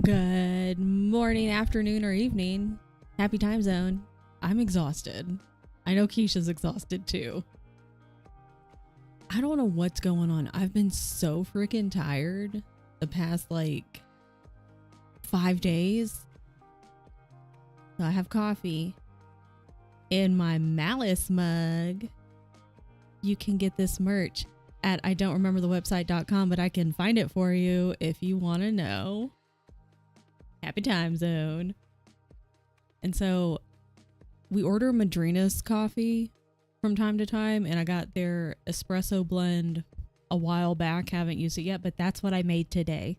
Good morning, afternoon, or evening. Happy time zone. I'm exhausted. I know Keisha's exhausted too. I don't know what's going on. I've been so freaking tired the past like 5 days. So I have coffee in my Malice mug. You can get this merch at I don't remember the website.com, but I can find it for you if you want to know. Happy time zone. And so we order Madrina's coffee from time to time, and I got their espresso blend a while back. Haven't used it yet, but that's what I made today.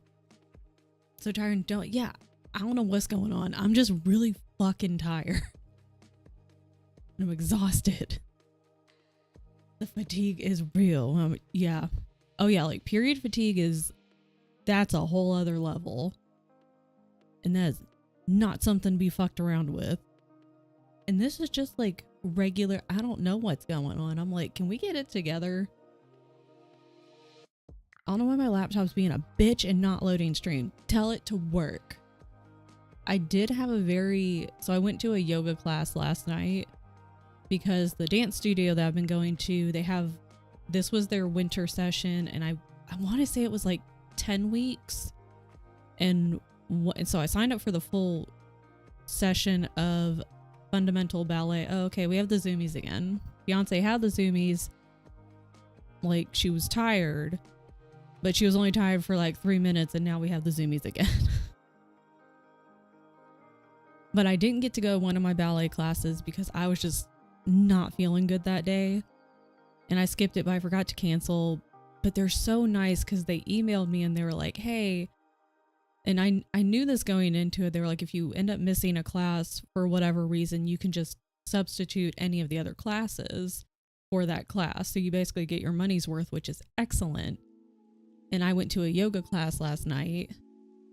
So tired. I don't know what's going on. I'm just really fucking tired. I'm exhausted. The fatigue is real. Yeah. Oh yeah, like period fatigue that's a whole other level. And that's not something to be fucked around with. And this is just like regular, I don't know what's going on. I'm like, can we get it together? I don't know why my laptop's being a bitch and not loading stream. Tell it to work. I did have so I went to a yoga class last night because the dance studio that I've been going to, this was their winter session, and I want to say it was like 10 weeks. And so I signed up for the full session of fundamental ballet. Oh, okay, we have the zoomies again. Beyonce had the zoomies. Like, she was tired, but she was only tired for like 3 minutes, and now we have the zoomies again. But I didn't get to go to one of my ballet classes because I was just not feeling good that day. And I skipped it, but I forgot to cancel. But they're so nice because they emailed me and they were like, hey, and I knew this going into it. They were like, if you end up missing a class for whatever reason, you can just substitute any of the other classes for that class. So you basically get your money's worth, which is excellent. And I went to a yoga class last night,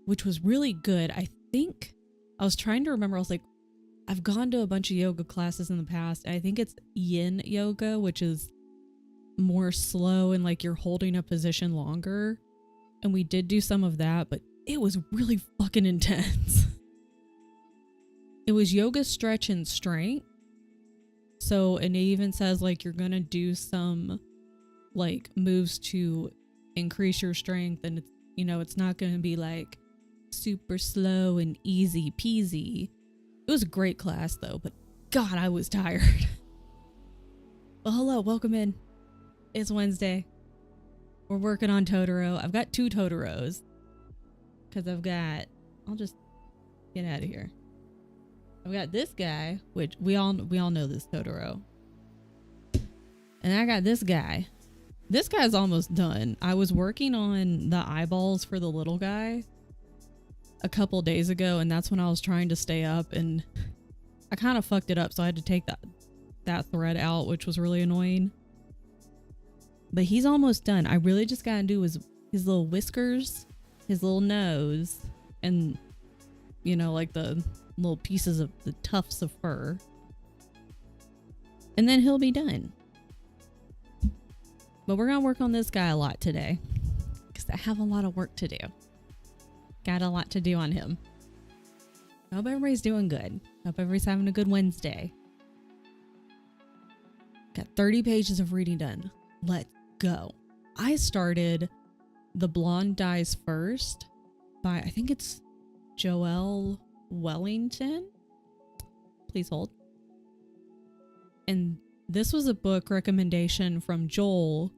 which was really good. I was trying to remember. I was like, I've gone to a bunch of yoga classes in the past. I think it's yin yoga, which is more slow and like you're holding a position longer. And we did do some of that, but it was really fucking intense. It was yoga, stretch, and strength. So, and it even says like you're gonna do some like moves to increase your strength, and it's, you know, it's not going to be like super slow and easy peasy. It was a great class though, but God, I was tired. Well, hello, welcome in. It's Wednesday. We're working on Totoro. I've got 2 Totoros because I'll just get out of here. I've got this guy, which we all know this Totoro. And I got this guy. This guy's almost done. I was working on the eyeballs for the little guy a couple days ago, and that's when I was trying to stay up, and I kind of fucked it up, so I had to take that thread out, which was really annoying. But he's almost done. I really just gotta do his little whiskers, his little nose, and, you know, like the little pieces of the tufts of fur. And then he'll be done. But we're gonna work on this guy a lot today because I have a lot of work to do. Got a lot to do on him. I hope everybody's doing good. Hope everybody's having a good Wednesday. Got 30 pages of reading done. Let's go. I started The Blonde Dies First by, I think it's Joelle Wellington. Please hold. And this was a book recommendation from Joel,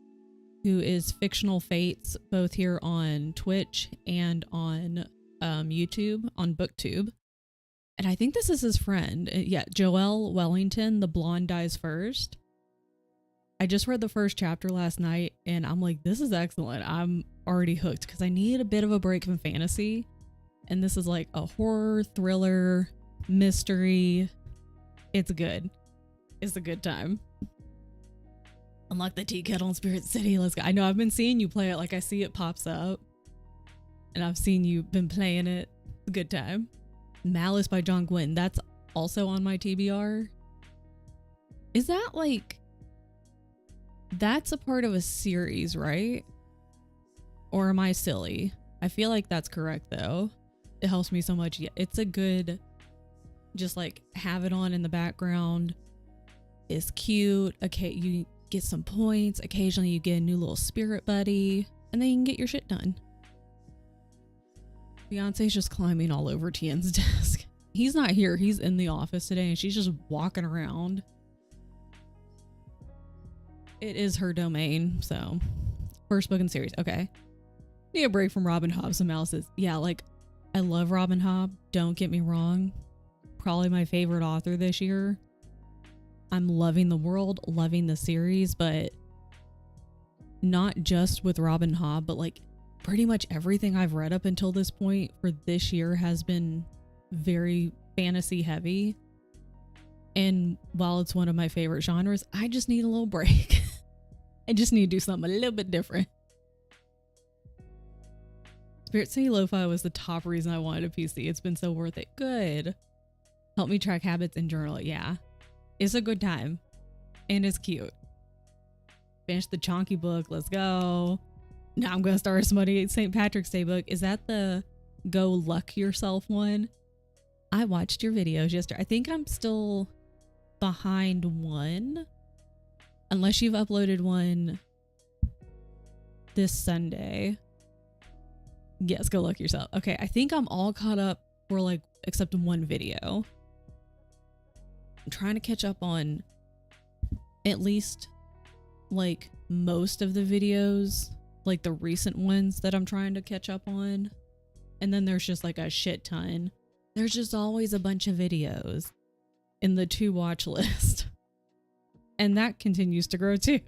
who is Fictional Fates, both here on Twitch and on YouTube, on BookTube. And I think this is his friend. Yeah, Joelle Wellington, The Blonde Dies First. I just read the first chapter last night, and I'm like, this is excellent. I'm already hooked because I need a bit of a break from fantasy. And this is like a horror, thriller, mystery. It's good. It's a good time. Unlock the tea kettle in Spirit City. Let's go. I know I've been seeing you play it. Like, I see it pops up. And I've seen you been playing it. It's a good time. Malice by John Gwynne. That's also on my TBR. Is that like... That's a part of a series, right? Or am I silly? I feel like that's correct, though. It helps me so much. Yeah, it's a good... Just, like, have it on in the background. It's cute. Okay, you get some points. Occasionally you get a new little spirit buddy. And then you can get your shit done. Beyonce's just climbing all over Tien's desk. He's not here. He's in the office today, and she's just walking around. It is her domain, so. First book in the series. Okay. Need a break from Robin Hobb's and Malice's. Yeah, like, I love Robin Hobb. Don't get me wrong. Probably my favorite author this year. I'm loving the world, loving the series, but not just with Robin Hobb, but like pretty much everything I've read up until this point for this year has been very fantasy heavy. And while it's one of my favorite genres, I just need a little break. I just need to do something a little bit different. Spirit City Lo-Fi was the top reason I wanted a PC. It's been so worth it. Good. Help me track habits and journal it. Yeah. It's a good time. And it's cute. Finish the Chonky book. Let's go. Now I'm going to start a smutty St. Patrick's Day book. Is that the Go Luck Yourself one? I watched your videos yesterday. I think I'm still behind one. Unless you've uploaded one this Sunday. Yes, Go Luck Yourself. Okay, I think I'm all caught up for like, except one video. I'm trying to catch up on at least like most of the videos, like the recent ones that I'm trying to catch up on. And then there's just like a shit ton. There's just always a bunch of videos in the to watch list. And that continues to grow too.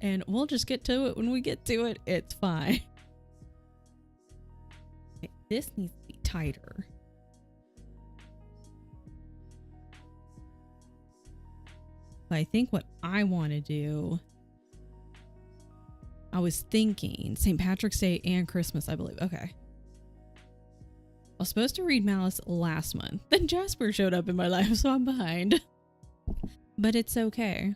And we'll just get to it when we get to it. It's fine. Okay, this needs to be tighter. But I think what I want to do, I was thinking St. Patrick's Day and Christmas, I believe. Okay. I was supposed to read Malice last month. Then Jasper showed up in my life, so I'm behind. But it's okay.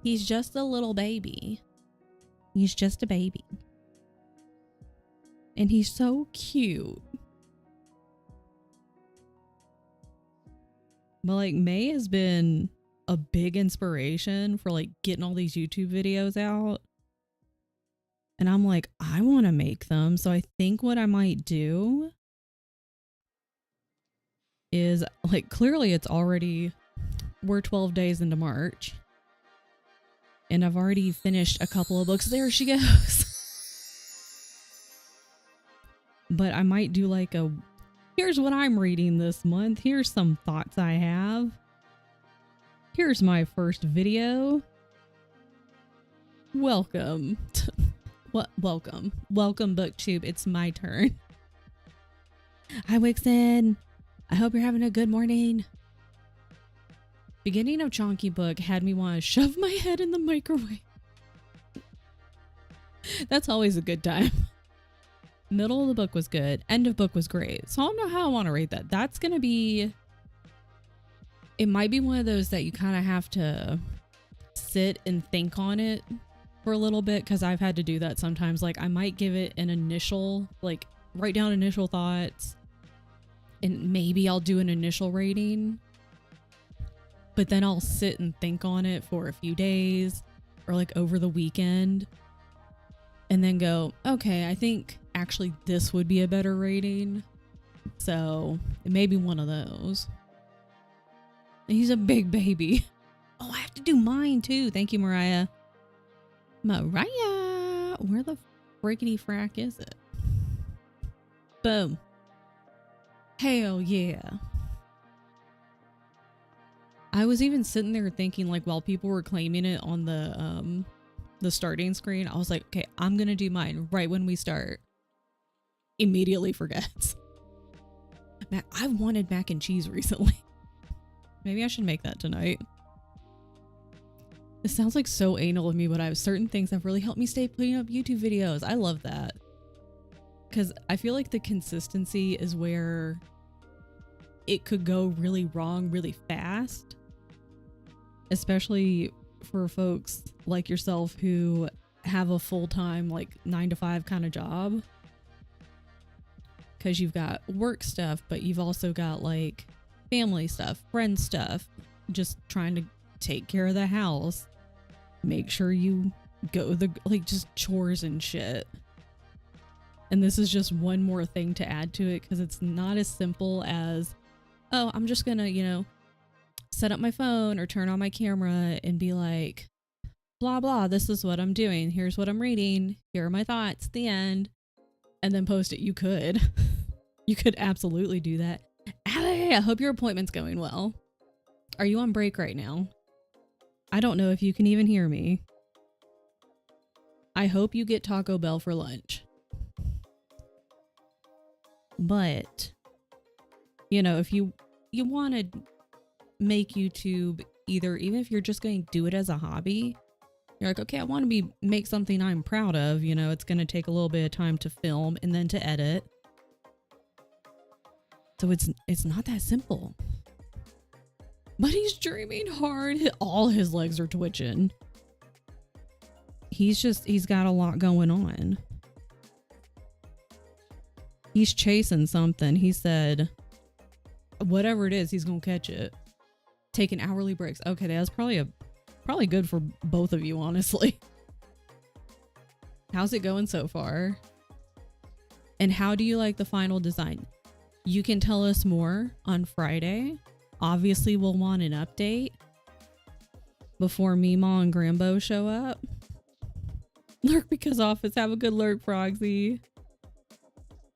He's just a little baby. He's just a baby. And he's so cute. But like May has been a big inspiration for like getting all these YouTube videos out. And I'm like, I want to make them. So I think what I might do is like, clearly we're 12 days into March. And I've already finished a couple of books. There she goes. But I might do like here's what I'm reading this month. Here's some thoughts I have. Here's my first video. Welcome. Welcome, BookTube. It's my turn. Hi, Wixen. I hope you're having a good morning. Beginning of Chonky Book had me want to shove my head in the microwave. That's always a good time. Middle of the book was good. End of book was great. So I don't know how I want to rate that. That's going to be... It might be one of those that you kind of have to sit and think on it for a little bit, because I've had to do that sometimes. Like, I might give it an initial, like, write down initial thoughts, and maybe I'll do an initial rating, but then I'll sit and think on it for a few days or like over the weekend, and then go, okay, I think actually this would be a better rating. So it may be one of those. And he's a big baby. Oh, I have to do mine too. Thank you, Mariah. Mariah, where the frickety frack is it? Boom. Hell yeah. I was even sitting there thinking, like, while people were claiming it on the starting screen, I was like, okay, I'm gonna do mine right when we start. Immediately forgets. I've wanted mac and cheese recently. Maybe I should make that tonight. It sounds like so anal of me, but I have certain things that have really helped me stay putting up YouTube videos. I love that. Because I feel like the consistency is where it could go really wrong really fast. Especially for folks like yourself who have a full-time, like 9-to-5 kind of job. Because you've got work stuff, but you've also got like family stuff, friend stuff, just trying to take care of the house, make sure you go just chores and shit. And this is just one more thing to add to it, because it's not as simple as, oh, I'm just gonna, set up my phone or turn on my camera and be like, blah, blah, this is what I'm doing. Here's what I'm reading. Here are my thoughts, the end. And then post it. You could. You could absolutely do that. Allie, I hope your appointment's going well. Are you on break right now? I don't know if you can even hear me. I hope you get Taco Bell for lunch. But, if you want to make YouTube even if you're just going to do it as a hobby, you're like, okay, I want to make something I'm proud of. It's going to take a little bit of time to film and then to edit. So it's not that simple. But he's dreaming hard. All his legs are twitching. He's got a lot going on. He's chasing something. He said, whatever it is, he's going to catch it. Taking hourly breaks. Okay, that's probably good for both of you, honestly. How's it going so far? And how do you like the final design? You can tell us more on Friday. Obviously, we'll want an update before Meemaw and Grambo show up. Lurk because office. Have a good lurk, Frogsy.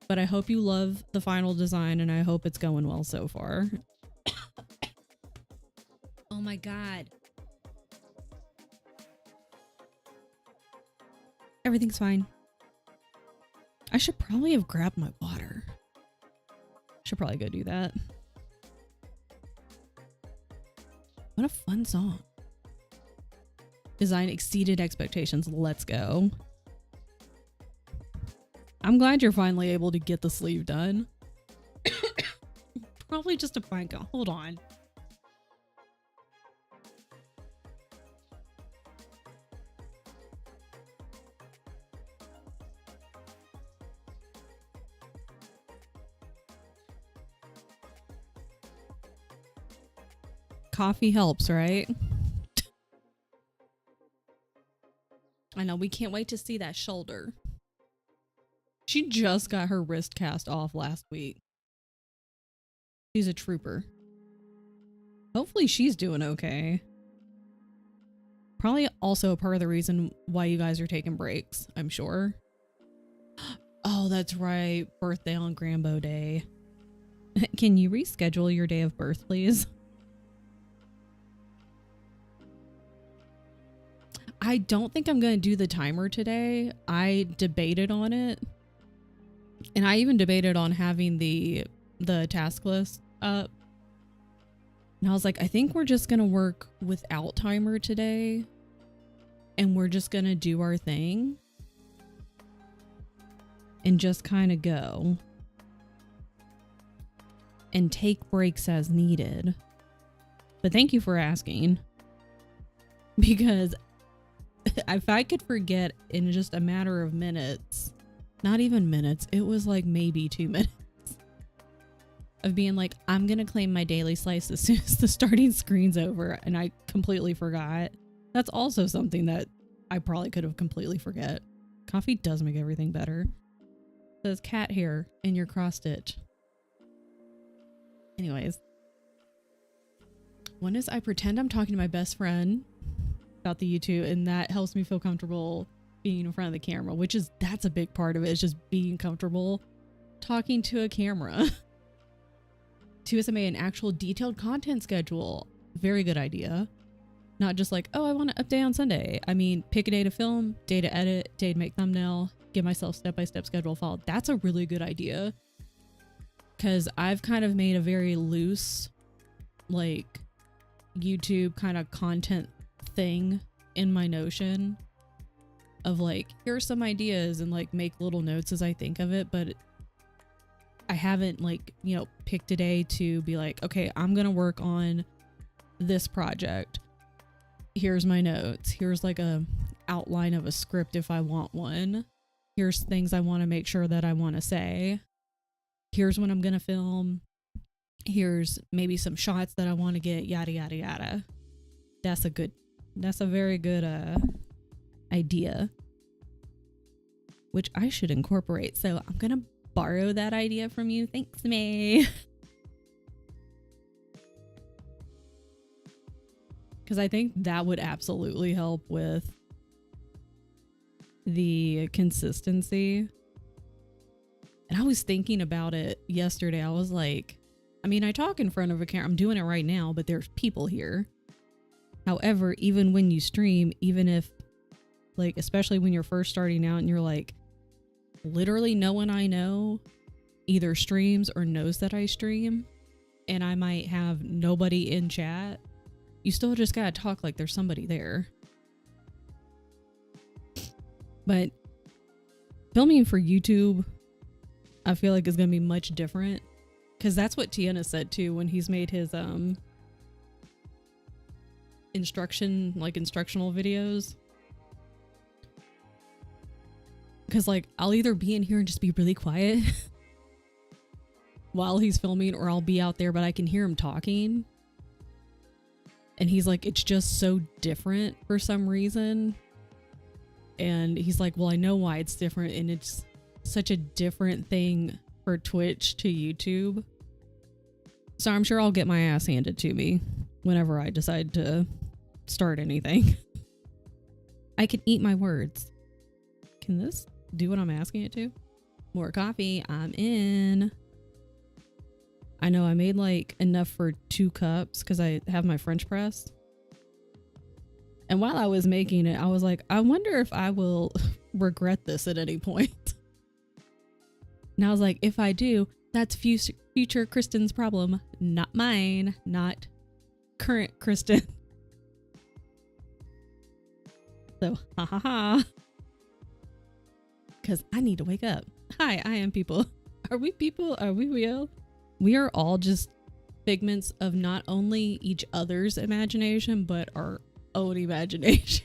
But I hope you love the final design, and I hope it's going well so far. Oh my god. Everything's fine. I should probably have grabbed my water. Should probably go do that. What a fun song. Design exceeded expectations. Let's go. I'm glad you're finally able to get the sleeve done. Probably just a fine go. Hold on. Coffee helps, right? I know, we can't wait to see that shoulder. She just got her wrist cast off last week. She's a trooper. Hopefully she's doing okay. Probably also a part of the reason why you guys are taking breaks, I'm sure. Oh, that's right. Birthday on Grambo Day. Can you reschedule your day of birth, please? I don't think I'm going to do the timer today. I debated on it. And I even debated on having the task list up. And I was like, I think we're just going to work without timer today. And we're just going to do our thing. And just kind of go. And take breaks as needed. But thank you for asking. Because if I could forget in just a matter of minutes, not even minutes, it was like maybe 2 minutes of being like, I'm going to claim my daily slice as soon as the starting screen's over. And I completely forgot. That's also something that I probably could have completely forget. Coffee does make everything better. It says cat hair in your cross stitch. Anyways. One is I pretend I'm talking to my best friend about the YouTube, and that helps me feel comfortable being in front of the camera, that's a big part of it, is just being comfortable talking to a camera. 2 is I made an actual detailed content schedule. Very good idea. Not just like, oh, I want to update on Sunday. I mean, pick a day to film, day to edit, day to make thumbnail, give myself step-by-step schedule follow. That's a really good idea. Because I've kind of made a very loose, like, YouTube kind of content thing in my Notion of like, here's some ideas, and like make little notes as I think of it, but I haven't like, you know, picked a day to be like, okay, I'm gonna work on this project. Here's my notes. Here's like a outline of a script if I want one. Here's things I want to make sure that I want to say. Here's when I'm gonna film. Here's maybe some shots that I want to get, yada yada yada. That's a very good idea, which I should incorporate. So I'm gonna borrow that idea from you. Thanks, May. Because I think that would absolutely help with the consistency. And I was thinking about it yesterday. I was like, I mean, I talk in front of a camera. I'm doing it right now, but there's people here. However, even when you stream, even if, like, especially when you're first starting out and you're like, literally no one I know either streams or knows that I stream, and I might have nobody in chat, you still just gotta talk like there's somebody there. But filming for YouTube, I feel like is gonna be much different, because that's what Tiana said too when he's made his instructional videos. Because like I'll either be in here and just be really quiet while he's filming, or I'll be out there but I can hear him talking, and he's like, it's just so different for some reason. And he's like, well, I know why it's different, and it's such a different thing for Twitch to YouTube. So I'm sure I'll get my ass handed to me whenever I decide to start anything. I can eat my words. Can this do what I'm asking it to? More coffee. I'm in. I know I made like enough for 2 cups because I have my French press. And while I was making it, I was like, I wonder if I will regret this at any point. And I was like, if I do, that's future Kristen's problem, not mine, not current Kristen. So, ha ha ha. Because I need to wake up. Hi, I am people. Are we people? Are we real? We are all just figments of not only each other's imagination, but our own imaginations.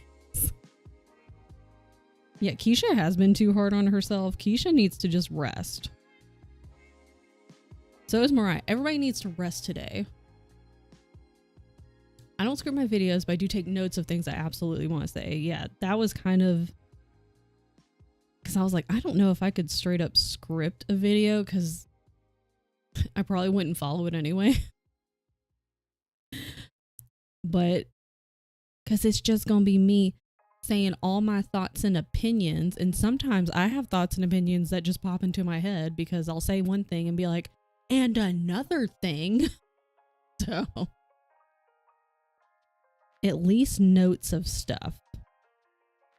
Yeah, Keisha has been too hard on herself. Keisha needs to just rest. So is Mariah. Everybody needs to rest today. I don't script my videos, but I do take notes of things I absolutely want to say. Yeah, that was kind of, because I was like, I don't know if I could straight up script a video because I probably wouldn't follow it anyway. But because it's just going to be me saying all my thoughts and opinions. And sometimes I have thoughts and opinions that just pop into my head because I'll say one thing and be like, and another thing. So at least notes of stuff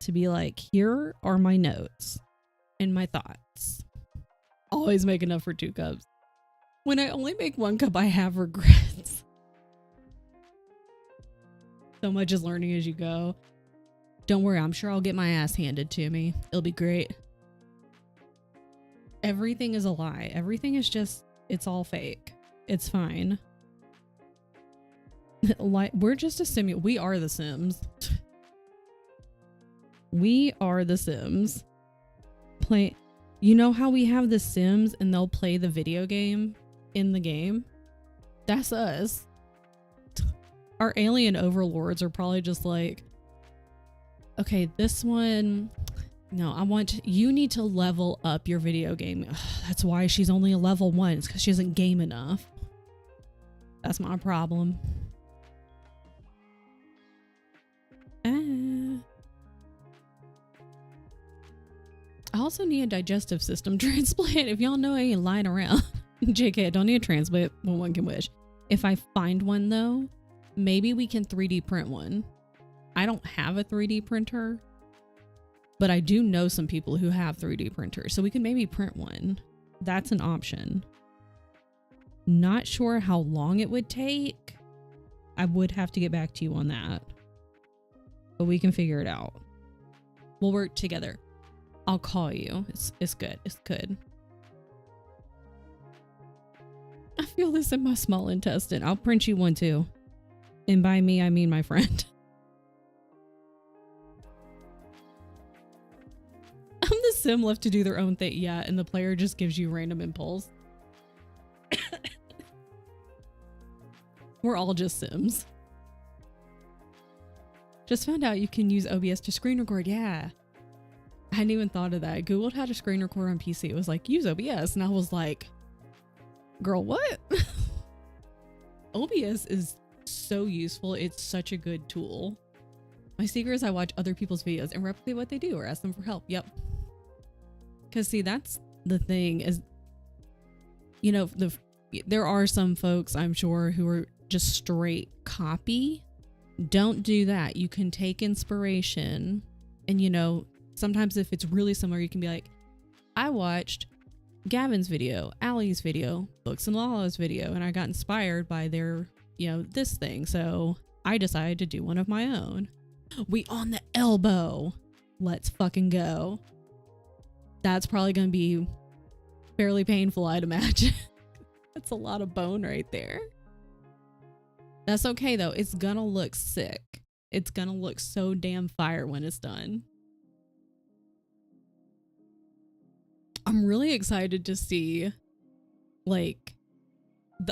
to be like, here are my notes and my thoughts. Always make enough for 2 cups. When I only make 1 cup, I have regrets. So much is learning as you go. Don't worry, I'm sure I'll get my ass handed to me. It'll be great. Everything is a lie. Everything is just, it's all fake. It's fine. Like, we're just a simu. We are the Sims. We are the Sims. Play. You know how we have the Sims and they'll play the video game in the game? That's us. Our alien overlords are probably just like, okay, this one, no, you need to level up your video game. Ugh, that's why she's only a level 1. It's because she doesn't game enough. That's my problem. I also need a digestive system transplant. If y'all know, I ain't lying around. JK, I don't need a transplant, but one can wish. If I find one though, maybe we can 3D print one. I don't have a 3D printer, but I do know some people who have 3D printers, so we can maybe print one. That's an option. Not sure how long it would take. I would have to get back to you on that, but we can figure it out. We'll work together. I'll call you. It's good. It's good. I feel this in my small intestine. I'll print you one too. And by me, I mean my friend. I'm the sim left to do their own thing. Yeah, and the player just gives you random impulse. We're all just Sims. Just found out you can use OBS to screen record. Yeah. I hadn't even thought of that. I Googled how to screen record on PC. It was like, use OBS. And I was like, girl, what? OBS is so useful. It's such a good tool. My secret is I watch other people's videos and replicate what they do or ask them for help. Yep. Because see, that's the thing is, you know, there are some folks I'm sure who are just straight copy. Don't do that. You can take inspiration and, you know, sometimes if it's really similar, you can be like, I watched Gavin's video, Allie's video, Books and Lala's video, and I got inspired by their, you know, this thing. So I decided to do one of my own. We on the elbow. Let's fucking go. That's probably going to be fairly painful, I'd imagine. That's a lot of bone right there. That's okay though. It's gonna look sick. It's gonna look so damn fire when it's done. I'm really excited to see like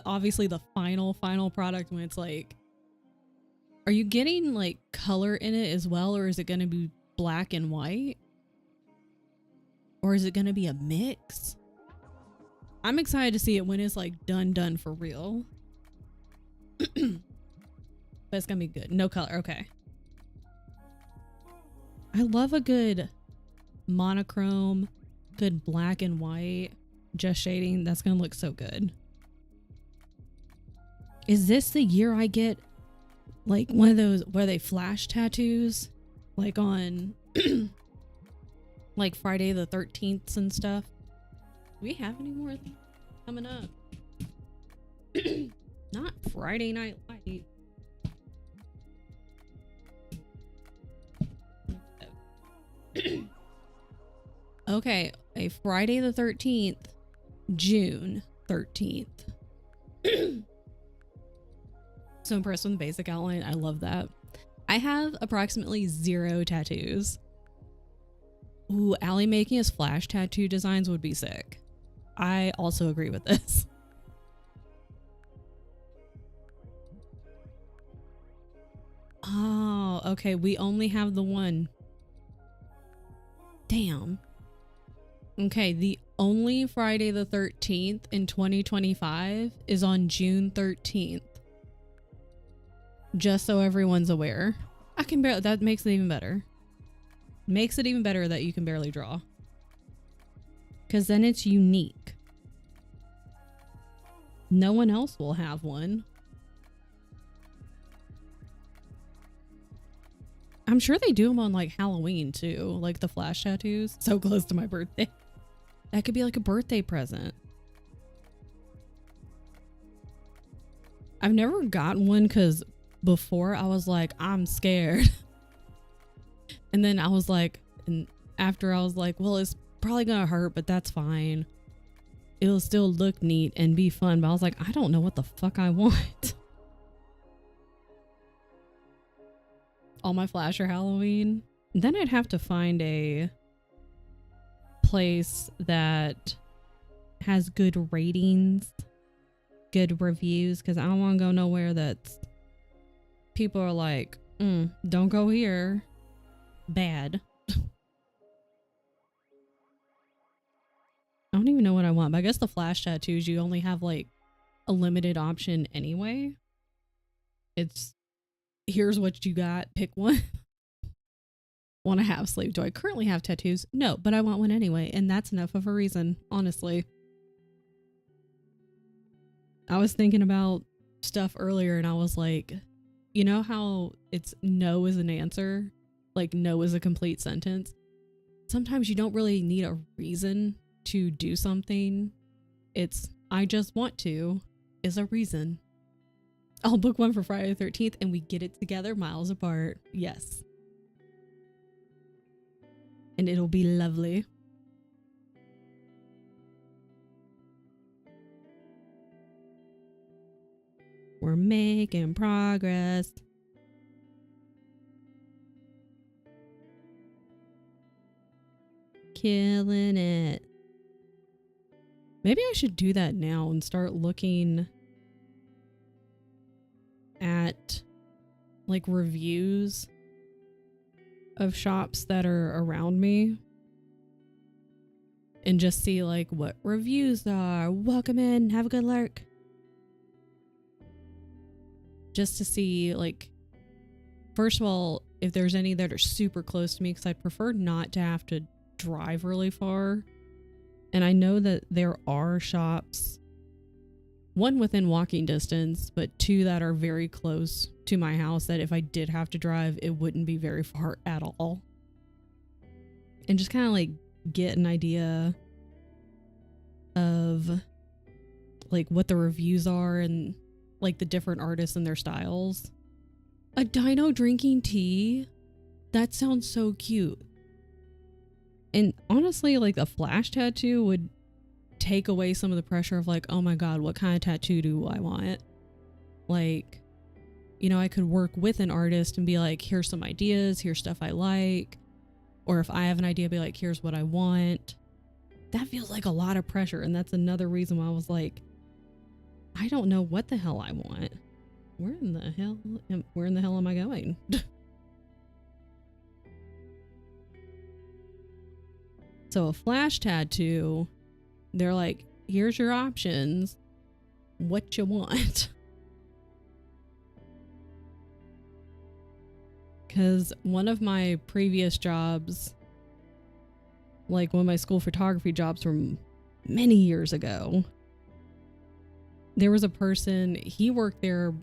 obviously the final product when it's like, are you getting like color in it as well, or is it going to be black and white, or is it going to be a mix? I'm excited to see it when it's like done for real. But it's gonna be good. No color. Okay. I love a good monochrome, good black and white, just shading. That's gonna look so good. Is this the year I get like one of those where they flash tattoos like on like Friday the 13th and stuff? Do we have any more coming up? Not Friday Night Light. Okay, a Friday the 13th, June 13th. So impressed with the basic outline. I love that. I have approximately 0 tattoos. Ooh, Allie making us flash tattoo designs would be sick. I also agree with this. Oh, okay. We only have the one. Damn. Okay, the only Friday the 13th in 2025 is on June 13th. Just so everyone's aware. I can barely, that makes it even better. Makes it even better that you can barely draw. Because then it's unique. No one else will have one. I'm sure they do them on like Halloween too, like the flash tattoos. So close to my birthday. That could be like a birthday present. I've never gotten one because before I was like, I'm scared. And then I was like, and after I was like, well, it's probably gonna hurt, but that's fine. It'll still look neat and be fun. But I was like, I don't know what the fuck I want. All my flasher Halloween. Then I'd have to find a place that has good ratings, good reviews, because I don't want to go nowhere that's people are like, don't go here. Bad. I don't even know what I want, but I guess the flash tattoos, you only have like a limited option anyway. It's here's what you got, pick one. Want to have sleeve? Do I currently have tattoos? No, but I want one anyway, and that's enough of a reason, honestly. I was thinking about stuff earlier and I was like, you know how it's no is an answer? Like no is a complete sentence. Sometimes you don't really need a reason to do something. It's I just want to is a reason. I'll book one for Friday the 13th and we get it together miles apart. Yes. And it'll be lovely. We're making progress. Killing it. Maybe I should do that now and start looking at like reviews of shops that are around me and just see like what reviews are. Welcome in, have a good lurk. Just to see like, first of all, if there's any that are super close to me, because I'd prefer not to have to drive really far. And I know that there are shops, one within walking distance, but two that are very close to my house that if I did have to drive, it wouldn't be very far at all. And just kind of like get an idea of like what the reviews are and like the different artists and their styles. A dino drinking tea? That sounds so cute. And honestly, like a flash tattoo would take away some of the pressure of like, oh my god, what kind of tattoo do I want? Like, you know, I could work with an artist and be like, here's some ideas, here's stuff I like. Or if I have an idea, be like, here's what I want. That feels like a lot of pressure. And that's another reason why I was like, I don't know what the hell I want. Where in the hell am I going? So a flash tattoo, they're like, here's your options. What you want? Because one of my previous jobs, like one of my school photography jobs from many years ago, there was a person, he worked there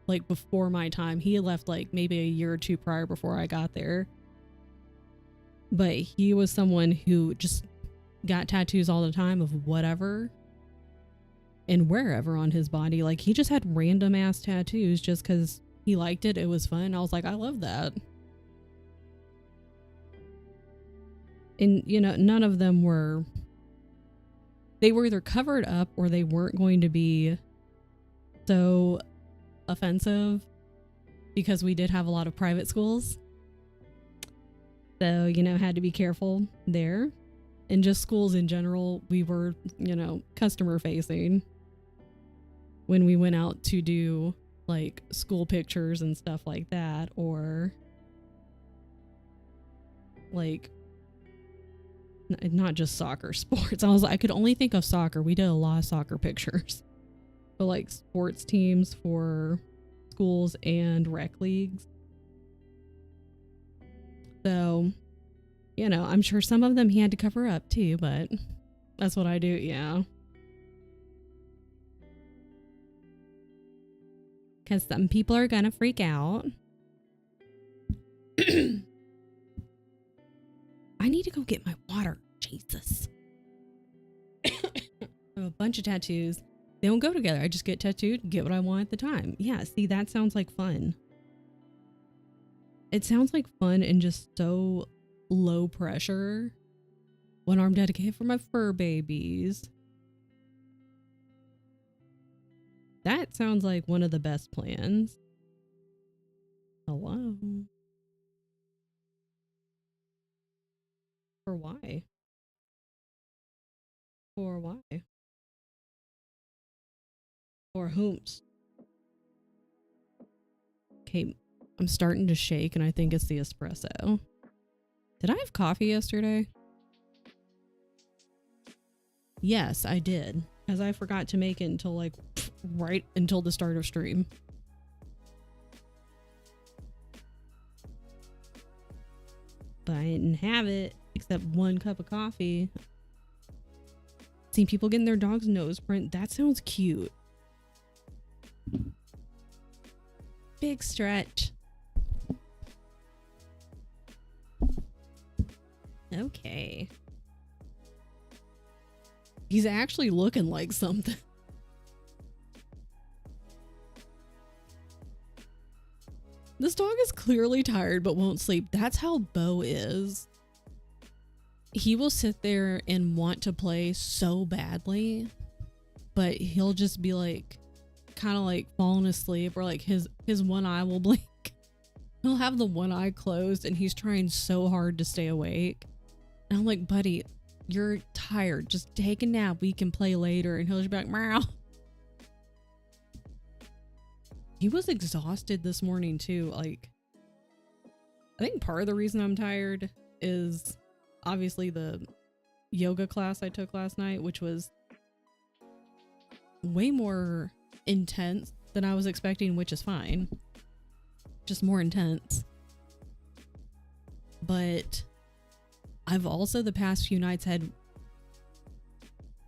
like before my time. He had left like maybe a year or two prior before I got there. But he was someone who just got tattoos all the time of whatever and wherever on his body. Like he just had random ass tattoos just because he liked it. It was fun. I was like, I love that. And you know, none of them were, they were either covered up or they weren't going to be so offensive because we did have a lot of private schools. So, you know, had to be careful there. And just schools in general, we were, you know, customer facing when we went out to do like school pictures and stuff like that, or like not just soccer, sports. I could only think of soccer. We did a lot of soccer pictures, but like sports teams for schools and rec leagues. So, you know, I'm sure some of them he had to cover up too, but that's what I do. Yeah. Because some people are gonna freak out. I need to go get my water. Jesus. I have a bunch of tattoos. They don't go together. I just get tattooed, get what I want at the time. Yeah, see, that sounds like fun. It sounds like fun and just so low pressure. One arm dedicated for my fur babies. That sounds like one of the best plans. Hello. For why? For why? For whomst? Okay, I'm starting to shake and I think it's the espresso. Did I have coffee yesterday? Yes, I did. As I forgot to make it until like right until the start of stream. But I didn't have it except 1 cup of coffee. Seeing people getting their dog's nose print. That sounds cute. Big stretch. Okay. He's actually looking like something. This dog is clearly tired but won't sleep. That's how Bo is. He will sit there and want to play so badly, but he'll just be like kind of like falling asleep, or like his one eye will blink. He'll have the one eye closed and he's trying so hard to stay awake. And I'm like, buddy, you're tired. Just take a nap. We can play later. And he'll just be like, meow. He was exhausted this morning too. Like, I think part of the reason I'm tired is obviously the yoga class I took last night, which was way more intense than I was expecting, which is fine. Just more intense. But I've also the past few nights had,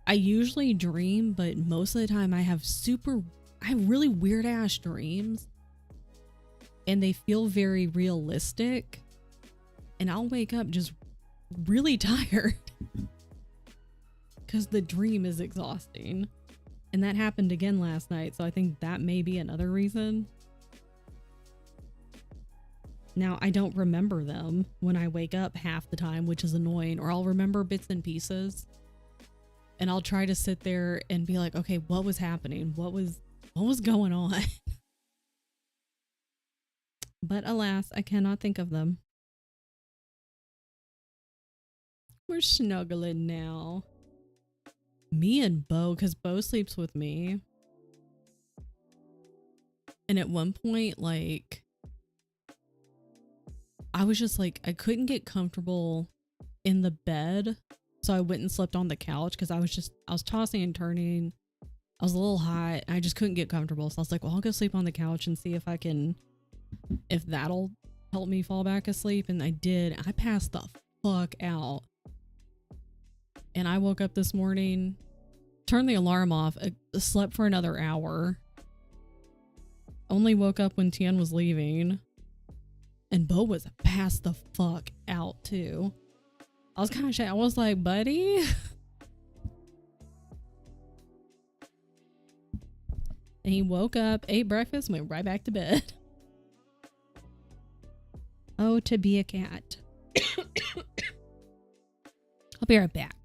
I usually dream, but most of the time I have really weird ass dreams and they feel very realistic, and I'll wake up just really tired because the dream is exhausting. And that happened again last night, so I think that may be another reason. Now, I don't remember them when I wake up half the time, which is annoying, or I'll remember bits and pieces. And I'll try to sit there and be like, okay, what was happening? What was going on? But alas, I cannot think of them. We're snuggling now. Me and Bo, because Bo sleeps with me. And at one point, like, I was just like, I couldn't get comfortable in the bed. So I went and slept on the couch because I was tossing and turning. I was a little hot. I just couldn't get comfortable. So I was like, well, I'll go sleep on the couch and see if that'll help me fall back asleep. And I did. I passed the fuck out. And I woke up this morning, turned the alarm off, slept for another hour. Only woke up when Tian was leaving. And Bo was passed the fuck out too. I was kind of shy. I was like, buddy. And he woke up, ate breakfast, went right back to bed. Oh, to be a cat. I'll be right back.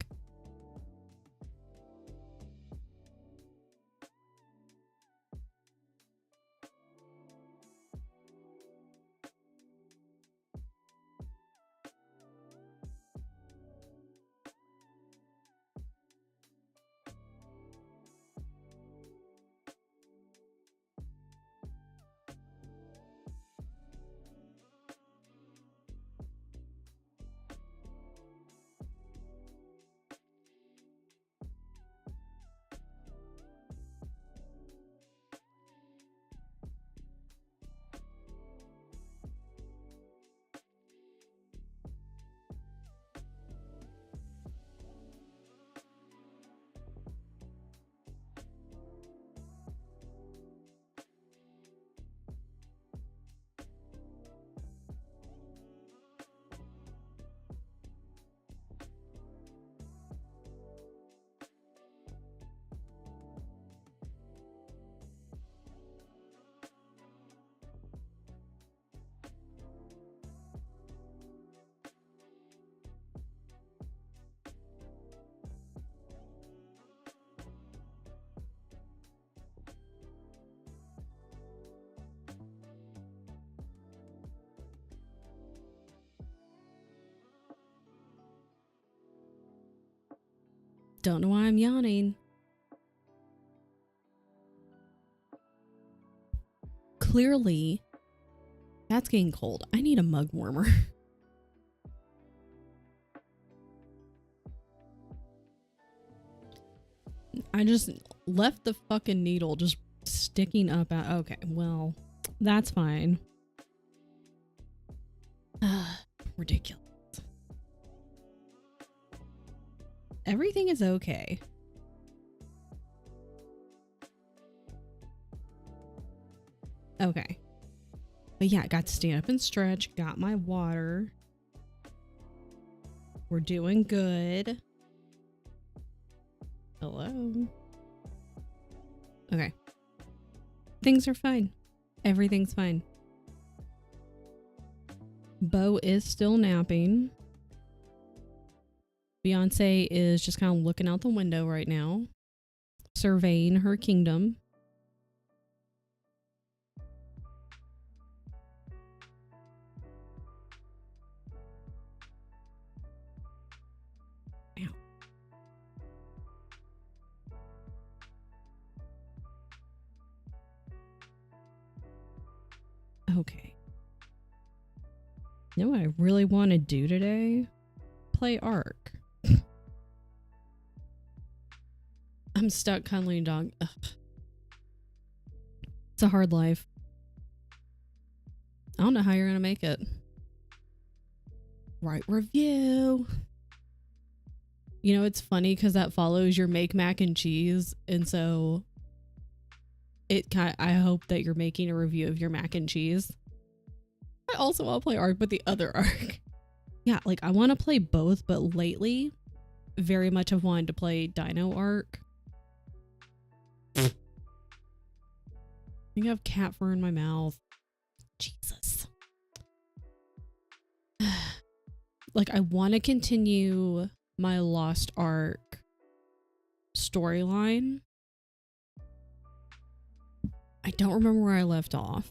Don't know why I'm yawning. Clearly, that's getting cold. I need a mug warmer. I just left the fucking needle just sticking up out. Okay, well, that's fine. Ridiculous. Everything is okay. Okay. But yeah, got to stand up and stretch. Got my water. We're doing good. Hello. Okay. Things are fine. Everything's fine. Bo is still napping. Beyonce is just kind of looking out the window right now, surveying her kingdom. Ow. Okay. You know what I really want to do today? Play Ark. I'm stuck cuddling a dog. Ugh. It's a hard life. I don't know how you're gonna make it. Write review. You know, it's funny because that follows your make mac and cheese, and so I hope that you're making a review of your mac and cheese. I also want to play Ark, but the other Ark. Yeah, like I want to play both, but lately, very much have wanted to play Dino Ark. I think I have cat fur in my mouth. Jesus. Like, I want to continue my Lost Ark storyline. I don't remember where I left off.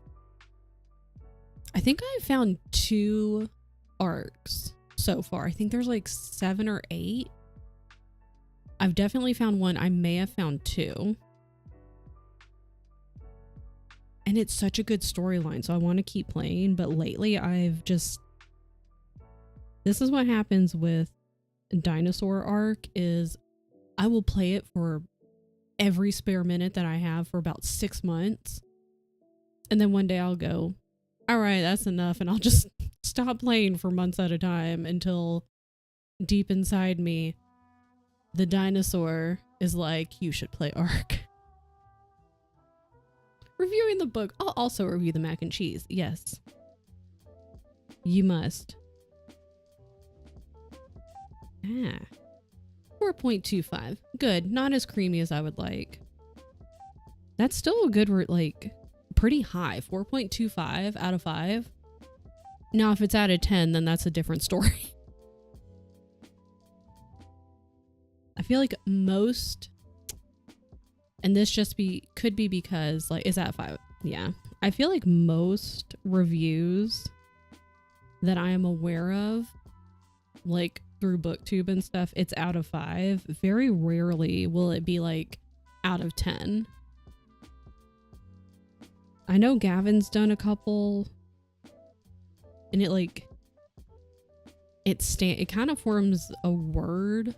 I think I found 2 arcs so far. I think there's like 7 or 8. I've definitely found 1. I may have found 2. And it's such a good storyline, so I want to keep playing. But lately, I've just... This is what happens with Dinosaur Arc, is I will play it for every spare minute that I have for about 6 months. And then one day I'll go, all right, that's enough. And I'll just stop playing for months at a time until deep inside me, the dinosaur is like, you should play Ark. Reviewing the book. I'll also review the mac and cheese. Yes. You must. 4.25. Good. Not as creamy as I would like. That's still a good, like, pretty high. 4.25 out of 5. Now, if it's out of 10, then that's a different story. I feel like most... And this just could be because, like, is that 5? Yeah. I feel like most reviews that I am aware of, like through BookTube and stuff, it's out of 5. Very rarely will it be like out of 10. I know Gavin's done a couple, and it kind of forms a word.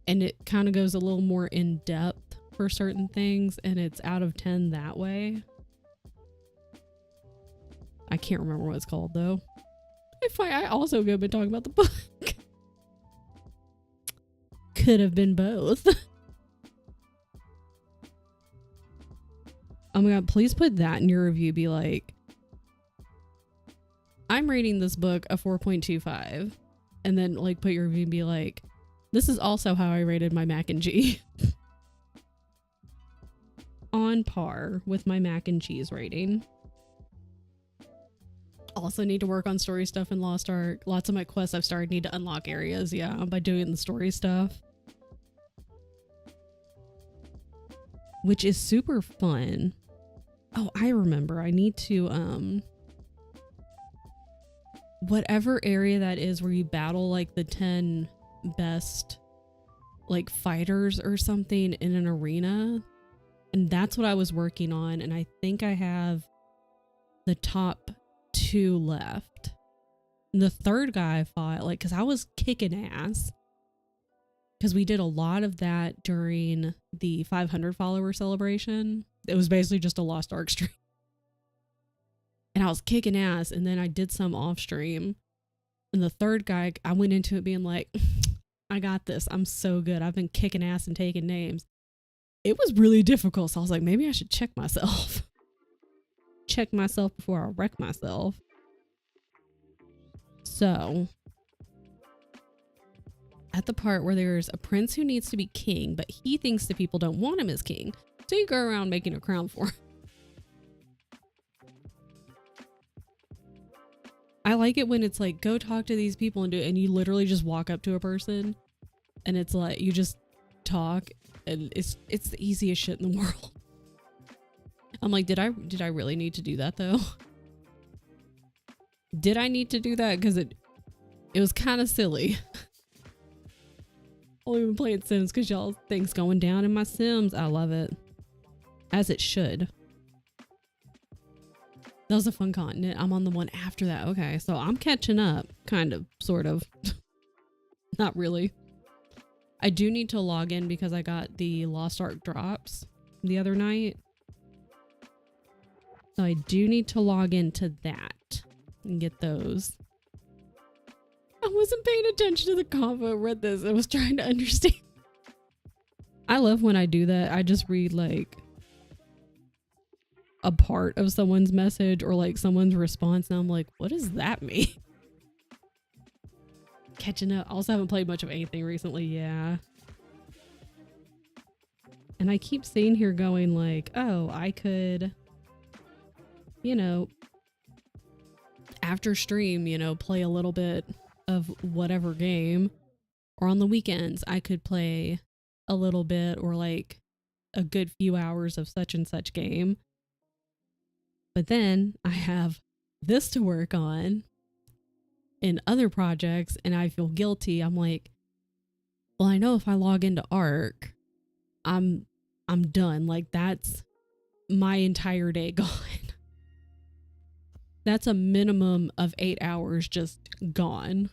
And it kind of goes a little more in depth for certain things, and it's out of 10 that way. I can't remember what it's called though. I also could have been talking about the book. Could have been both. Oh my god, please put that in your review. Be like, I'm rating this book a 4.25. And then like put your review and be like, this is also how I rated my mac and cheese. On par with my mac and cheese rating. Also need to work on story stuff in Lost Ark. Lots of my quests I've started need to unlock areas, yeah, by doing the story stuff. Which is super fun. Oh, I remember. I need to, whatever area that is where you battle like the 10 best like fighters or something in an arena. And that's what I was working on. And I think I have the top 2 left. And the third guy I fought, like, because I was kicking ass. Because we did a lot of that during the 500 follower celebration. It was basically just a Lost Ark stream. And I was kicking ass. And then I did some off stream. And the third guy, I went into it being like, I got this. I'm so good. I've been kicking ass and taking names. It was really difficult. So I was like, maybe I should check myself. Check myself before I wreck myself. So, at the part where there's a prince who needs to be king, but he thinks the people don't want him as king. So you go around making a crown for him. I like it when it's like, go talk to these people and do it, and you literally just walk up to a person and it's like, you just talk, and it's the easiest shit in the world. I'm like, did I really need to do that though? Did I need to do that? Because it was kind of silly. Only been playing Sims because y'all things going down in my Sims. I love it. As it should. That was a fun continent. I'm on the one after that. Okay, so I'm catching up. Kind of, sort of. Not really. I do need to log in because I got the Lost Ark drops the other night. So I do need to log into that and get those. I wasn't paying attention to the convo. Read this. I was trying to understand. I love when I do that. I just read like a part of someone's message or like someone's response, and I'm like, what does that mean? Catching up. I also haven't played much of anything recently. Yeah. And I keep seeing here going like, oh, I could, you know, after stream, you know, play a little bit of whatever game, or on the weekends I could play a little bit or like a good few hours of such and such game. But then I have this to work on in other projects and I feel guilty. I'm like, well, I know if I log into Ark, I'm done. Like that's my entire day gone. That's a minimum of 8 hours just gone.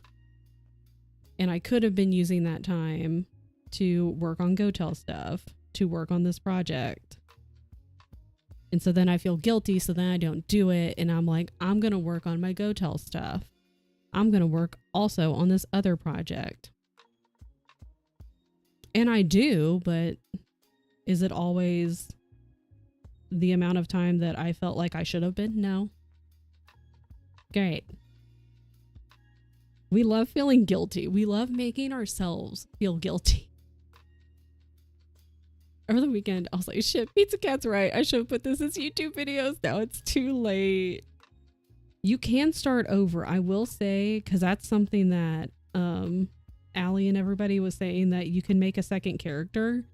And I could have been using that time to work on GoTel stuff, to work on this project. And so then I feel guilty, so then I don't do it. And I'm like, I'm going to work on my GoTel stuff. I'm going to work also on this other project. And I do, but is it always the amount of time that I felt like I should have been? No. Great. We love feeling guilty. We love making ourselves feel guilty. Over the weekend, I was like, shit, Pizza Cat's right. I should have put this as YouTube videos. Now it's too late. You can start over, I will say, because that's something that Allie and everybody was saying, that you can make a second character.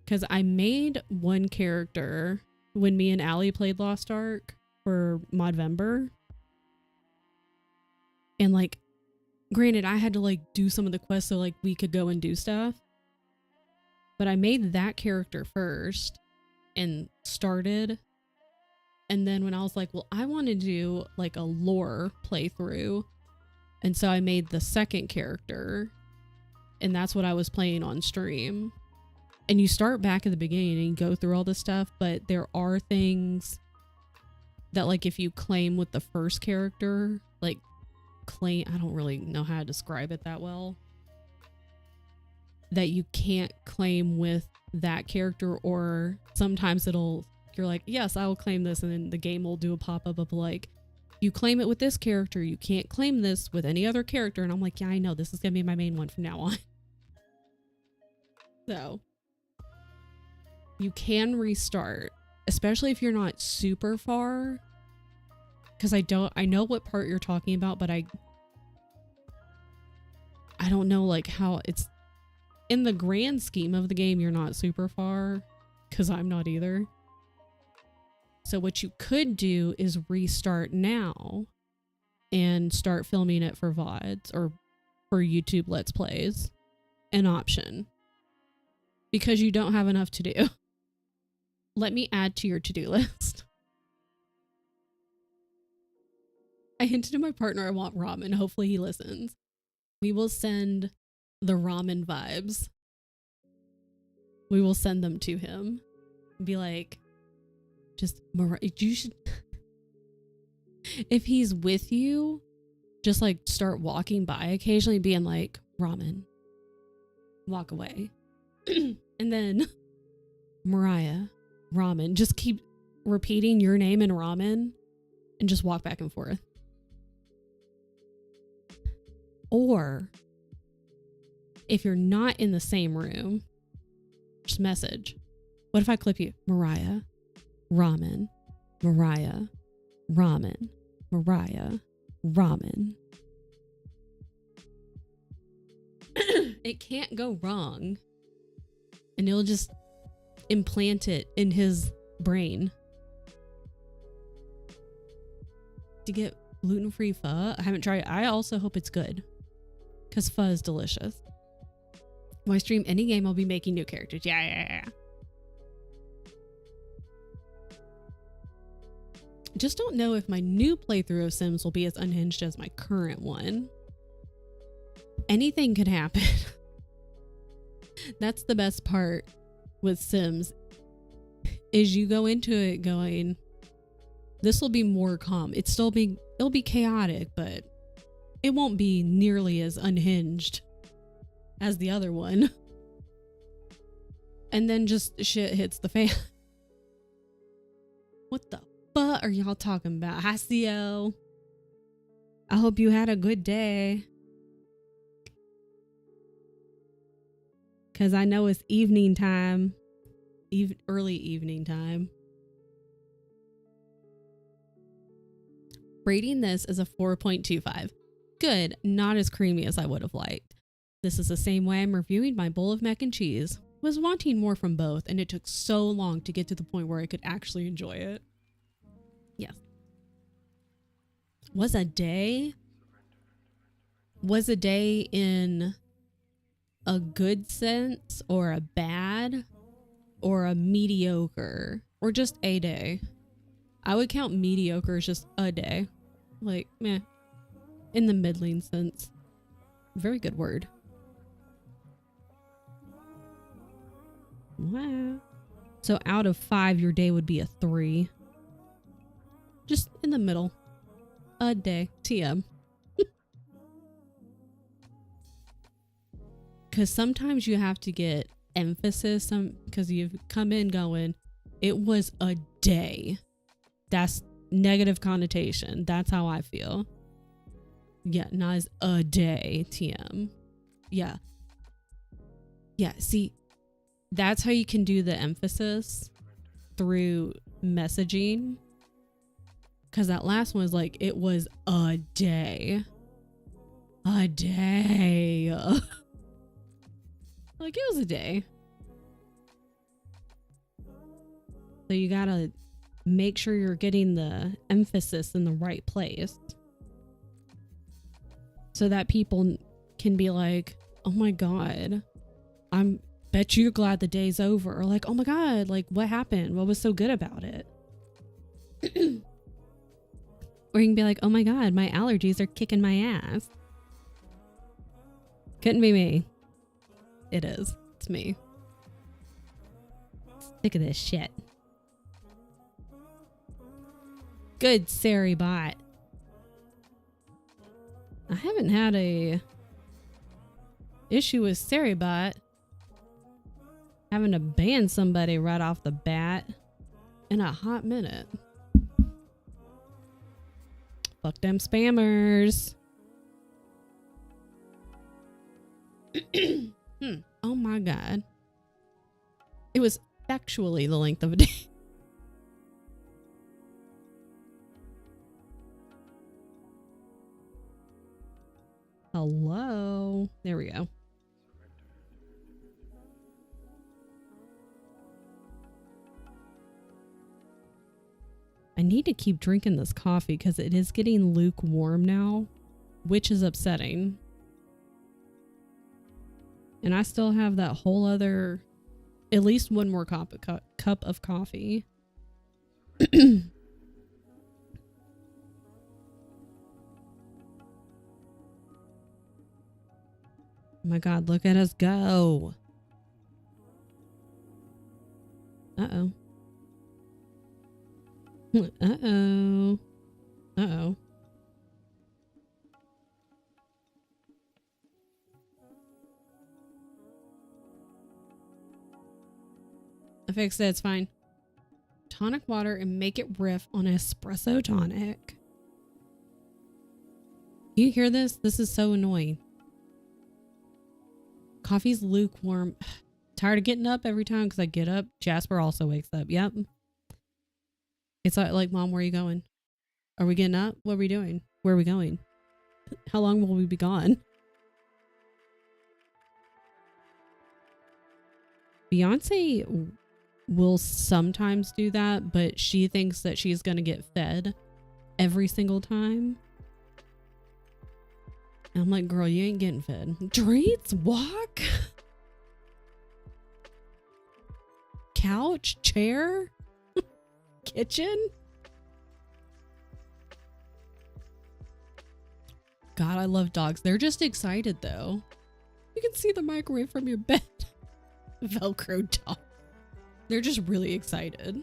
Because I made one character when me and Allie played Lost Ark for Modvember. And like, granted, I had to like do some of the quests so like we could go and do stuff. But I made that character first and started. And then when I was like, well, I want to do like a lore playthrough. And so I made the second character. And that's what I was playing on stream. And you start back at the beginning and you go through all this stuff. But there are things that like if you claim with the first character, like claim, I don't really know how to describe it that well, that you can't claim with that character. Or sometimes you're like, yes, I will claim this, and then the game will do a pop-up of like, you claim it with this character, you can't claim this with any other character. And I'm like, yeah, I know, this is gonna be my main one from now on. So you can restart, especially if you're not super far, because I know what part you're talking about, but I don't know like how it's in the grand scheme of the game. You're not super far, because I'm not either. So what you could do is restart now and start filming it for VODs or for YouTube Let's Plays. An option. because you don't have enough to do. Let me add to your to-do list. I hinted to my partner I want ramen. Hopefully he listens. We will send the ramen vibes. We will send them to him. Be like, just, you should, if he's with you, just like start walking by occasionally being like, ramen. Walk away. And then, Mariah, ramen. Just keep repeating your name in ramen and just walk back and forth. Or, if you're not in the same room, just message. What if I clip you? Mariah, ramen, Mariah, ramen, Mariah, ramen. It can't go wrong. And it'll just implant it in his brain. To get gluten-free pho, I haven't tried it. I also hope it's good. Because pho is delicious. When I stream any game, I'll be making new characters. Yeah. Just don't know if my new playthrough of Sims will be as unhinged as my current one. Anything could happen. That's the best part with Sims, is you go into it going, this will be more calm. It'll be chaotic, but it won't be nearly as unhinged as the other one. And then just shit hits the fan. What the fuck are y'all talking about? Hi, CO. I hope you had a good day. Because I know it's evening time. Early evening time. Rating this is a 4.25. Good, not as creamy as I would have liked. This is the same way I'm reviewing my bowl of mac and cheese. Was wanting more from both, and it took so long to get to the point where I could actually enjoy it. Yes. Was a day in a good sense, or a bad, or a mediocre, or just a day? I would count mediocre as just a day. Like, meh. In the middling sense. Very good word. Wow. So out of 5, your day would be a 3. Just in the middle. A day. TM. Because sometimes you have to get emphasis, because you've come in going, it was a day. That's negative connotation. That's how I feel. Yeah, not as a day. TM. Yeah. Yeah, see, that's how you can do the emphasis through messaging. Because that last one was like, it was a day. A day. Like, it was a day. So you gotta make sure you're getting the emphasis in the right place. So that people can be like, oh my God, I'm bet you're glad the day's over. Or like, oh my God, like what happened? What was so good about it? Or you can be like, oh my God, my allergies are kicking my ass. Couldn't be me. It is. It's me. Sick of this shit. Good Sari bot. I haven't had a issue with Sari bot having to ban somebody right off the bat in a hot minute. Fuck them spammers. Oh my God. It was factually the length of a day. Hello. There we go. I need to keep drinking this coffee because it is getting lukewarm now, which is upsetting. And I still have that whole other at least one more cup of coffee. Oh my God, look at us go. Uh-oh. Uh-oh. Uh-oh. I fixed it, it's fine. Tonic water and make it riff on espresso tonic. You hear this? This is so annoying. Coffee's lukewarm. Tired of getting up every time because I get up. Jasper also wakes up. Yep. It's like, Mom, where are you going? Are we getting up? What are we doing? Where are we going? How long will we be gone? Beyonce will sometimes do that, but she thinks that she's going to get fed every single time. And I'm like, girl, you ain't getting fed. Treats? Walk? Couch? Chair? Kitchen? God, I love dogs. They're just excited though. You can see the microwave from your bed. Velcro dog. They're just really excited.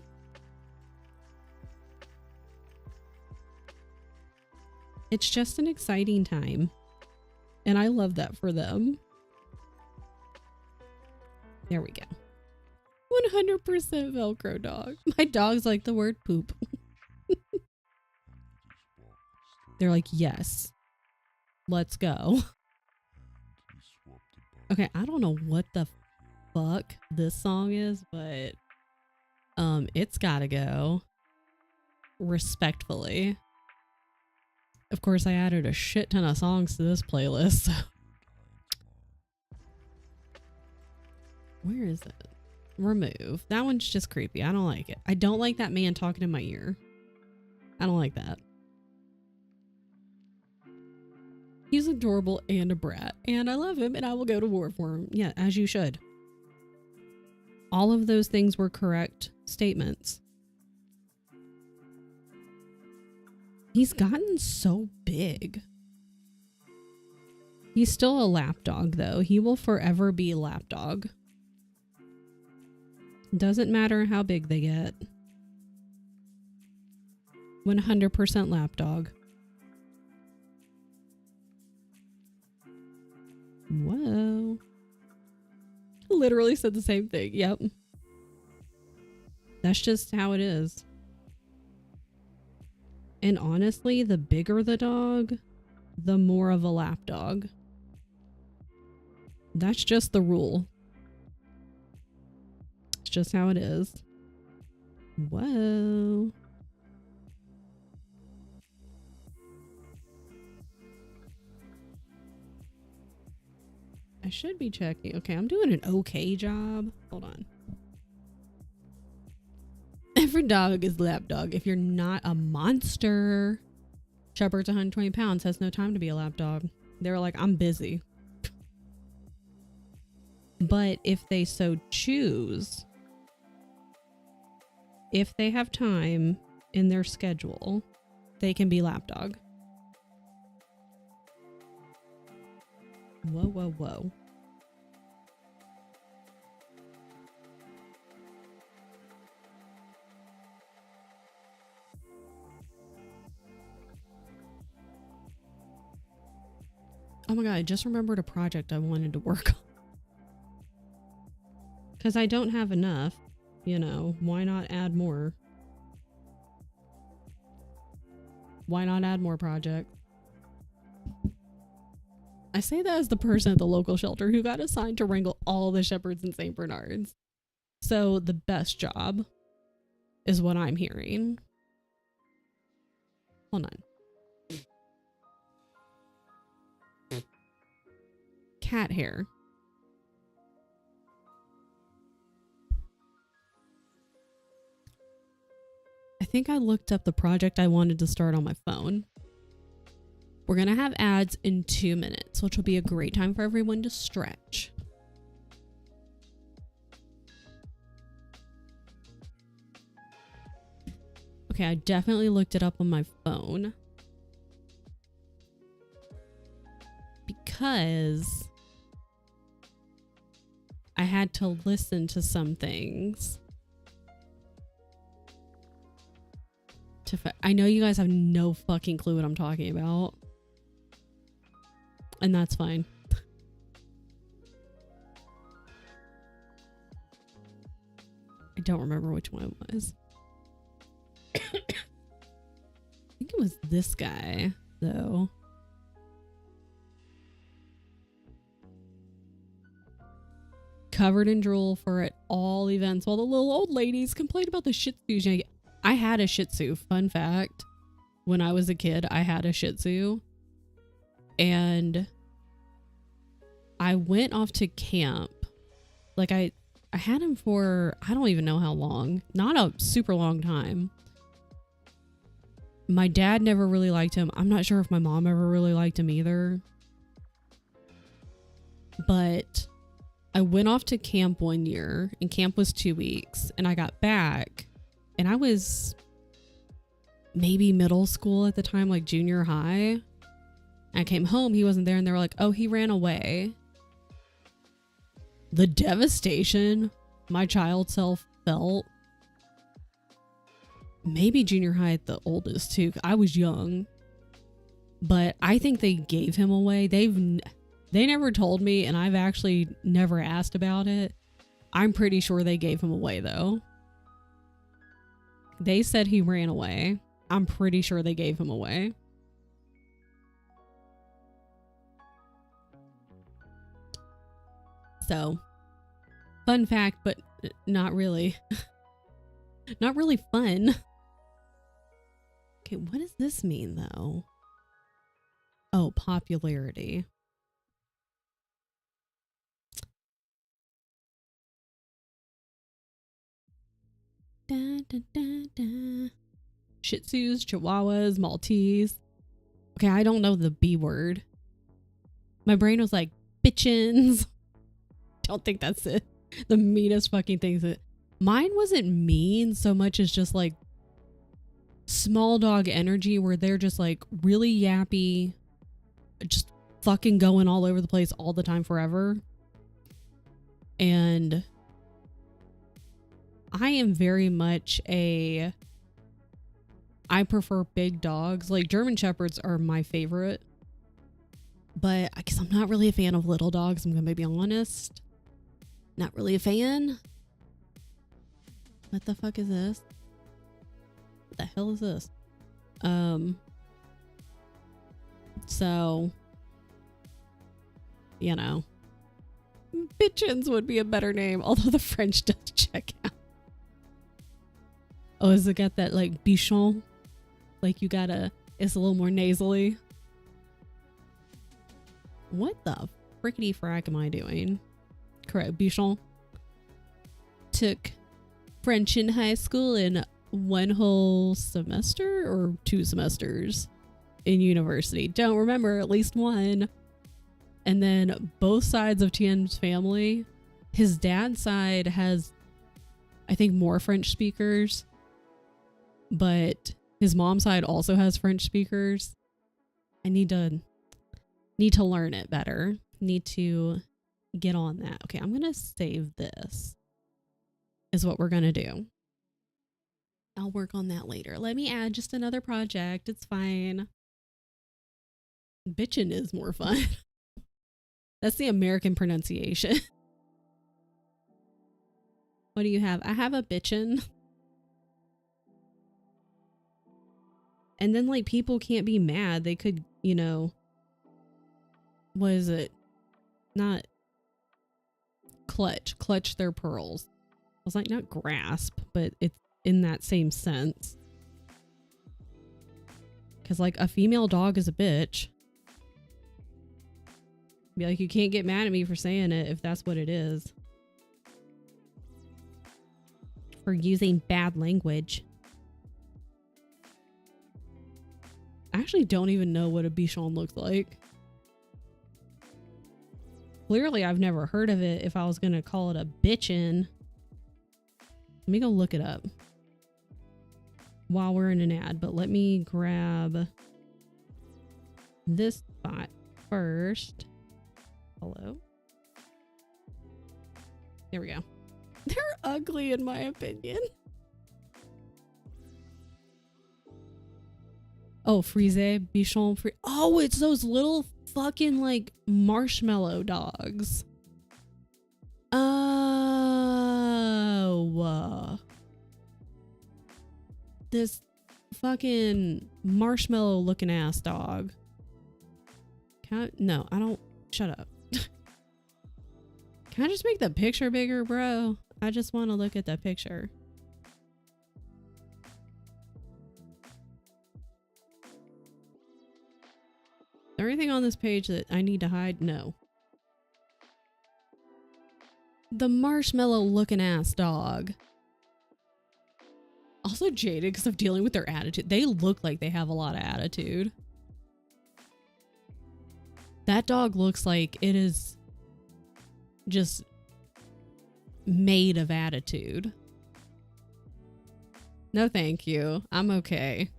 It's just an exciting time. And I love that for them. There we go. 100% Velcro dog. My dogs like the word poop. They're like, yes, let's go. Okay, I don't know what the fuck this song is, but it's gotta go. Respectfully. Of course, I added a shit ton of songs to this playlist. So. Where is it? Remove. That one's just creepy. I don't like it. I don't like that man talking in my ear. I don't like that. He's adorable and a brat, and I love him, and I will go to war for him. Yeah, as you should. All of those things were correct statements. He's gotten so big. He's still a lapdog, though. He will forever be a lapdog. Doesn't matter how big they get. 100% lapdog. Whoa. Literally said the same thing. Yep. That's just how it is. And honestly, the bigger the dog, the more of a lapdog. That's just the rule. It's just how it is. Whoa. I should be checking. Okay, I'm doing an okay job. Hold on. Every dog is lapdog. If you're not a monster. Shepherd's 120 pounds, has no time to be a lapdog. They're like, I'm busy. But if they so choose, if they have time in their schedule, they can be lapdog. Whoa, whoa, whoa. Oh my God, I just remembered a project I wanted to work on. Because I don't have enough, you know, why not add more? Why not add more projects? I say that as the person at the local shelter who got assigned to wrangle all the shepherds in St. Bernard's. So the best job is what I'm hearing. Hold on. Cat hair. I think I looked up the project I wanted to start on my phone. We're going to have ads in 2 minutes, which will be a great time for everyone to stretch. Okay, I definitely looked it up on my phone. Because I had to listen to some things. I know you guys have no fucking clue what I'm talking about. And that's fine. I don't remember which one it was. I think it was this guy, though. Covered in drool for at all events while the little old ladies complained about the Shih Tzus. I had a Shih Tzu, fun fact. When I was a kid, I had a Shih Tzu. And I went off to camp. Like I had him for, I don't even know how long. Not a super long time. My dad never really liked him. I'm not sure if my mom ever really liked him either. But I went off to camp one year, and camp was 2 weeks, and I got back, and I was maybe middle school at the time, like junior high. I came home, he wasn't there, and they were like, oh, he ran away. The devastation my child self felt. Maybe junior high at the oldest too. I was young, but I think they gave him away. They never told me, and I've actually never asked about it. I'm pretty sure they gave him away, though. They said he ran away. I'm pretty sure they gave him away. So, fun fact, but not really. Not really fun. Okay, what does this mean, though? Oh, popularity. Da, da, da, da. Shih Tzus, Chihuahuas, Maltese. Okay, I don't know the B word. My brain was like, bitchins. Don't think that's it. The meanest fucking things that... Mine wasn't mean so much as just like small dog energy where they're just like really yappy, just fucking going all over the place all the time forever. And I am very much I prefer big dogs. Like German Shepherds are my favorite. But I guess I'm not really a fan of little dogs. I'm gonna be honest. Not really a fan. What the fuck is this? What the hell is this? So, you know, bitchins would be a better name, although the French does check out. Oh, has it got that like bichon? Like you gotta, it's a little more nasally. What the frickety frack am I doing? Correct, bichon. Took French in high school in one whole semester or 2 semesters in university. Don't remember, at least one. And then both sides of Tien's family, his dad's side has, I think, more French speakers, but his mom's side also has French speakers. I need to learn it better. Need to get on that. Okay, I'm gonna save this. Is what we're gonna do. I'll work on that later. Let me add just another project. It's fine. Bitchin' is more fun. That's the American pronunciation. What do you have? I have a bitchin'. And then like people can't be mad. They could, you know, what is it? Not clutch their pearls. I was like, not grasp, but it's in that same sense. Because like a female dog is a bitch. Be like, you can't get mad at me for saying it if that's what it is. For using bad language. I actually don't even know what a bichon looks like. Clearly, I've never heard of it if I was going to call it a bitchin'. Let me go look it up. while we're in an ad, but let me grab this spot first. Hello. There we go. They're ugly in my opinion. Oh, Frise, Bichon, Frise. Oh, it's those little fucking like marshmallow dogs. Oh. This fucking marshmallow looking ass dog. No, I don't. Shut up. Can I just make the picture bigger, bro? I just want to look at the picture. Is there anything on this page that I need to hide? No. The marshmallow looking ass dog. Also jaded because of dealing with their attitude. They look like they have a lot of attitude. That dog looks like it is just made of attitude. No, thank you. I'm okay.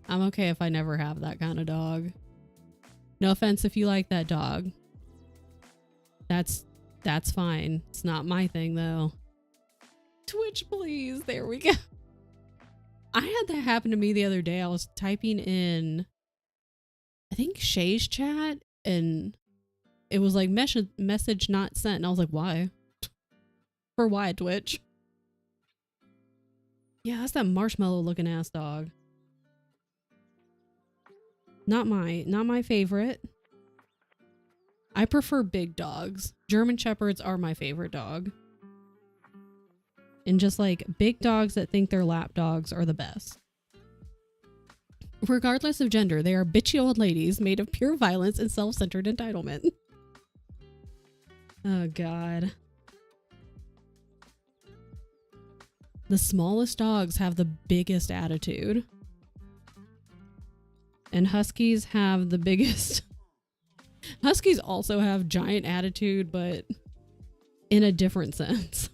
I'm okay if I never have that kind of dog. No offense if you like that dog. That's fine. It's not my thing though. Twitch, please. There we go. I had that happen to me the other day. I was typing in, I think Shay's chat, and it was like message not sent. And I was like, why? For why, Twitch? Yeah, that's that marshmallow looking ass dog. Not my favorite. I prefer big dogs. German Shepherds are my favorite dog. And just like big dogs that think they're lap dogs are the best. Regardless of gender, they are bitchy old ladies made of pure violence and self-centered entitlement. Oh God. The smallest dogs have the biggest attitude. And huskies have the biggest. Huskies also have giant attitude, but in a different sense.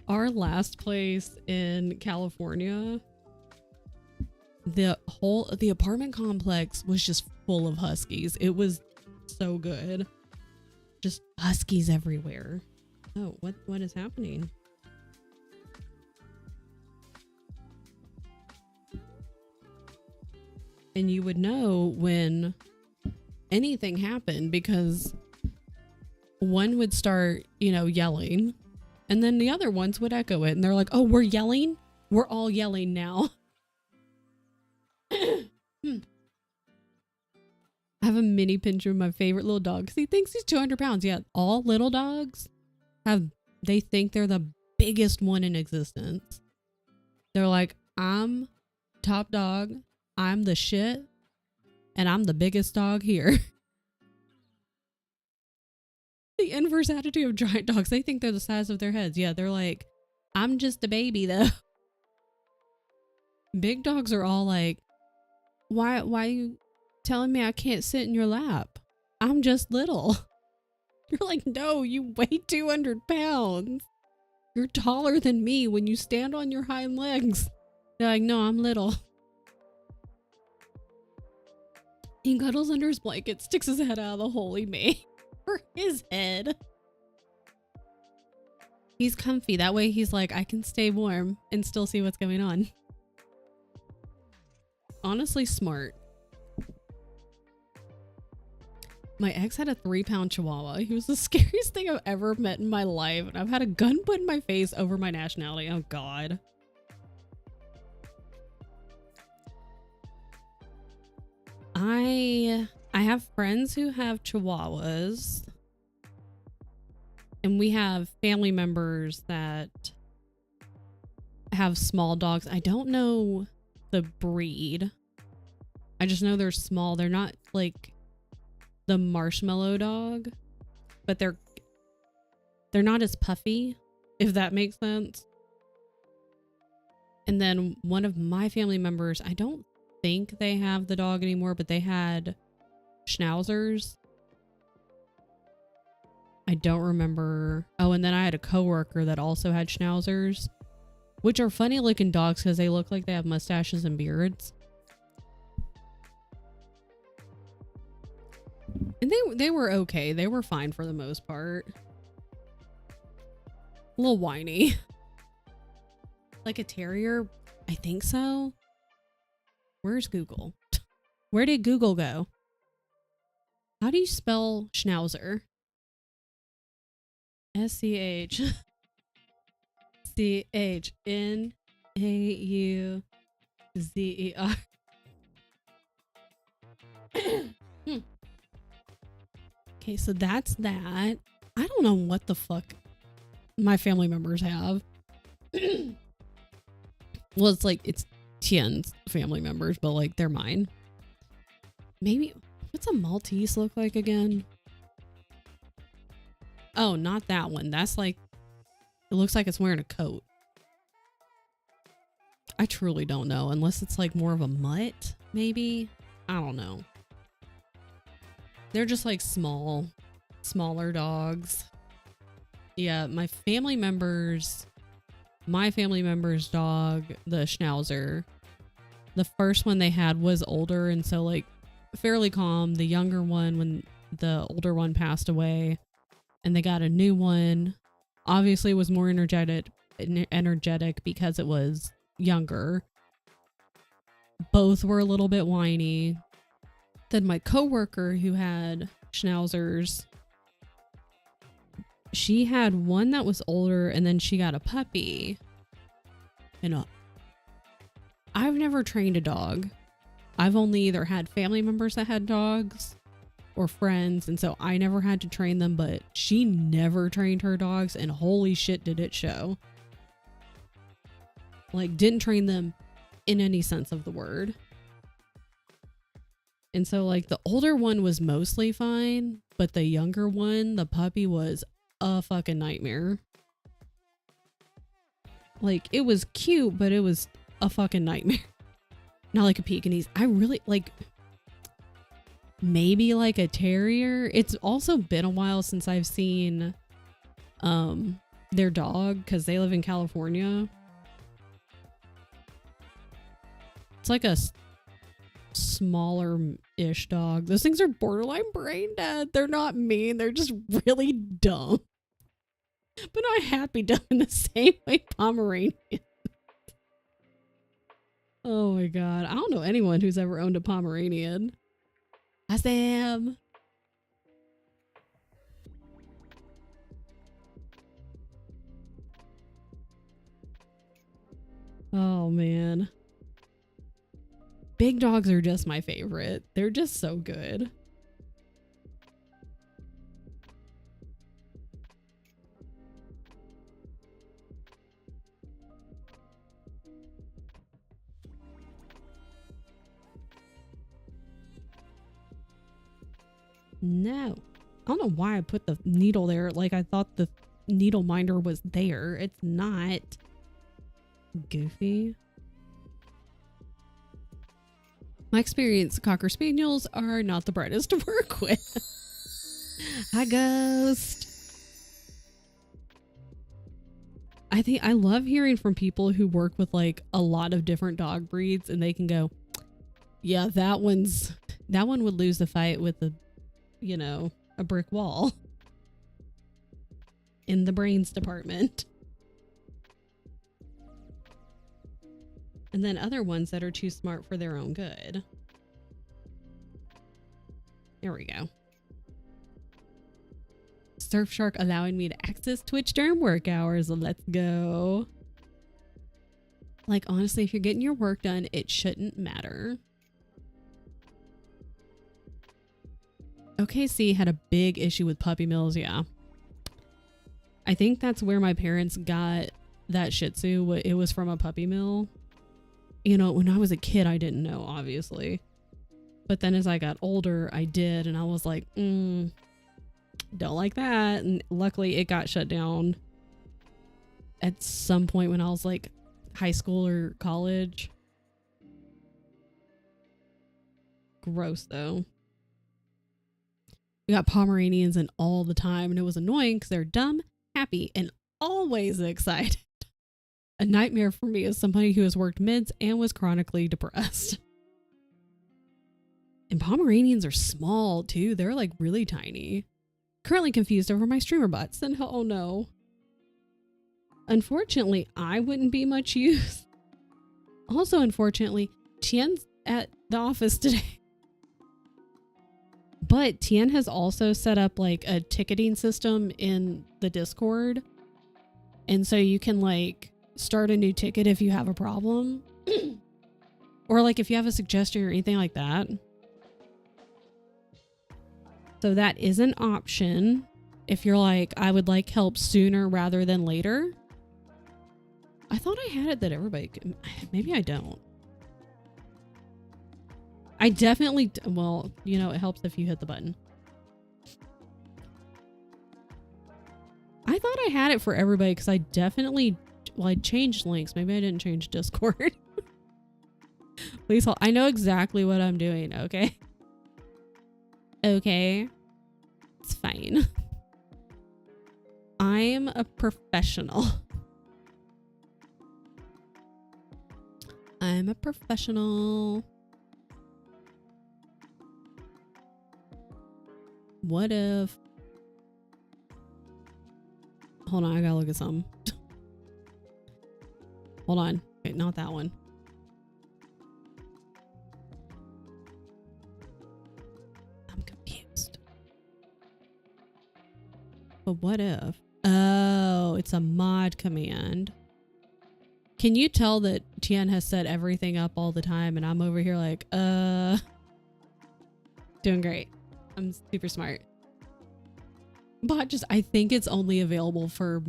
Our last place in California, the apartment complex was just full of huskies. It was so good. Just huskies everywhere. Oh, what is happening? And you would know when anything happened because one would start, yelling, and then the other ones would echo it, and they're like, oh, we're yelling? We're all yelling now. I have a mini pincher of my favorite little dog because he thinks he's 200 pounds. Yeah, all little dogs they think they're the biggest one in existence. They're like, I'm top dog, I'm the shit, and I'm the biggest dog here. The inverse attitude of giant dogs. They think they're the size of their heads. Yeah, they're like, I'm just a baby though. Big dogs are all like, why are you telling me I can't sit in your lap? I'm just little. You're like, no, you weigh 200 pounds. You're taller than me when you stand on your hind legs. They're like, no, I'm little. He cuddles under his blanket, sticks his head out of the hole he made for his head. He's comfy. That way he's like, I can stay warm and still see what's going on. Honestly, smart. My ex had a 3-pound chihuahua. He was the scariest thing I've ever met in my life. And I've had a gun put in my face over my nationality. Oh, God. I have friends who have chihuahuas. And we have family members that have small dogs. I don't know the breed. I just know they're small. They're not like the marshmallow dog, but they're not as puffy, if that makes sense. And then one of my family members, I don't think they have the dog anymore, but they had schnauzers. I don't remember. Oh, and then I had a coworker that also had schnauzers, which are funny looking dogs because they look like they have mustaches and beards. And they were okay. They were fine for the most part. A little whiny. Like a terrier? I think so. Where's Google? Where did Google go? How do you spell schnauzer? SCHNAUZER. Okay, so that's that. I don't know what the fuck my family members have. Well, it's Tien's family members, but like they're mine. Maybe, what's a Maltese look like again? Oh, not that one. That's like, it looks like it's wearing a coat. I truly don't know, unless it's like more of a mutt, maybe. I don't know. They're just like smaller dogs. Yeah, my family member's dog, the Schnauzer, the first one they had was older and so like fairly calm. The younger one, when the older one passed away and they got a new one, obviously was more energetic because it was younger. Both were a little bit whiny. Then my coworker who had Schnauzers, she had one that was older and then she got a puppy. And I've never trained a dog. I've only either had family members that had dogs or friends, and so I never had to train them, but she never trained her dogs, and holy shit did it show. Like, didn't train them in any sense of the word. And so like the older one was mostly fine, but the younger one, the puppy, was a fucking nightmare. Like, it was cute, but it was a fucking nightmare. Not like a Pekingese. I really like, maybe like a terrier. It's also been a while since I've seen their dog, because they live in California. It's like a smaller-ish dog. Those things are borderline brain dead. They're not mean. They're just really dumb. But not happy dumb in the same way Pomeranian. Oh my god. I don't know anyone who's ever owned a Pomeranian. Hi, Sam. Oh man. Big dogs are just my favorite. They're just so good. No. I don't know why I put the needle there. Like, I thought the needle minder was there. It's not. Goofy. My experience, Cocker Spaniels are not the brightest to work with. Hi, Ghost. I think I love hearing from people who work with like a lot of different dog breeds, and they can go, yeah, that one would lose the fight with a brick wall in the brains department. And then other ones that are too smart for their own good. There we go. Surfshark allowing me to access Twitch during work hours. Let's go. Like, honestly, if you're getting your work done, it shouldn't matter. OKC had a big issue with puppy mills. Yeah. I think that's where my parents got that Shih Tzu. It was from a puppy mill. You know, when I was a kid, I didn't know, obviously. But then as I got older, I did. And I was like, don't like that. And luckily, it got shut down at some point when I was like high school or college. Gross, though. We got Pomeranians in all the time, and it was annoying because they're dumb, happy, and always excited. A nightmare for me as somebody who has worked mids and was chronically depressed. And Pomeranians are small too. They're like really tiny. Currently confused over my streamer bots, and oh no. Unfortunately, I wouldn't be much use. Also, unfortunately, Tien's at the office today. But Tien has also set up like a ticketing system in the Discord. And so you can like start a new ticket if you have a problem. Or like if you have a suggestion or anything like that. So that is an option if you're like, I would like help sooner rather than later. I thought I had it that everybody could. Maybe I don't. I definitely, well, you know, it helps if you hit the button. I thought I had it for everybody because I definitely, well, I changed links. Maybe I didn't change Discord. Please hold. I know exactly what I'm doing, okay? Okay. It's fine. I'm a professional. I'm a professional. What if... Hold on, I gotta look at something. Hold on. Wait, not that one. I'm confused. But what if... Oh, it's a mod command. Can you tell that Tien has set everything up all the time and I'm over here like, doing great. I'm super smart. But just, I think it's only available for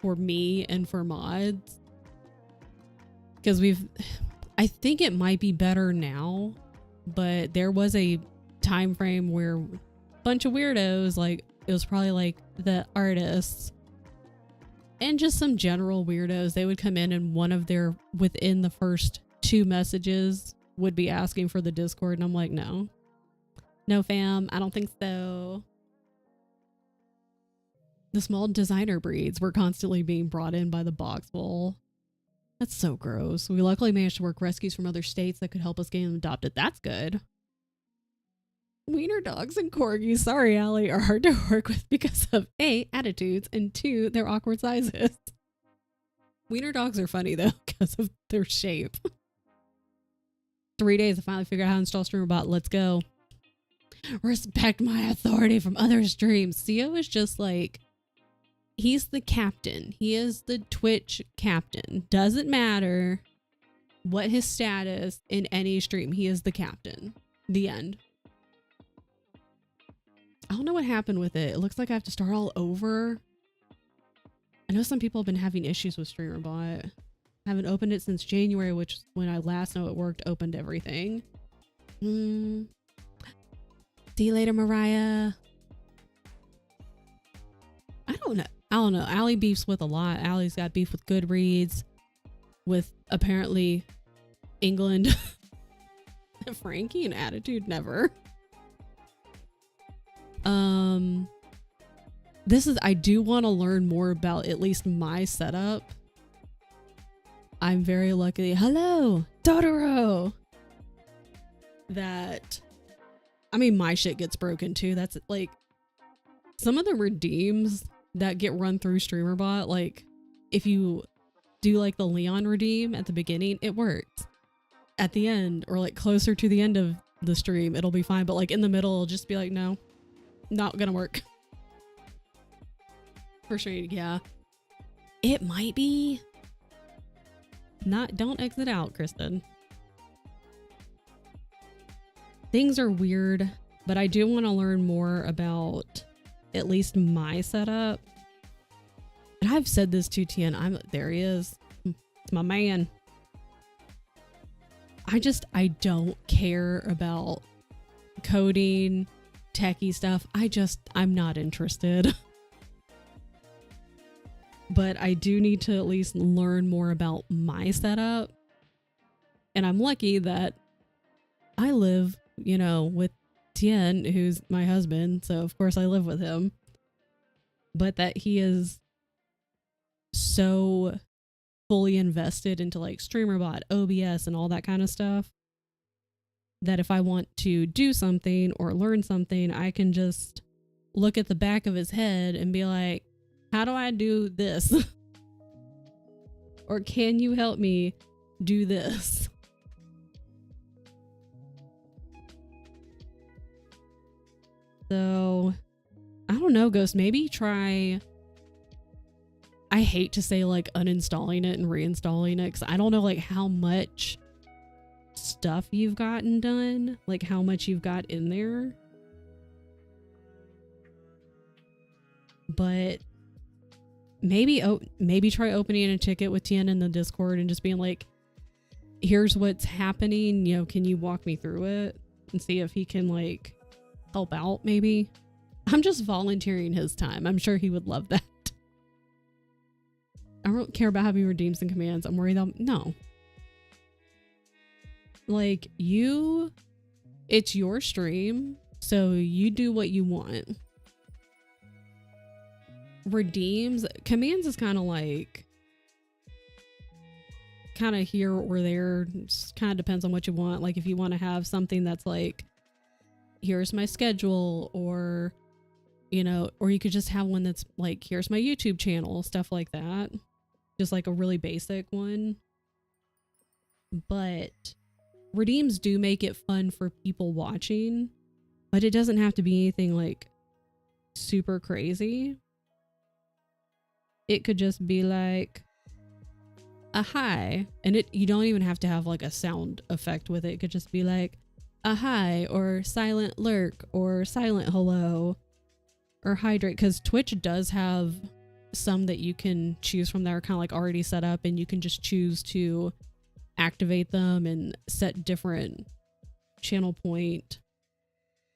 me and for mods. Because I think it might be better now, but there was a time frame where a bunch of weirdos, like, it was probably like the artists and just some general weirdos, they would come in and one of their, within the first 2 messages would be asking for the Discord. And I'm like, no fam, I don't think so. The small designer breeds were constantly being brought in by the boxful. That's so gross. We luckily managed to work rescues from other states that could help us get them adopted. That's good. Wiener dogs and corgis, sorry Allie, are hard to work with because of A, attitudes, and 2, their awkward sizes. Wiener dogs are funny though because of their shape. 3 days to finally figure out how to install StreamerBot. Let's go. Respect my authority from other streams. Theo is just like, he's the captain. He is the Twitch captain. Doesn't matter what his status in any stream. He is the captain. The end. I don't know what happened with it. It looks like I have to start all over. I know some people have been having issues with StreamerBot. I haven't opened it since January, which when I last know it worked, opened everything. See you later, Mariah. I don't know. Allie beefs with a lot. Allie's got beef with Goodreads, with apparently England. Frankie and attitude never. I do want to learn more about at least my setup. I'm very lucky. Hello, Totoro. That, I mean, my shit gets broken too. That's like some of the redeems that get run through StreamerBot. Like if you do like the Leon redeem at the beginning, it works. At the end or like closer to the end of the stream, it'll be fine. But like in the middle, it'll just be like, no, not gonna work. For sure. Yeah, it might be. Don't exit out, Kristen. Things are weird, but I do want to learn more about at least my setup. And I've said this to Tien. There he is. It's my man. I don't care about coding, techie stuff. I'm not interested. But I do need to at least learn more about my setup. And I'm lucky that I live, you know, with Tien, who's my husband, so of course I live with him, but that he is so fully invested into like StreamerBot, OBS, and all that kind of stuff that if I want to do something or learn something, I can just look at the back of his head and be like, how do I do this? Or can you help me do this? So, I don't know, Ghost. Maybe try. I hate to say like uninstalling it and reinstalling it because I don't know like how much stuff you've gotten done, like how much you've got in there. But maybe try opening a ticket with Tien in the Discord and just being like, here's what's happening, you know, can you walk me through it? And see if he can like help out maybe. I'm just volunteering his time. I'm sure he would love that. I don't care about having redeems and commands. I'm worried about no. Like it's your stream, so you do what you want. Redeems, commands is kind of like kind of here or there. Kind of depends on what you want. Like if you want to have something that's like, here's my schedule, or you know, or you could just have one that's like, here's my YouTube channel, stuff like that. Just like a really basic one. But redeems do make it fun for people watching, but it doesn't have to be anything like super crazy. It could just be like a hi, and you don't even have to have like a sound effect with it. It could just be like a hi, or silent lurk, or silent hello, or hydrate, because Twitch does have some that you can choose from that are kind of like already set up, and you can just choose to activate them and set different channel point,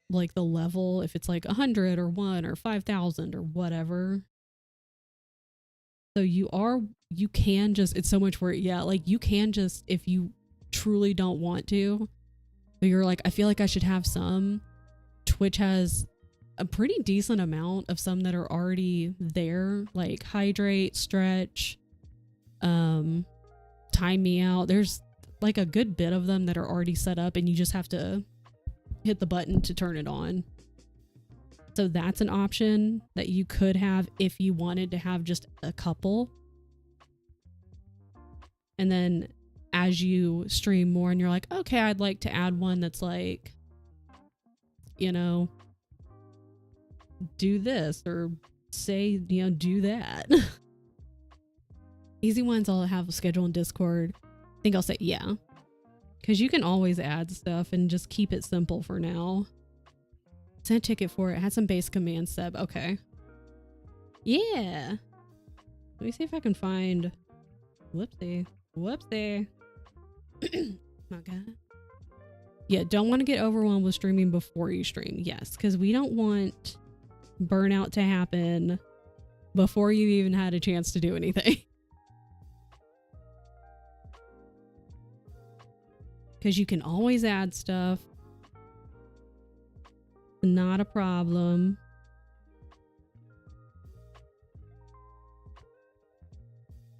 like the level, if it's like 100 or 1 or 5,000 or whatever. So you can just, it's so much work. Yeah, like you can just, if you truly don't want to, but you're like, I feel like I should have some. Twitch has a pretty decent amount of some that are already there, like hydrate, stretch, time me out. There's like a good bit of them that are already set up, and you just have to hit the button to turn it on. So that's an option that you could have if you wanted to have just a couple. And then as you stream more and you're like, okay, I'd like to add one that's like, you know, do this, or say, you know, do that. Easy ones I'll have a schedule in Discord. I think I'll say yeah, because you can always add stuff and just keep it simple for now. Sent a ticket for it. Had some base commands, Seb. Okay. Yeah. Let me see if I can find. Whoopsie. Not good. Yeah, don't want to get overwhelmed with streaming before you stream. Yes, because we don't want burnout to happen before you even had a chance to do anything. Because you can always add stuff. Not a problem.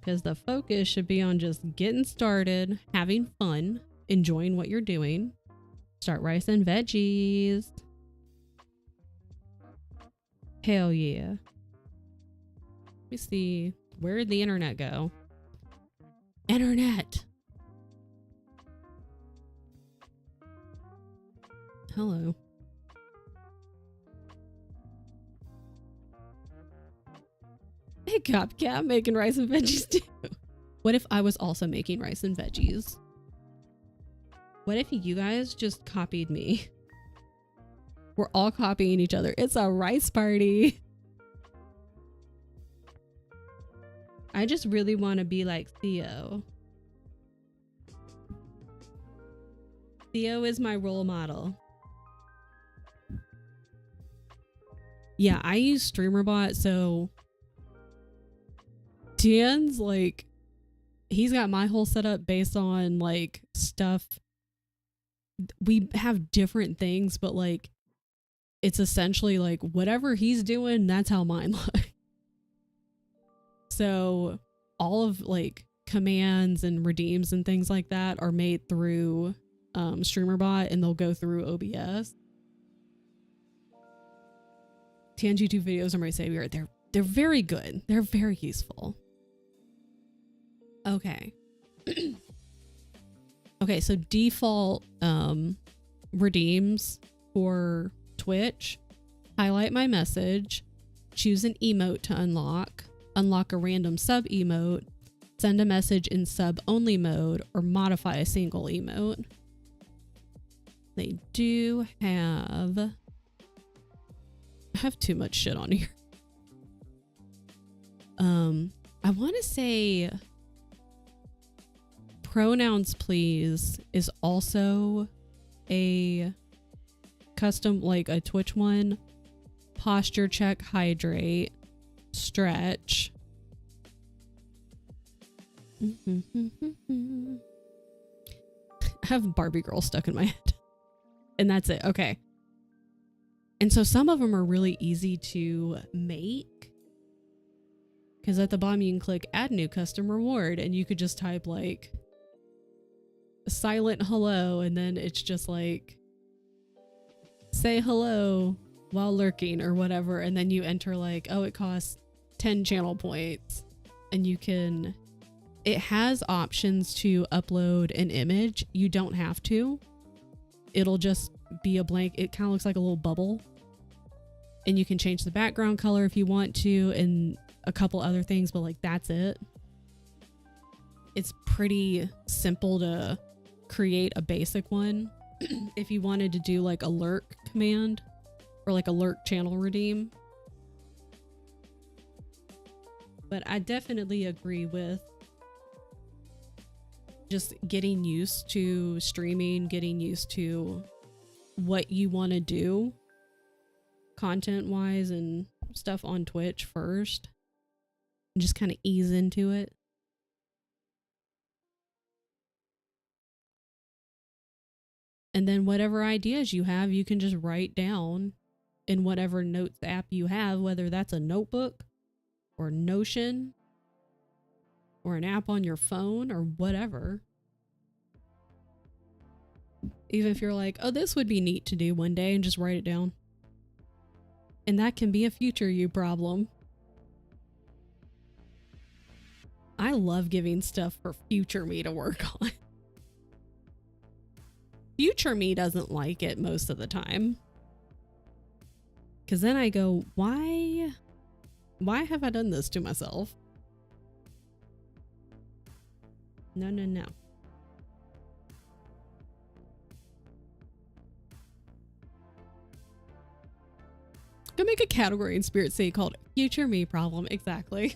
Because the focus should be on just getting started, having fun, enjoying what you're doing. Start rice and veggies. Hell yeah. Let me see. Where did the internet go? Internet! Hello. Hey, Copcat, making rice and veggies too. What if I was also making rice and veggies? What if you guys just copied me? We're all copying each other. It's a rice party. I just really want to be like Theo. Theo is my role model. Yeah, I use StreamerBot, so Tien's like, he's got my whole setup based on like stuff. We have different things, but like it's essentially like whatever he's doing, that's how mine look. So all of like commands and redeems and things like that are made through StreamerBot, and they'll go through OBS. Tan's YouTube videos are my savior. They're very good. They're very useful. Okay. Okay, so default redeems for Twitch: highlight my message, choose an emote to unlock a random sub emote, send a message in sub only mode, or modify a single emote. They do have... I have too much shit on here. I want to say pronouns please is also a custom, like a Twitch one. Posture check, hydrate, stretch. I have Barbie girl stuck in my head. And that's it. Okay. And so some of them are really easy to make, because at the bottom you can click add new custom reward, and you could just type like silent hello, and then it's just like say hello while lurking or whatever, and then you enter like, oh, it costs 10 channel points, and you can... It has options to upload an image. You don't have to. It'll just be a blank. It kind of looks like a little bubble, and you can change the background color if you want to, and a couple other things, but like that's it. It's pretty simple to create a basic one. If you wanted to do like a lurk command or like a lurk channel redeem. But I definitely agree with just getting used to streaming, getting used to what you want to do content wise and stuff on Twitch first, and just kind of ease into it. And then whatever ideas you have, you can just write down in whatever notes app you have, whether that's a notebook or Notion or an app on your phone or whatever. Even if you're like, oh, this would be neat to do one day, and just write it down. And that can be a future you problem. I love giving stuff for future me to work on. Future me doesn't like it most of the time. Because then I go, why have I done this to myself? No, no, no. Go make a category in Spirit City called Future Me Problem. Exactly.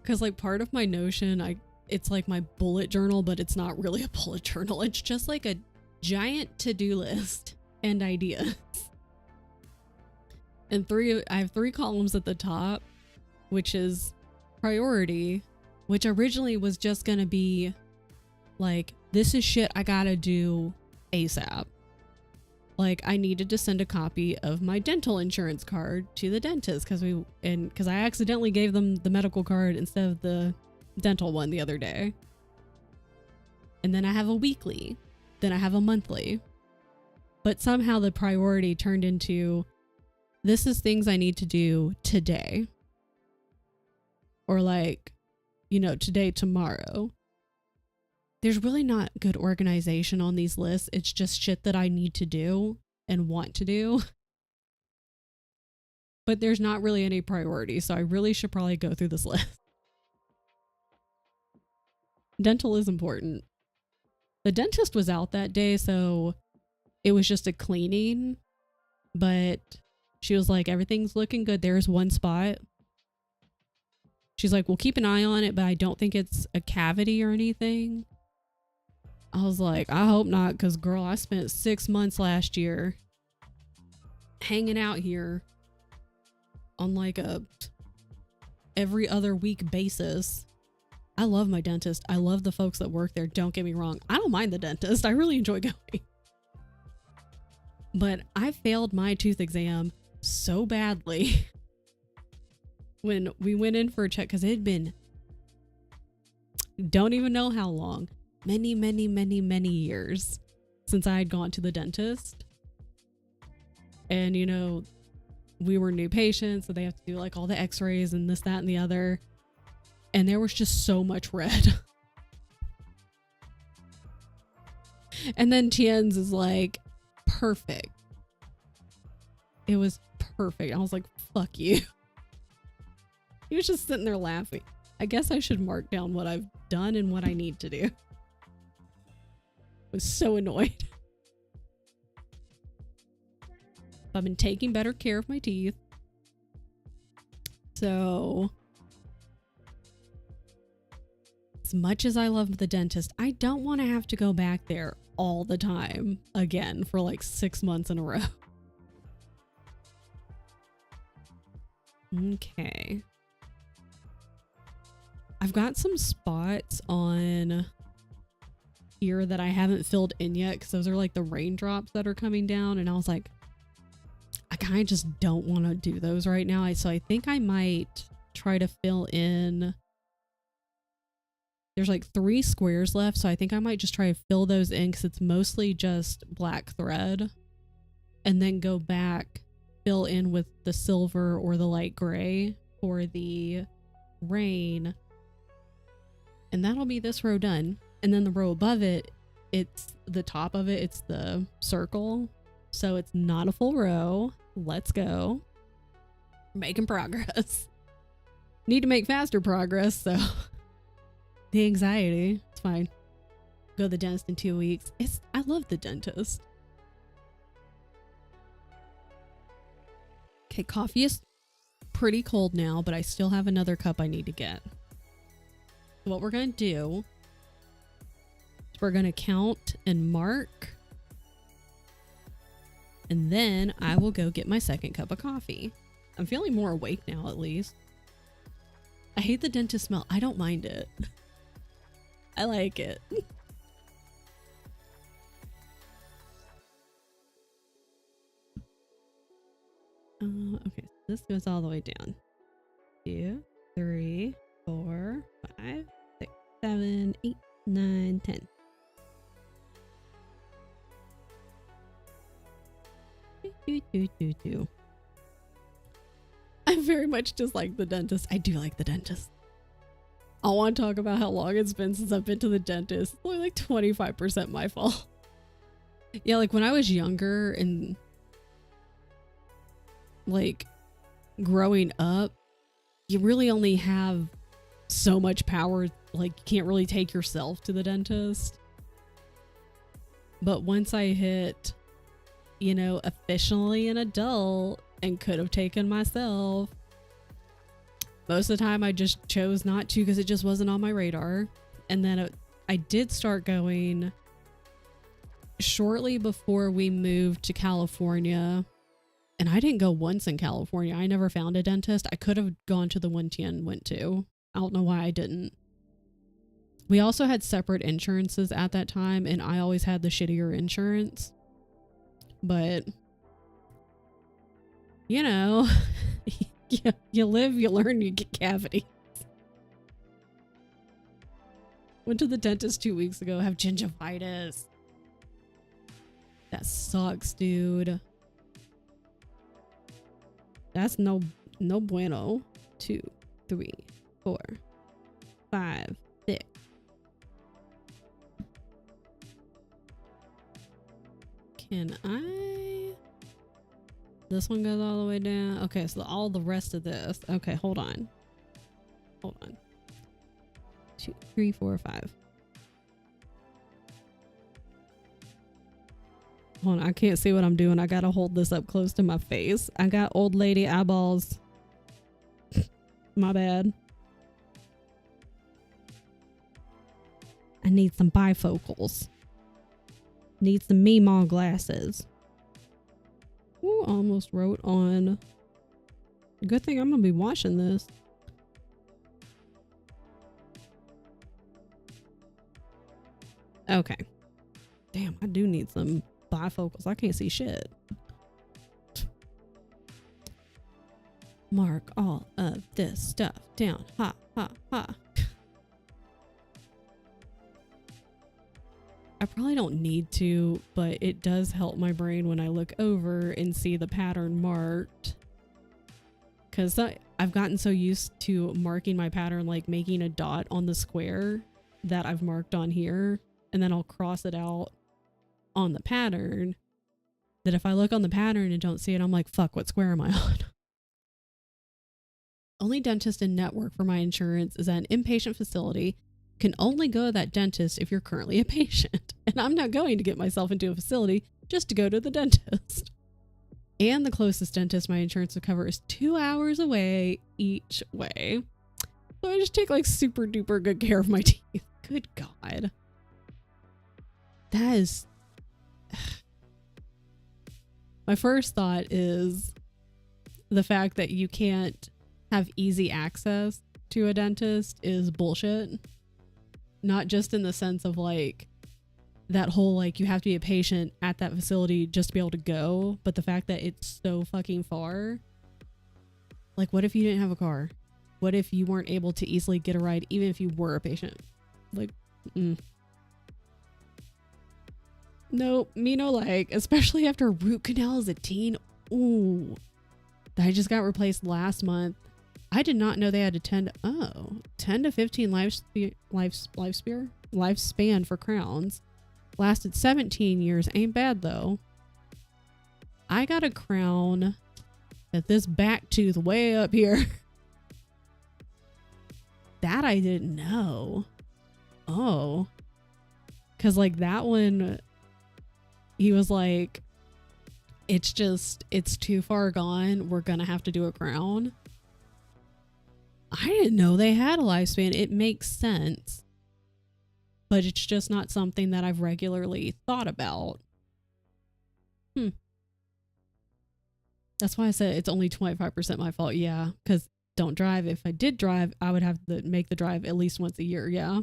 Because like part of my Notion, it's like my bullet journal, but it's not really a bullet journal. It's just like a giant to-do list and ideas. And I have 3 columns at the top, which is priority, which originally was just gonna be like, this is shit I gotta do ASAP. Like, I needed to send a copy of my dental insurance card to the dentist because I accidentally gave them the medical card instead of the dental one the other day. And then I have a weekly, then I have a monthly. But somehow the priority turned into, this is things I need to do today. Or like, today, tomorrow. There's really not good organization on these lists. It's just shit that I need to do and want to do. But there's not really any priority, so I really should probably go through this list. Dental is important. The dentist was out that day, so it was just a cleaning. But she was like, everything's looking good. There's one spot. She's like, we'll keep an eye on it, but I don't think it's a cavity or anything. I was like, I hope not, because girl, I spent 6 months last year hanging out here on like a every other week basis. I love my dentist. I love the folks that work there. Don't get me wrong. I don't mind the dentist. I really enjoy going. But I failed my tooth exam so badly when we went in for a check because it had been, don't even know how long, many, many, many, many years since I had gone to the dentist. And, you know, we were new patients, so they have to do like all the x-rays and this, that, and the other. And there was just so much red. And then Tien's is like, perfect. It was perfect. I was like, fuck you. He was just sitting there laughing. I guess I should mark down what I've done and what I need to do. I was so annoyed. I've been taking better care of my teeth. So, as much as I love the dentist, I don't want to have to go back there all the time again for like 6 months in a row. Okay. I've got some spots on here that I haven't filled in yet because those are like the raindrops that are coming down, and I was like, I kind of just don't want to do those right now. So I think I might try to fill in. There's like 3 squares left, so I think I might just try to fill those in because it's mostly just black thread, and then go back, fill in with the silver or the light gray for the rain, and that'll be this row done. And then the row above it, it's the top of it, it's the circle, so it's not a full row. Let's go. We're making progress. Need to make faster progress, so the anxiety, it's fine. Go to the dentist in 2 weeks. I love the dentist. Okay, coffee is pretty cold now, but I still have another cup I need to get. What we're going to do is we're going to count and mark, and then I will go get my second cup of coffee. I'm feeling more awake now, at least. I hate the dentist smell. I don't mind it. I like it. Okay, so this goes all the way down. 2, 3, 4, 5, 6, 7, 8, 9, 10. I very much dislike the dentist. I do like the dentist. I want to talk about how long it's been since I've been to the dentist. It's only like 25% my fault. Yeah, like when I was younger and like growing up, you really only have so much power. Like you can't really take yourself to the dentist. But once I hit, you know, officially an adult and could have taken myself, most of the time I just chose not to because it just wasn't on my radar. And then I did start going shortly before we moved to California. And I didn't go once in California. I never found a dentist. I could have gone to the one Tien went to. I don't know why I didn't. We also had separate insurances at that time, and I always had the shittier insurance. But, you know, you live, you learn, you get cavities. Went to the dentist 2 weeks ago, have gingivitis. That sucks, dude. That's no bueno. 2, 3, 4, 5, 6. Can I? This one goes all the way down. Okay, so all the rest of this. Okay, hold on. 2, 3, 4, 5. Hold on, I can't see what I'm doing. I gotta hold this up close to my face. I got old lady eyeballs. My bad. I need some bifocals. Need some Meemaw glasses. Ooh, almost wrote on. Good thing I'm gonna be watching this. Okay. Damn, I do need some bifocals. I can't see shit. Mark all of this stuff down. Ha, ha, ha. I probably don't need to, but it does help my brain when I look over and see the pattern marked. Because I've gotten so used to marking my pattern, like making a dot on the square that I've marked on here, and then I'll cross it out on the pattern, that if I look on the pattern and don't see it, I'm like, fuck, what square am I on? Only dentist in network for my insurance is at an inpatient facility. Can only go to that dentist if you're currently a patient. And I'm not going to get myself into a facility just to go to the dentist. And the closest dentist my insurance will cover is 2 hours away each way. So I just take like super duper good care of my teeth. Good God. That is... My first thought is the fact that you can't have easy access to a dentist is bullshit. Not just in the sense of like that whole like you have to be a patient at that facility just to be able to go, but the fact that it's so fucking far. Like, what if you didn't have a car? What if you weren't able to easily get a ride even if you were a patient? Like, nope, me no like, especially after a root canal as a teen. Ooh, I just got replaced last month. I did not know they had a 10 to 15 lifespan for crowns. Lasted 17 years. Ain't bad though. I got a crown at this back tooth way up here. That I didn't know. Oh. Cause like that one, he was like, it's too far gone. We're gonna have to do a crown. I didn't know they had a lifespan. It makes sense. But it's just not something that I've regularly thought about. That's why I said it's only 25% my fault. Yeah, because don't drive. If I did drive, I would have to make the drive at least once a year. Yeah.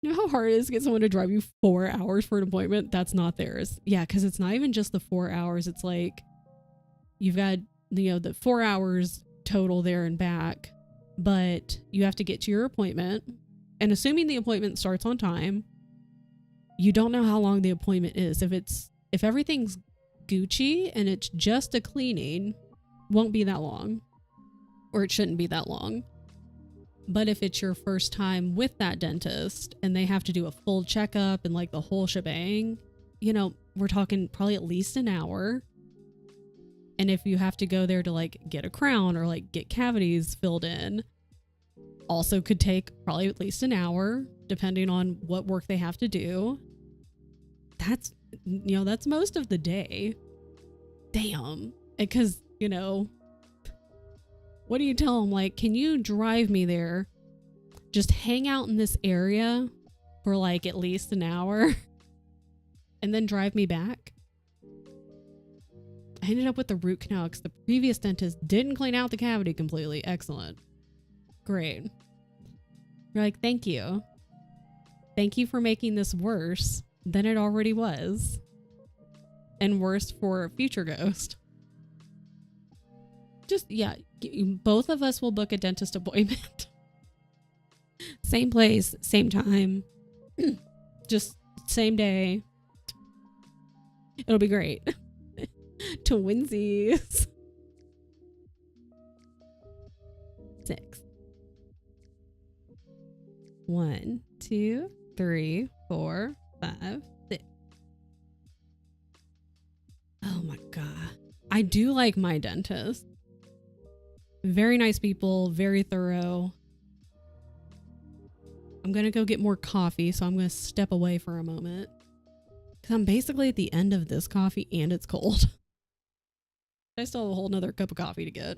You know how hard it is to get someone to drive you 4 hours for an appointment? That's not theirs. Yeah, because it's not even just the 4 hours. It's like you've got, the 4 hours total there and back, but you have to get to your appointment, and assuming the appointment starts on time, you don't know how long the appointment is. If everything's Gucci and it's just a cleaning, won't be that long, or it shouldn't be that long. But if it's your first time with that dentist and they have to do a full checkup and like the whole shebang, we're talking probably at least an hour. And if you have to go there to like get a crown or like get cavities filled in, also could take probably at least an hour, depending on what work they have to do. That's most of the day. Damn. Because, what do you tell them? Like, can you drive me there? Just hang out in this area for like at least an hour and then drive me back? I ended up with the root canal because the previous dentist didn't clean out the cavity completely. Excellent. Great. You're like, thank you. Thank you for making this worse than it already was. And worse for a future ghost. Just, yeah, both of us will book a dentist appointment. Same place, same time. Just same day. It'll be great. Twinsies. 6. 1, 2, 3, 4, 5, 6. Oh my God. I do like my dentist. Very nice people, very thorough. I'm gonna go get more coffee, so I'm gonna step away for a moment. Because I'm basically at the end of this coffee and it's cold. I still have a whole nother cup of coffee to get.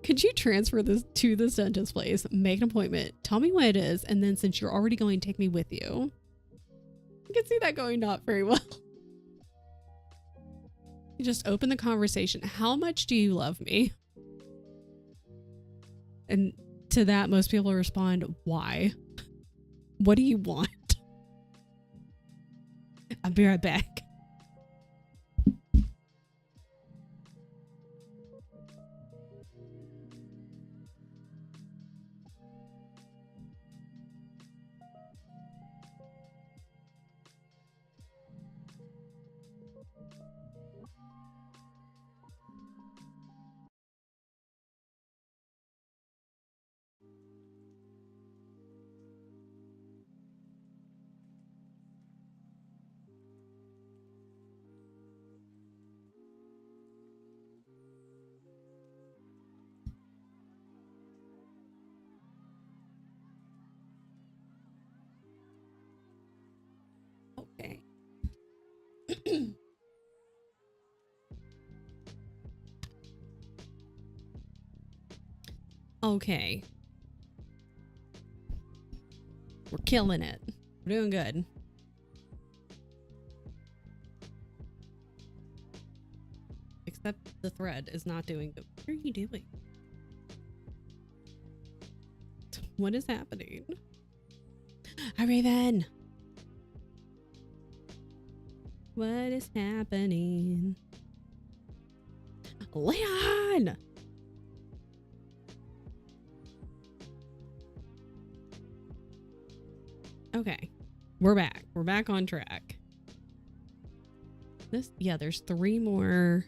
Could you transfer this to the dentist place, make an appointment, tell me when it is, and then since you're already going, take me with you? I can see that going not very well. You just open the conversation. How much do you love me? And to that, most people respond, why? What do you want? I'll be right back. Okay. We're killing it. We're doing good. Except the thread is not doing good. What are you doing? What is happening? Hi, Raven. What is happening? Leon! Okay. We're back. We're back on track. Yeah, there's 3 more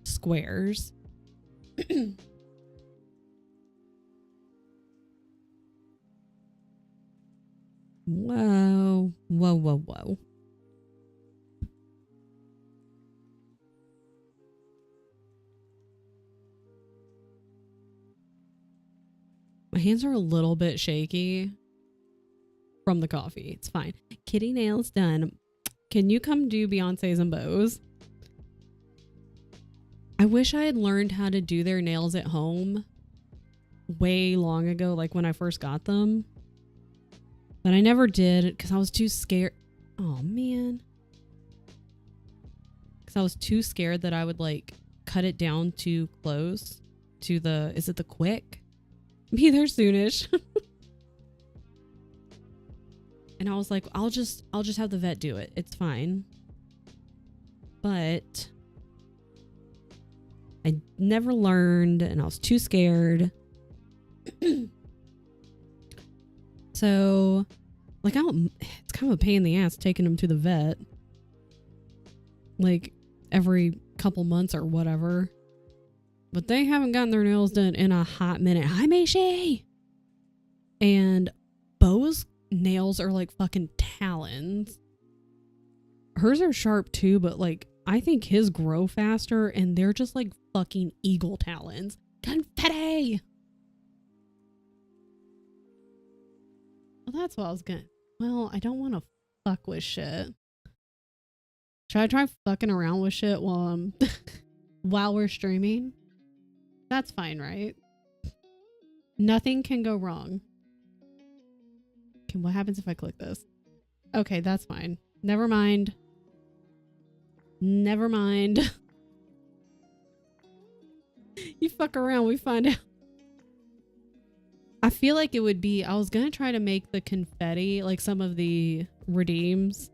squares. Whoa. Whoa, whoa, whoa. My hands are a little bit shaky from the coffee. It's fine. Kitty nails done. Can you come do Beyonce's and Bo's? I wish I had learned how to do their nails at home way long ago, like when I first got them. But I never did because I was too scared. Oh, man. Because I was too scared that I would like cut it down too close to the, is it the quick? Be there soonish. And I was like, I'll just have the vet do it. It's fine. But I never learned and I was too scared. So like it's kind of a pain in the ass taking them to the vet. Like every couple months or whatever. But they haven't gotten their nails done in a hot minute. Hi, Meishi! And Bo's nails are like fucking talons. Hers are sharp too, but like I think his grow faster and they're just like fucking eagle talons. Confetti! Well, that's what I was gonna... Well, I don't want to fuck with shit. Should I try fucking around with shit while while we're streaming? That's fine, right? Nothing can go wrong. Okay, what happens if I click this? Okay, that's fine. Never mind. Never mind. You fuck around, we find out. I feel like it would be... I was gonna try to make the confetti, like some of the redeems,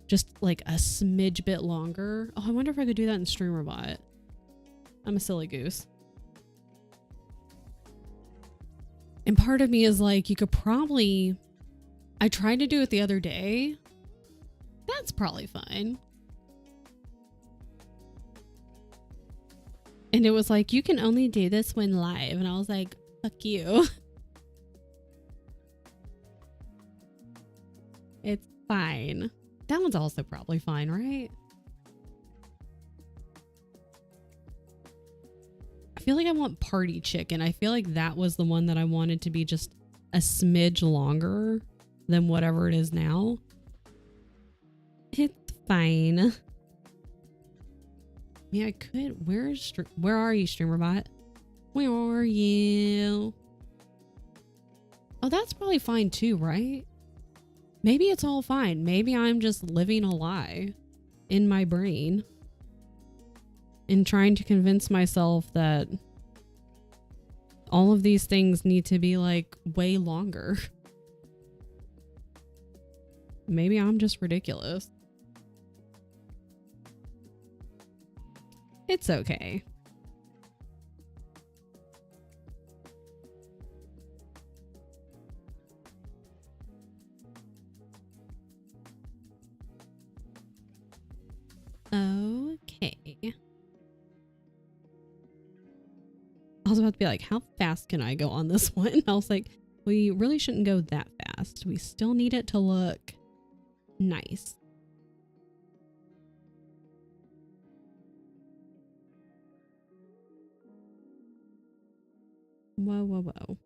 just like a smidge bit longer. Oh, I wonder if I could do that in StreamerBot. I'm a silly goose. And part of me is like, you could probably... I tried to do it the other day. That's probably fine. And it was like, you can only do this when live. And I was like, fuck you. It's fine. That one's also probably fine, right? I feel like I want party chicken. I feel like that was the one that I wanted to be just a smidge longer than whatever it is now. It's fine. Yeah, I could. Where are you, StreamerBot? Where are you? Oh, that's probably fine too, right? Maybe it's all fine. Maybe I'm just living a lie in my brain and trying to convince myself that all of these things need to be like way longer. Maybe I'm just ridiculous. It's okay. Okay. I was about to be like, how fast can I go on this one? I was like, we really shouldn't go that fast. We still need it to look nice. Whoa, whoa, whoa.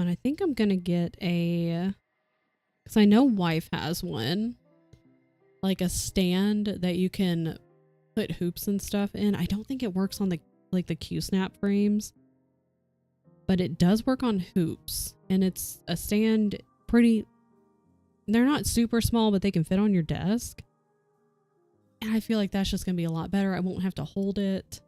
one. I think I'm gonna get because I know wife has one, like a stand that you can put hoops and stuff in. I don't think it works on the Q-snap frames, but it does work on hoops, and it's a stand. They're not super small, but they can fit on your desk, and I feel like that's just gonna be a lot better. I won't have to hold it.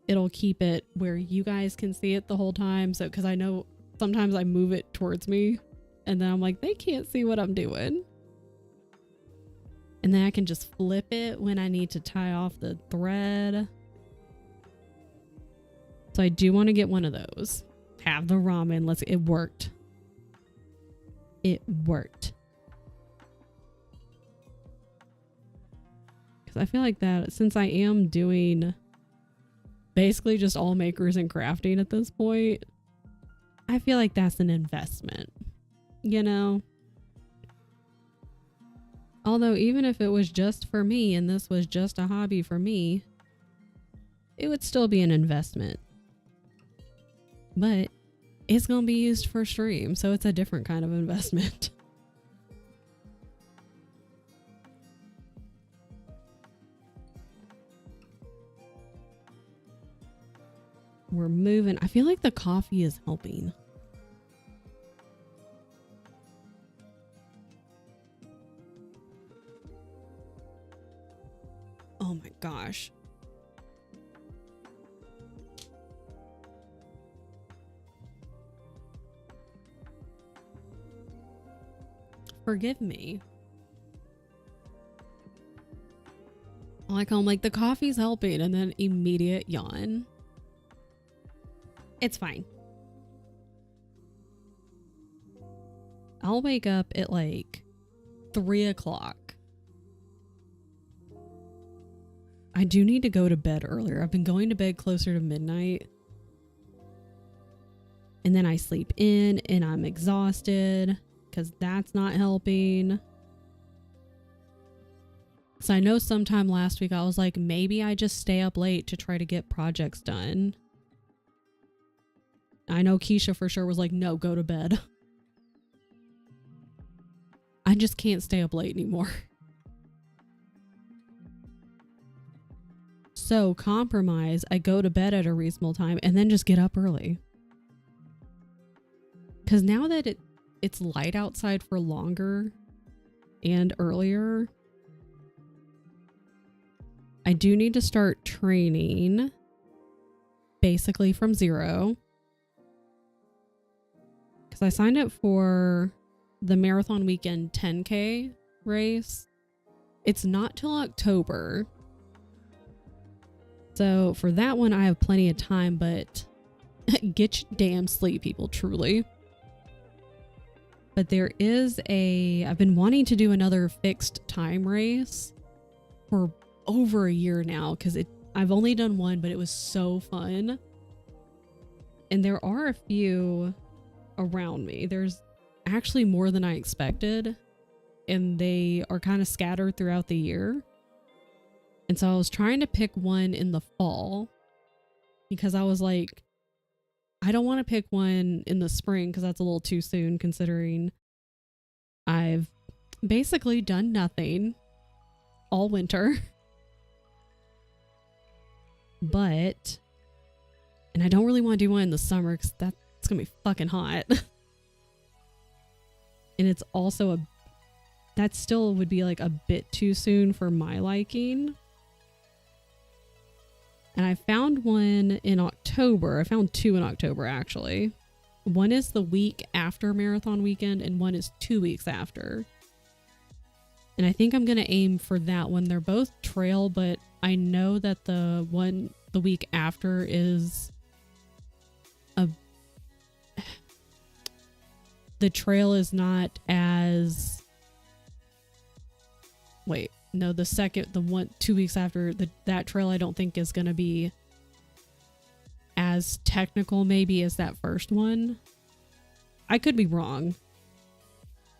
It'll keep it where you guys can see it the whole time. So, because I know sometimes I move it towards me and then I'm like, they can't see what I'm doing. And then I can just flip it when I need to tie off the thread. So I do want to get one of those. Have the ramen. It worked. It worked. Because I feel like that, since I am doing basically just all makers and crafting at this point, I feel like that's an investment, you know? Although even if it was just for me and this was just a hobby for me, it would still be an investment. But it's going to be used for stream, so it's a different kind of investment. We're moving. I feel like the coffee is helping. Oh my gosh. Forgive me. I'm like, the coffee's helping, and then immediate yawn. It's fine. I'll wake up at like 3 o'clock. I do need to go to bed earlier. I've been going to bed closer to midnight. And then I sleep in and I'm exhausted because that's not helping. So I know sometime last week I was like, maybe I just stay up late to try to get projects done. I know Keisha for sure was like, no, go to bed. I just can't stay up late anymore. So compromise, I go to bed at a reasonable time and then just get up early. Because now that it's light outside for longer and earlier, I do need to start training basically from zero. Because I signed up for the Marathon Weekend 10K race. It's not till October. So for that one, I have plenty of time, but get your damn sleep, people, truly. But there is I've been wanting to do another fixed time race for over a year now, because I've only done one, but it was so fun. And there are a few around me. There's actually more than I expected, and they are kind of scattered throughout the year. And so I was trying to pick one in the fall because I was like, I don't want to pick one in the spring because that's a little too soon, considering I've basically done nothing all winter. And I don't really want to do one in the summer because that's going to be fucking hot. And it's also that still would be like a bit too soon for my liking. And I found one in October. I found two in October, actually. One is the week after Marathon Weekend, and one is 2 weeks after. And I think I'm going to aim for that one. They're both trail, but I know that the one the week after is the trail is not as... Wait. No, the one 2 weeks after that trail, I don't think is going to be as technical maybe as that first one. I could be wrong.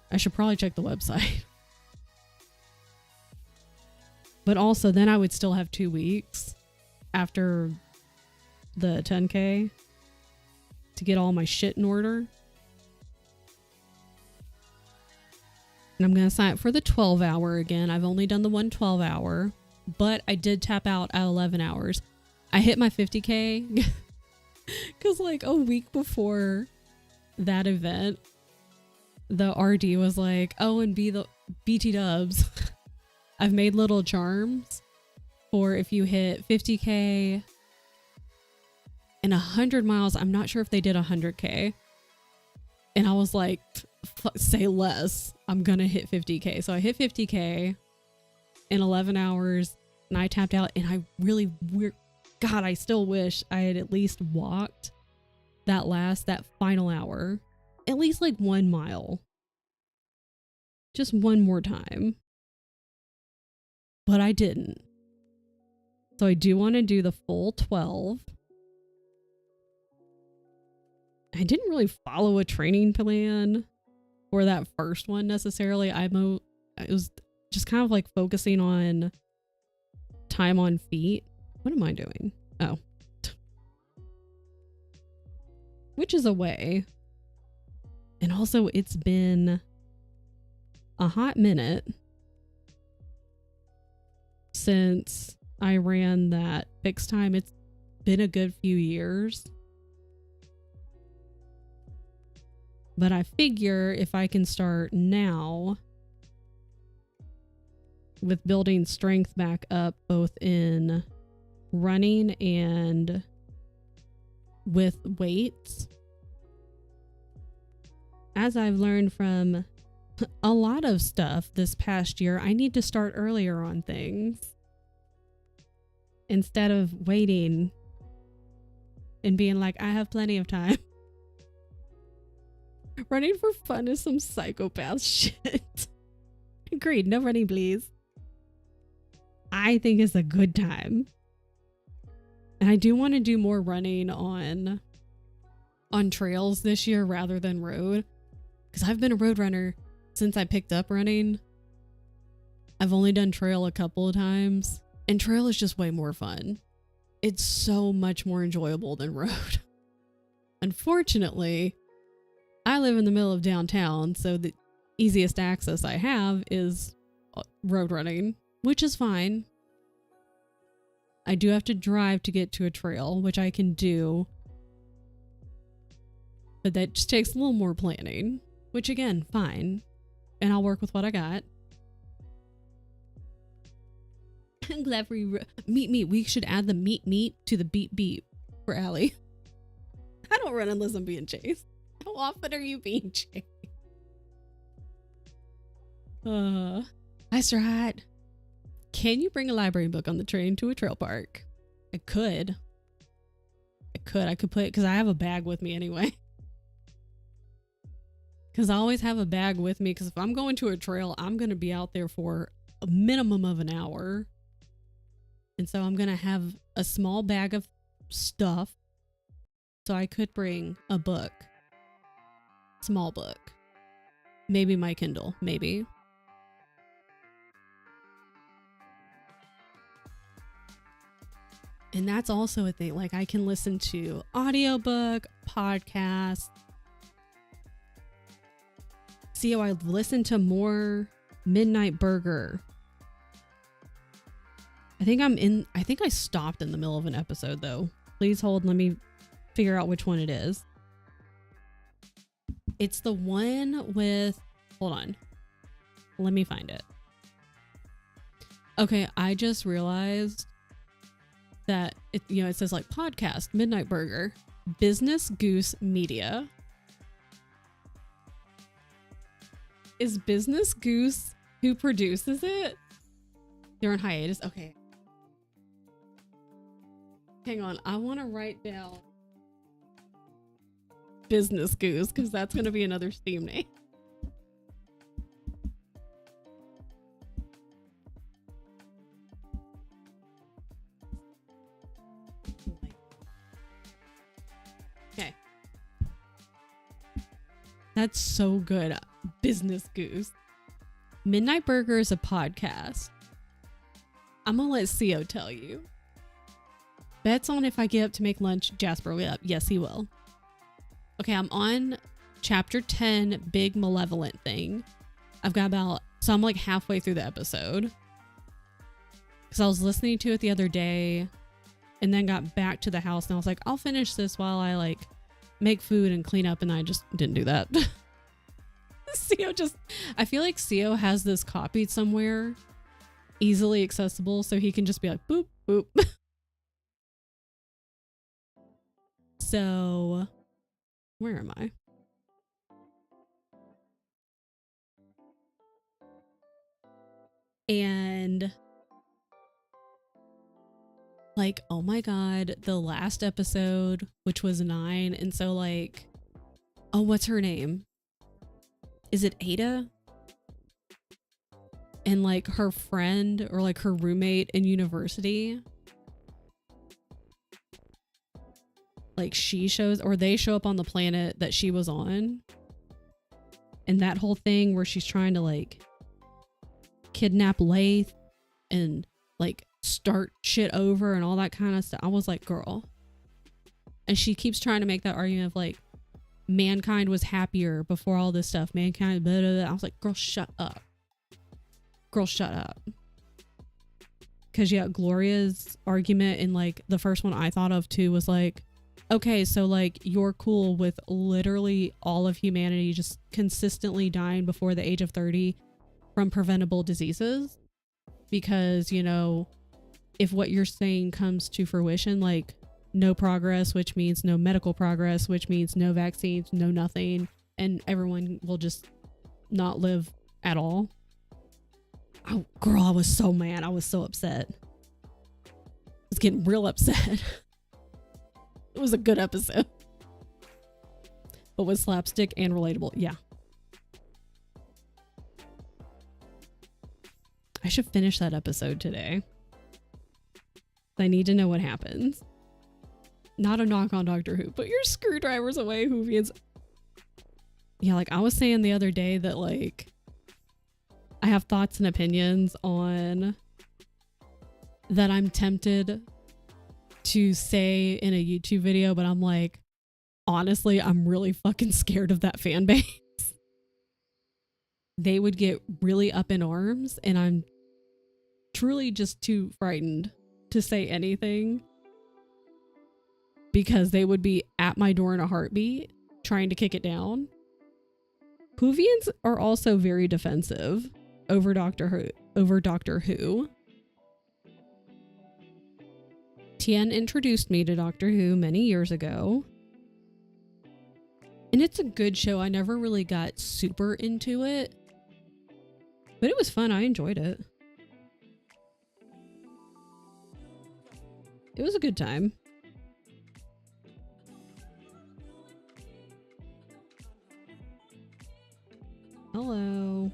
I should probably check the website. But also then I would still have 2 weeks after the 10K. to get all my shit in order. And I'm going to sign up for the 12-hour again. I've only done the 112-hour, but I did tap out at 11 hours. I hit my 50K because like a week before that event, the RD was like, oh, and the BT dubs. I've made little charms for if you hit 50K and 100 miles. I'm not sure if they did 100K. And I was like, say less. I'm going to hit 50K. So I hit 50K in 11 hours and I tapped out, and I really, God, I still wish I had at least walked that final hour, at least like 1 mile. Just one more time. But I didn't. So I do want to do the full 12. I didn't really follow a training plan for that first one necessarily. It was just kind of like focusing on time on feet. What am I doing? Oh. Which is a way. And also it's been a hot minute since I ran that fixed time. It's been a good few years. But I figure if I can start now with building strength back up, both in running and with weights, as I've learned from a lot of stuff this past year, I need to start earlier on things instead of waiting and being like, I have plenty of time. Running for fun is some psychopath shit. Agreed. No running, please. I think it's a good time. And I do want to do more running on trails this year rather than road. Because I've been a road runner since I picked up running. I've only done trail a couple of times. And trail is just way more fun. It's so much more enjoyable than road. Unfortunately, I live in the middle of downtown, so the easiest access I have is road running, which is fine. I do have to drive to get to a trail, which I can do, but that just takes a little more planning, which again, fine. And I'll work with what I got. I'm glad for you. Meet. We should add the meet to the beep for Allie. I don't run unless I'm being chased. How often are you being chased? Hi, Strat. Can you bring a library book on the train to a trail park? I could put it, because I have a bag with me anyway. Because I always have a bag with me, because if I'm going to a trail, I'm going to be out there for a minimum of an hour. And so I'm going to have a small bag of stuff. So I could bring a book. Small book. Maybe my Kindle. Maybe. And that's also a thing. Like, I can listen to audiobook, podcast. See how I've listened to more Midnight Burger. I think I stopped in the middle of an episode though. Please hold. Let me figure out which one it is. It's the one with, hold on. Let me find it. Okay, I just realized that it says like podcast, Midnight Burger, Business Goose Media. Is Business Goose who produces it? They're on hiatus. Okay. Hang on, I want to write down Business Goose, because that's going to be another Steam name. Okay. That's so good. Business Goose. Midnight Burger is a podcast. I'm going to let CO tell you. Bets on if I get up to make lunch, Jasper will up. Yes, he will. Okay, I'm on chapter 10, big malevolent thing. I'm like halfway through the episode. Because I was listening to it the other day and then got back to the house and I was like, I'll finish this while I like make food and clean up, and I just didn't do that. I feel like Seo has this copied somewhere, easily accessible, so he can just be like, boop, boop. So, where am I? And like, oh my God, the last episode, which was 9. And so like, oh, what's her name? Is it Ada? And like her friend or like her roommate in university, like they show up on the planet that she was on. And that whole thing where she's trying to like kidnap Lathe and like start shit over and all that kind of stuff. I was like, girl. And she keeps trying to make that argument of like, mankind was happier before all this stuff. Mankind, blah, blah, blah. I was like, girl, shut up. Girl, shut up. Because yeah, Gloria's argument in like the first one I thought of too was like, okay, so like you're cool with literally all of humanity just consistently dying before the age of 30 from preventable diseases, because, you know, if what you're saying comes to fruition, like no progress, which means no medical progress, which means no vaccines, no nothing, and everyone will just not live at all. Oh, girl, I was so mad. I was so upset. I was getting real upset. It was a good episode, but with slapstick and relatable. Yeah. I should finish that episode today. I need to know what happens. Not a knock on Doctor Who, put your screwdrivers away, Whovians. Yeah, like I was saying the other day that like I have thoughts and opinions on that I'm tempted to say in a YouTube video, but I'm like, honestly, I'm really fucking scared of that fan base. They would get really up in arms, and I'm truly just too frightened to say anything, because they would be at my door in a heartbeat trying to kick it down. Whovians are also very defensive over Doctor Who. Tien introduced me to Doctor Who many years ago, and it's a good show. I never really got super into it, but it was fun. I enjoyed it. It was a good time. Hello.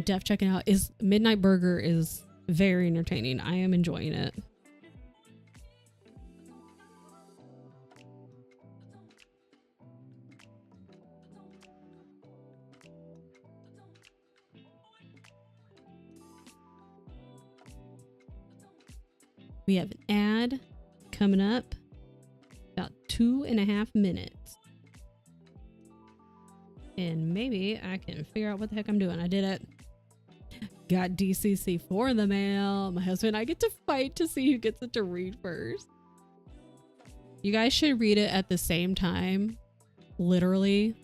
Def checking out. Midnight Burger is very entertaining. I am enjoying it. We have an ad coming up about 2.5 minutes. And maybe I can figure out what the heck I'm doing. I did it. Got DCC for the mail. My husband and I get to fight to see who gets it to read first. You guys should read it at the same time. Literally.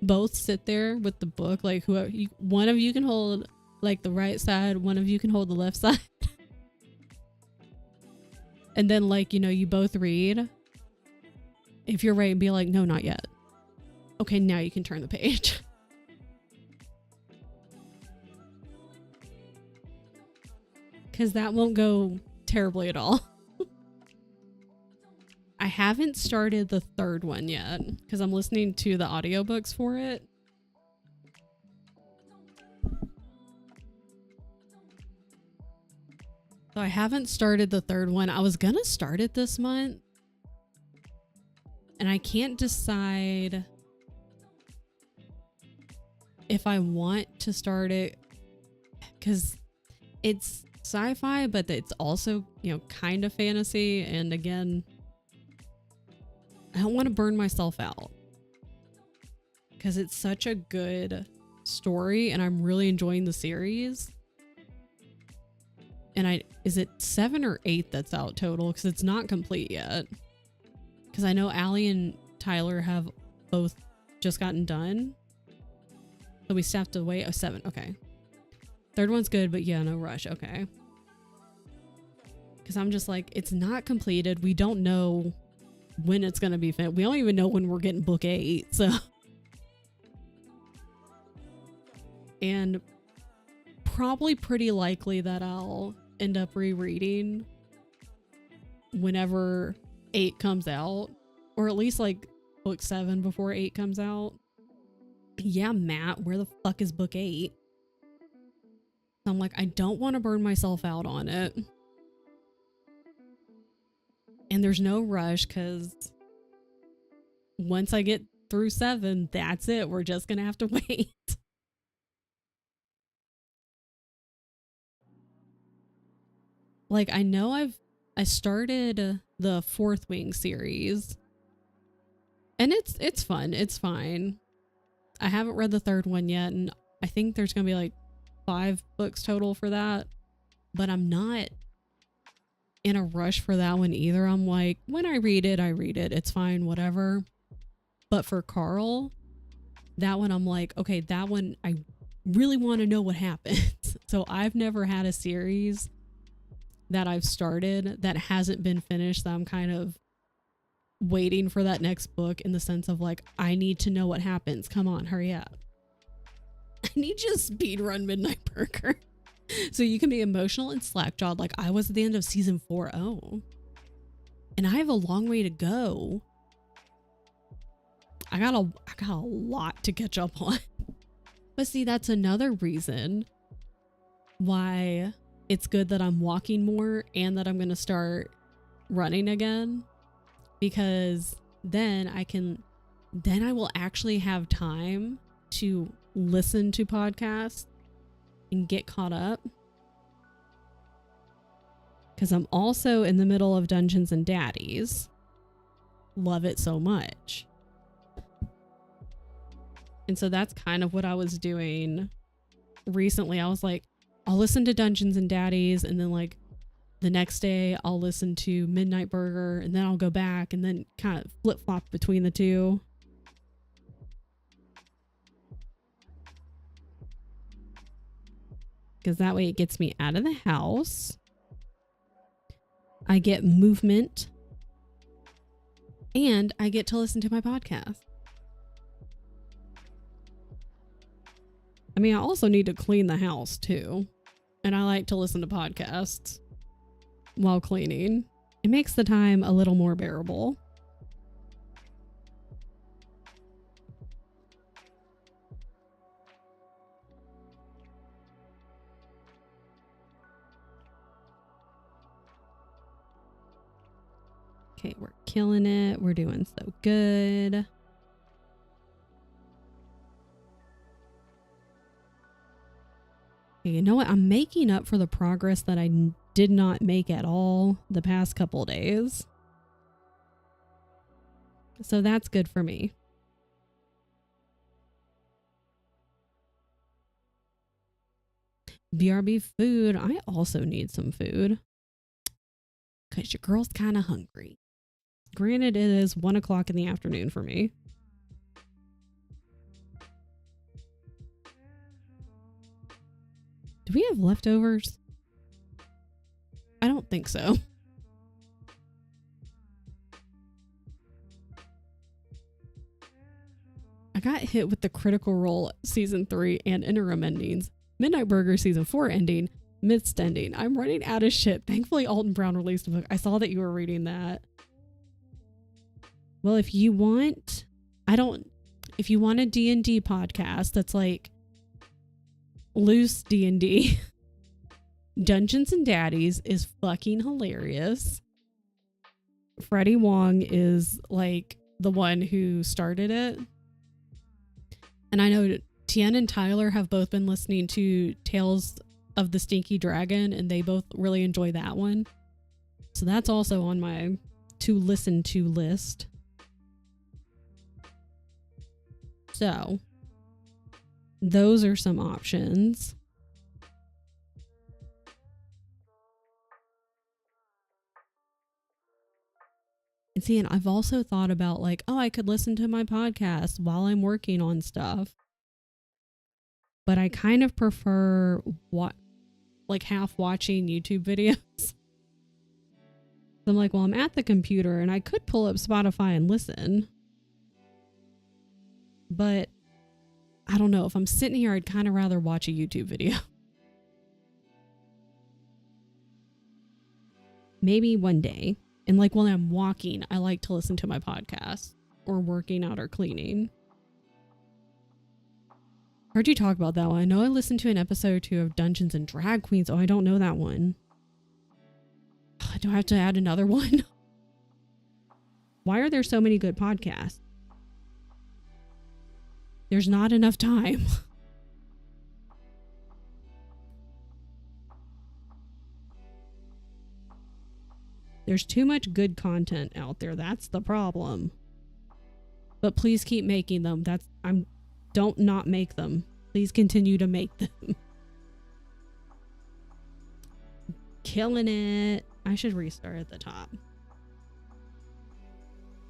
Both sit there with the book. Like one of you can hold like the right side. One of you can hold the left side. And then like, you know, you both read. If you're ready, be like, no, not yet. Okay, now you can turn the page. Because that won't go terribly at all. I haven't started the third one yet because I'm listening to the audiobooks for it. So I haven't started the third one. I was gonna start it this month, and I can't decide if I want to start it because it's sci-fi, but it's also, you know, kind of fantasy. And again, I don't want to burn myself out because it's such a good story and I'm really enjoying the series. And is it 7 or 8 that's out total? Because it's not complete yet. Because I know Allie and Tyler have both just gotten done. So we still have to wait. Oh, 7. Okay. Third one's good, but yeah, no rush. Okay. Because I'm just like, it's not completed. We don't know when it's going to be finished. We don't even know when we're getting book 8. So. And probably pretty likely that I'll end up rereading whenever 8 comes out. Or at least like book 7 before 8 comes out. Yeah, Matt, where the fuck is book 8? I'm like, I don't want to burn myself out on it. And there's no rush because once I get through 7, that's it. We're just going to have to wait. Like, I know I started the Fourth Wing series. And it's fun. It's fine. I haven't read the third one yet, and I think there's going to be like 5 books total for that. But I'm not in a rush for that one either. I'm like, when I read it, I read it. It's fine, whatever. But for Carl, that one I'm like, okay, that one I really want to know what happens. So I've never had a series that I've started that hasn't been finished, that I'm kind of waiting for that next book, in the sense of like, I need to know what happens. Come on, hurry up. I need you to speed run Midnight Burger so you can be emotional and slack-jawed like I was at the end of season 4. Oh, and I have a long way to go. I got a lot to catch up on. But see, that's another reason why it's good that I'm walking more and that I'm going to start running again, because then I will actually have time to listen to podcasts and get caught up. Because I'm also in the middle of Dungeons and Daddies. Love it so much. And so that's kind of what I was doing recently. I was like, I'll listen to Dungeons and Daddies, and then like the next day I'll listen to Midnight Burger, and then I'll go back and then kind of flip-flop between the two. Because that way it gets me out of the house. I get movement. And I get to listen to my podcast. I mean, I also need to clean the house too. And I like to listen to podcasts while cleaning. It makes the time a little more bearable. Okay, we're killing it. We're doing so good. You know what? I'm making up for the progress that I did not make at all the past couple days. So that's good for me. BRB food. I also need some food. Because your girl's kind of hungry. Granted, it is 1 o'clock in the afternoon for me. Do we have leftovers? I don't think so. I got hit with the Critical Role season 3 and interim endings. Midnight Burger season 4 ending. Mist ending. I'm running out of shit. Thankfully, Alton Brown released a book. I saw that you were reading that. Well, if you want a D&D podcast that's like loose D&D, Dungeons and Daddies is fucking hilarious. Freddie Wong is like the one who started it. And I know Tien and Tyler have both been listening to Tales of the Stinky Dragon, and they both really enjoy that one. So that's also on my to listen to list. So those are some options. And see, and I've also thought about like, oh, I could listen to my podcast while I'm working on stuff. But I kind of prefer like half watching YouTube videos. I'm like, well, I'm at the computer and I could pull up Spotify and listen. But I don't know. If I'm sitting here, I'd kind of rather watch a YouTube video. Maybe one day. And like when I'm walking, I like to listen to my podcast or working out or cleaning. Heard you talk about that one. I know I listened to an episode or two of Dungeons and Drag Queens. Oh, I don't know that one. Do I have to add another one? Why are there so many good podcasts? There's not enough time. There's too much good content out there. That's the problem. But please keep making them. Don't not make them. Please continue to make them. Killing it. I should restart at the top.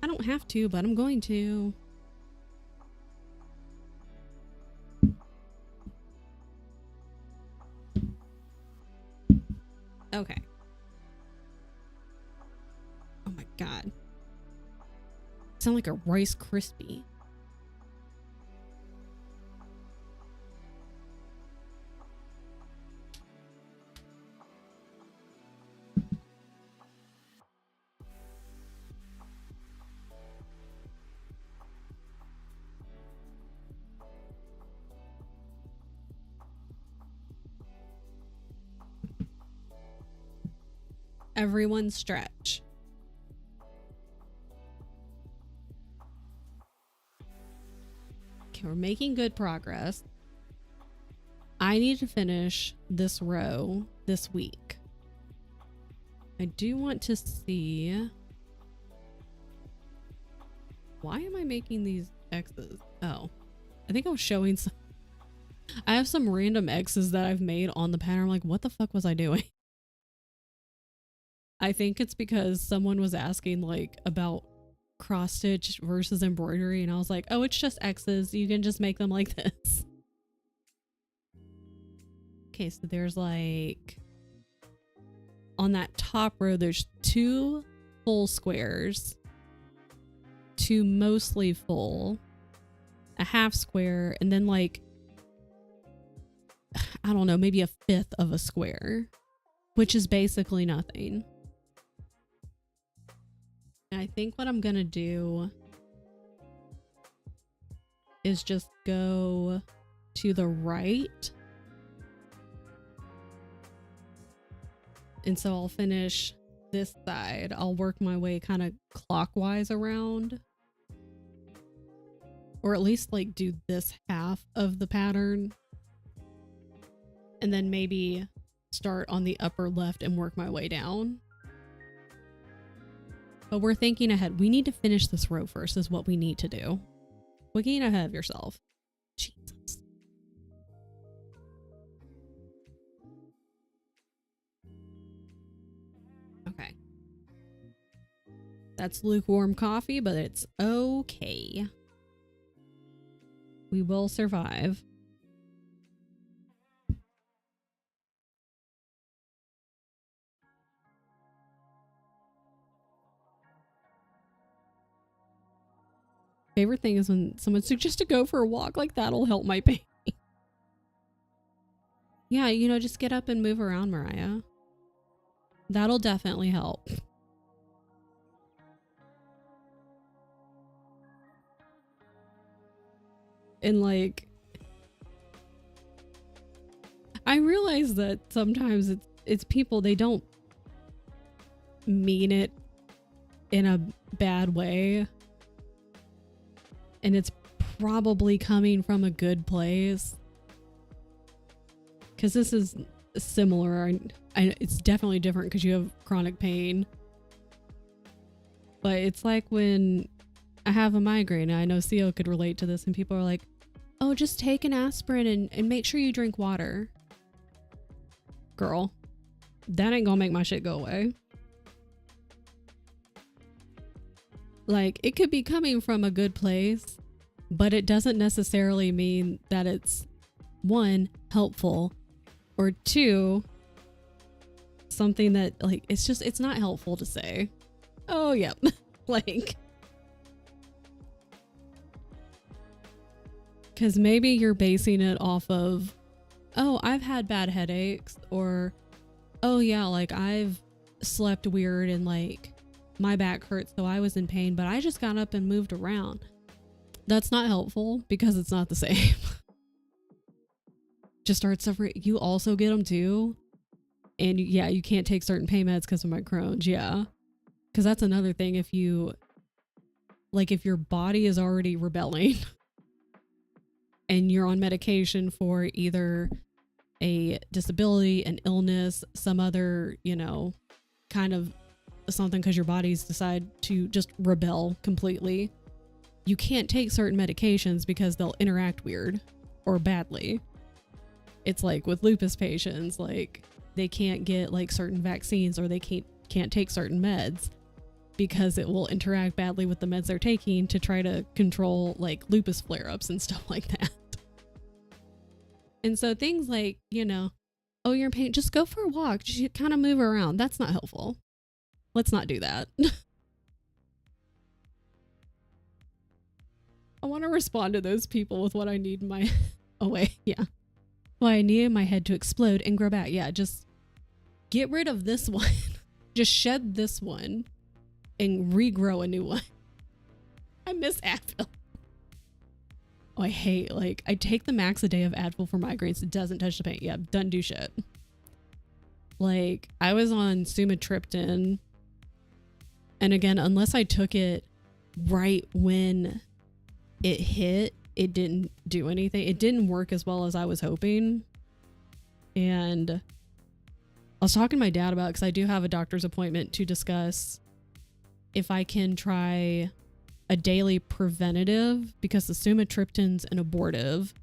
I don't have to, but I'm going to. Okay. Oh my god. Sound like a Rice Krispie. Everyone stretch. Okay, we're making good progress. I need to finish this row this week. I do want to see. Why am I making these X's? Oh, I think I was showing some. I have some random X's that I've made on the pattern. I'm like, what the fuck was I doing? I think it's because someone was asking like about cross stitch versus embroidery, and I was like, oh, it's just X's. You can just make them like this. Okay, so there's like on that top row, there's 2 full squares, 2 mostly full, a half square, and then like, I don't know, maybe a fifth of a square, which is basically nothing. And I think what I'm gonna do is just go to the right. And so I'll finish this side. I'll work my way kind of clockwise around. Or at least like do this half of the pattern. And then maybe start on the upper left and work my way down. But we're thinking ahead. We need to finish this row first is what we need to do. We're getting ahead of yourself. Jesus. Okay. That's lukewarm coffee, but it's okay. We will survive. Favorite thing is when someone suggests to go for a walk, like that'll help my pain. Yeah, you know, just get up and move around, Mariah. That'll definitely help. And like, I realize that sometimes it's people, they don't mean it in a bad way. And it's probably coming from a good place. Because this is similar. It's definitely different because you have chronic pain. But it's like when I have a migraine. I know Theo could relate to this, and people are like, oh, just take an aspirin and make sure you drink water. Girl, that ain't gonna make my shit go away. Like, it could be coming from a good place, but it doesn't necessarily mean that it's, one, helpful, or two, something that, like, it's not helpful to say, oh, yep, like, because maybe you're basing it off of, oh, I've had bad headaches, or, oh, yeah, like, I've slept weird and, like, my back hurts, so I was in pain, but I just got up and moved around. That's not helpful because it's not the same. Just start suffering. You also get them too. And yeah, you can't take certain pain meds because of my Crohn's. Yeah. Because that's another thing. If your body is already rebelling and you're on medication for either a disability, an illness, some other, kind of something because your body's decided to just rebel completely, you can't take certain medications because they'll interact weird or badly. It's like with lupus patients, like they can't get like certain vaccines, or they can't take certain meds because it will interact badly with the meds they're taking to try to control like lupus flare-ups and stuff like that. And so things like, oh, you're in pain, just go for a walk, just kind of move around. That's not helpful. Let's not do that. I want to respond to those people with what I need in my yeah. Well, I need my head to explode and grow back. Yeah, just get rid of this one. Just shed this one and regrow a new one. I miss Advil. Oh, I take the max a day of Advil for migraines. It doesn't touch the pain. Yeah, doesn't do shit. Like, I was on sumatriptan, and again, unless I took it right when it hit, it didn't do anything. It didn't work as well as I was hoping. And I was talking to my dad about it because I do have a doctor's appointment to discuss if I can try a daily preventative, because the sumatriptan's an abortive.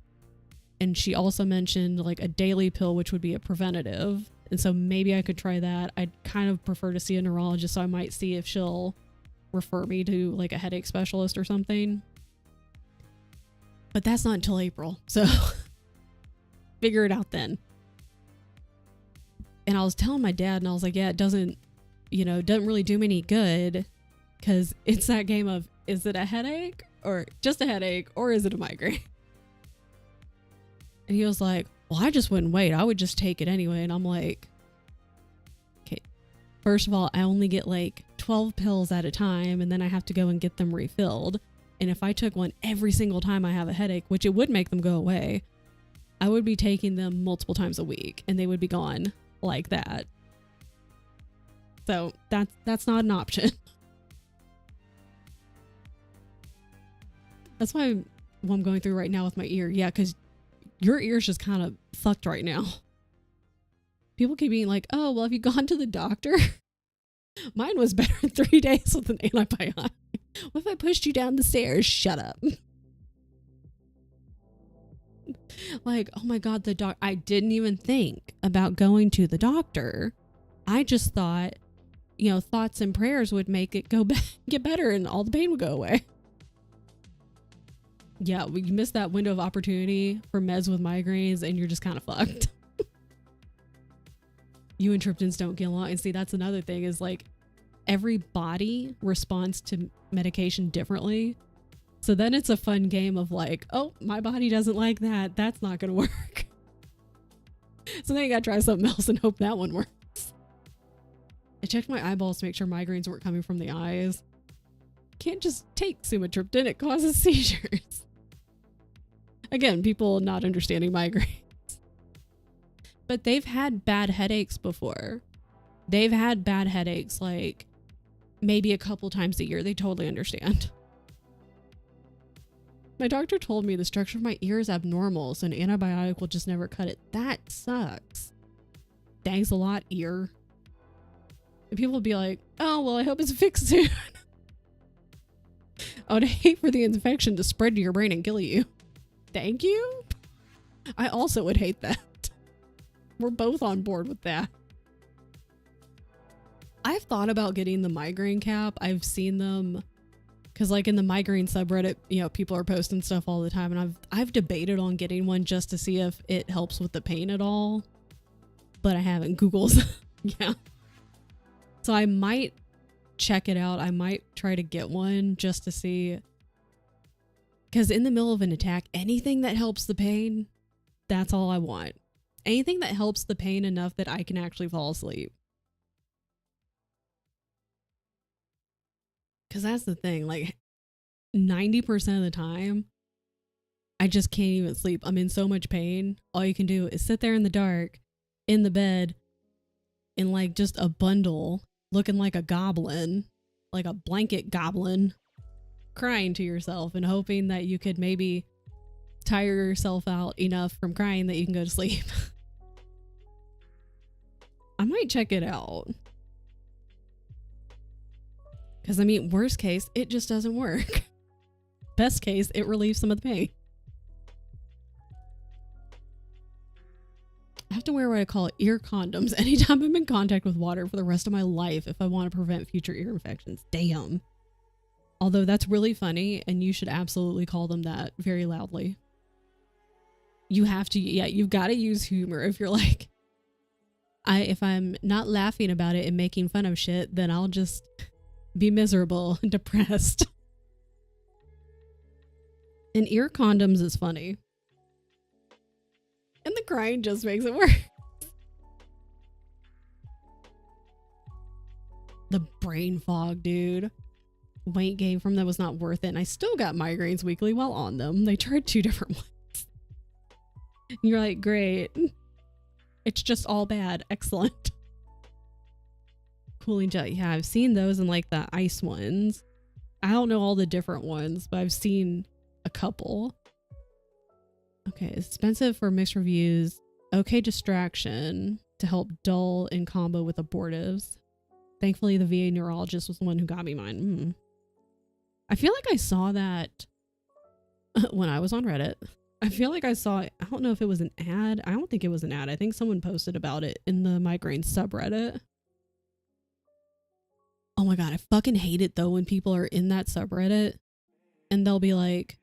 And she also mentioned like a daily pill, which would be a preventative. And so maybe I could try that. I'd kind of prefer to see a neurologist, so I might see if she'll refer me to like a headache specialist or something. But that's not until April, so figure it out then. And I was telling my dad, and I was like, yeah, it doesn't really do me any good, because it's that game of, is it a headache or just a headache, or is it a migraine? And he was like, well, I just wouldn't wait. I would just take it anyway. And I'm like, okay, first of all, I only get like 12 pills at a time, and then I have to go and get them refilled. And if I took one every single time I have a headache, which it would make them go away, I would be taking them multiple times a week, and they would be gone like that. So that's not an option. That's why what I'm going through right now with my ear. Yeah, because your ear's just kind of fucked right now. People keep being like, oh, well, have you gone to the doctor? Mine was better in 3 days with an antibiotic. What if I pushed you down the stairs? Shut up. Like, oh my God, I didn't even think about going to the doctor. I just thought, thoughts and prayers would make it get better, and all the pain would go away. Yeah, you missed that window of opportunity for meds with migraines, and you're just kind of fucked. You and triptans don't get along. And see, that's another thing, is like every body responds to medication differently. So then it's a fun game of like, oh, my body doesn't like that. That's not going to work. So then you got to try something else and hope that one works. I checked my eyeballs to make sure migraines weren't coming from the eyes. Can't just take sumatriptan. It causes seizures. Again, people not understanding migraines. But they've had bad headaches before. They've had bad headaches like maybe a couple times a year. They totally understand. My doctor told me the structure of my ear is abnormal, so an antibiotic will just never cut it. That sucks. Thanks a lot, ear. And people will be like, oh, well, I hope it's fixed soon. I would hate for the infection to spread to your brain and kill you. Thank you. I also would hate that. We're both on board with that. I've thought about getting the migraine cap. I've seen them because like in the migraine subreddit, you know, people are posting stuff all the time, and I've debated on getting one just to see if it helps with the pain at all. But I haven't. Google's. Yeah. So I might check it out. I might try to get one just to see. Because in the middle of an attack, anything that helps the pain, that's all I want. Anything that helps the pain enough that I can actually fall asleep. Because that's the thing. Like 90% of the time, I just can't even sleep. I'm in so much pain. All you can do is sit there in the dark, in the bed, in like just a bundle, looking like a goblin, like a blanket goblin, crying to yourself and hoping that you could maybe tire yourself out enough from crying that you can go to sleep. I might check it out. Because I mean, worst case, it just doesn't work. Best case, it relieves some of the pain. I have to wear what I call ear condoms anytime I'm in contact with water for the rest of my life if I want to prevent future ear infections. Damn. Although that's really funny, and you should absolutely call them that very loudly. You have to, yeah, you've got to use humor. If you're like, if I'm not laughing about it and making fun of shit, then I'll just be miserable and depressed. And ear condoms is funny. And the crying just makes it worse. The brain fog, dude. Weight gain from that was not worth it. And I still got migraines weekly while on them. They tried 2 different ones. And you're like, great. It's just all bad. Excellent. Cooling gel. Yeah, I've seen those and like the ice ones. I don't know all the different ones, but I've seen a couple. Okay, expensive for mixed reviews. Okay, distraction to help dull in combo with abortives. Thankfully, the VA neurologist was the one who got me mine. I feel like I saw that when I was on Reddit. I feel like I saw it. I don't know if it was an ad. I don't think it was an ad. I think someone posted about it in the migraine subreddit. Oh my god, I fucking hate it though when people are in that subreddit and they'll be like,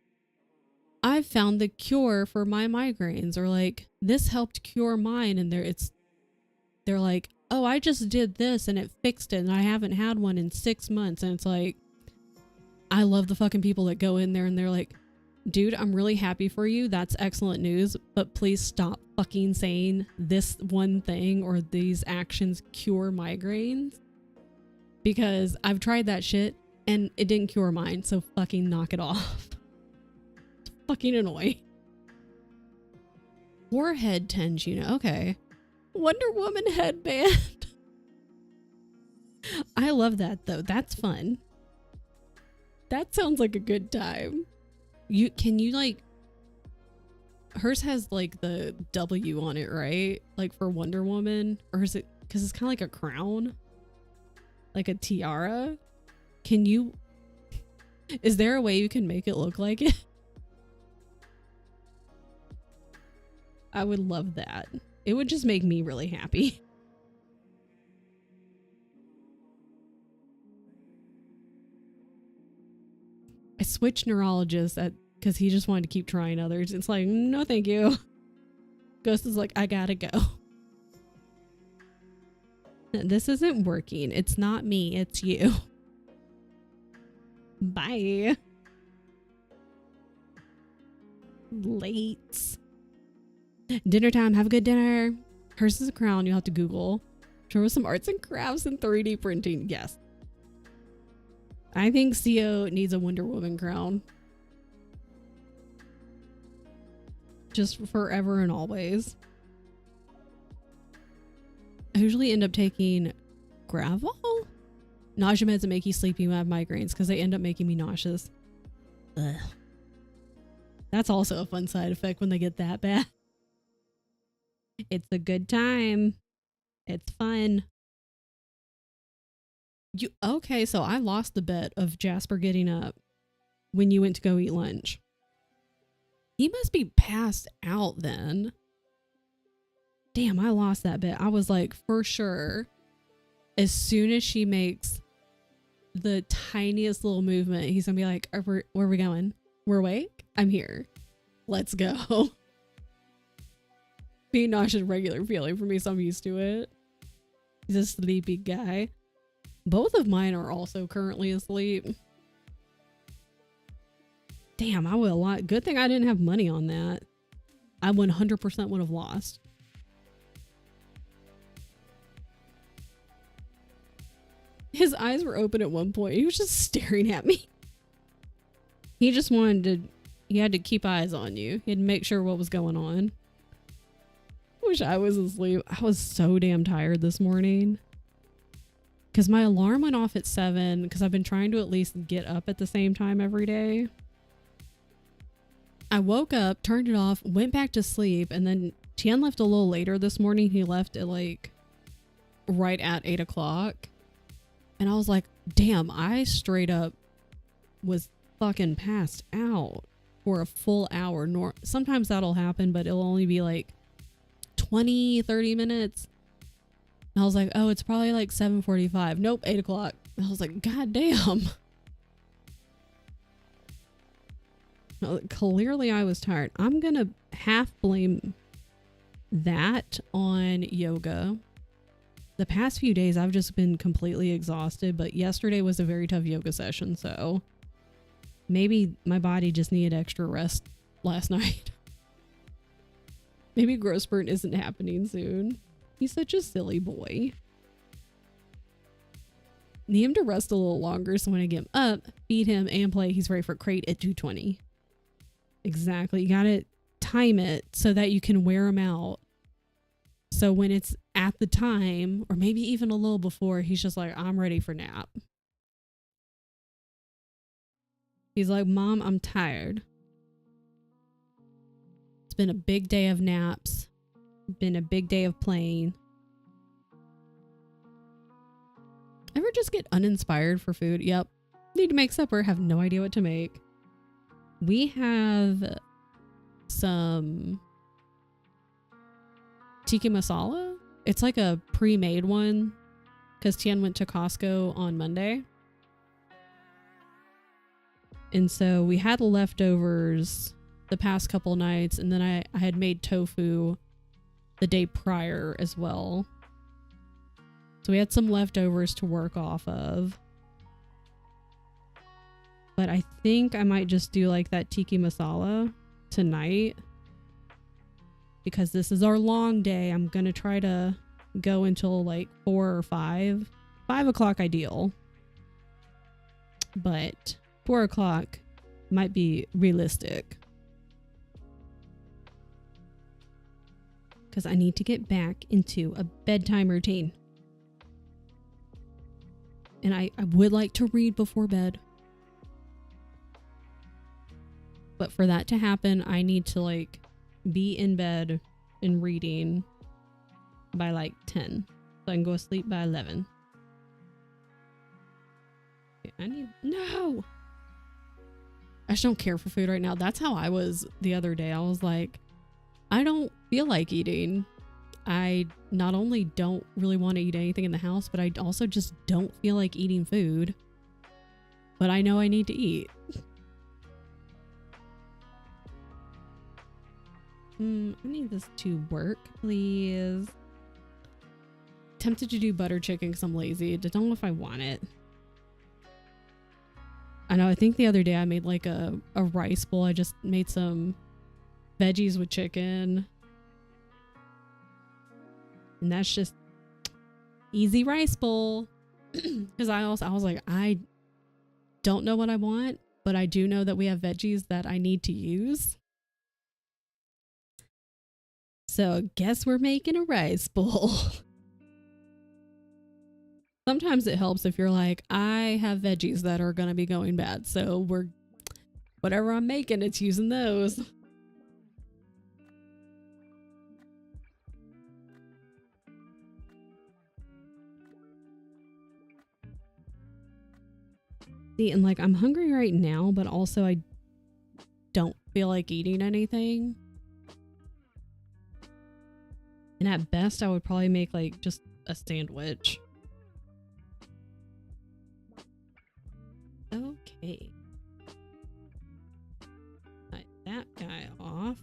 I've found the cure for my migraines, or like, this helped cure mine, and they're like, oh, I just did this and it fixed it and I haven't had one in 6 months. And it's like, I love the fucking people that go in there and they're like, dude, I'm really happy for you. That's excellent news, but please stop fucking saying this one thing or these actions cure migraines, because I've tried that shit and it didn't cure mine. So fucking knock it off. It's fucking annoying. Forehead tension. Okay. Wonder Woman headband. I love that though. That's fun. That sounds like a good time. Can you like, hers has like the W on it, right? Like for Wonder Woman, or is it, because it's kind of like a crown, like a tiara? Is there a way you can make it look like it? I would love that. It would just make me really happy. I switched neurologists because he just wanted to keep trying others. It's like, no, thank you. Ghost is like, I gotta go. This isn't working. It's not me. It's you. Bye. Late. Dinner time. Have a good dinner. Hers is a crown. You'll have to Google. Show her some arts and crafts and 3D printing. Yes. I think CO needs a Wonder Woman crown. Just forever and always. I usually end up taking Gravol? Nausea meds that make you sleepy when I have migraines because they end up making me nauseous. Ugh. That's also a fun side effect when they get that bad. It's a good time. It's fun. Okay, so I lost the bet of Jasper getting up when you went to go eat lunch. He must be passed out then. Damn, I lost that bit. I was like, for sure, as soon as she makes the tiniest little movement, he's gonna be like, where are we going? We're awake? I'm here. Let's go. Being nauseous is a regular feeling for me, so I'm used to it. He's a sleepy guy. Both of mine are also currently asleep. Damn, I would have lost. Good thing I didn't have money on that. I 100% would have lost. His eyes were open at one point. He was just staring at me. He just wanted to, he had to keep eyes on you. He had to make sure what was going on. Wish I was asleep. I was so damn tired this morning. Because my alarm went off at 7 because I've been trying to at least get up at the same time every day. I woke up, turned it off, went back to sleep, and then Tian left a little later this morning. He left at like right at 8 o'clock. And I was like, damn, I straight up was fucking passed out for a full hour. Sometimes that'll happen, but it'll only be like 20, 30 minutes. And I was like, oh, it's probably like 7:45. Nope, 8 o'clock. I was like, god damn. Clearly I was tired. I'm gonna half blame that on yoga. The past few days I've just been completely exhausted, but yesterday was a very tough yoga session, so maybe my body just needed extra rest last night. Maybe growth spurt isn't happening soon. He's such a silly boy. Need him to rest a little longer, so when I get him up, feed him, and play, he's ready for crate at 2:20. Exactly. You gotta time it so that you can wear him out. So when it's at the time, or maybe even a little before, he's just like, I'm ready for nap. He's like, Mom, I'm tired. It's been a big day of naps. Been a big day of playing. Ever just get uninspired for food? Yep. Need to make supper. Have no idea what to make. We have some tiki masala. It's like a pre-made one because Tian went to Costco on Monday. And so we had leftovers the past couple nights, and then I had made tofu the day prior as well. So we had some leftovers to work off of. But I think I might just do like that tiki masala tonight. Because this is our long day. I'm going to try to go until like 4 or 5. 5 o'clock ideal. But 4 o'clock might be realistic. Because I need to get back into a bedtime routine. And I would like to read before bed. But for that to happen, I need to like be in bed and reading by like 10. So I can go to sleep by 11. Okay, no! I just don't care for food right now. That's how I was the other day. I was like, I don't feel like eating. I not only don't really want to eat anything in the house, but I also just don't feel like eating food. But I know I need to eat. I need this to work, please. Tempted to do butter chicken because I'm lazy. I don't know if I want it. I know, I think the other day I made like a rice bowl. I just made some veggies with chicken. And that's just easy rice bowl. Because I was like, I don't know what I want, but I do know that we have veggies that I need to use. So I guess we're making a rice bowl. Sometimes it helps if you're like, I have veggies that are going to be going bad. So whatever I'm making, it's using those. See, and like I'm hungry right now, but also I don't feel like eating anything. And at best, I would probably make like just a sandwich. Okay. Cut that guy off.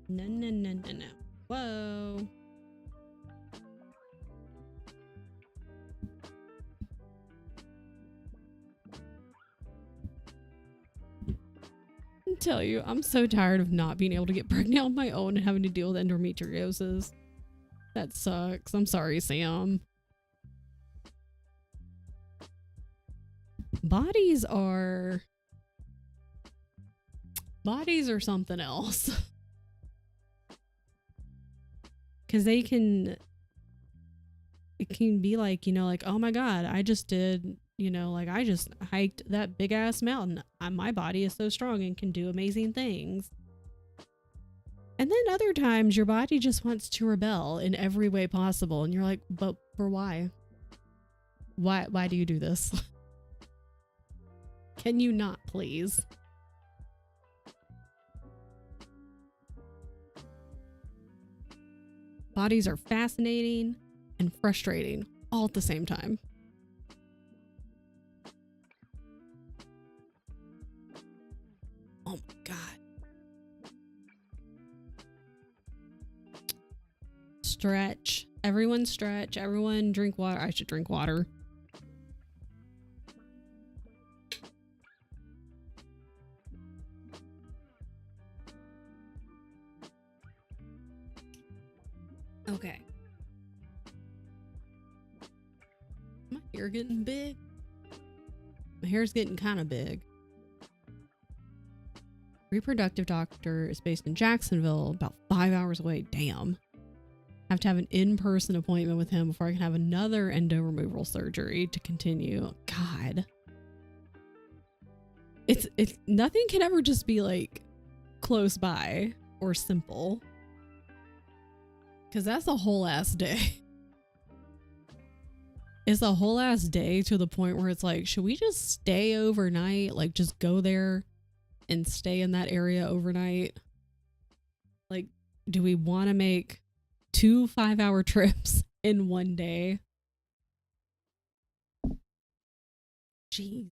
No, no, no, no, no. Whoa. I tell you, I'm so tired of not being able to get pregnant on my own and having to deal with endometriosis. That sucks. I'm sorry, Sam. Bodies are something else. Because it can be like, you know, like, oh my God, I just did, you know, like I just hiked that big ass mountain. My body is so strong and can do amazing things. And then other times your body just wants to rebel in every way possible. And you're like, but for why? Why do you do this? Can you not, please? Bodies are fascinating and frustrating all at the same time. Oh my God. Stretch. Everyone stretch. Everyone drink water. I should drink water. Okay. My hair getting big? My hair's getting kind of big. Reproductive doctor is based in Jacksonville, about 5 hours away. Damn. I have to have an in-person appointment with him before I can have another endo removal surgery to continue. God. It's nothing can ever just be like close by or simple. Because that's a whole ass day. It's a whole ass day to the point where it's like, should we just stay overnight? Like, just go there and stay in that area overnight? Like, do we want to make 2 5-hour trips in one day? Jesus.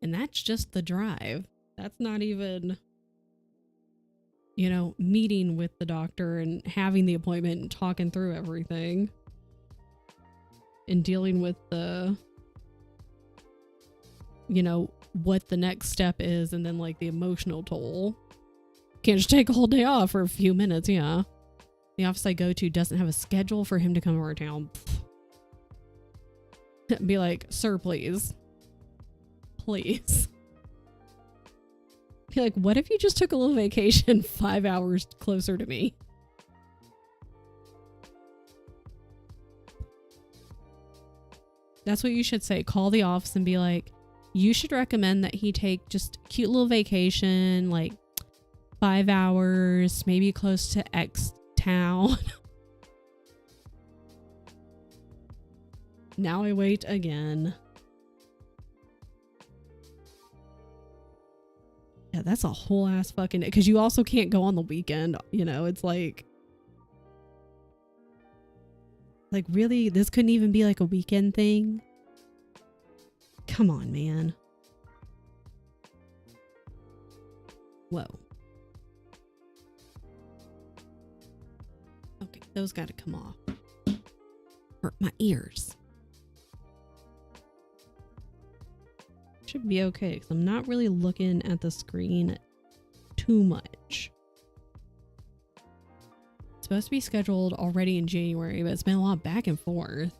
And that's just the drive. That's not even, you know, meeting with the doctor and having the appointment and talking through everything and dealing with the, you know, what the next step is, and then like the emotional toll. Can't just take a whole day off for a few minutes. Yeah. The office I go to doesn't have a schedule for him to come to our town. Be like, sir, please. Please. Be like, what if you just took a little vacation 5 hours closer to me? That's what you should say. Call the office and be like, you should recommend that he take just a cute little vacation, like 5 hours, maybe close to X town. Now I wait again. Yeah, that's a whole ass fucking, because you also can't go on the weekend, you know. It's like really, this couldn't even be like a weekend thing. Come on, man. Whoa. Okay, those gotta come off. Hurt my ears. Should be okay, because I'm not really looking at the screen too much. It's supposed to be scheduled already in January, but it's been a lot back and forth.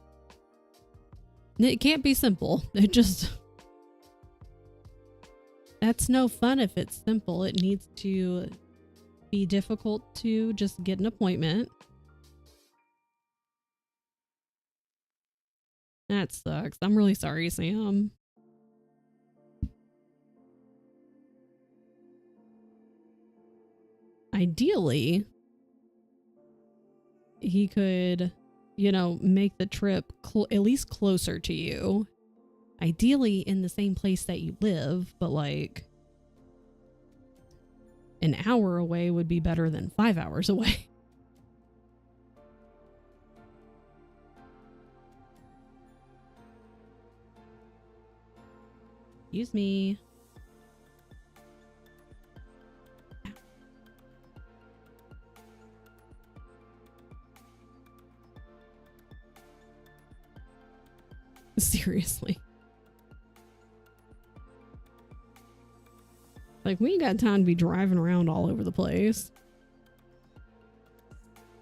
It can't be simple. It just... That's no fun if it's simple. It needs to be difficult to just get an appointment. That sucks. I'm really sorry, Sam. ideally, he could, make the trip at least closer to you. Ideally in the same place that you live, but like an hour away would be better than 5 hours away. Excuse me. Seriously. Like, we ain't got time to be driving around all over the place.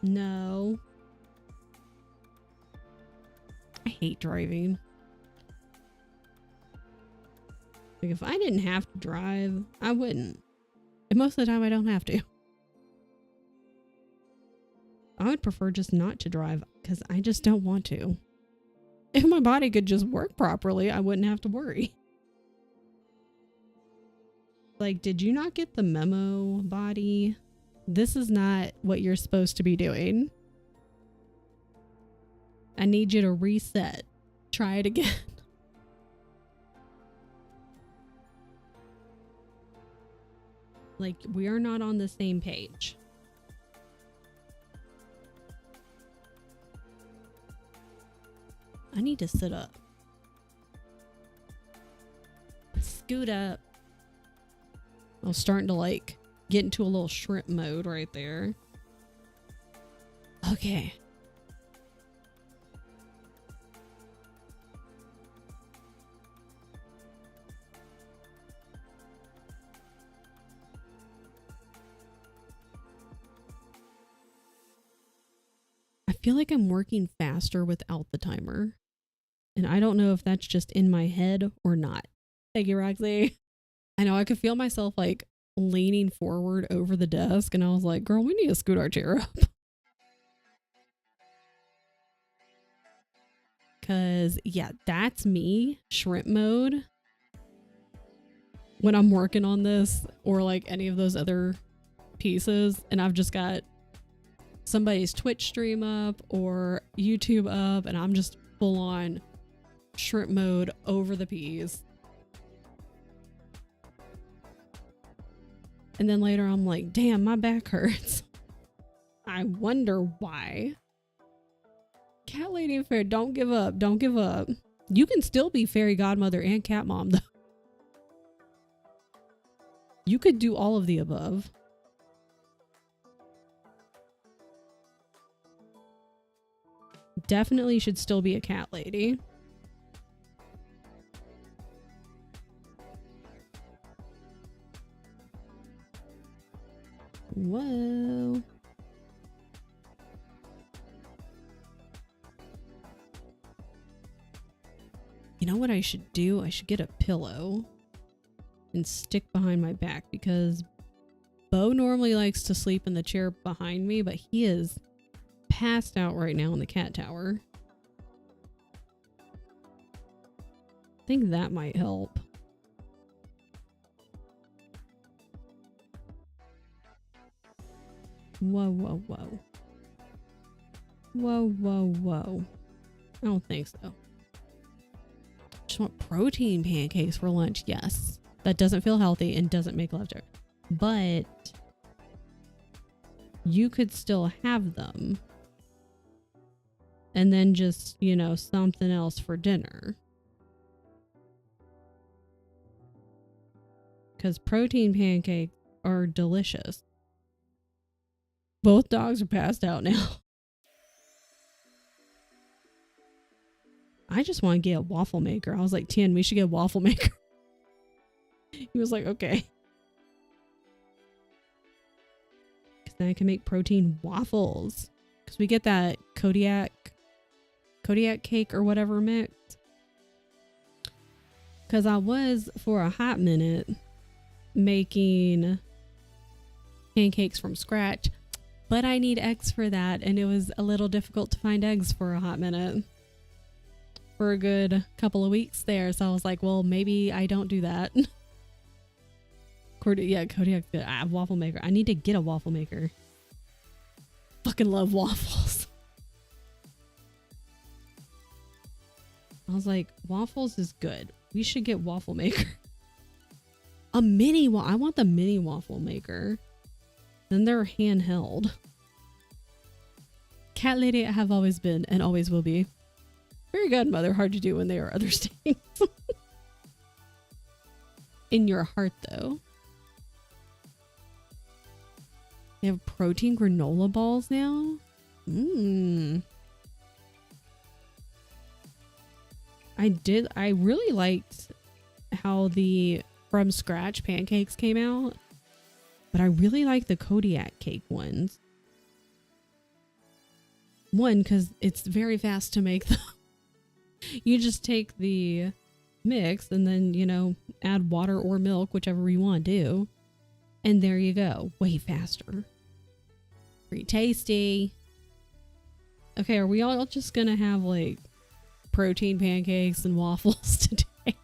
No. I hate driving. Like, if I didn't have to drive, I wouldn't. And most of the time, I don't have to. I would prefer just not to drive because I just don't want to. If my body could just work properly, I wouldn't have to worry. Like, did you not get the memo, body? This is not what you're supposed to be doing. I need you to reset. Try it again. Like, we are not on the same page. I need to sit up. Scoot up. I was starting to like get into a little shrimp mode right there. Okay. I feel like I'm working faster without the timer. And I don't know if that's just in my head or not. Thank you, Roxy. I know I could feel myself like leaning forward over the desk, and I was like, girl, we need to scoot our chair up. Cause yeah, that's me, shrimp mode. When I'm working on this or like any of those other pieces, and I've just got somebody's Twitch stream up or YouTube up, and I'm just full on shrimp mode over the peas. And then later I'm like, damn, my back hurts. I wonder why. Cat lady and fairy, don't give up. Don't give up. You can still be fairy godmother and cat mom though. You could do all of the above. Definitely should still be a cat lady. Whoa. You know what I should do? I should get a pillow and stick behind my back, because Bo normally likes to sleep in the chair behind me, but he is passed out right now in the cat tower. I think that might help. Whoa, whoa, whoa. Whoa, whoa, whoa. I don't think so. Just want protein pancakes for lunch. Yes. That doesn't feel healthy and doesn't make love to her. But you could still have them. And then just, you know, something else for dinner. Because protein pancakes are delicious. Both dogs are passed out now. I just want to get a waffle maker. I was like, Tien, we should get a waffle maker. He was like, okay. Because then I can make protein waffles. Because we get that Kodiak cake or whatever mixed. Because I was, for a hot minute, making pancakes from scratch. But I need eggs for that, and it was a little difficult to find eggs for a hot minute. For a good couple of weeks there, so I was like, well, maybe I don't do that. Kodiak's good. Waffle maker. I need to get a waffle maker. Fucking love waffles. I was like, waffles is good. We should get waffle maker. I want the mini waffle maker. Then they're handheld. Cat lady I have always been and always will be. Very good, mother. Hard to do when they are other things. In your heart, though. They have protein granola balls now. I really liked how the from scratch pancakes came out, but I really like the Kodiak cake ones. One, because it's very fast to make them. You just take the mix and then, you know, add water or milk, whichever you want to do. And there you go. Way faster. Pretty tasty. Okay, are we all just gonna have like protein pancakes and waffles today?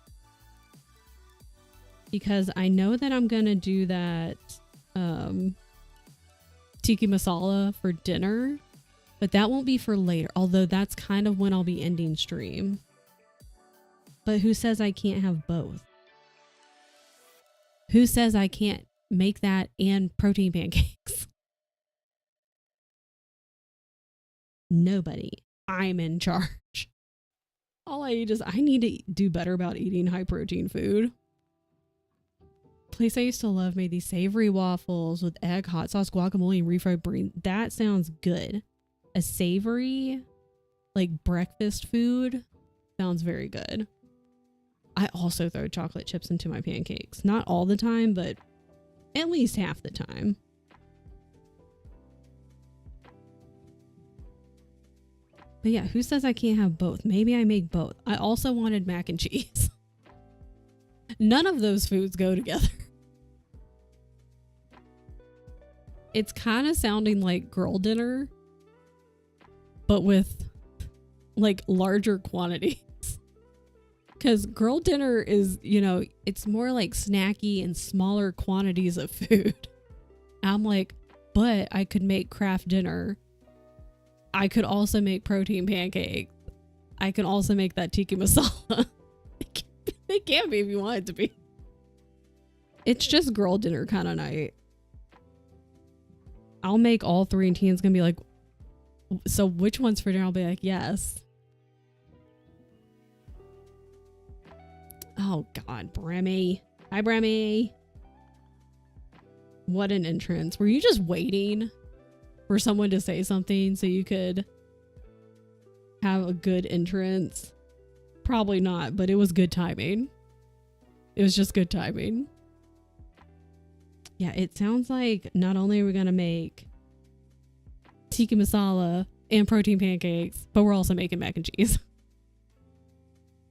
Because I know that I'm gonna do that tiki masala for dinner, but that won't be for later, although that's kind of when I'll be ending stream. But who says I can't have both? Who says I can't make that and protein pancakes? Nobody. I'm in charge. All I eat is I need to do better about eating high protein food. Place I used to love made these savory waffles with egg, hot sauce, guacamole, and refried beans. That sounds good. A savory, like breakfast food, sounds very good. I also throw chocolate chips into my pancakes. Not all the time, but at least half the time. But yeah, who says I can't have both? Maybe I make both. I also wanted mac and cheese. None of those foods go together. It's kind of sounding like girl dinner, but with like larger quantities. Because girl dinner is, you know, it's more like snacky and smaller quantities of food. I'm like, but I could make craft dinner. I could also make protein pancakes. I can also make that tiki masala. It can be if you want it to be. It's just girl dinner kind of night. I'll make all three and Tian's gonna be like, so which one's for dinner? I'll be like, yes. Oh God, Bremy. Hi, Bremy. What an entrance. Were you just waiting for someone to say something so you could have a good entrance? Probably not, but it was good timing. It was just good timing. Yeah, it sounds like not only are we going to make tiki masala and protein pancakes, but we're also making mac and cheese.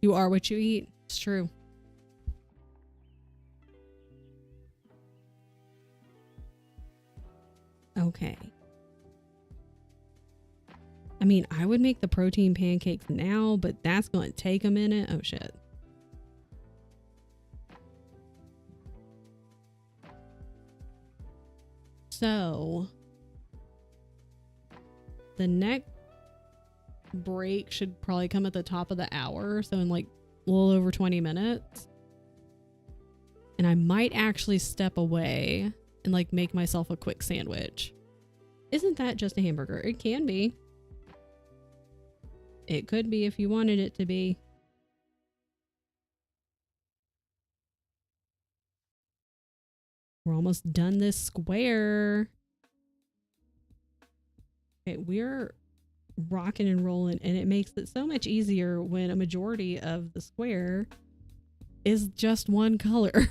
You are what you eat. It's true. Okay. I mean, I would make the protein pancakes now, but that's going to take a minute. Oh, shit. So, the next break should probably come at the top of the hour. So, in like a little over 20 minutes. And I might actually step away and like make myself a quick sandwich. Isn't that just a hamburger? It can be. It could be if you wanted it to be. We're almost done this square. Okay, we're rocking and rolling, and it makes it so much easier when a majority of the square is just one color.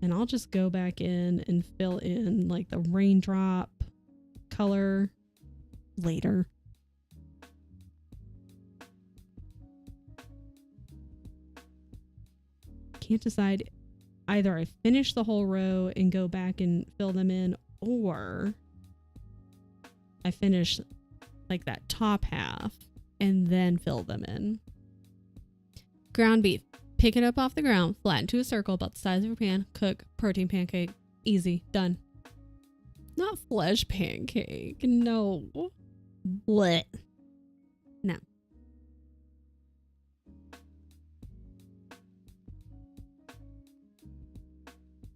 And I'll just go back in and fill in like the raindrop color later. Can't decide. Either I finish the whole row and go back and fill them in, or I finish like that top half and then fill them in. Ground beef. Pick it up off the ground, flatten to a circle about the size of a pan, cook, protein pancake. Easy. Done. Not flesh pancake. No. What? No.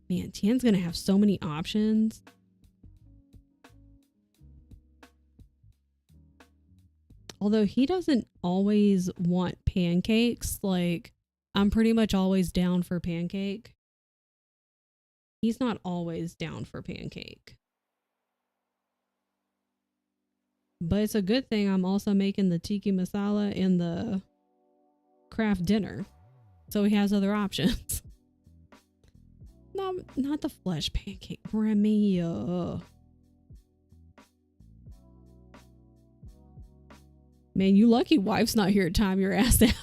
Man, Tian's gonna have so many options. Although he doesn't always want pancakes, like I'm pretty much always down for pancake. He's not always down for pancake. But it's a good thing I'm also making the tiki masala and the craft dinner. So he has other options. No, not the flesh pancake. Remy. Man, you lucky wife's not here to time your ass out.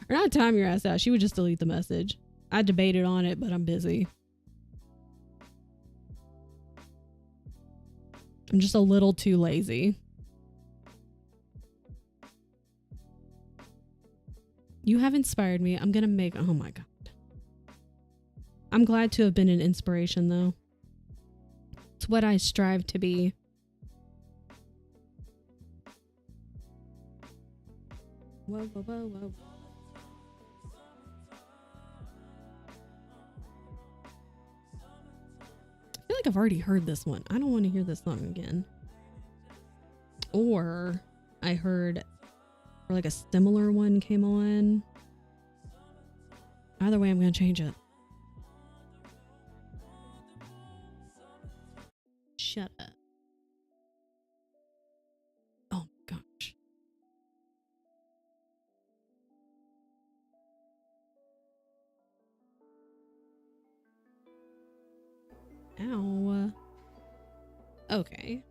Or not time your ass out. She would just delete the message. I debated on it, but I'm busy. I'm just a little too lazy. You have inspired me. I'm gonna make... Oh my god. I'm glad to have been an inspiration, though. It's what I strive to be. Whoa, whoa, whoa, whoa. I feel like I've already heard this one. I don't want to hear this song again. Or I heard, or like a similar one came on. Either way, I'm going to change it. Shut up. Oh my gosh. Ow. Okay.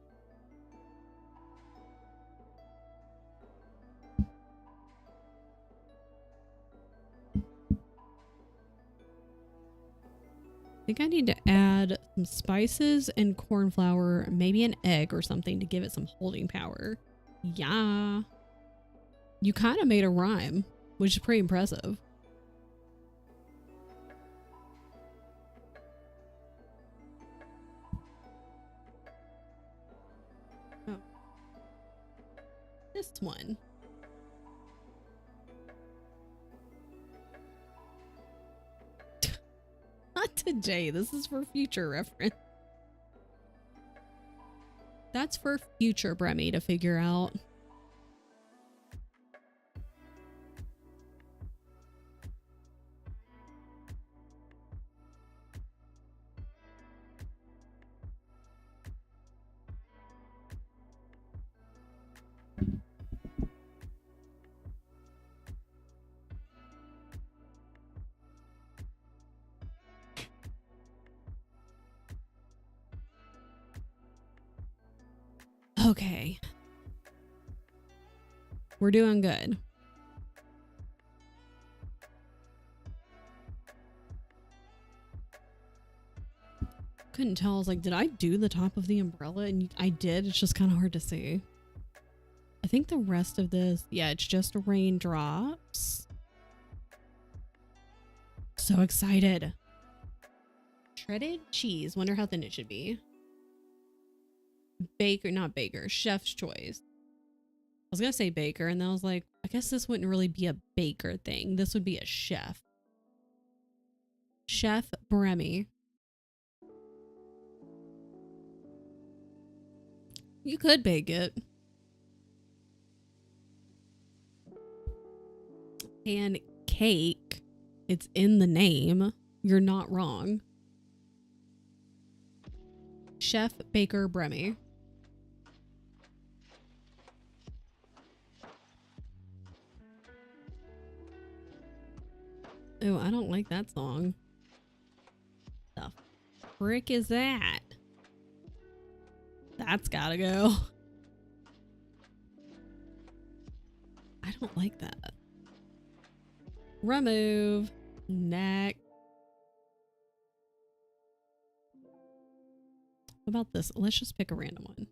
I think I need to add some spices and corn flour, maybe an egg or something to give it some holding power. Yeah. You kind of made a rhyme, which is pretty impressive. Oh. This one. Not today. This is for future reference. That's for future Bremy to figure out. Okay. We're doing good. Couldn't tell. I was like, did I do the top of the umbrella? And I did. It's just kind of hard to see. I think the rest of this, yeah, it's just raindrops. So excited. Shredded cheese. Wonder how thin it should be. Baker, not baker. Chef's choice. I was gonna say baker, and then I was like, I guess this wouldn't really be a baker thing. This would be a chef. Chef Bremy. You could bake it. Pancake. It's in the name. You're not wrong. Chef Baker Bremy. Oh, I don't like that song. The frick is that? That's gotta go. I don't like that. Remove. Next. What about this? Let's just pick a random one.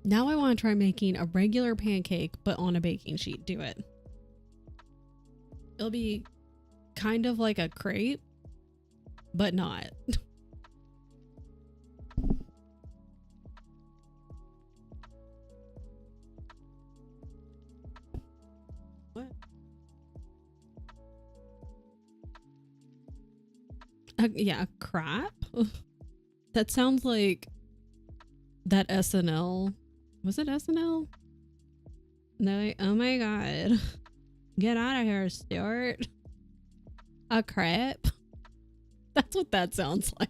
Now I want to try making a regular pancake, but on a baking sheet. Do it. It'll be kind of like a crepe, but not. What? Yeah, crap. That sounds like that SNL. Was it SNL? No, oh my god. Get out of here, Stuart. A crepe? That's what that sounds like.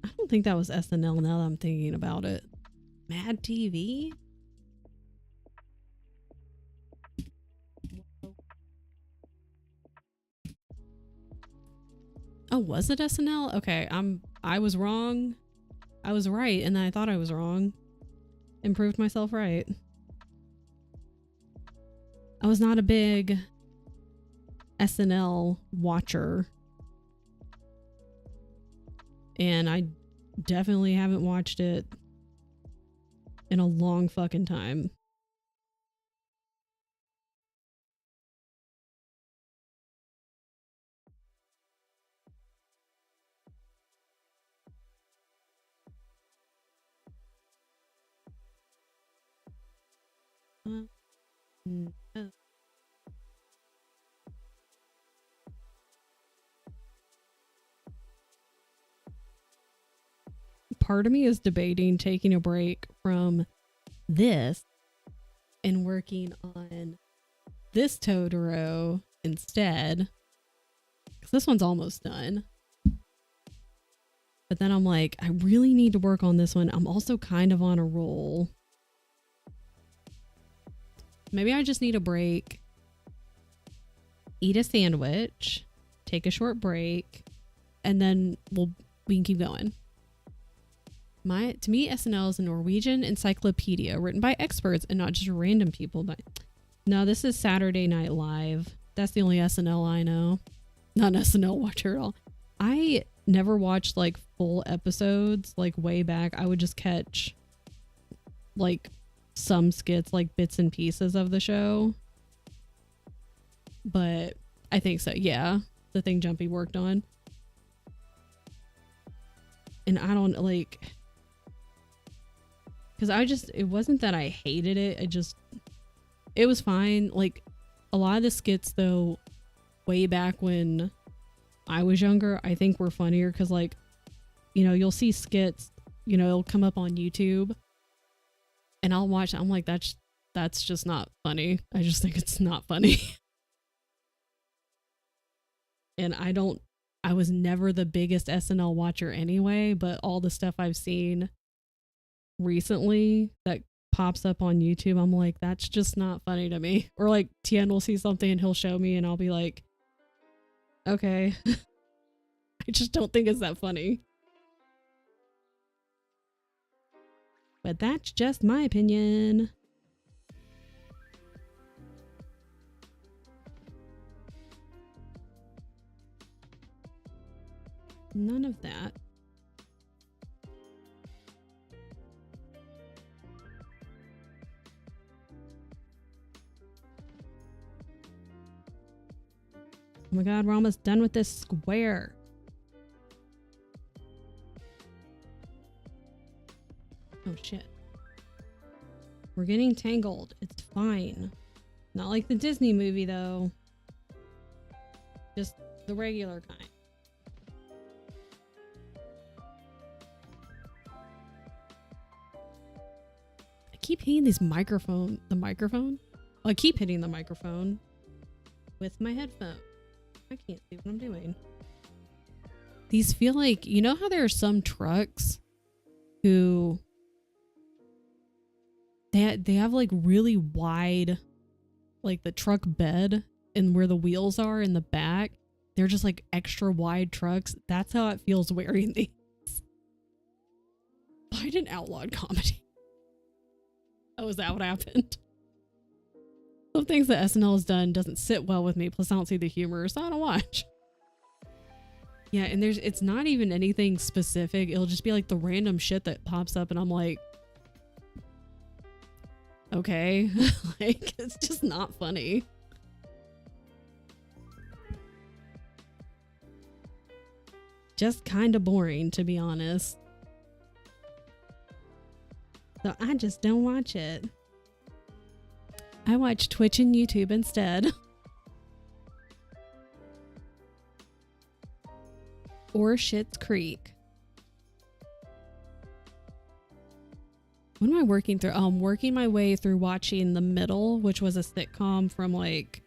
I don't think that was SNL now that I'm thinking about it. Mad TV? Oh, was it SNL? Okay, I was wrong. I was right, and then I thought I was wrong. And proved myself right. I was not a big SNL watcher. And I definitely haven't watched it in a long fucking time. No. Part of me is debating taking a break from this and working on this Totoro instead, because this one's almost done. But then I'm like, I really need to work on this one. I'm also kind of on a roll. Maybe I just need a break, eat a sandwich, take a short break, and then we can keep going. To me, SNL is a Norwegian encyclopedia written by experts and not just random people. But no, this is Saturday Night Live. That's the only SNL I know. Not an SNL watcher at all. I never watched like full episodes like way back. I would just catch like some skits, like bits and pieces of the show. But I think so. Yeah. The thing Jumpy worked on. And I don't like... Because it wasn't that I hated it. It was fine. Like, a lot of the skits, though, way back when I was younger, I think were funnier. Because, like, you know, you'll see skits, you know, it'll come up on YouTube. And I'll watch it. I'm like, that's just not funny. I just think it's not funny. And I was never the biggest SNL watcher anyway. But all the stuff I've seen recently that pops up on YouTube, I'm like, that's just not funny to me. Or like Tien will see something and he'll show me and I'll be like, okay. I just don't think it's that funny. But that's just my opinion. None of that. Oh my god, we're almost done with this square. Oh shit. We're getting tangled. It's fine. Not like the Disney movie though. Just the regular kind. I keep hitting the microphone. Oh, I keep hitting the microphone with my headphone. I can't see what I'm doing. These feel like, you know how there are some trucks who they have like really wide, like the truck bed and where the wheels are in the back, they're just like extra wide trucks. That's how it feels wearing these. Biden outlawed comedy. Oh, is that what happened? Some things that SNL has done doesn't sit well with me. Plus, I don't see the humor, so I don't watch. Yeah, and it's not even anything specific. It'll just be like the random shit that pops up, and I'm like, okay, like it's just not funny. Just kind of boring, to be honest. So I just don't watch it. I watch Twitch and YouTube instead. Or Schitt's Creek. What am I working through? Oh, I'm working my way through watching The Middle, which was a sitcom from like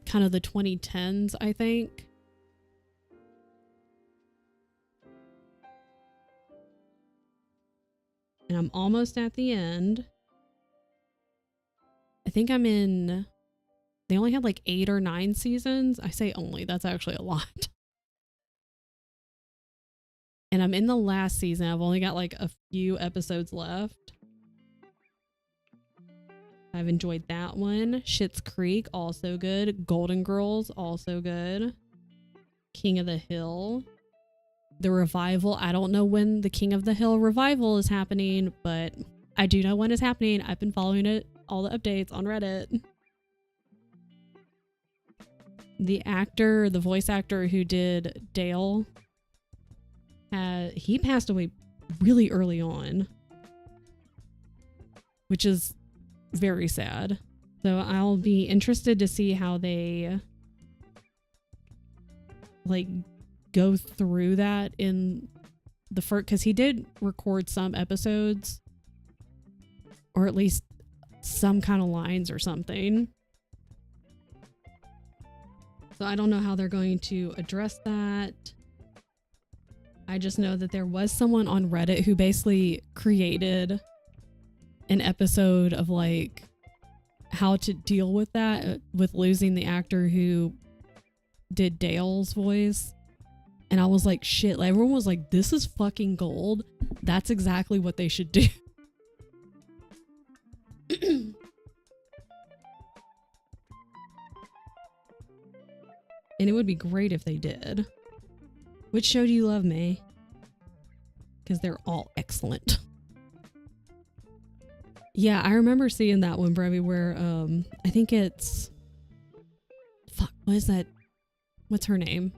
kind of the 2010s, I think. And I'm almost at the end. I think I'm in... They only had like 8 or 9 seasons. I say only. That's actually a lot. And I'm in the last season. I've only got like a few episodes left. I've enjoyed that one. Schitt's Creek, also good. Golden Girls, also good. King of the Hill. The revival. I don't know when the King of the Hill revival is happening, but I do know when it's happening. I've been following it, all the updates on Reddit. The actor, the voice actor who did Dale, he passed away really early on, which is very sad. So I'll be interested to see how they like go through that in the first, because he did record some episodes, or at least some kind of lines or something. So I don't know how they're going to address that. I just know that there was someone on Reddit who basically created an episode of like how to deal with that, with losing the actor who did Dale's voice. And I was like, shit, like, everyone was like, this is fucking gold. That's exactly what they should do. And it would be great if they did. Which show do you love, May? Because they're all excellent. Yeah, I remember seeing that one, Brevy, where I think it's... Fuck, what is that? What's her name?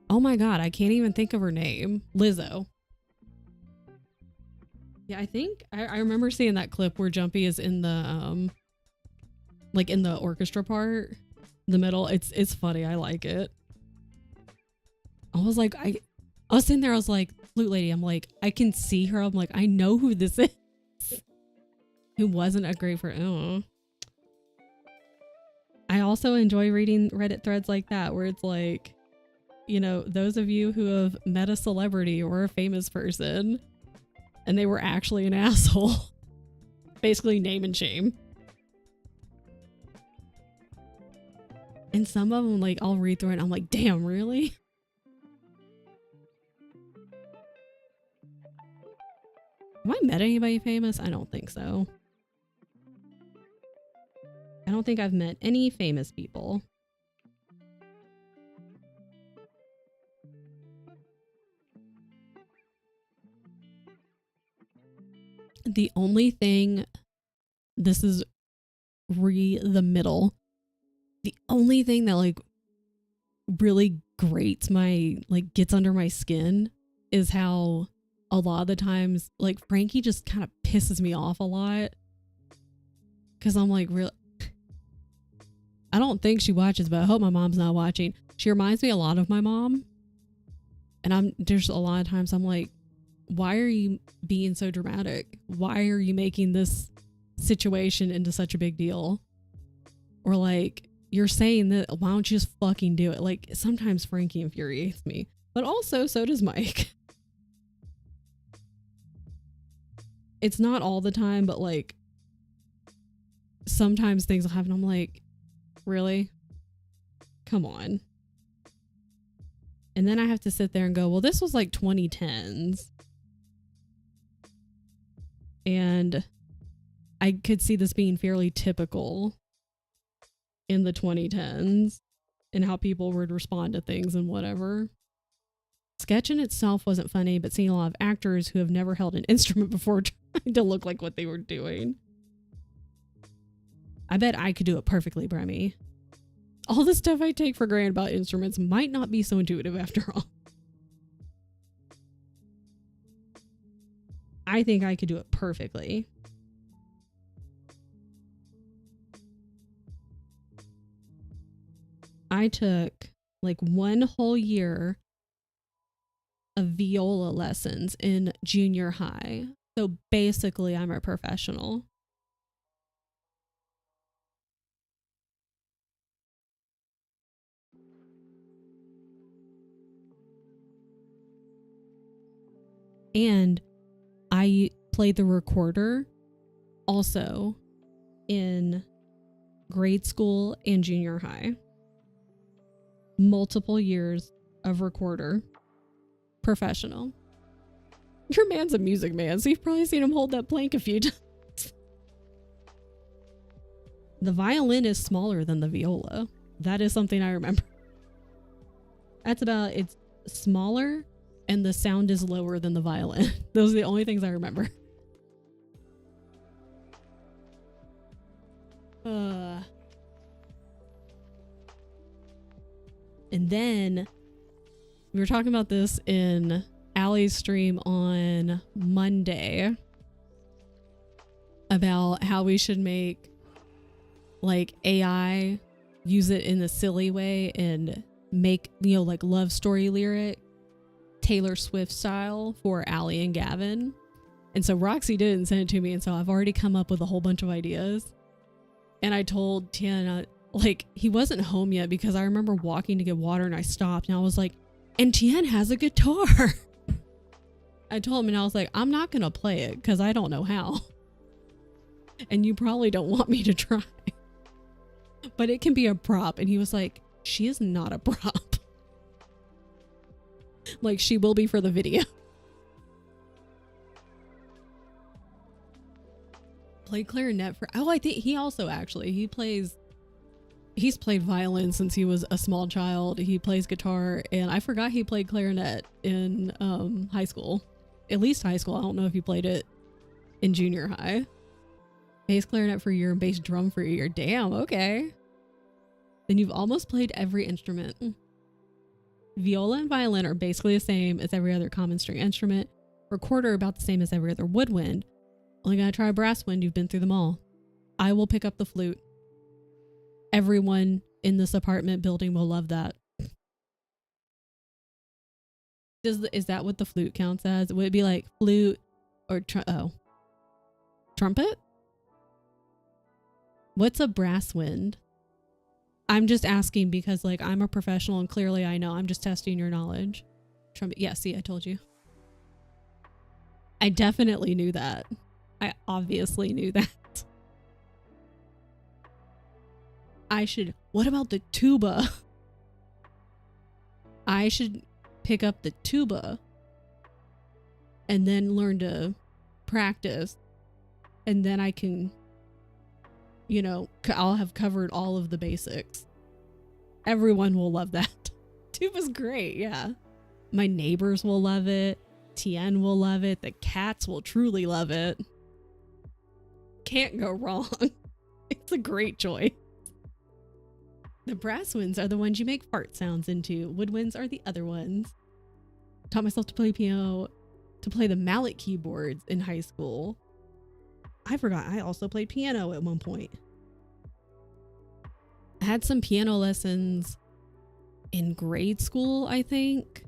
Oh my god, I can't even think of her name. Lizzo. Yeah, I think I remember seeing that clip where Jumpy is in the like in the orchestra part, the middle. It's funny. I like it. I was like, I was sitting there. I was like, flute lady. I'm like, I can see her. I'm like, I know who this is. Who wasn't a great for? Oh. I also enjoy reading Reddit threads like that, where it's like, you know, those of you who have met a celebrity or a famous person and they were actually an asshole. Basically name and shame. And some of them, like, I'll read through it and I'm like, damn, really? Have I met anybody famous? I don't think so. I don't think I've met any famous people. The only thing, this is the middle. The only thing that like really grates my, like gets under my skin is how a lot of the times like Frankie just kind of pisses me off a lot. Cause I'm like, really, I don't think she watches, but I hope my mom's not watching. She reminds me a lot of my mom. And there's a lot of times I'm like, why are you being so dramatic? Why are you making this situation into such a big deal? Or like, you're saying that, why don't you just fucking do it? Like, sometimes Frankie infuriates me, but also so does Mike. It's not all the time, but like, sometimes things will happen. I'm like, really? Come on. And then I have to sit there and go, well, this was like 2010s. And I could see this being fairly typical in the 2010s and how people would respond to things and whatever. Sketch in itself wasn't funny, but seeing a lot of actors who have never held an instrument before trying to look like what they were doing. I bet I could do it perfectly, Bremy. All the stuff I take for granted about instruments might not be so intuitive after all. I think I could do it perfectly. I took like 1 whole year of viola lessons in junior high. So basically, I'm a professional. And I played the recorder also in grade school and junior high. Multiple years of recorder. Professional. Your man's a music man, so you've probably seen him hold that plank a few times. The violin is smaller than the viola. That is something I remember. It's smaller and the sound is lower than the violin. Those are the only things I remember. And then we were talking about this in Allie's stream on Monday about how we should make like AI use it in a silly way and make, you know, like love story lyric Taylor Swift style for Allie and Gavin. And so Roxy did and sent it to me, and so I've already come up with a whole bunch of ideas. And I told Tiana, like, he wasn't home yet because I remember walking to get water and I stopped and I was like, and Tian has a guitar. I told him and I was like, I'm not gonna play it because I don't know how. And you probably don't want me to try. But it can be a prop. And he was like, she is not a prop. Like, she will be for the video. Played clarinet for, I think he also actually, he's played violin since he was a small child. He plays guitar, and I forgot he played clarinet in high school. At least high school. I don't know if he played it in junior high. Bass clarinet for a year and bass drum for a year. Damn, okay. Then you've almost played every instrument. Viola and violin are basically the same as every other common string instrument. Recorder about the same as every other woodwind. Only gotta try a brass wind, you've been through them all. I will pick up the flute. Everyone in this apartment building will love that. Is that what the flute counts as? Would it be like flute or trumpet? What's a brass wind? I'm just asking because, like, I'm a professional and clearly I know. I'm just testing your knowledge. Trumpet. Yeah, see, I told you. I definitely knew that. I obviously knew that. What about the tuba? I should pick up the tuba and then learn to practice. And then I can, you know, I'll have covered all of the basics. Everyone will love that. Tuba's great, yeah. My neighbors will love it. Tien will love it. The cats will truly love it. Can't go wrong. It's a great choice. The brass winds are the ones you make fart sounds into. Woodwinds are the other ones. Taught myself to play piano, to play the mallet keyboards in high school. I forgot I also played piano at one point. I had some piano lessons in grade school, I think.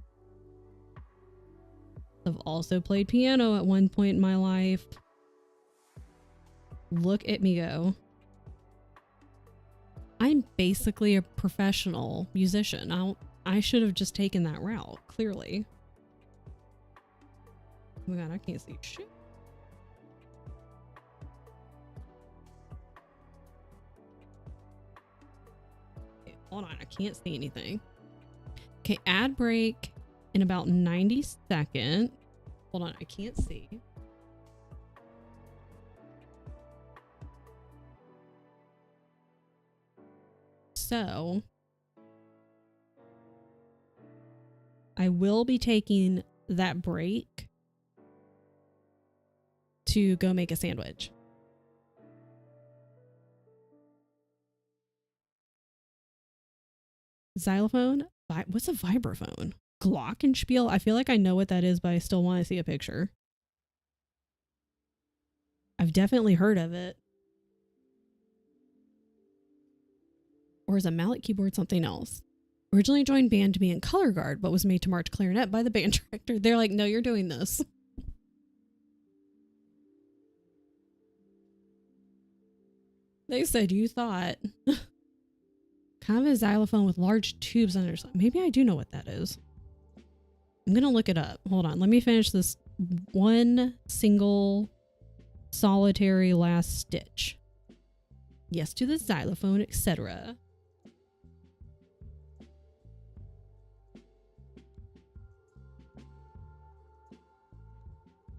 I've also played piano at one point in my life. Look at me go. I'm basically a professional musician. I should have just taken that route, clearly. Oh my god, I can't see shit. Okay, hold on, I can't see anything. Okay, ad break in about 90 seconds. Hold on, I can't see. So I will be taking that break to go make a sandwich. Xylophone? What's a vibraphone? Glockenspiel? I feel like I know what that is, but I still want to see a picture. I've definitely heard of it. Or is a mallet keyboard something else? Originally joined band to be in color guard, but was made to march clarinet by the band director. They're like, no, you're doing this. They said you thought. Kind of a xylophone with large tubes under. Maybe I do know what that is. I'm going to look it up. Hold on. Let me finish this one single solitary last stitch. Yes to the xylophone, etc.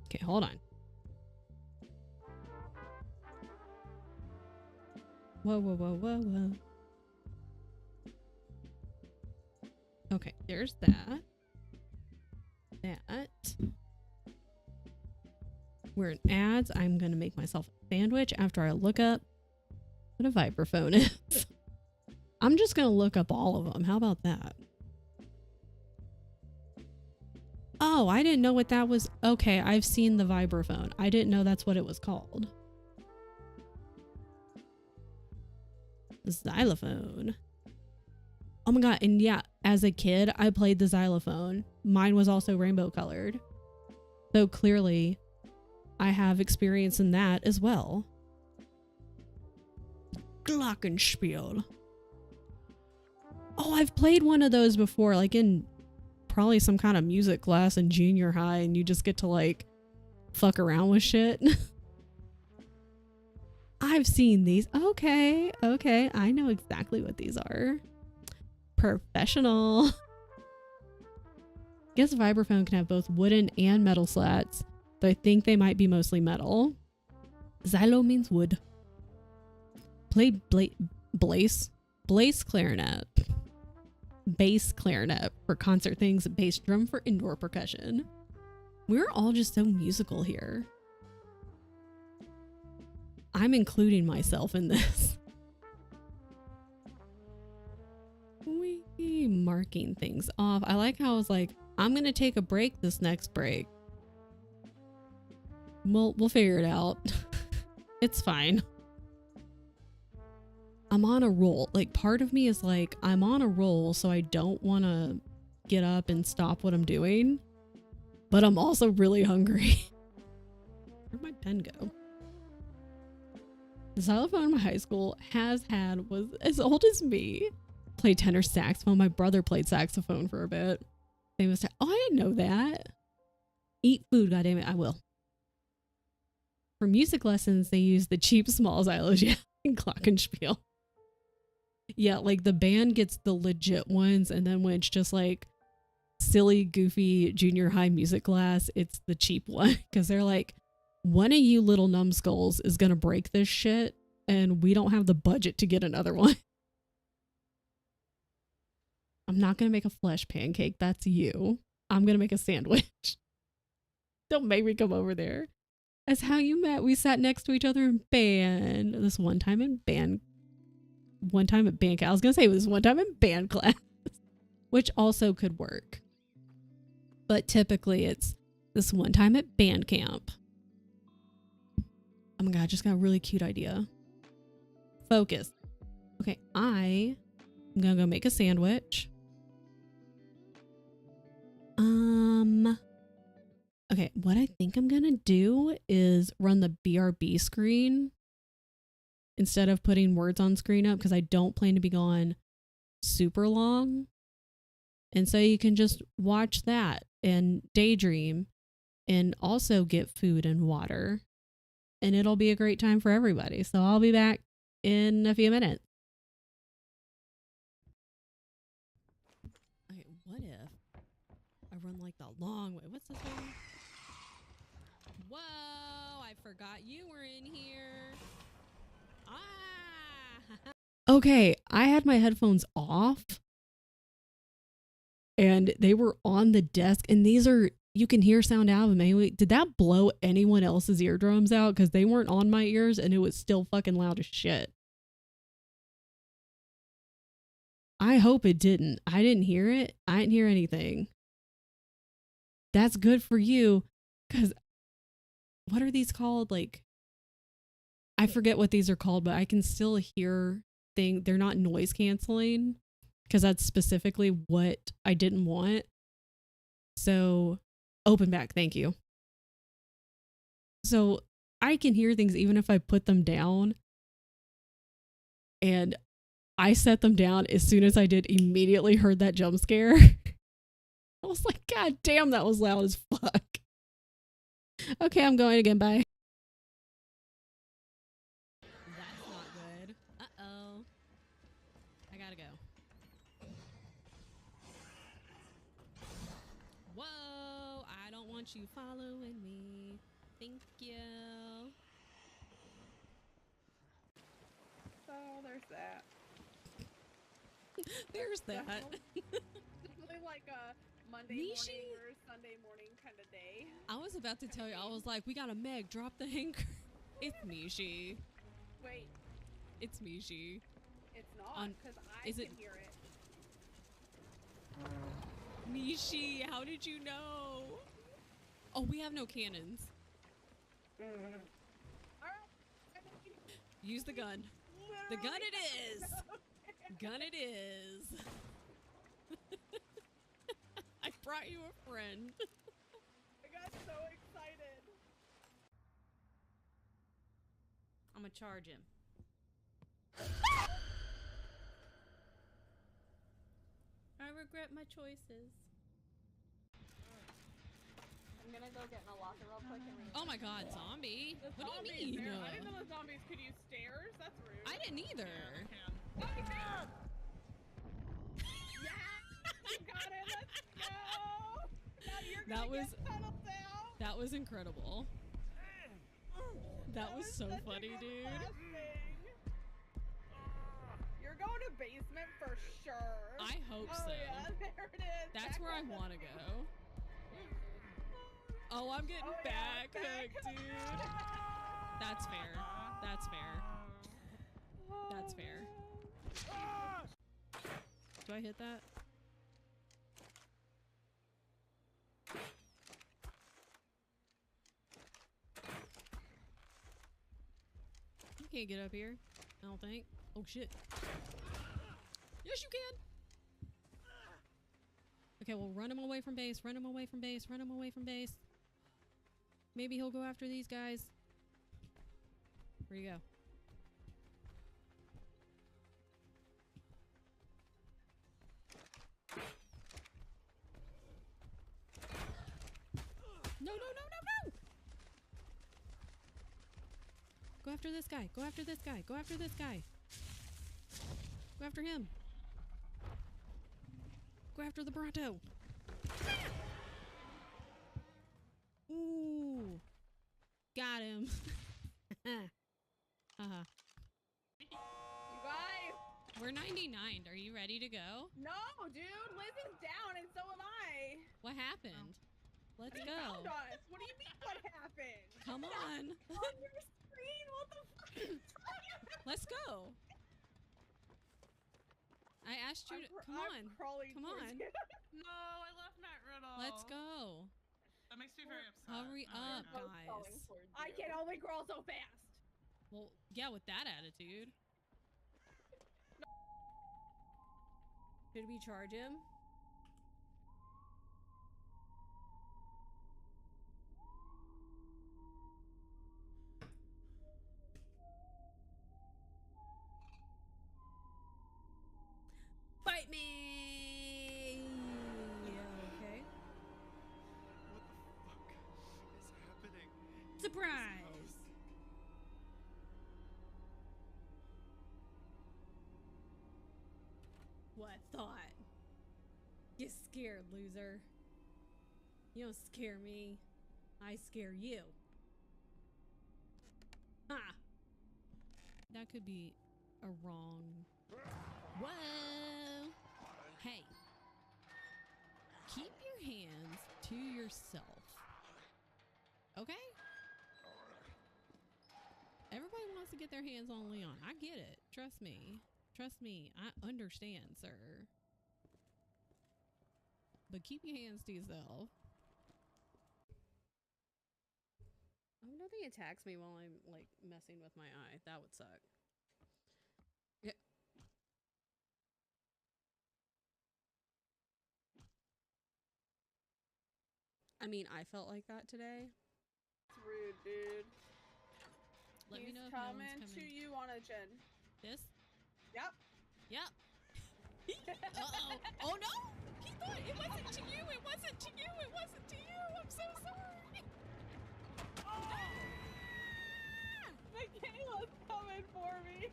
Okay, hold on. Whoa, whoa, whoa, whoa, whoa. Okay, there's that. We're in ads. I'm going to make myself a sandwich after I look up what a vibraphone is. I'm just going to look up all of them. How about that? Oh, I didn't know what that was. Okay, I've seen the vibraphone. I didn't know that's what it was called. Xylophone. Oh my god, and yeah, as a kid, I played the xylophone. Mine was also rainbow colored. So clearly, I have experience in that as well. Glockenspiel. Oh, I've played one of those before, like in probably some kind of music class in junior high, and you just get to like fuck around with shit. I've seen these. Okay, I know exactly what these are. Professional. Guess vibraphone can have both wooden and metal slats, though I think they might be mostly metal. Xylo means wood. Play blaze clarinet. Bass clarinet for concert things, bass drum for indoor percussion. We're all just so musical here. I'm including myself in this. We marking things off. I like how I was like, I'm gonna take a break this next break. We'll figure it out. It's fine. I'm on a roll. Like, part of me is like, I'm on a roll, so I don't want to get up and stop what I'm doing. But I'm also really hungry. Where'd my pen go? The xylophone in my high school was as old as me. Played tenor saxophone. My brother played saxophone for a bit. Oh, I didn't know that. Eat food, goddammit. I will. For music lessons, they use the cheap small xylos, yeah, and glockenspiel. Yeah, like the band gets the legit ones, and then when it's just like silly, goofy junior high music class, it's the cheap one. Because they're like, one of you little numbskulls is going to break this shit, and we don't have the budget to get another one. I'm not going to make a flesh pancake. That's you. I'm going to make a sandwich. Don't make me come over there. That's how you met. We sat next to each other in band. This one time at band class. I was going to say it was one time in band class, which also could work. But typically it's this one time at band camp. Oh my god, I just got a really cute idea. Focus. Okay, I'm going to go make a sandwich. Okay, what I think I'm gonna do is run the BRB screen instead of putting words on screen up, because I don't plan to be gone super long. And so you can just watch that and daydream and also get food and water. And it'll be a great time for everybody. So I'll be back in a few minutes. Okay, what if I run like the long way? What's this one? Whoa, I forgot you were in here. Ah! Okay, I had my headphones off and they were on the desk, and these are, you can hear sound out of them anyway. Did that blow anyone else's eardrums out? Because they weren't on my ears and it was still fucking loud as shit. I hope it didn't. I didn't hear it. I didn't hear anything. That's good for you, because what are these called? Like, I forget what these are called, but I can still hear things. They're not noise canceling, because that's specifically what I didn't want. So open back, thank you. So I can hear things even if I put them down, and I set them down as soon as I did, immediately heard that jump scare. I was like, God damn, that was loud as fuck. Okay, I'm going again, bye. That's not good. Uh-oh. I gotta go. Whoa, I don't want you following me. Thank you. So there's that. There's that. Definitely like a Monday Nishi? morning or Sunday morning kind of day. I was about to tell you, I was like, we got a Meg, drop the anchor. It's Mishi. Wait, It's Mishi. it's not, because I is can it- hear it. Mishi, how did you know? Oh, we have no cannons. Use the gun. The gun it is. Gun it is. I brought you a friend. I got so excited. I'm gonna charge him. I regret my choices. I'm gonna go get in a locker real quick and Oh my god, zombie. The What do zombies you mean? there. I didn't know the zombies could use stairs. That's rude. I didn't either. Oh, yeah! You got it. Let's go. Now you're That gonna was- get tunneled down. That was incredible. That was so such a funny, good dude. flash thing. You're going to basement for sure. I hope Oh so. yeah, there it is. That's where I want to go. Oh, I'm getting Oh, yeah, back back hooked, hook. dude. That's fair. That's fair. That's fair. Do I hit that? You can't get up here, I don't think. Oh shit. Yes, you can. Okay, well, run him away from base, run him away from base, run him away from base. Maybe he'll go after these guys. Where you go? No, no, no, no, no! Go after this guy, go after this guy, go after this guy. Go after him. Go after the Bronto. Ooh. Got him. Uh-huh. You guys. We're 99. Are you ready to go? No, dude. Liz is down, and so am I. What happened? Let's They go. found us. What do you mean? What happened? Come on. On your screen. What the fuck? Let's go. I asked you to come I'm on. crawling Come towards on. you. No, I left Matt Riddle. Let's go. That makes me very upset. Hurry I up, know. guys. Crawling towards you. I can only crawl so fast. Well, yeah, with that attitude. Should we charge him? Bite me! Okay. What the fuck is happening? Surprise! What thought? You scared, loser. You don't scare me. I scare you. Ha! That could be a wrong Whoa! Hey, keep your hands to yourself. Okay? Everybody wants to get their hands on Leon. I get it. Trust me. Trust me. I understand, sir. But keep your hands to yourself. I hope nothing attacks me while I'm like messing with my eye. That would suck. Yeah. I mean, I felt like that today. It's rude, dude. Let me He's know if no one's coming coming. to you on a chin. This? Yep. Yep. Uh-oh. Oh no! He thought it wasn't to you. It wasn't to you. It wasn't to you. I'm so sorry. Oh! Michaela's coming for me.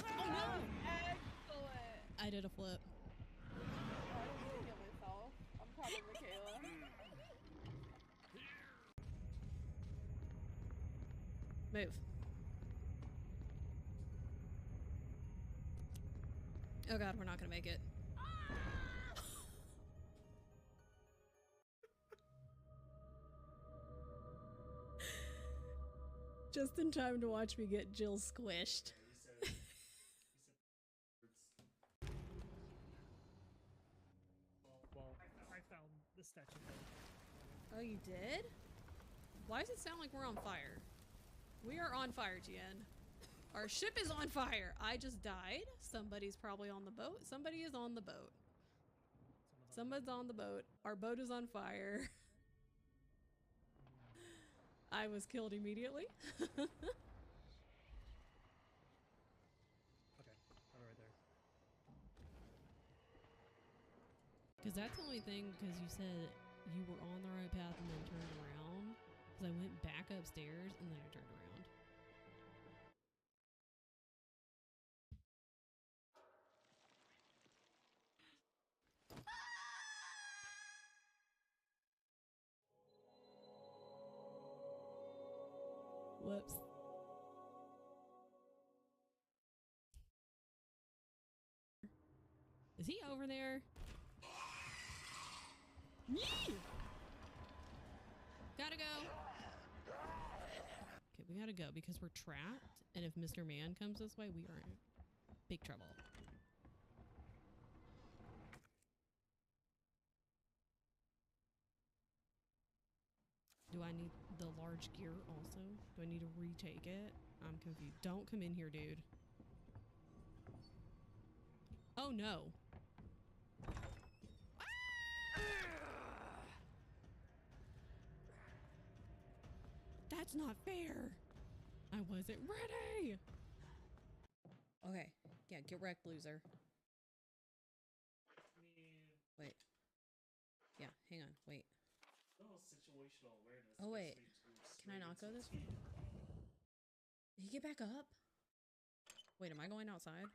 Oh no! Excellent. I did a flip. I didn't kill myself. I'm coming, Michaela. Move. Oh god, we're not gonna make it. Just in time to watch me get Jill squished. Well, I found the statue. Oh, you did? Why does it sound like we're on fire? We are on fire, Tien. Our ship is on fire. I just died. Somebody's probably on the boat. Somebody is on the boat. Someone's on the boat. Our boat is on fire. I was killed immediately. Okay, I'm right there. Because that's the only thing, because you said you were on the right path and then turned around. Because I went back upstairs and then I turned around. Whoops. Is he over there? Yee! Gotta go. Okay, we gotta go because we're trapped. And if Mr. Man comes this way, we are in big trouble. Do I need the large gear also? Do I need to retake it? I'm confused. Don't come in here, dude. Oh no. That's not fair. I wasn't ready. Okay. Yeah, get wrecked, loser. Wait. Yeah, hang on. Wait. Situational awareness. Oh, wait. Can I not go this way? Did he get back up? Wait, am I going outside?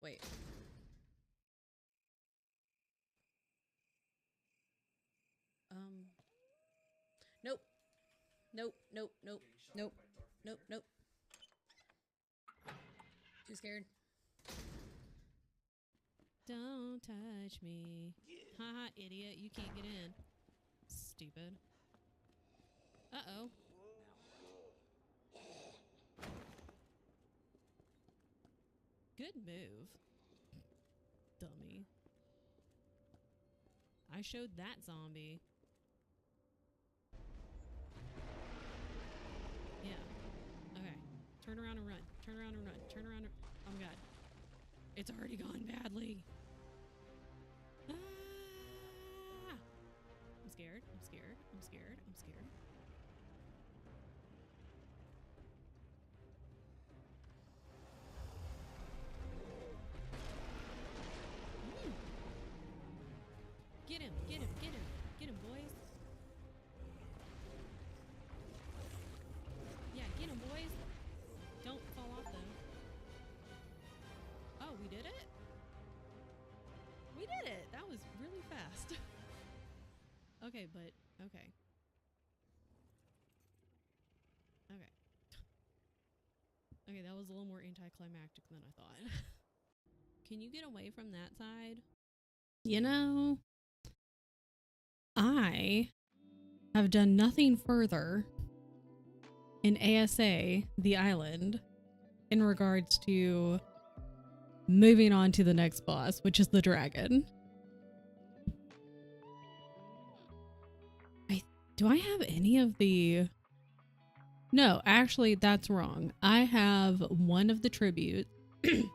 Wait. Nope. Nope, nope, nope, nope, nope, nope. Too scared. Don't touch me. Haha, idiot. You can't get in. Stupid. Uh-oh. Good move. Dummy. I showed that zombie. Yeah. Okay. Turn around and run. Turn around and run. Turn around and... Oh my god. It's already gone badly. Ah! I'm scared. I'm scared. I'm scared. I'm scared. Get him, get him, get him, get him, boys. Yeah, get him, boys. Don't fall off, though. Oh, we did it? We did it! That was really fast. Okay, but, okay. Okay. Okay, that was a little more anticlimactic than I thought. Can you get away from that side? You know, I have done nothing further in ASA, the island, in regards to moving on to the next boss, which is the dragon. Do I have any of the... No, actually, that's wrong. I have one of the tributes. Do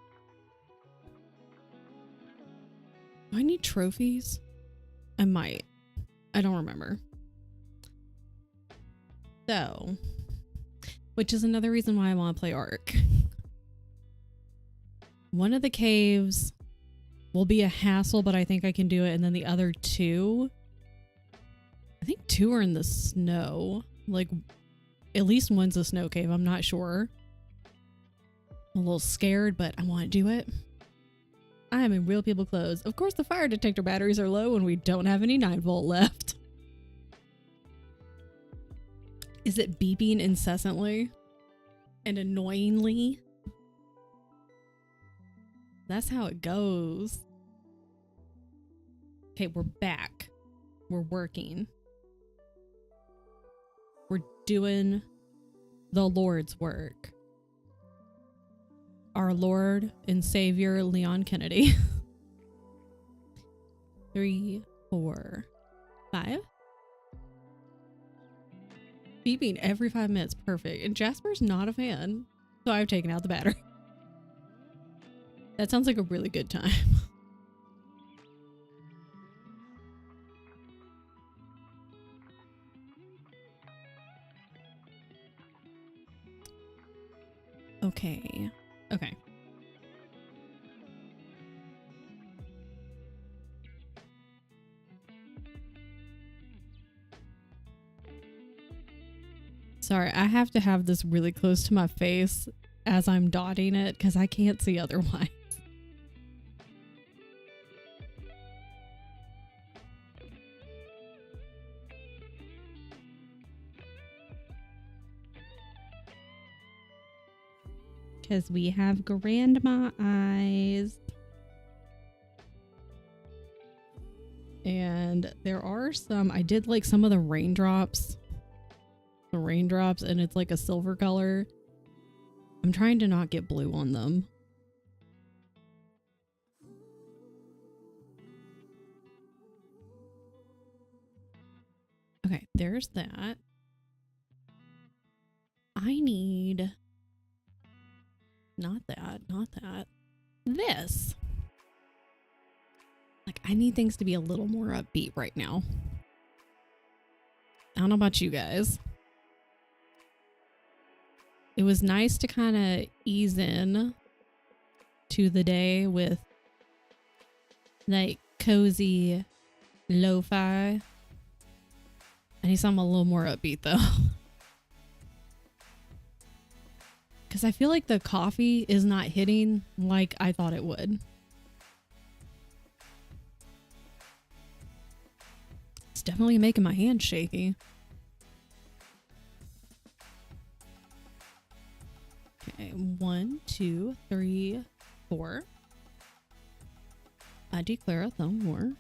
I need trophies? I might. I don't remember. So, which is another reason why I want to play Ark. One of the caves will be a hassle, but I think I can do it. And then the other two... I think two are in the snow. Like, at least one's a snow cave. I'm not sure. I'm a little scared, but I want to do it. I am in real people clothes. Of course, the fire detector batteries are low and we don't have any 9-volt left. Is it beeping incessantly and annoyingly? That's how it goes. Okay, we're back. We're working. We're doing the Lord's work. Our Lord and Savior, Leon Kennedy. 3, 4, 5. Beeping every 5 minutes. Perfect. And Jasper's not a fan, so I've taken out the battery. That sounds like a really good time. Okay. Okay. Sorry, I have to have this really close to my face as I'm dotting it because I can't see otherwise. Because we have grandma eyes. And there are some, I did like some of the raindrops. The raindrops, and it's like a silver color. I'm trying to not get blue on them. Okay, there's that. I need... Not that, not that. This. Like, I need things to be a little more upbeat right now. I don't know about you guys. It was nice to kind of ease in to the day with like cozy lo-fi. I need something a little more upbeat though. Because I feel like the coffee is not hitting like I thought it would. It's definitely making my hands shaky. Okay, 1, 2, 3, 4. I declare a thumb war.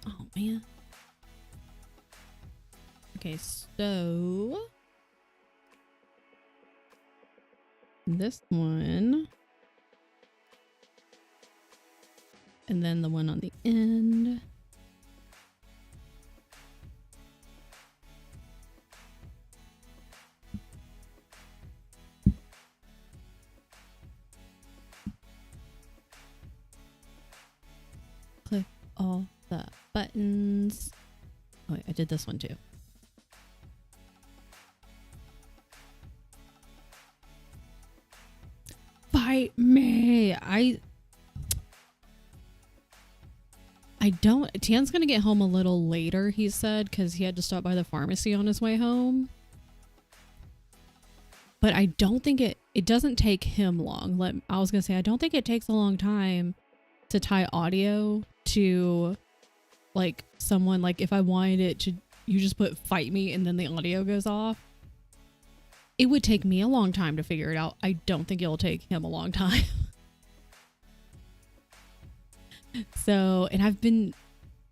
Oh man. Okay, so this one, and then the one on the end. Click all the buttons. Oh, wait, I did this one too. Fight me. I don't. Tian's gonna get home a little later, he said, because he had to stop by the pharmacy on his way home. But I don't think it doesn't take him long. I was gonna say, I don't think it takes a long time to tie audio to like someone, like if I wanted it you just put fight me and then the audio goes off. It would take me a long time to figure it out. I don't think it'll take him a long time. So, and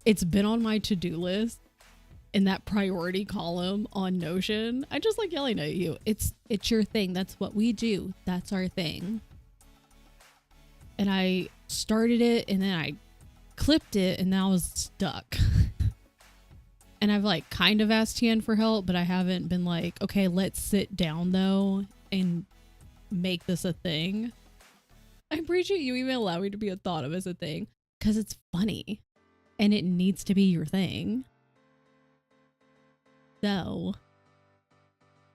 it's been on my to-do list in that priority column on Notion. I just like yelling at you. It's your thing. That's what we do. That's our thing. And I started it and then I clipped it and now I was stuck. And I've like kind of asked Tian for help, but I haven't been like, okay, let's sit down though and make this a thing. I appreciate you even allowing me to be thought of as a thing because it's funny and it needs to be your thing. So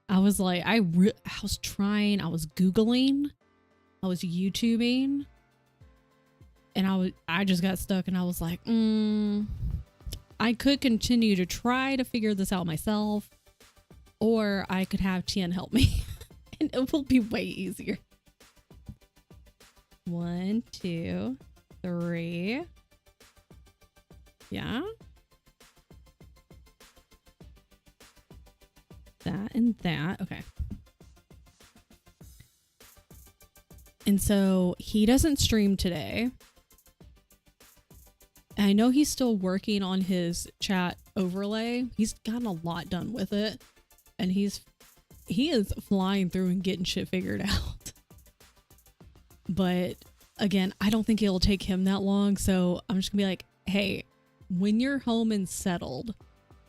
I was like, I was trying, I was Googling, I was YouTubing, and I just got stuck and I was like, I could continue to try to figure this out myself, or I could have Tian help me and it will be way easier. 1, 2, 3. Yeah. That and that. Okay. And so he doesn't stream today. I know he's still working on his chat overlay. He's gotten a lot done with it. And he is flying through and getting shit figured out. But again, I don't think it'll take him that long. So I'm just gonna be like, hey, when you're home and settled,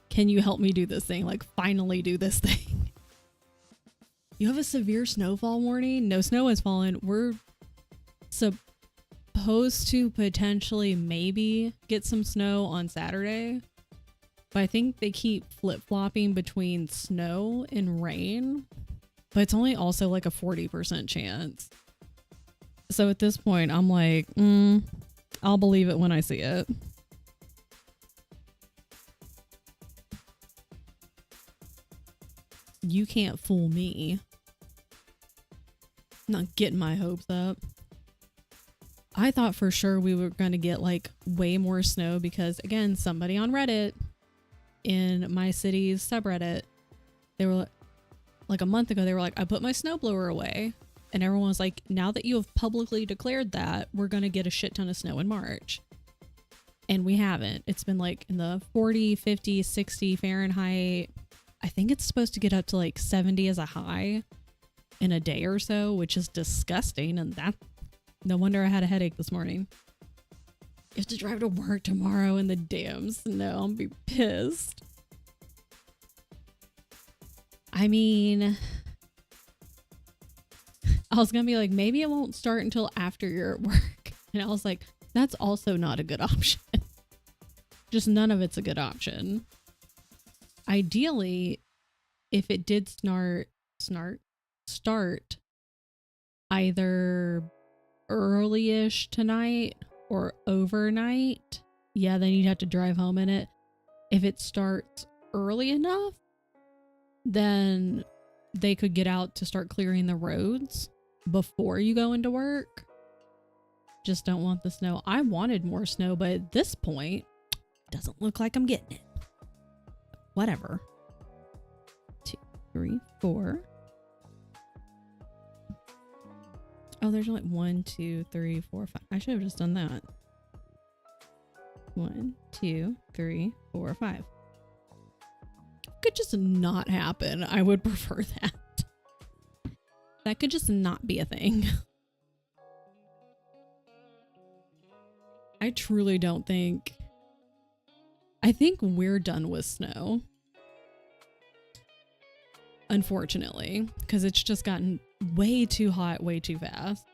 can you help me do this thing? Like finally do this thing. You have a severe snowfall warning. No snow has fallen. We're supposed to potentially maybe get some snow on Saturday, but I think they keep flip-flopping between snow and rain, but it's only also like a 40% chance. So at this point I'm like, I'll believe it when I see it. You can't fool me. Not getting my hopes up. I thought for sure we were going to get like way more snow because again, somebody on Reddit in my city's subreddit, they were like a month ago, they were like, I put my snowblower away. And everyone was like, now that you have publicly declared that, we're going to get a shit ton of snow in March. And we haven't. It's been like in the 40, 50, 60 Fahrenheit. I think it's supposed to get up to like 70 as a high in a day or so, which is disgusting. And that, no wonder I had a headache this morning. You have to drive to work tomorrow in the damn snow. I'll be pissed. I mean, I was going to be like, maybe it won't start until after you're at work. And I was like, that's also not a good option. Just none of it's a good option. Ideally, if it did start either early-ish tonight or overnight, yeah, then you'd have to drive home in it. If it starts early enough, then they could get out to start clearing the roads before you go into work. Just don't want the snow. I wanted more snow, but at this point, doesn't look like I'm getting it. Whatever. 2, 3, 4. Oh, there's only 1, 2, 3, 4, 5. I should have just done that. 1, 2, 3, 4, 5. Could just not happen. I would prefer that. That could just not be a thing. I truly don't think. I think we're done with snow. Unfortunately, because it's just gotten way too hot, way too fast.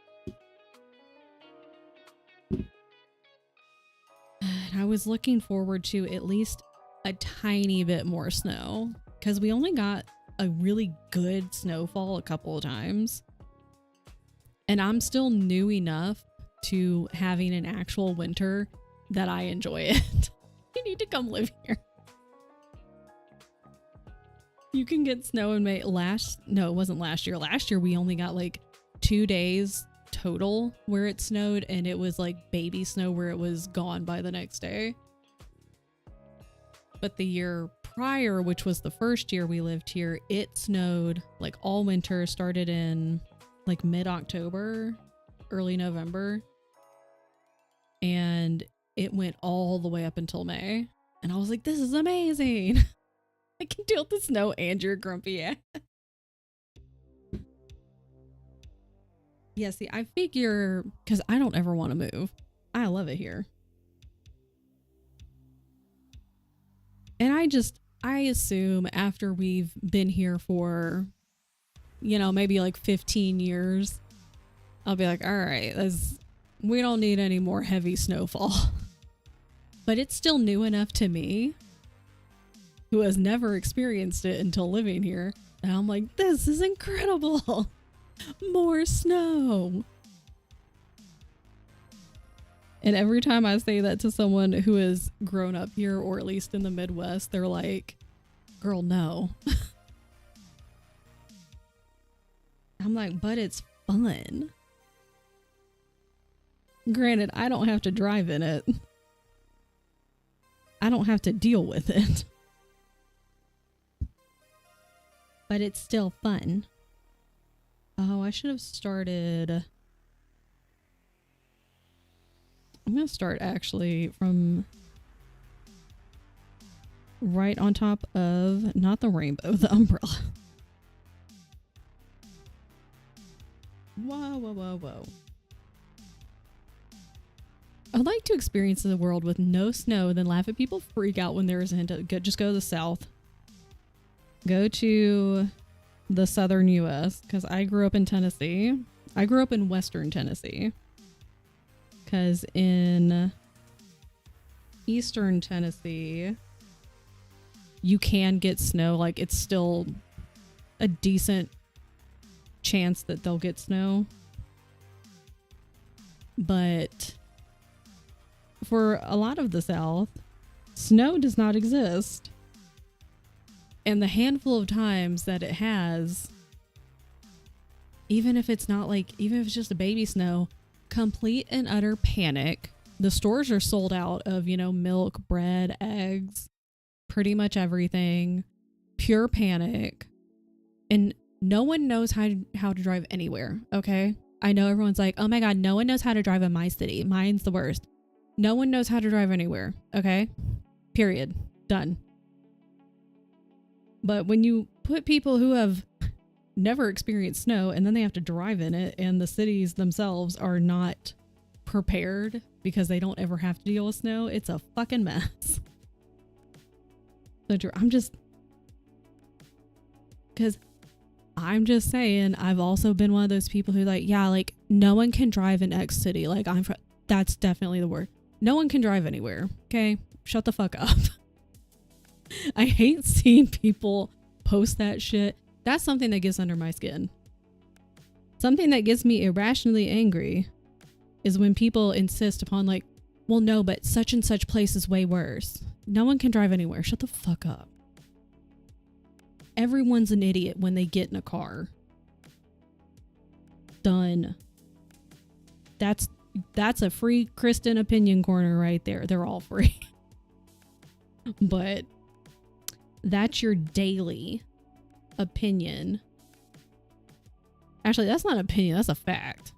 And I was looking forward to at least a tiny bit more snow because we only got a really good snowfall a couple of times. And I'm still new enough to having an actual winter that I enjoy it. You need to come live here. You can get snow in May. No, it wasn't last year. Last year we only got like 2 days total where it snowed, and it was like baby snow where it was gone by the next day. But the year prior, which was the first year we lived here, it snowed like all winter, started in like mid-October, early November. And it went all the way up until May. And I was like, this is amazing. I can deal with the snow and your grumpy ass. Yeah, see, I figure, because I don't ever want to move. I love it here. And I assume after we've been here for, you know, maybe like 15 years, I'll be like, all right, we don't need any more heavy snowfall. But it's still new enough to me, who has never experienced it until living here. And I'm like, this is incredible. More snow. And every time I say that to someone who has grown up here, or at least in the Midwest, they're like, girl, no. I'm like, but it's fun. Granted, I don't have to drive in it. I don't have to deal with it. But it's still fun. Oh, I should have started. I'm going to start actually from right on top of, not the rainbow, the umbrella. Whoa, whoa, whoa, whoa. I'd like to experience the world with no snow, then laugh at people freak out when there isn't. Just go to the south. Go to the southern U.S. because I grew up in Tennessee. I grew up in western Tennessee. Because in eastern Tennessee, you can get snow. Like, it's still a decent chance that they'll get snow. But for a lot of the South, snow does not exist. And the handful of times that it has, even if it's just a baby snow, complete and utter panic. The stores are sold out of, milk, bread, eggs, pretty much everything. Pure panic. And no one knows how to drive anywhere, okay? I know everyone's like, oh my God, no one knows how to drive in my city. Mine's the worst. No one knows how to drive anywhere, okay? Period. Done. But when you put people who have never experienced snow and then they have to drive in it, and the cities themselves are not prepared because they don't ever have to deal with snow, it's a fucking mess. So I'm just saying, I've also been one of those people who no one can drive in X city. That's definitely the word. No one can drive anywhere. Okay. Shut the fuck up. I hate seeing people post that shit. That's something that gets under my skin. Something that gets me irrationally angry is when people insist upon well, no, but such and such place is way worse. No one can drive anywhere. Shut the fuck up. Everyone's an idiot when they get in a car. Done. That's a free Kristen opinion corner right there. They're all free. But that's your daily opinion. Actually, that's not an opinion. That's a fact.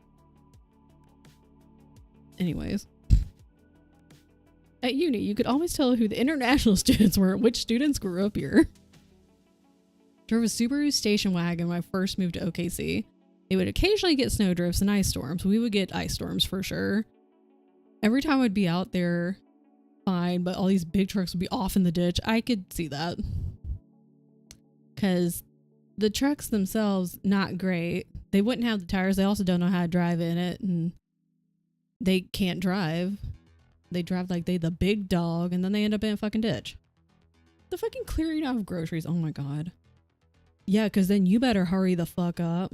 Anyways. At uni, you could always tell who the international students were and which students grew up here. Drove a Subaru station wagon when I first moved to OKC. They would occasionally get snow drifts and ice storms. We would get ice storms for sure. Every time I'd be out there, fine, but all these big trucks would be off in the ditch. I could see that. Because the trucks themselves, not great. They wouldn't have the tires. They also don't know how to drive in it. And they can't drive. They drive like they the big dog. And then they end up in a fucking ditch. The fucking clearing out of groceries. Oh my God. Yeah, because then you better hurry the fuck up.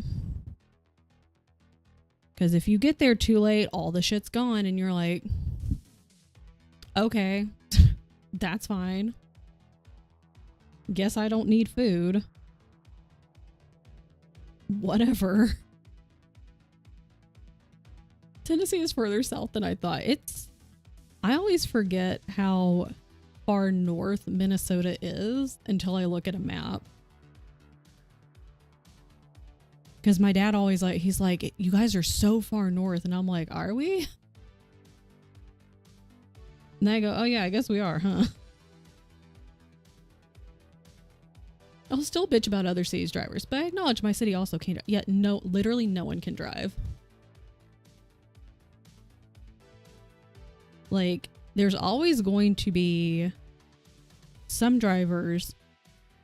Because if you get there too late, all the shit's gone. And you're like, okay, that's fine. Guess I don't need food. Whatever. Tennessee is further south than I thought. I always forget how far north Minnesota is until I look at a map. Because my dad always he's like, you guys are so far north. And I'm like, are we? And I go, oh yeah, I guess we are, huh? I'll still bitch about other cities' drivers, but I acknowledge my city also can't. Yet no, literally no one can drive. Like, there's always going to be some drivers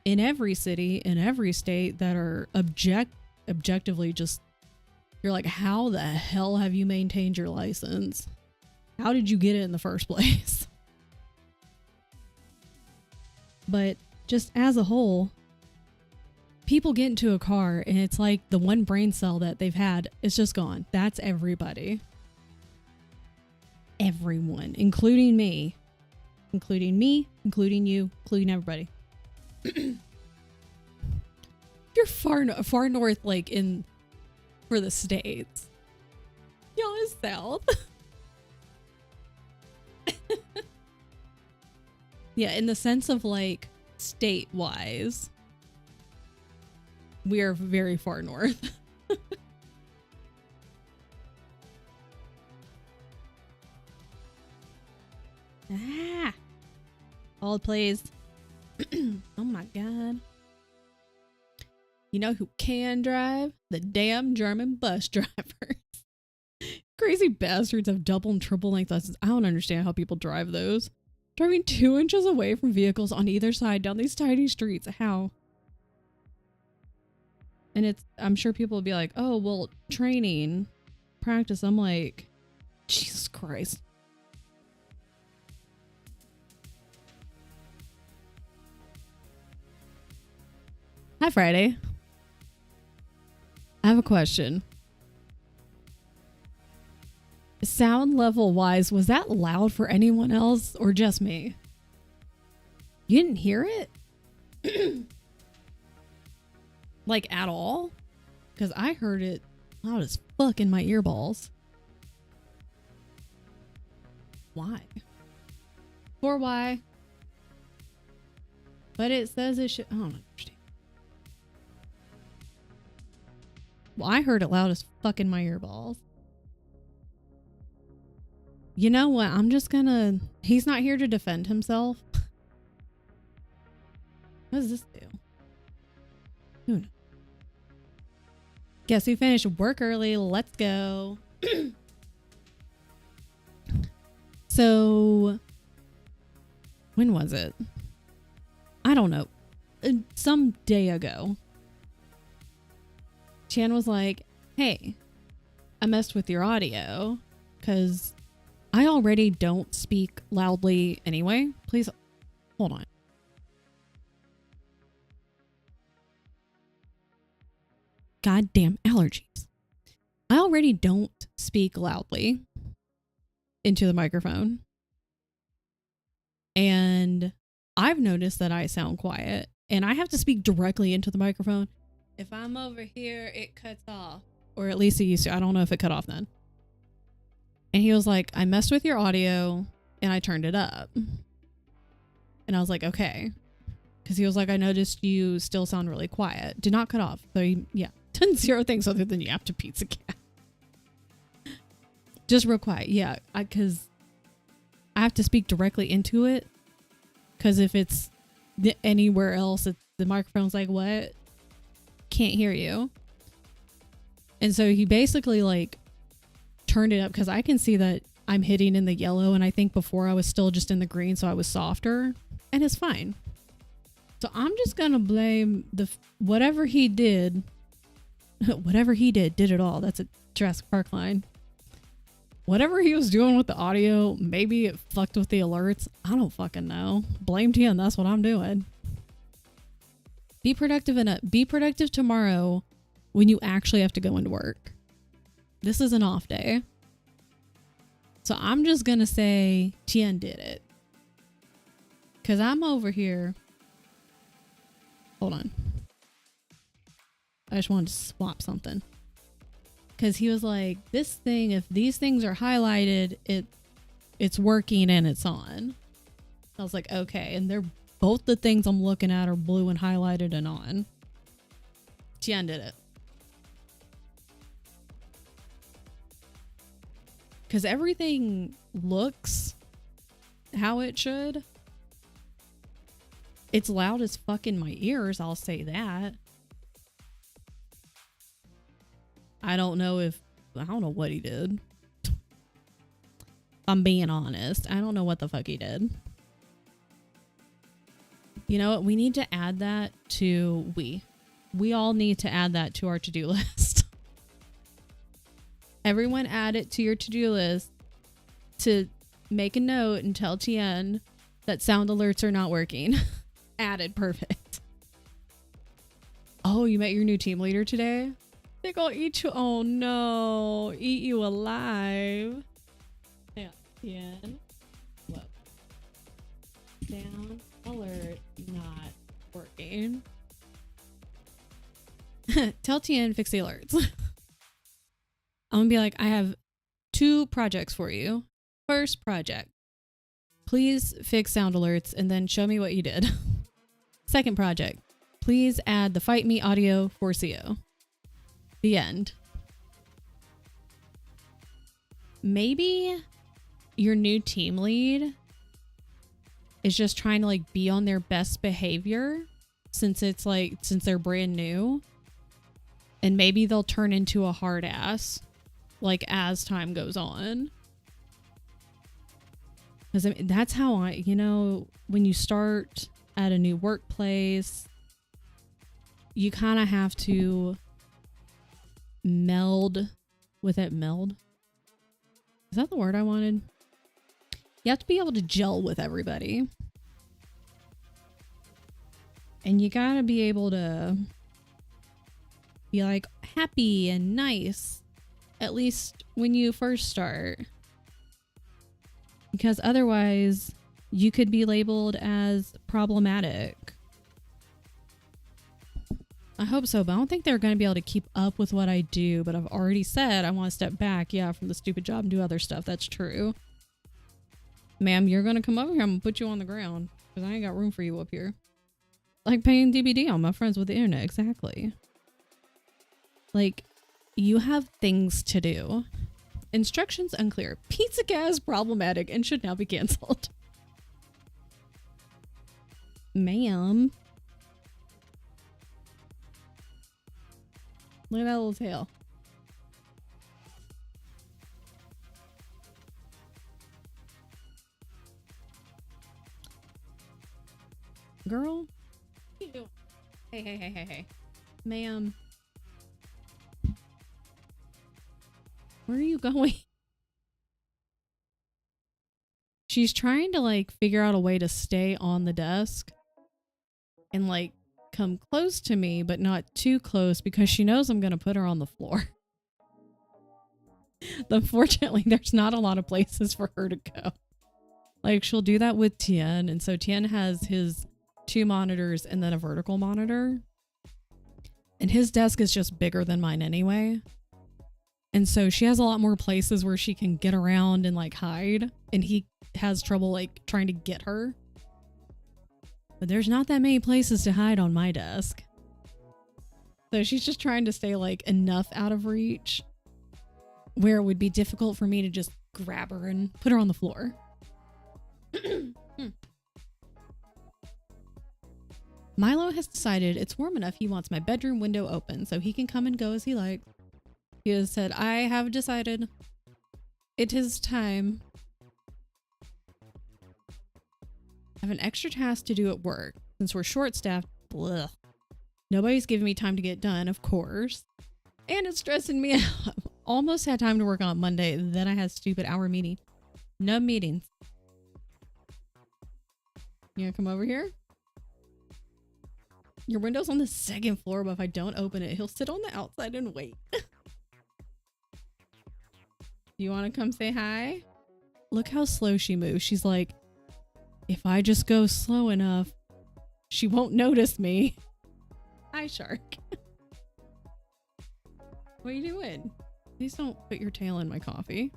in every city, in every state that are objectively just, you're like, how the hell have you maintained your license? How did you get it in the first place? But just as a whole, people get into a car and it's like the one brain cell that they've had is just gone. That's everybody. Everyone, including me, including you, including everybody. You're far north, like in for the States. Y'all is south. Yeah, in the sense of like state wise, we are very far north. Ah, hold please. Oh my god. You know who can drive? The damn German bus drivers. Crazy bastards have double and triple length licenses. I don't understand how people drive those. Driving 2 inches away from vehicles on either side down these tiny streets. How? And I'm sure people will be like, oh, well, training, practice. I'm like, Jesus Christ. Hi, Friday. I have a question. Sound level wise, was that loud for anyone else or just me? You didn't hear it? Like at all? Because I heard it loud as fuck in my earballs. Why? For why? But it says it should. I don't understand. Well, I heard it loud as fuck in my earballs. You know what? I'm just gonna... He's not here to defend himself. What does this do? Who knows? Guess we finished work early. Let's go. So... When was it? I don't know. Some day ago. Chan was like, hey, I messed with your audio because I already don't speak loudly anyway. Please hold on. Goddamn allergies. I already don't speak loudly into the microphone. And I've noticed that I sound quiet and I have to speak directly into the microphone. If I'm over here, it cuts off. Or at least it used to. I don't know if it cut off then. And he was like, I messed with your audio and I turned it up. And I was like, okay. Because he was like, I noticed you still sound really quiet. Did not cut off. So he, yeah, done zero things other than you have to pizza cat. Just real quiet. Yeah, because I have to speak directly into it. Because if it's anywhere else, the microphone's like, what? Can't hear you. And so he basically like turned it up because I can see that I'm hitting in the yellow, and I think before I was still just in the green, so I was softer, and it's fine. So I'm just gonna blame whatever he did. Whatever he did it all. That's a Jurassic Park line. Whatever he was doing with the audio, maybe it fucked with the alerts. I don't fucking know. Blame him. That's what I'm doing. Be productive tomorrow when you actually have to go into work. This is an off day. So I'm just going to say Tien did it. Because I'm over here. Hold on. I just wanted to swap something. Because he was like, this thing, if these things are highlighted, it's working and it's on. I was like, okay. And they're both the things I'm looking at are blue and highlighted and on. Tien did it. Because everything looks how it should. It's loud as fuck in my ears, I'll say that. I don't know what he did. If I'm being honest. I don't know what the fuck he did. You know what? We need to add that to we all need to add that to our to-do list. Everyone add it to your to-do list to make a note and tell Tien that sound alerts are not working. Added. Perfect. Oh, you met your new team leader today? They gonna eat you. Oh no. Eat you alive. Yeah. Tien. Whoa. Sound alert not working. Tell Tien fix the alerts. I'm gonna be like, I have 2 projects for you. First project, please fix sound alerts and then show me what you did. Second project, please add the Fight Me audio for CO. The end. Maybe your new team lead is just trying to like be on their best behavior since they're brand new. And maybe they'll turn into a hard ass like as time goes on. Because I mean, that's how when you start at a new workplace, you kind of have to meld with it. Meld? Is that the word I wanted? You have to be able to gel with everybody. And you gotta be able to be like happy and nice, at least when you first start. Because otherwise, you could be labeled as problematic. I hope so, but I don't think they're going to be able to keep up with what I do. But I've already said I want to step back, from the stupid job and do other stuff. That's true. Ma'am, you're going to come over here. I'm going to put you on the ground. Because I ain't got room for you up here. Like paying DBD on my friends with the internet. Exactly. Like, you have things to do. Instructions unclear. Pizza gas problematic and should now be canceled. Ma'am. Look at that little tail. Girl. What are you doing? Hey. Ma'am. Where are you going? She's trying to like figure out a way to stay on the desk and like come close to me, but not too close because she knows I'm going to put her on the floor. Unfortunately, there's not a lot of places for her to go. Like she'll do that with Tien. And so Tien has his 2 monitors and then a vertical monitor. And his desk is just bigger than mine anyway. And so she has a lot more places where she can get around and like hide. And he has trouble like trying to get her. But there's not that many places to hide on my desk. So she's just trying to stay like enough out of reach where it would be difficult for me to just grab her and put her on the floor. Milo has decided it's warm enough he wants my bedroom window open so he can come and go as he likes. He has said, I have decided it is time. I have an extra task to do at work. Since we're short-staffed, bleh. Nobody's giving me time to get done, of course. And it's stressing me out. Almost had time to work on Monday. Then I had stupid hour meeting. No meetings. You gonna come over here? Your window's on the 2nd floor, but if I don't open it, he'll sit on the outside and wait. You want to come say hi? Look how slow she moves. She's like, if I just go slow enough, she won't notice me. Hi, shark. What are you doing? Please don't put your tail in my coffee.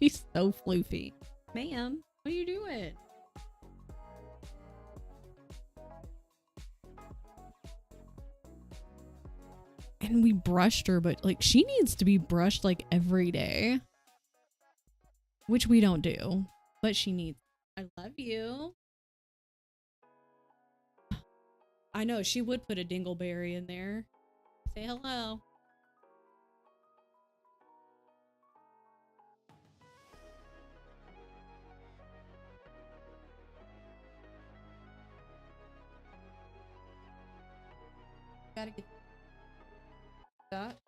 She's so floofy. Ma'am, what are you doing? And we brushed her, but like she needs to be brushed like every day. Which we don't do, but she needs. I love you. I know she would put a dingleberry in there. Say hello. Gotta get that.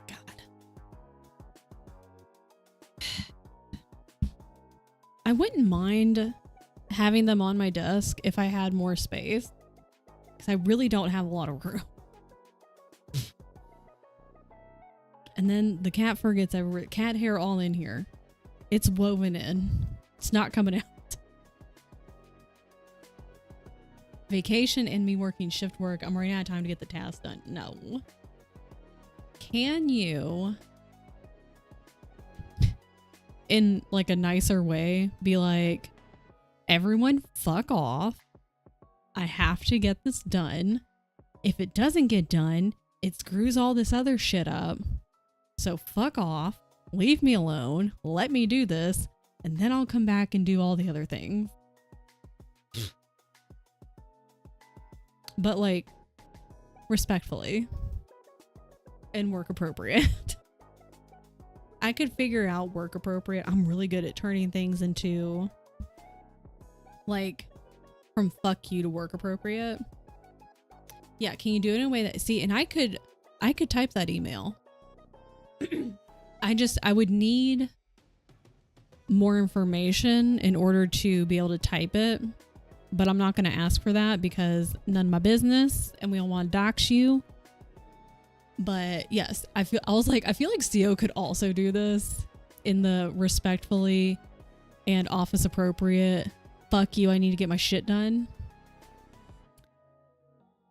God. I wouldn't mind having them on my desk if I had more space, because I really don't have a lot of room. And then the cat fur gets everywhere. Cat hair all in here. It's woven in. It's not coming out. Vacation and me working shift work. I'm running out of time to get the task done. No. Can you, in like a nicer way, be like, everyone fuck off. I have to get this done. If it doesn't get done, it screws all this other shit up. So fuck off. Leave me alone. Let me do this. And then I'll come back and do all the other things. But like, respectfully and work appropriate. I could figure out work appropriate. I'm really good at turning things into like from fuck you to work appropriate. Yeah, can you do it in a way that, see, and I could type that email. I would need more information in order to be able to type it. But I'm not going to ask for that because none of my business and we don't want to dox you. But yes, I feel like CO could also do this in the respectfully and office appropriate. Fuck you, I need to get my shit done.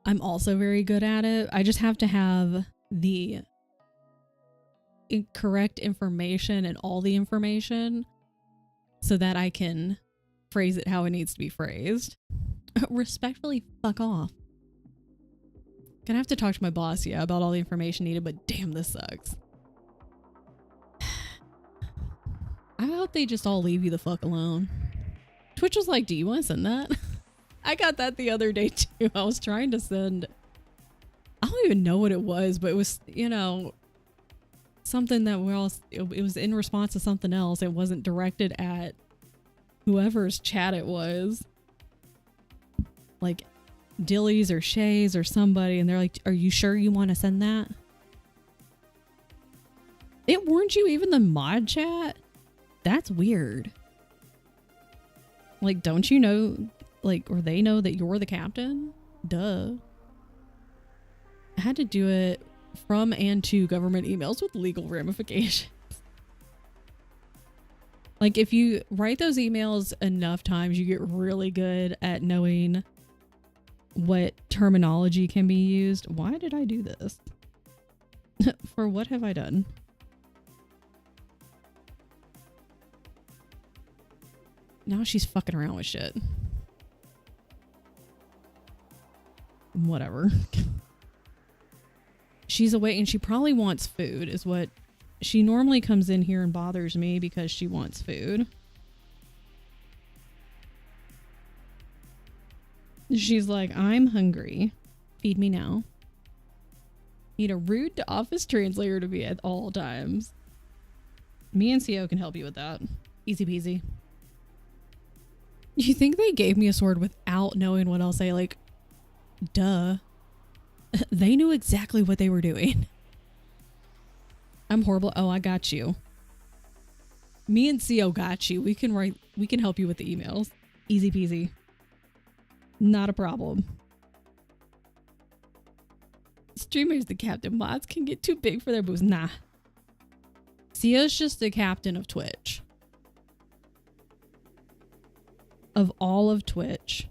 I'm also very good at it. I just have to have the correct information and all the information so that I can phrase it how it needs to be phrased. Respectfully, fuck off. Gonna have to talk to my boss, yeah, about all the information needed, but damn, this sucks. I hope they just all leave you the fuck alone. Twitch was like, do you want to send that? I got that the other day too. I was trying to send, I don't even know what it was, but it was, you know, something that it was in response to something else. It wasn't directed at whoever's chat it was, like Dilly's or Shay's or somebody, and they're like, are you sure you want to send that? It weren't you even the mod chat? That's weird. Like, don't you know, like, or they know that you're the captain? Duh. I had to do it from and to government emails with legal ramifications. Like, if you write those emails enough times, you get really good at knowing what terminology can be used. Why did I do this? For what have I done? Now she's fucking around with shit. Whatever. She's away and she probably wants food, is what. She normally comes in here and bothers me because she wants food. She's like, I'm hungry. Feed me now. Need a rude to office translator to be at all times. Me and CO can help you with that. Easy peasy. You think they gave me a sword without knowing what I'll say? Like, duh. They knew exactly what they were doing. I'm horrible. Oh, I got you. Me and CO got you. We can help you with the emails. Easy peasy. Not a problem. Streamers, the captain. Mods can get too big for their boots. Nah. CO's just the captain of Twitch. Of all of Twitch.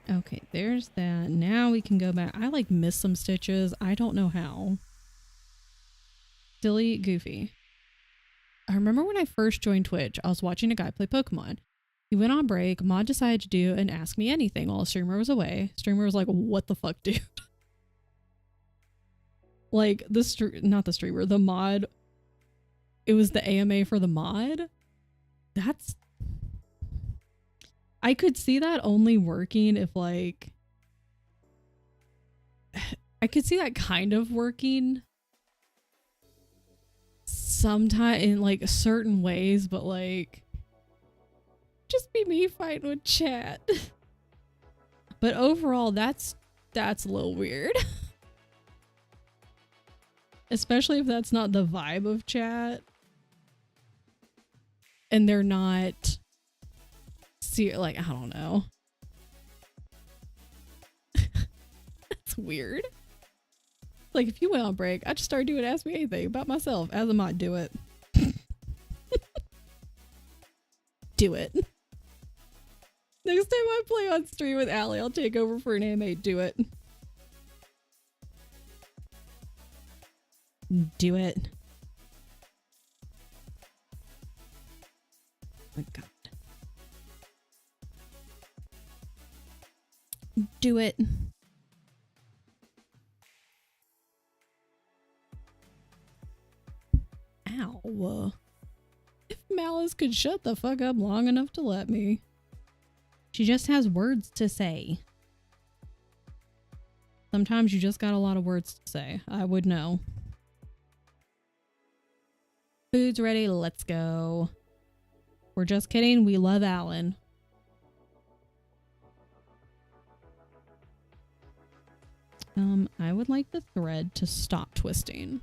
Okay, there's that. Now we can go back. I like missed some stitches. I don't know how. Silly, goofy. I remember when I first joined Twitch, I was watching a guy play Pokemon. He went on break. Mod decided to do an Ask Me Anything while the streamer was away. Streamer was like, what the fuck, dude? Like, not the streamer, the mod. It was the AMA for the mod. I could see that only working if, like, I could see that kind of working sometime in, like, certain ways, but, like, just be me fighting with chat. But overall, that's a little weird. Especially if that's not the vibe of chat. And they're not, like, I don't know. That's weird. Like, if you went on break, I just started doing Ask Me Anything about myself. As a mod, do it. Do it. Next time I play on stream with Allie, I'll take over for an AMA. Do it. Do it. Oh my god. Do it. Ow. If Malice could shut the fuck up long enough to let me. She just has words to say. Sometimes you just got a lot of words to say. I would know. Food's ready. Let's go. We're just kidding. We love Alan. I would like the thread to stop twisting.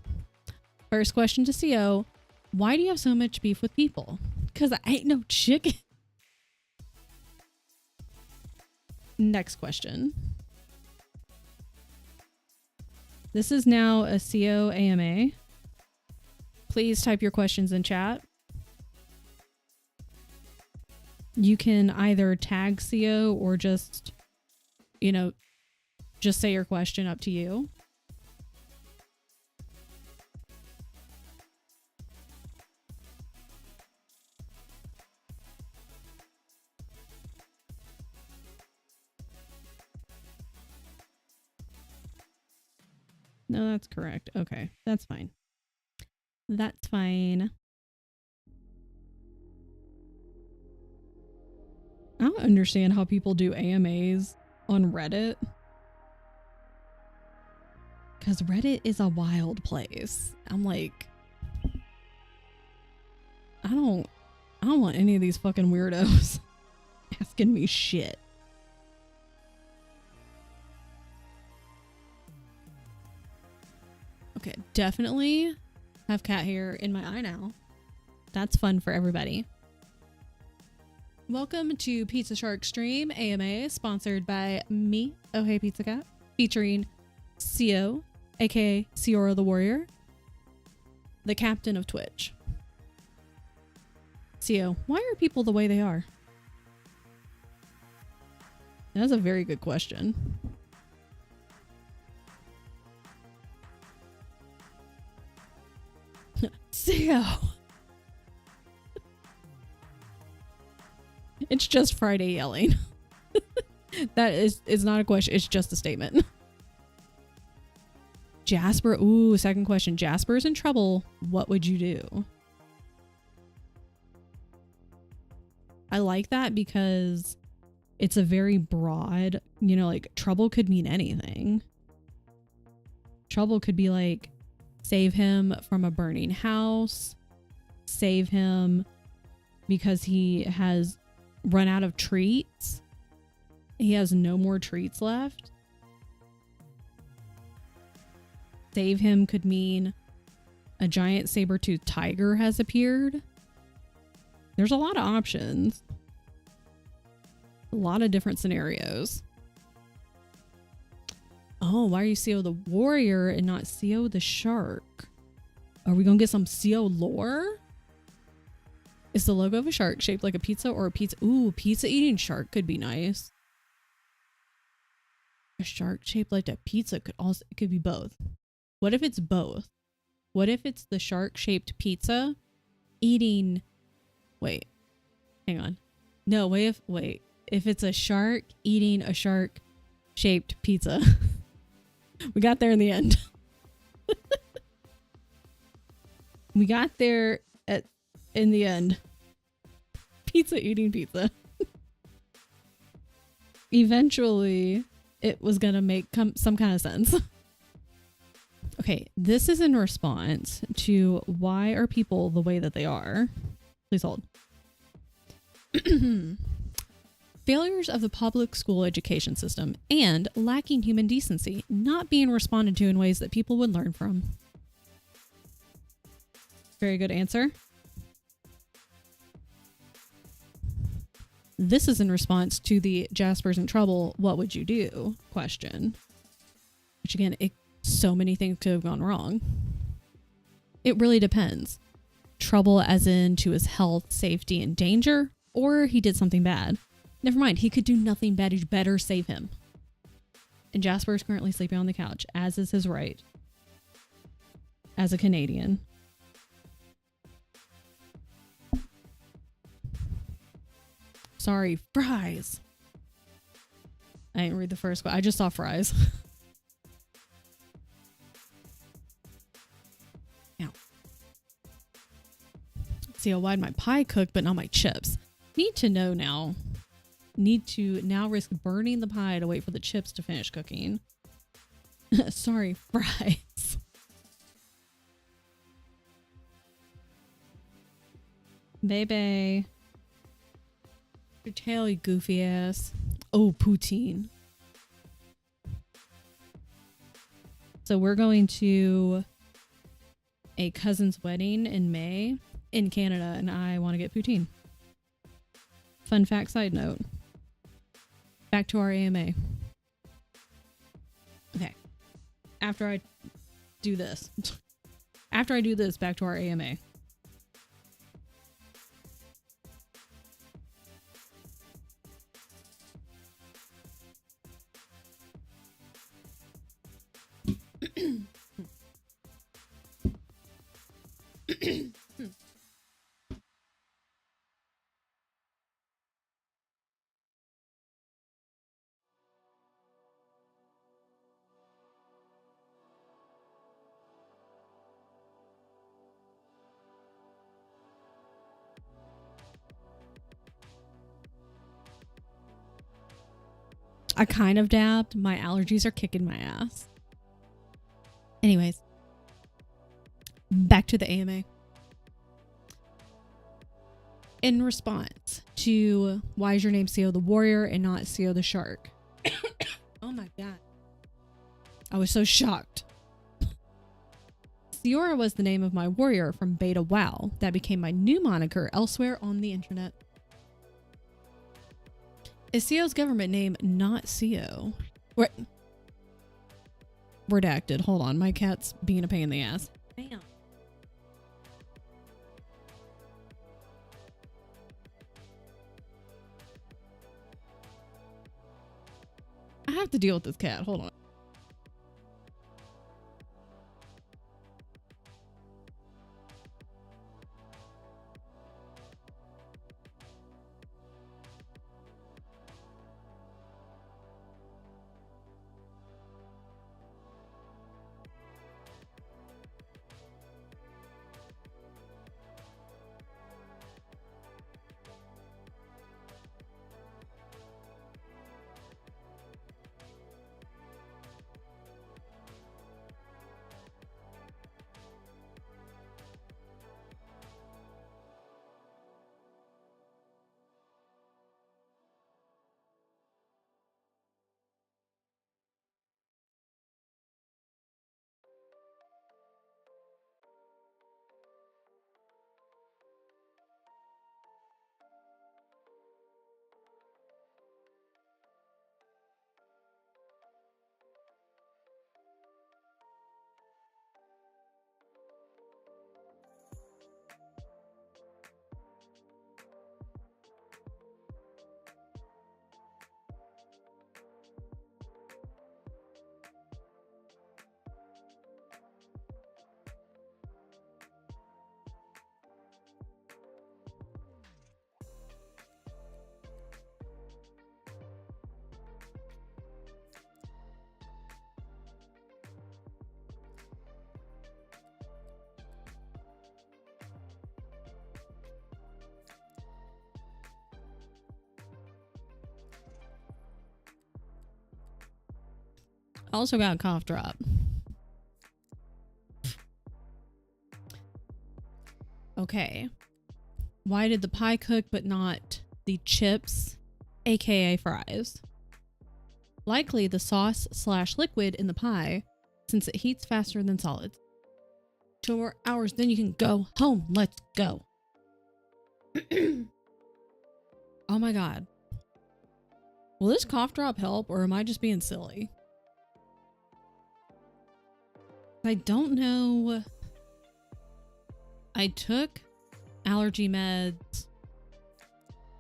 First question to CO. Why do you have so much beef with people? Because I ain't no chicken. Next question. This is now a CO AMA. Please type your questions in chat. You can either tag CO or just, just say your question, up to you. No, that's correct. Okay, that's fine. That's fine. I don't understand how people do AMAs on Reddit. Because Reddit is a wild place. I'm like, I don't want any of these fucking weirdos asking me shit. Okay, definitely have cat hair in my eye now. That's fun for everybody. Welcome to Pizza Shark Stream AMA, sponsored by me, Oh Hey Pizza Cat, featuring CO, aka Ciora the Warrior, the captain of Twitch. CO, why are people the way they are? That's a very good question. CO. It's just Friday yelling. That is not a question. It's just a statement. Jasper. Ooh, second question. Jasper's in trouble. What would you do? I like that because it's a very broad, like trouble could mean anything. Trouble could be like, save him from a burning house. Save him because he has run out of treats. He has no more treats left. Save him could mean a giant saber-toothed tiger has appeared. There's a lot of options. A lot of different scenarios. Oh, why are you CO the Warrior and not CO the Shark? Are we gonna get some CO lore? Is the logo of a shark shaped like a pizza or a pizza? Ooh, pizza eating shark could be nice. A shark shaped like a pizza it could be both. What if it's both? What if it's the shark shaped pizza eating, wait, hang on. No, wait, if it's a shark eating a shark shaped pizza. We got there in the end. We got there in the end. Pizza eating pizza. Eventually, it was going to make some kind of sense. Okay, this is in response to why are people the way that they are. Please hold. Failures of the public school education system and lacking human decency, not being responded to in ways that people would learn from. Very good answer. This is in response to the Jasper's in trouble, what would you do question. Which again, so many things could have gone wrong. It really depends. Trouble as in to his health, safety, and danger, or he did something bad. Never mind, he could do nothing bad. You better save him. And Jasper is currently sleeping on the couch, as is his right. As a Canadian. Sorry, fries. I didn't read the first one. I just saw fries. Now. See how wide my pie cooked, but not my chips. Need to know now. Need to now risk burning the pie to wait for the chips to finish cooking. Sorry, fries. Baby. Your tail, you goofy ass. Oh, poutine. So we're going to a cousin's wedding in May in Canada, and I want to get poutine. Fun fact side note. Back to our AMA. Okay. After I do this. Back to our AMA. I kind of dabbed. My allergies are kicking my ass. Anyways. Back to the AMA. In response to why is your name Seo the Warrior and not Seo the Shark? Oh my god. I was so shocked. Seora was the name of my warrior from Beta WoW. That became my new moniker elsewhere on the internet. Is Seo's government name not Seo? Redacted. Hold on. My cat's being a pain in the ass. Damn. I have to deal with this cat. Hold on. Also got a cough drop. Okay. Why did the pie cook but not the chips, aka fries? Likely the sauce / liquid in the pie, since it heats faster than solids. 2 more hours, then you can go home. Let's go. Oh my god. Will this cough drop help, or am I just being silly? I don't know. I took allergy meds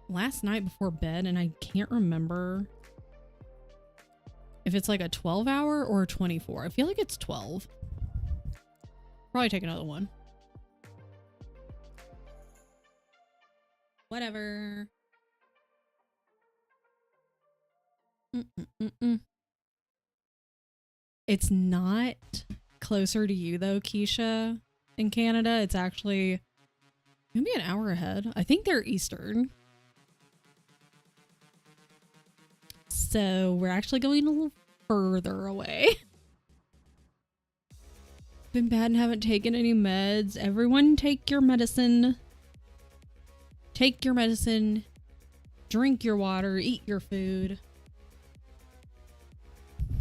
last night before bed, and I can't remember if it's like a 12-hour or a 24. I feel like it's 12. Probably take another one. Whatever. It's not closer to you though, Keisha, in Canada. It's actually maybe an hour ahead. I think they're Eastern. So we're actually going a little further away. Been bad and haven't taken any meds. Everyone take your medicine. Take your medicine. Drink your water. Eat your food.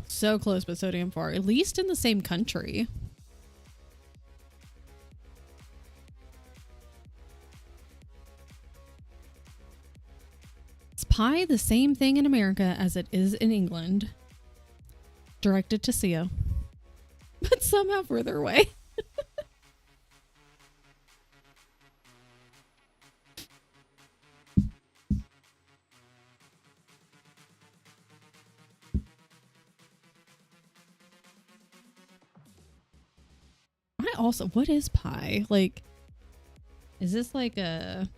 So close, but sodium far. At least in the same country. Is pie the same thing in America as it is in England? Directed to Sia. But somehow further away. I also, what is pie? Like, is this like a,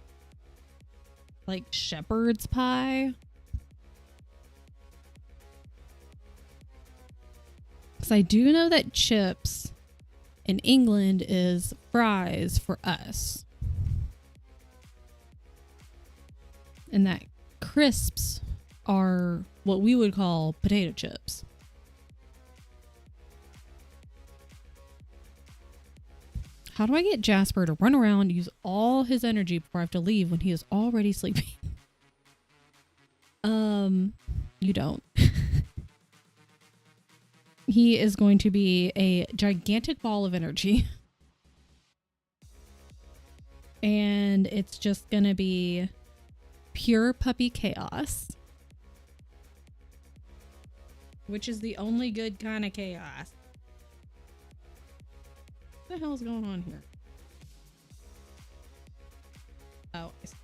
like shepherd's pie? Because I do know that chips in England is fries for us. And that crisps are what we would call potato chips. How do I get Jasper to run around, use all his energy before I have to leave when he is already sleeping? You don't. He is going to be a gigantic ball of energy. And it's just going to be pure puppy chaos. Which is the only good kind of chaos. What the hell is going on here? Oh, I see.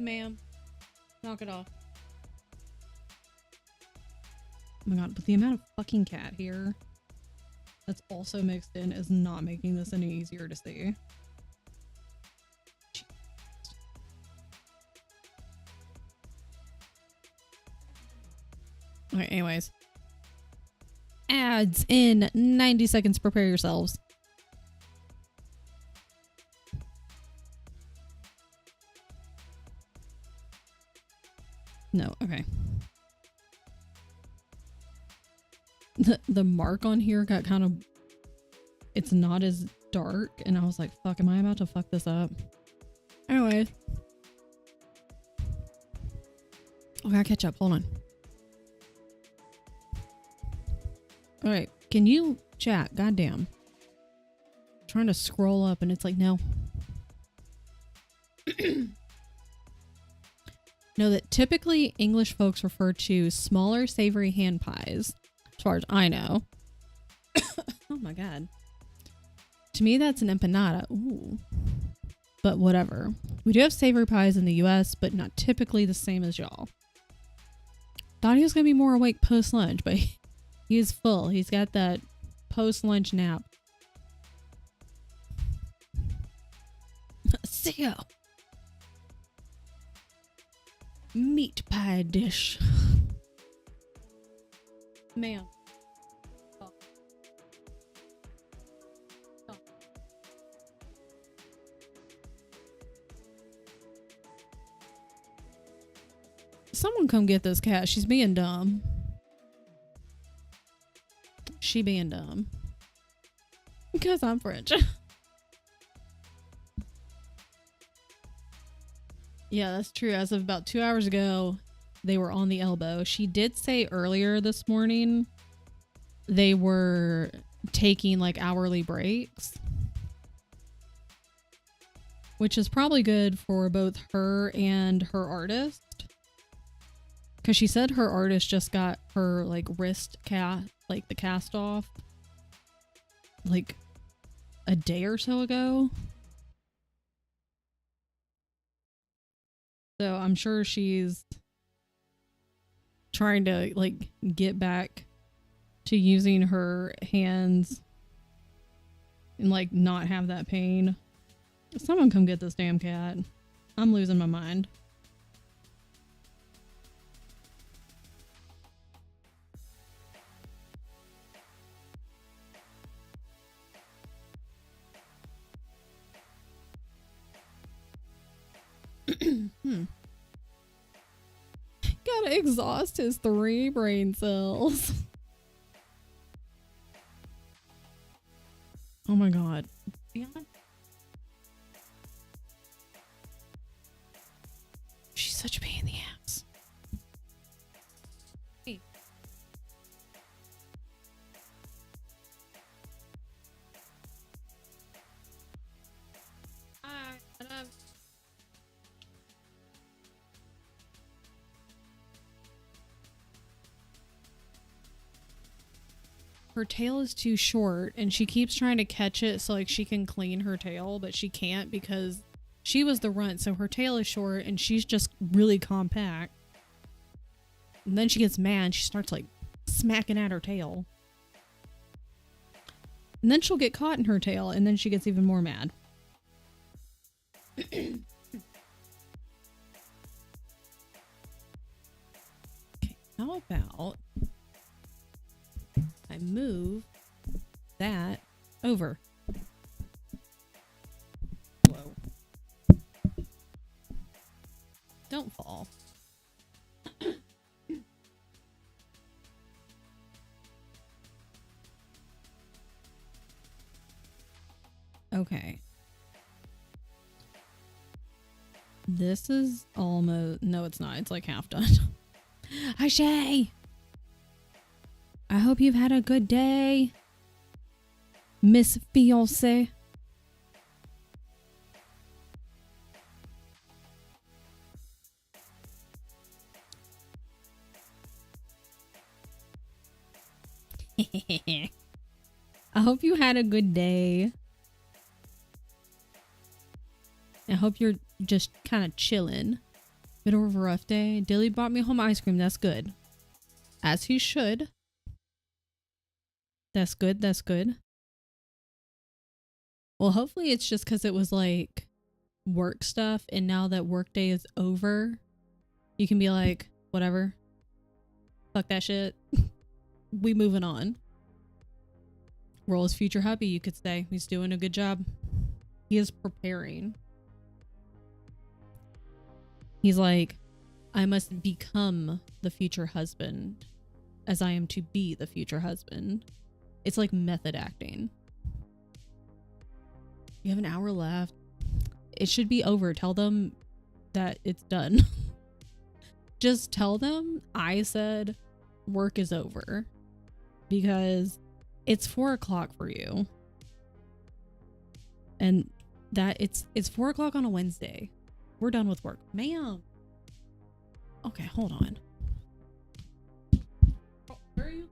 Ma'am, knock it off. Oh my god, but the amount of fucking cat here that's also mixed in is not making this any easier to see. Okay, anyways. Ads in 90 seconds. Prepare yourselves. No, okay. The mark on here got kind of, it's not as dark, and I was like, fuck, am I about to fuck this up? Anyway. Oh, I gotta catch up. Hold on. Alright, can you chat? Goddamn. I'm trying to scroll up and it's like, no. Know that typically English folks refer to smaller savory hand pies, as far as I know. Oh my god. To me, that's an empanada. Ooh. But whatever. We do have savory pies in the US, but not typically the same as y'all. Thought he was going to be more awake post-lunch, but he is full. He's got that post-lunch nap. So, meat pie dish. Ma'am. Oh. Oh. Someone come get this cat. She's being dumb. She being dumb. Because I'm French. Yeah, that's true. As of about 2 hours ago, they were on the elbow. She did say earlier this morning they were taking like hourly breaks, which is probably good for both her and her artist. Because she said her artist just got her like wrist cast, like the cast off, like a day or so ago. So I'm sure she's trying to like get back to using her hands and like not have that pain. Someone come get this damn cat. I'm losing my mind. Gotta exhaust his 3 brain cells. Oh my god. Yeah. She's such a pain in the ass. Hey. Hi, her tail is too short and she keeps trying to catch it so like she can clean her tail, but she can't because she was the runt, so her tail is short and she's just really compact. And then she gets mad, she starts like smacking at her tail. And then she'll get caught in her tail and then she gets even more mad. Okay, how about I move that over? Whoa. Don't fall. Okay. This is almost... No, it's not. It's like half done. Hi, Shay! I hope you've had a good day, Miss Fiancé. I hope you had a good day. I hope you're just kind of chilling. Bit of a rough day. Dilly brought me home ice cream. That's good. As he should. That's good. That's good. Well, hopefully it's just because it was like work stuff. And now that work day is over, you can be like, whatever. Fuck that shit. We moving on. Roll his future hubby, you could say. He's doing a good job. He is preparing. He's like, I must become the future husband as I am to be the future husband. It's like method acting. You have an hour left. It should be over. Tell them that it's done. Just tell them I said work is over because it's 4 o'clock for you. And that it's 4 o'clock on a Wednesday. We're done with work. Ma'am. Okay, hold on. Where are you?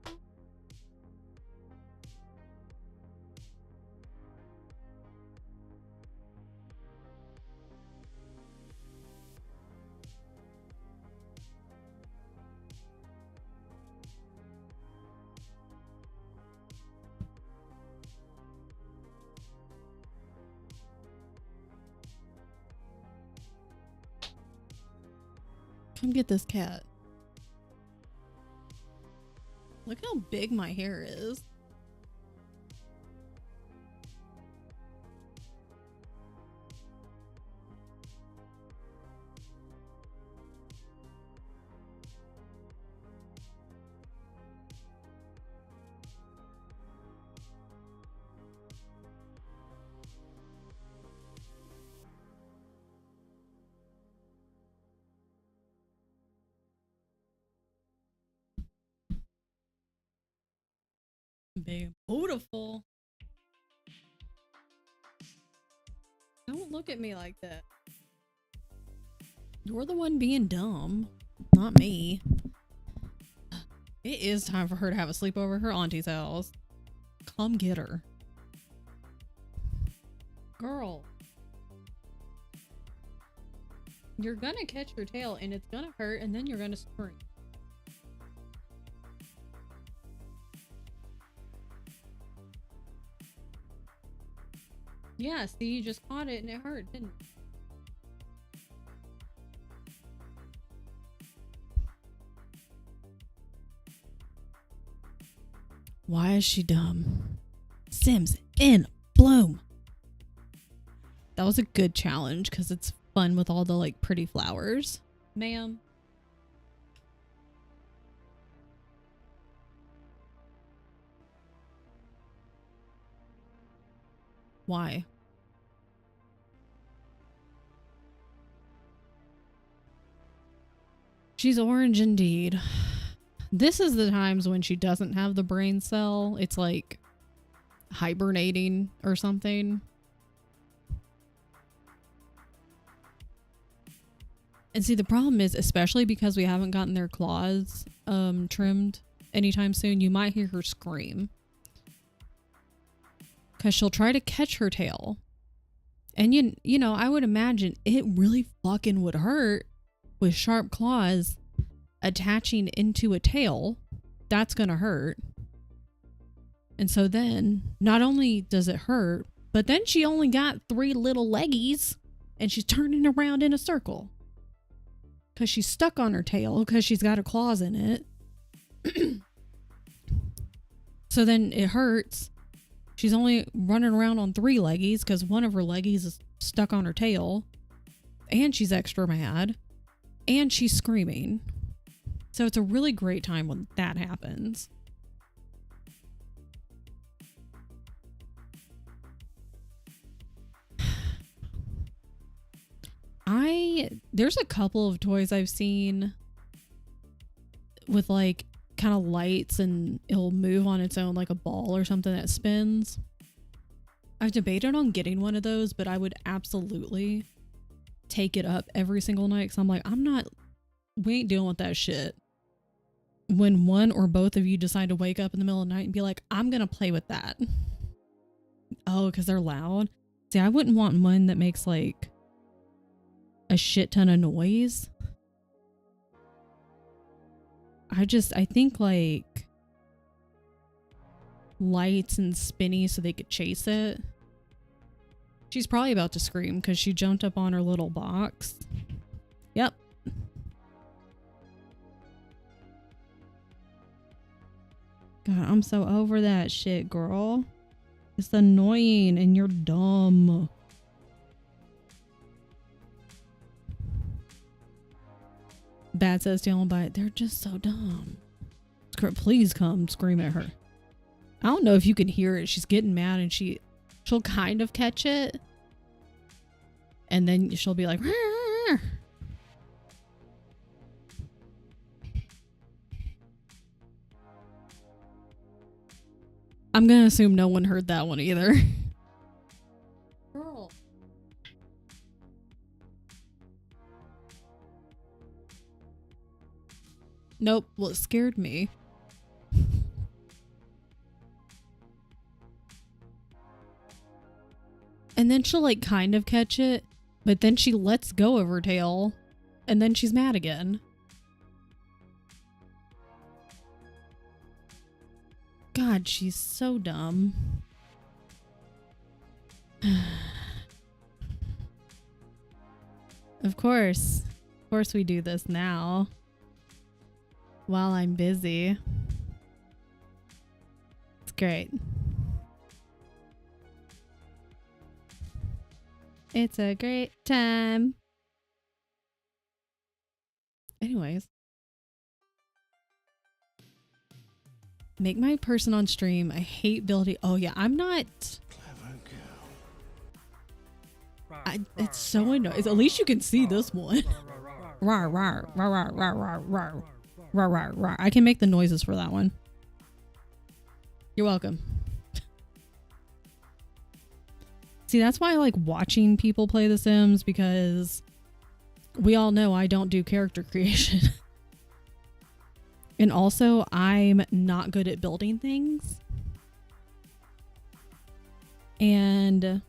Come get this cat. Look how big my hair is. Big, beautiful. Don't look at me like that. You're the one being dumb, not me. It is time for her to have a sleepover at her auntie's house. Come get her. Girl. You're gonna catch your tail and it's gonna hurt and then you're gonna scream. Yeah, see, you just caught it and it hurt, didn't it? Why is she dumb? Sims in bloom. That was a good challenge because it's fun with all the like pretty flowers. Ma'am. Why? She's orange indeed. This is the times when she doesn't have the brain cell. It's like hibernating or something. And see, the problem is, especially because we haven't gotten their claws trimmed anytime soon, you might hear her scream. Because she'll try to catch her tail. And you know, I would imagine it really fucking would hurt with sharp claws attaching into a tail. That's gonna hurt. And so then, not only does it hurt, but then she only got 3 little leggies and she's turning around in a circle. Because she's stuck on her tail because she's got her claws in it. So then it hurts. She's only running around on 3 leggies because one of her leggies is stuck on her tail. And she's extra mad. And she's screaming. So it's a really great time when that happens. There's a couple of toys I've seen with like kind of lights and it'll move on its own like a ball or something that spins. I've debated on getting one of those, but I would absolutely take it up every single night because I'm like, we ain't dealing with that shit. When one or both of you decide to wake up in the middle of the night and be like, I'm gonna play with that. Oh, because they're loud. See, I wouldn't want one that makes like a shit ton of noise. I think like lights and spinny so they could chase it. She's probably about to scream because she jumped up on her little box. Yep. God, I'm so over that shit, girl. It's annoying and you're dumb. Bad says don't bite. They're just so dumb. Please come scream at her. I don't know if you can hear it. She's getting mad and she'll kind of catch it. And then she'll be like, "Rrr." I'm going to assume no one heard that one either. Girl. Nope. Well, it scared me. And then she'll like kind of catch it, but then she lets go of her tail and then she's mad again. God, she's so dumb. Of course. Of course we do this now. While I'm busy. It's great. It's a great time. Anyways. Make my person on stream. I hate building. Oh yeah, I'm not. It's so annoying. At least you can see this one. Rawr, rawr, rawr, rawr, rawr, rawr, rawr, rawr, rawr. I can make the noises for that one. You're welcome. See, that's why I like watching people play The Sims, because we all know I don't do character creation. And also, I'm not good at building things. And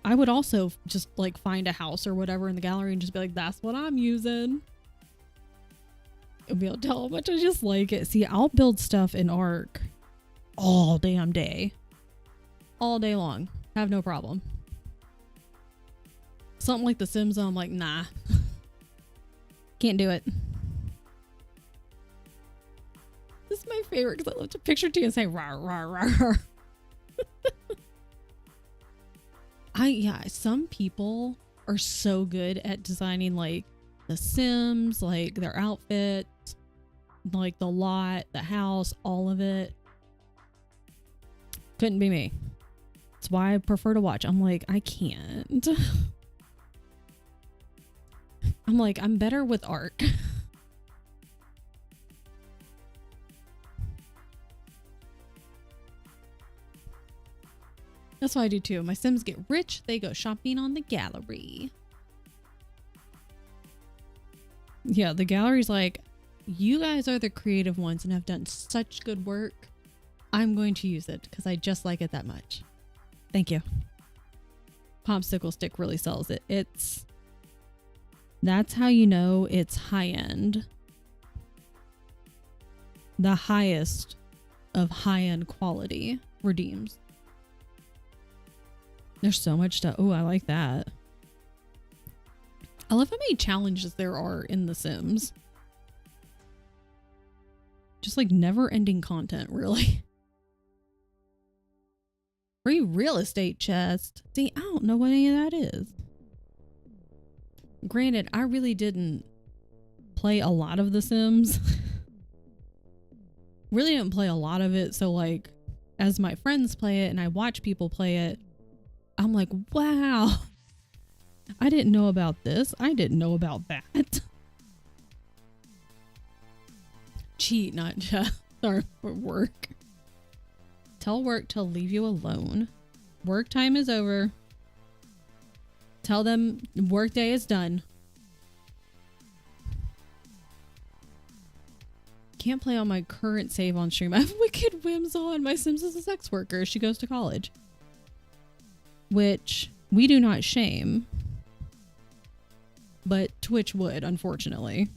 I would also just like find a house or whatever in the gallery and just be like, that's what I'm using. And be able to tell how much I just like it. See, I'll build stuff in Arc all damn day. All day long. Have no problem. Something like The Sims, I'm like, nah. Can't do it. This is my favorite because I love to picture to you and say, rawr, rawr, rawr. Some people are so good at designing like The Sims, like their outfits, like the lot, the house, all of it. Couldn't be me. That's why I prefer to watch. I'm like, I can't. I'm like, I'm better with Arc. That's what I do too. My Sims get rich, they go shopping on the gallery. Yeah, the gallery's like, you guys are the creative ones and have done such good work. I'm going to use it because I just like it that much. Thank you. Popsicle Stick really sells it. That's how you know it's high end. The highest of high end quality redeems. There's so much stuff. Oh, I like that. I love how many challenges there are in The Sims. Just like never ending content, really. Free real estate chest. See, I don't know what any of that is. Granted, I really didn't play a lot of The Sims. Really didn't play a lot of it. So like, as my friends play it and I watch people play it, I'm like, wow, I didn't know about this. I didn't know about that. Cheat, not just. Sorry for work. Tell work to leave you alone. Work time is over. Tell them work day is done. Can't play on my current save on stream. I have Wicked Whims on. My Sims is a sex worker. She goes to college. Which we do not shame, but Twitch would, unfortunately.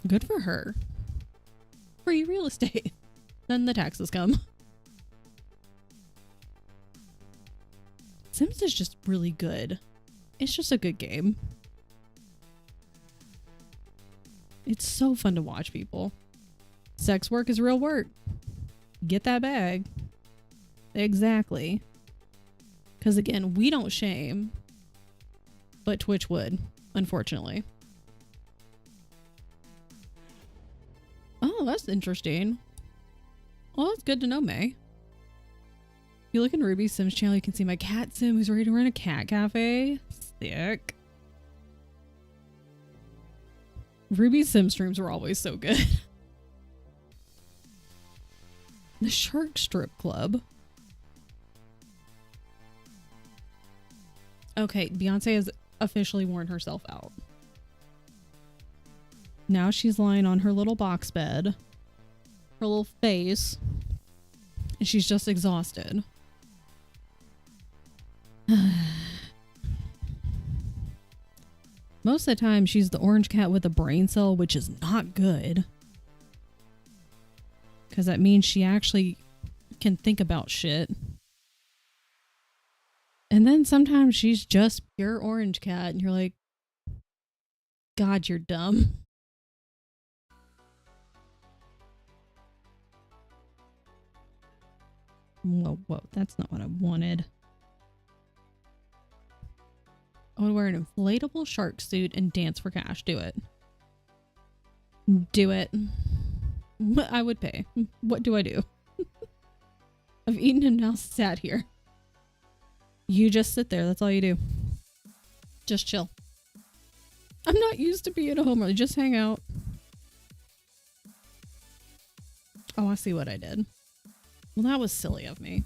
Good for her. Free real estate. Then the taxes come. Sims is just really good. It's just a good game. It's so fun to watch people. Sex work is real work. Get that bag. Exactly. Because again, we don't shame, but Twitch would, unfortunately. Oh, that's interesting. Well, that's good to know, May. If you look in Ruby's Sims channel, you can see my cat Sim who's ready to run a cat cafe. Sick. Ruby's Sim streams were always so good. The Shark Strip Club. Okay, Beyonce has officially worn herself out. Now she's lying on her little box bed, her little face, and she's just exhausted. Most of the time, she's the orange cat with a brain cell, which is not good. Because that means she actually can think about shit. And then sometimes she's just pure orange cat, and you're like, God, you're dumb. Whoa, that's not what I wanted. I want to wear an inflatable shark suit and dance for cash. Do it. Do it. I would pay. What do I do? I've eaten and now sat here. You just sit there. That's all you do. Just chill. I'm not used to being a home early. Just hang out. Oh, I see what I did. Well, that was silly of me.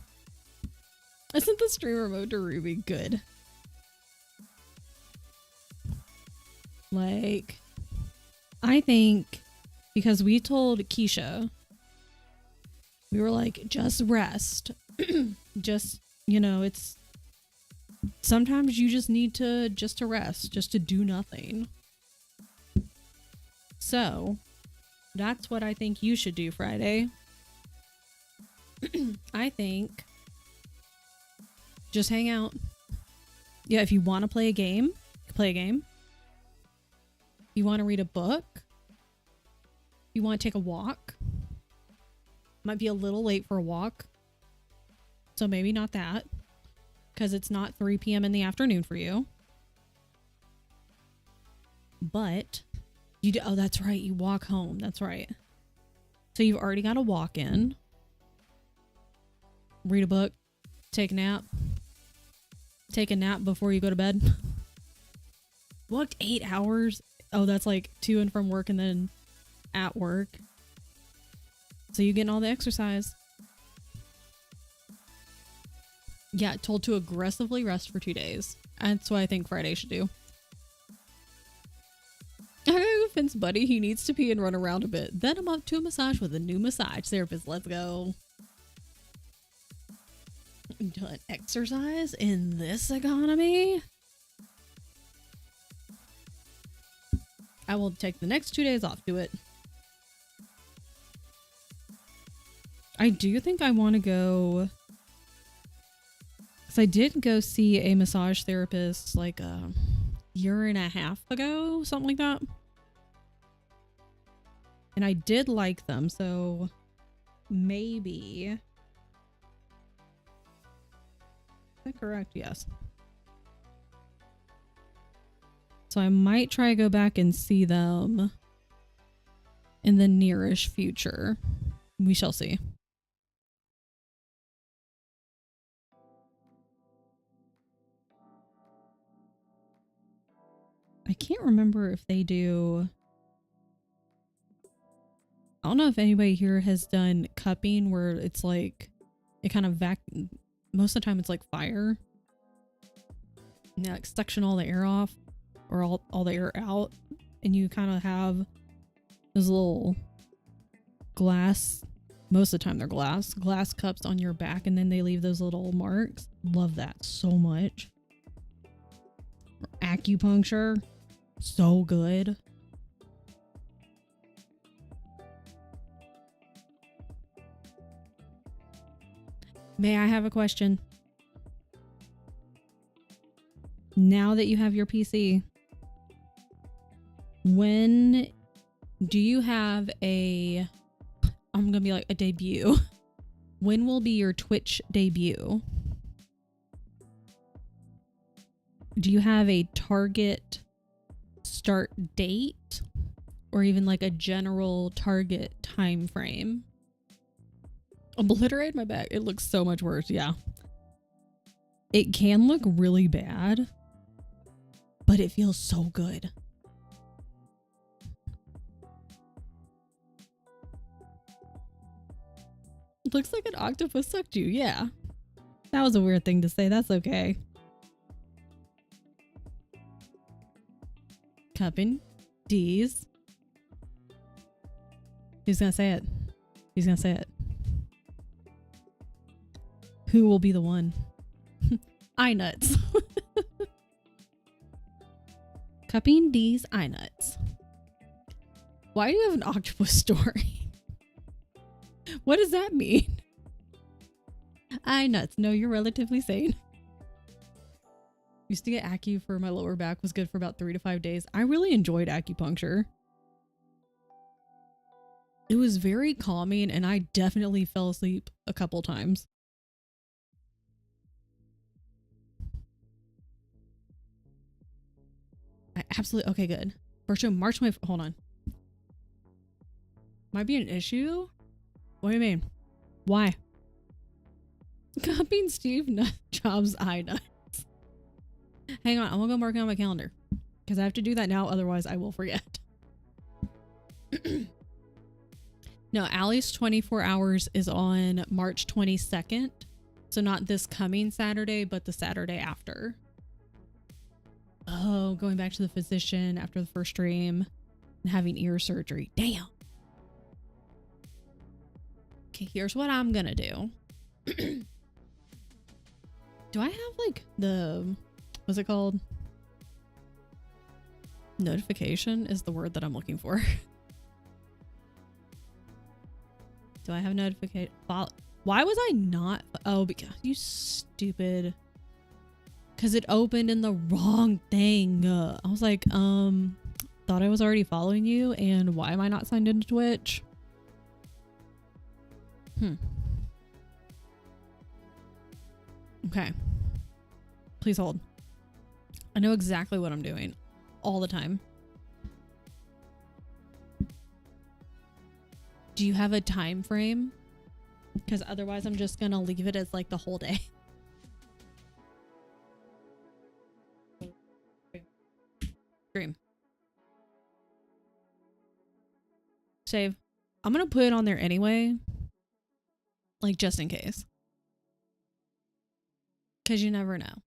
Isn't the streamer mode to Ruby good? Like, I think because we told Keisha, we were like, just rest. Just, you know, it's sometimes you just need to rest, just to do nothing. So that's what I think you should do Friday. I think just hang out. Yeah, if you want to play a game, play a game. You want to read a book? You want to take a walk? Might be a little late for a walk. So maybe not that. Because it's not 3 p.m. in the afternoon for you. But you do, oh, that's right. You walk home. That's right. So you've already got a walk in. Read a book. Take a nap. Take a nap before you go to bed. Walked 8 hours. Oh, that's like to and from work and then at work. So you're getting all the exercise. Yeah, told to aggressively rest for 2 days. That's what I think Friday should do. I gotta go fence Buddy. He needs to pee and run around a bit. Then I'm up to a massage with a new massage therapist. Let's go. Done exercise in this economy? I will take the next 2 days off. Do it. I do think I want to go... Because I did go see a massage therapist like a year and a half ago. Something like that. And I did like them. So maybe... Is that correct? Yes. So I might try to go back and see them in the nearish future. We shall see. I can't remember if they do... I don't know if anybody here has done cupping where it's like, it kind of most of the time it's like fire. And like suction all the air off or all the air out. And you kind of have those little glass, most of the time they're glass cups on your back, and then they leave those little marks. Love that so much. Acupuncture. So good. May I have a question? Now that you have your PC, when do you have I'm gonna be like a debut. When will be your Twitch debut? Do you have a target start date or even like a general target time frame? Obliterate my back. It looks so much worse. Yeah. It can look really bad, but it feels so good. It looks like an octopus sucked you. Yeah. That was a weird thing to say. That's okay. Cupping. D's. Who's gonna say it? Who's gonna say it? Who will be the one? Eye nuts. Cupping D's eye nuts. Why do you have an octopus story? What does that mean? Eye nuts. No, you're relatively sane. Used to get acu for my lower back, was good for about 3 to 5 days. I really enjoyed acupuncture. It was very calming and I definitely fell asleep a couple times. I absolutely, okay, good. For sure, March my, hold on. Might be an issue? What do you mean? Why? Copying Steve Jobs eye nuts. Hang on, I'm gonna go mark it on my calendar. Because I have to do that now, otherwise I will forget. No, Allie's 24 hours is on March 22nd. So not this coming Saturday, but the Saturday after. Oh, going back to the physician after the first stream and having ear surgery. Damn. Okay, here's what I'm gonna do. Do I have like the, what's it called? Notification is the word that I'm looking for. Do I have notification? Why was I not? Oh, because you stupid. Because it opened in the wrong thing. I was like, thought I was already following you, and why am I not signed into Twitch? Okay. Please hold. I know exactly what I'm doing all the time. Do you have a time frame? Because otherwise I'm just gonna leave it as like the whole day. Stream. Save. I'm gonna put it on there anyway. Like just in case. Because you never know.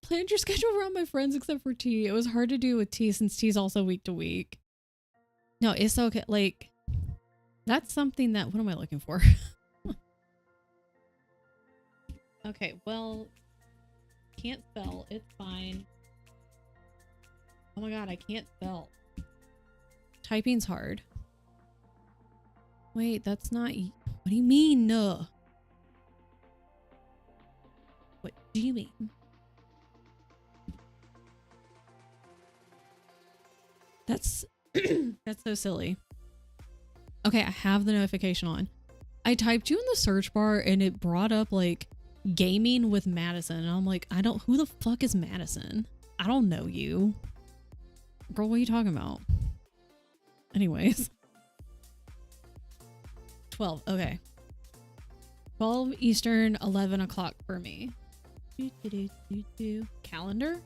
Planned your schedule around my friends except for T. It was hard to do with T since T's also week to week. No, it's okay. Like, that's something that, what am I looking for? Okay, well, can't spell. It's fine. Oh my god, I can't spell. Typing's hard. Wait, that's not, what do you mean? No. What do you mean? That's that's so silly. Okay, I have the notification on. I typed you in the search bar and it brought up like gaming with Madison. And I'm like, who the fuck is Madison? I don't know you. Girl, what are you talking about? Anyways. 12, okay. 12 Eastern, 11 o'clock for me. Calendar?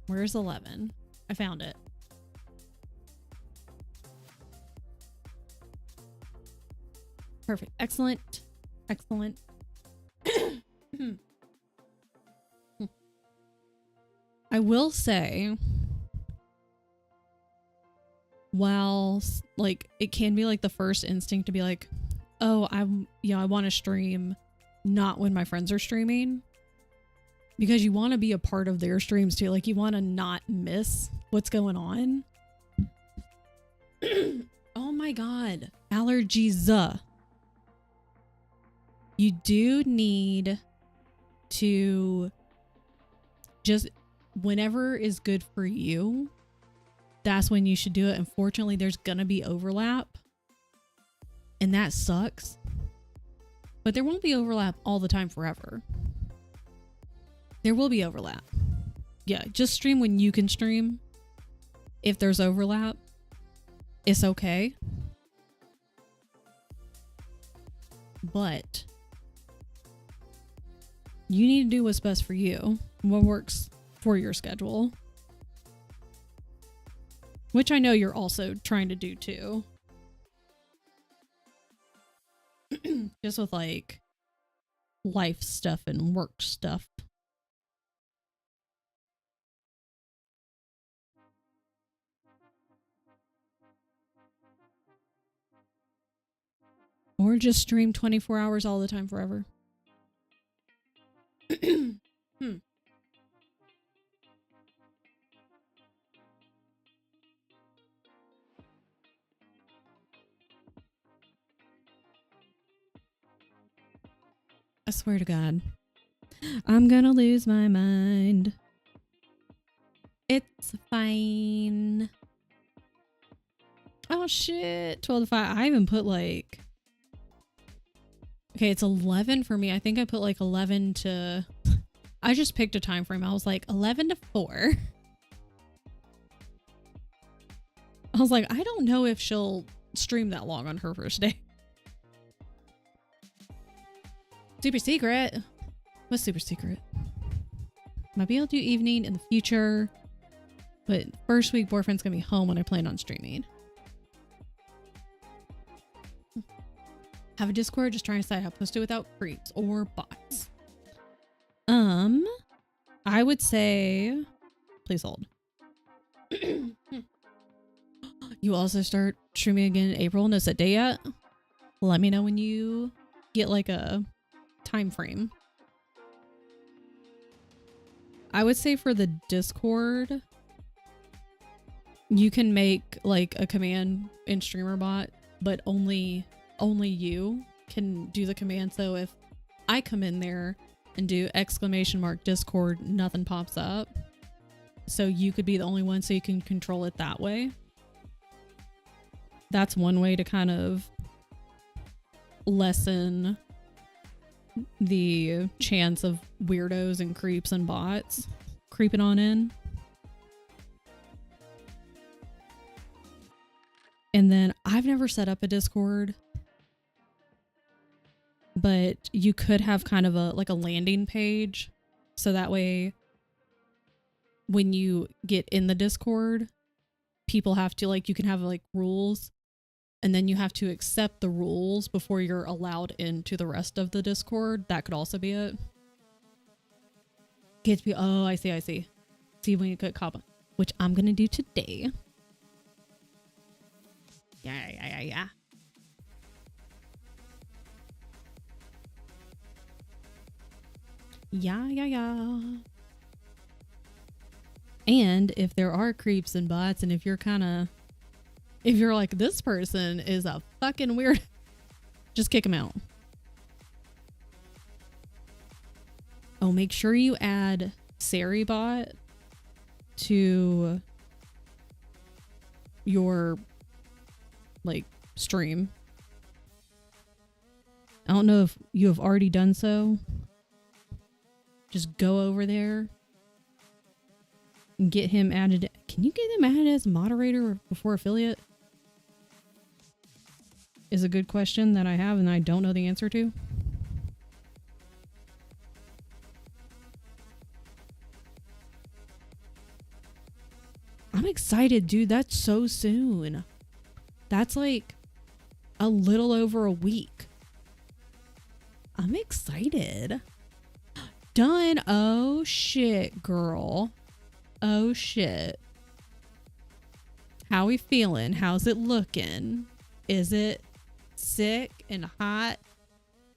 Where's 11? I found it. Perfect. Excellent. Excellent. I will say, while like it can be like the first instinct to be like, oh, I want to stream not when my friends are streaming. Because you want to be a part of their streams too. Like you want to not miss what's going on. Oh my god. Allergies. You do need to just, whenever is good for you, that's when you should do it. Unfortunately, there's gonna be overlap. And that sucks. But there won't be overlap all the time forever. There will be overlap. Yeah, just stream when you can stream. If there's overlap, it's okay. But you need to do what's best for you. What works for your schedule. Which I know you're also trying to do too. Just with like life stuff and work stuff. Or just stream 24 hours all the time forever. swear to God. I'm gonna lose my mind. It's fine. Oh shit. 12 to 5. I even put like... Okay, it's 11 for me. I think I put like 11 to... I just picked a time frame. I was like 11 to 4. I was like, I don't know if she'll stream that long on her first day. Super secret. What's super secret? Might be able to do evening in the future, but first week boyfriend's gonna be home when I plan on streaming. Have a Discord, just trying to decide how to post it without creeps or bots. I would say, please hold. You also start streaming again in April. No set day yet. Let me know when you get like a time frame. I would say for the Discord, you can make like a command in StreamerBot, but only you can do the command. So if I come in there and do !Discord, nothing pops up. So you could be the only one, so you can control it that way. That's one way to kind of lessen the chance of weirdos and creeps and bots creeping on in. And then I've never set up a Discord, but you could have kind of a landing page, so that way when you get in the Discord, people have to you can have rules, and then you have to accept the rules before you're allowed into the rest of the Discord. That could also be it. Get to be, oh, I see. See when you get cop, which I'm gonna do today. Yeah. Yeah. And if there are creeps and bots, and if you're like, this person is a fucking weird, just kick them out. Oh, make sure you add SariBot to your stream. I don't know if you have already done so. Just go over there and get him added. Can you get him added as a moderator before affiliate? Is a good question that I have and I don't know the answer to. I'm excited, dude. That's so soon. That's like a little over a week. I'm excited. Done. Oh shit, girl. Oh shit. How we feeling? How's it looking? Is it sick and hot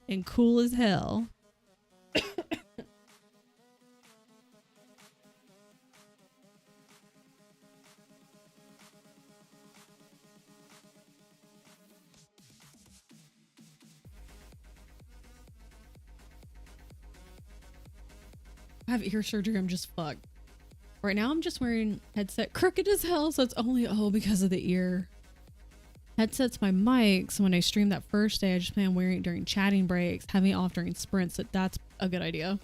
and cool as hell? I have ear surgery. I'm just fucked. Right now I'm just wearing headset crooked as hell, so it's only because of the ear. Headset's my mic, so when I stream that first day, I just plan on wearing it during chatting breaks, having it off during sprints. So that's a good idea.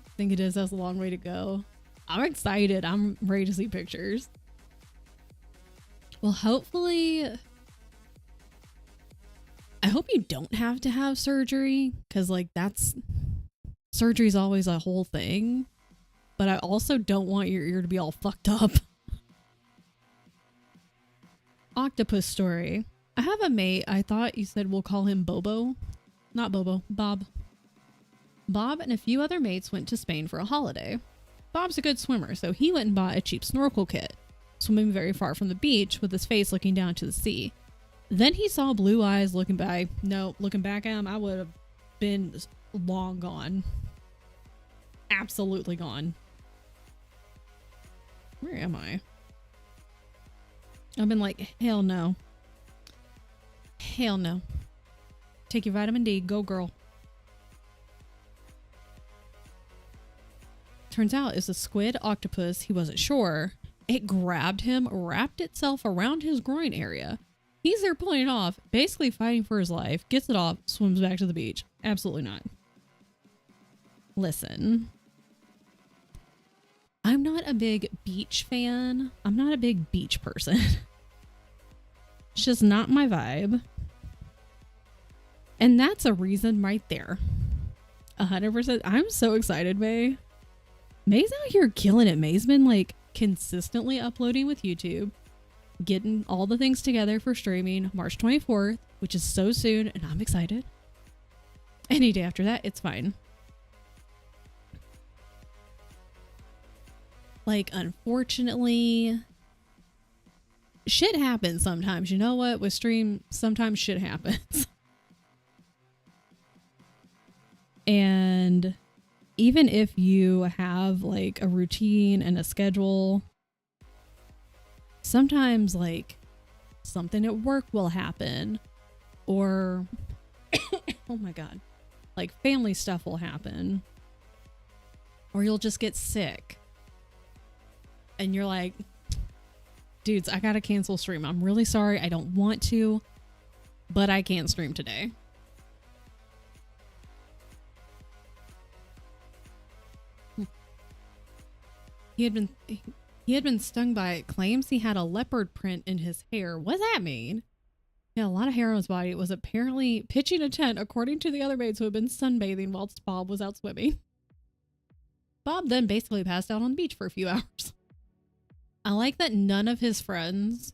I think it is. That's a long way to go. I'm excited. I'm ready to see pictures. Well, hopefully, I hope you don't have to have surgery, because surgery is always a whole thing. But I also don't want your ear to be all fucked up. Octopus story. I have a mate. I thought you said we'll call him Bobo. Not Bobo. Bob. Bob and a few other mates went to Spain for a holiday. Bob's a good swimmer, so he went and bought a cheap snorkel kit, swimming very far from the beach with his face looking down to the sea. Then he saw blue eyes looking back. No, looking back at him, I would have been long gone. Absolutely gone. Where am I? I've been like, hell no. Hell no. Take your vitamin D. Go, girl. turns out it's a squid octopus. He wasn't sure. It grabbed him, wrapped itself around his groin area. He's there pulling it off, basically fighting for his life, gets it off, swims back to the beach. Absolutely not. Listen. I'm not a big beach fan. I'm not a big beach person. It's just not my vibe. And that's a reason right there. 100%. I'm so excited, May. May's out here killing it. May's been like consistently uploading with YouTube, getting all the things together for streaming March 24th, which is so soon, and I'm excited. Any day after that, it's fine. Like, unfortunately, shit happens sometimes. You know what? With stream, sometimes shit happens. And even if you have like a routine and a schedule, sometimes like something at work will happen, or oh my God, like family stuff will happen, or you'll just get sick and you're like, dudes, I gotta cancel stream. I'm really sorry. I don't want to, but I can't stream today. He had been stung by it. Claims he had a leopard print in his hair. What does that mean? He had a lot of hair on his body. It was apparently pitching a tent, according to the other maids who had been sunbathing whilst Bob was out swimming. Bob then basically passed out on the beach for a few hours. I like that none of his friends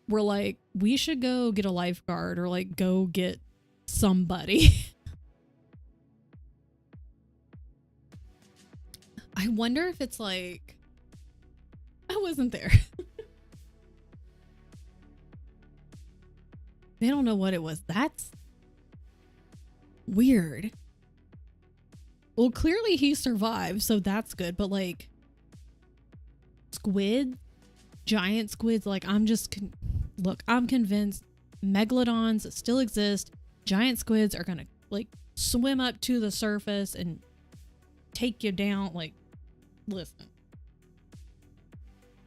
were like, we should go get a lifeguard or like go get somebody. I wonder if it's like, I wasn't there. They don't know what it was. That's weird. Well, clearly he survived, so that's good. But like, squid, giant squids, like look, I'm convinced megalodons still exist. Giant squids are gonna like swim up to the surface and take you down. Like, listen,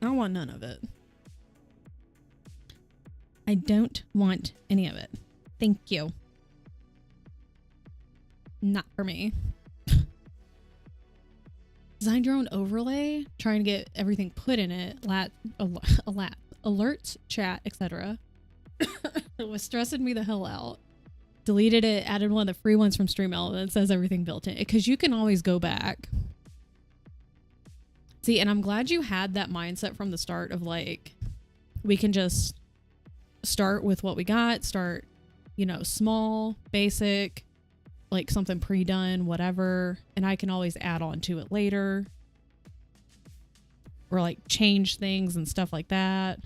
I don't want none of it. I don't want any of it. Thank you. Not for me. Designed your own overlay, trying to get everything put in it, alerts, chat, etc. It was stressing me the hell out. Deleted it, added one of the free ones from Stream Element that says everything built in, because you can always go back. See, and I'm glad you had that mindset from the start of like, we can just start with what we got, start, you know, small, basic, like something pre-done, whatever, and I can always add on to it later, or like change things and stuff like that.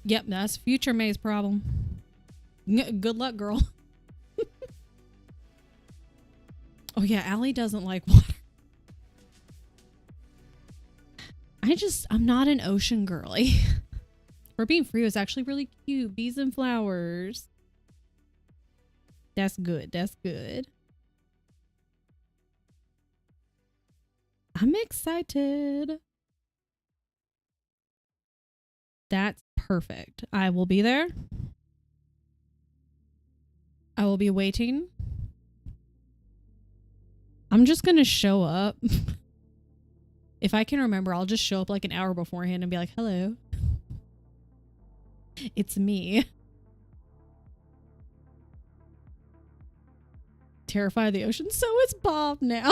Yep, that's future May's problem. Good luck, girl. Oh yeah, Allie doesn't like water. I'm not an ocean girly. For being free, it was actually really cute. Bees and flowers. That's good. That's good. I'm excited. That's perfect. I will be there. I will be waiting. I'm just going to show up. If I can remember, I'll just show up like an hour beforehand and be like, hello. It's me. Terrified of the ocean. So it's Bob now.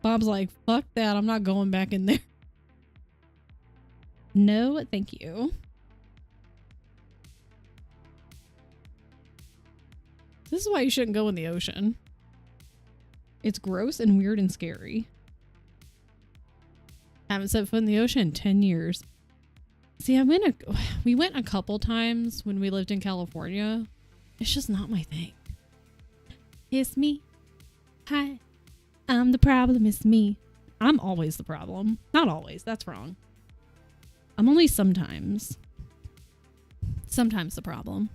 Bob's like, fuck that. I'm not going back in there. No, thank you. This is why you shouldn't go in the ocean. It's gross and weird and scary. Haven't set foot in the ocean in 10 years. See, we went a couple times when we lived in California. It's just not my thing. It's me. Hi. I'm the problem. It's me. I'm always the problem. Not always. That's wrong. I'm only sometimes. sometimes the problem.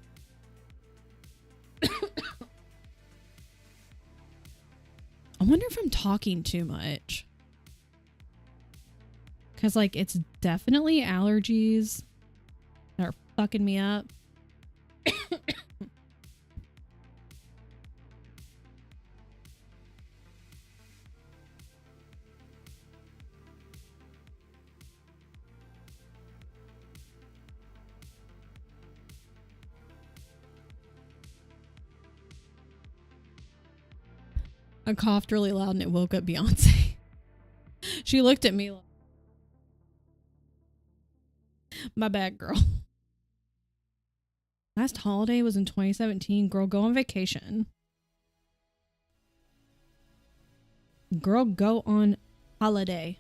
I wonder if I'm talking too much. Because, like, it's definitely allergies that are fucking me up. I coughed really loud and it woke up Beyonce. She looked at me like, my bad, girl. Last holiday was in 2017. Girl, go on vacation. Girl, go on holiday.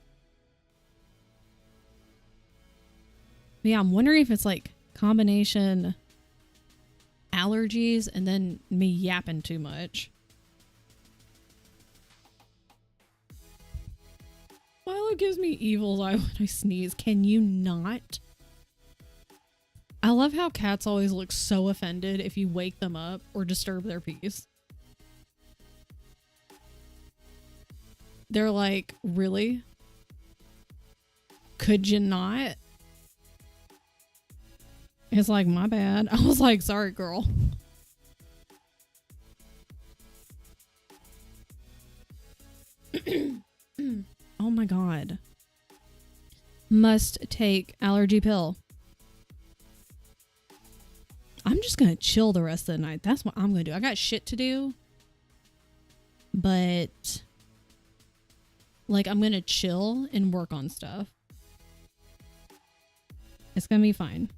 But yeah, I'm wondering if it's like combination allergies and then me yapping too much. Milo gives me evil's eye when I sneeze. Can you not? I love how cats always look so offended if you wake them up or disturb their peace. They're like, really? Could you not? It's like, my bad. I was like, sorry, girl. Oh my god. Must take allergy pill. I'm just gonna chill the rest of the night. That's what I'm gonna do. I got shit to do. But like, I'm gonna chill and work on stuff. It's gonna be fine.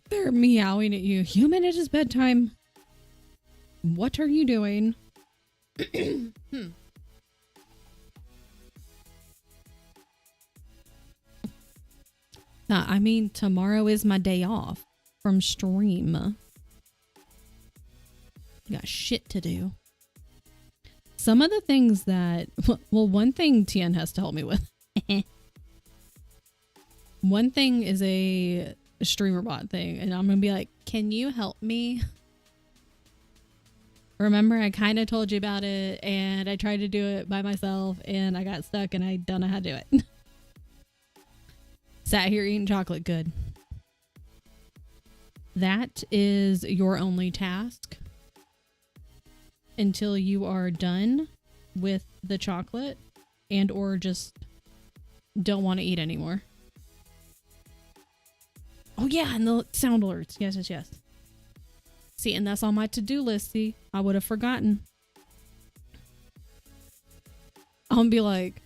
They're meowing at you. Human, it is bedtime. What are you doing? Nah, I mean, tomorrow is my day off from stream. Got shit to do. Some of the things that... Well, one thing Tien has to help me with. One thing is a streamer bot thing, and I'm gonna be like, can you help me? Remember, I kind of told you about it, and I tried to do it by myself, and I got stuck, and I don't know how to do it. Sat here eating chocolate. Good. That is your only task until you are done with the chocolate and or just don't want to eat anymore. Oh yeah, and the sound alerts. Yes, yes, yes. See, and that's on my to-do list. See, I would have forgotten. I'm gonna be like,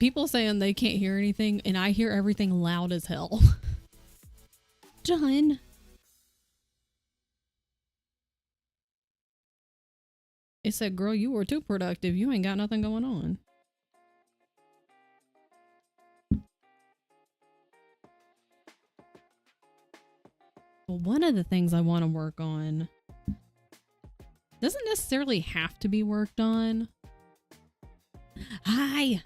people saying they can't hear anything, and I hear everything loud as hell. Done. It said, girl, you were too productive. You ain't got nothing going on. Well, one of the things I want to work on doesn't necessarily have to be worked on. Hi!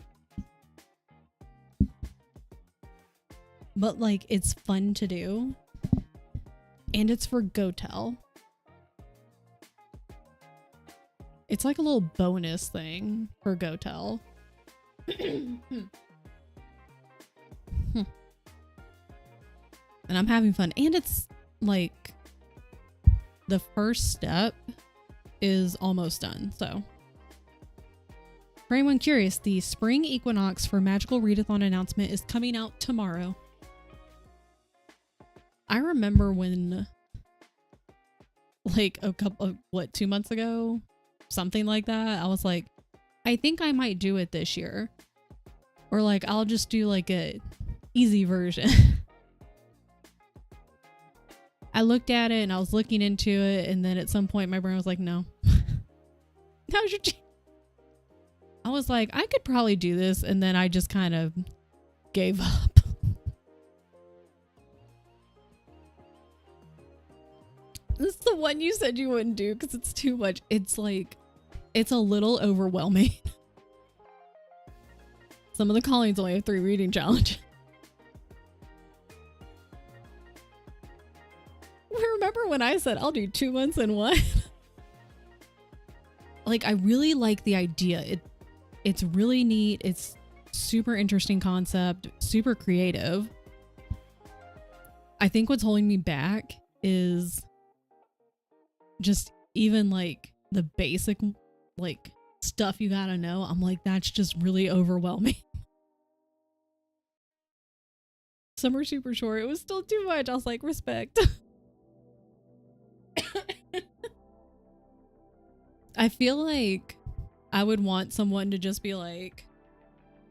But, like, it's fun to do. And it's for GoTel. It's like a little bonus thing for GoTel. And I'm having fun. And it's like the first step is almost done. So for anyone curious, the spring equinox for Magical Readathon announcement is coming out tomorrow. I remember when, like, a couple of, 2 months ago, something like that, I was like, I think I might do it this year. Or like, I'll just do like a easy version. I looked at it and I was looking into it, and then at some point my brain was like, no. Now's your chance. I was like, I could probably do this, and then I just kind of gave up. This is the one you said you wouldn't do because it's too much. It's like, it's a little overwhelming. Some of the callings only have 3 reading challenge. Remember when I said I'll do 2 months in one? Like, I really like the idea. It's really neat. It's super interesting concept, super creative. I think what's holding me back is just even like the basic like stuff you gotta know. I'm like, that's just really overwhelming. Some are super short. It was still too much. I was like, respect. I feel like I would want someone to just be like,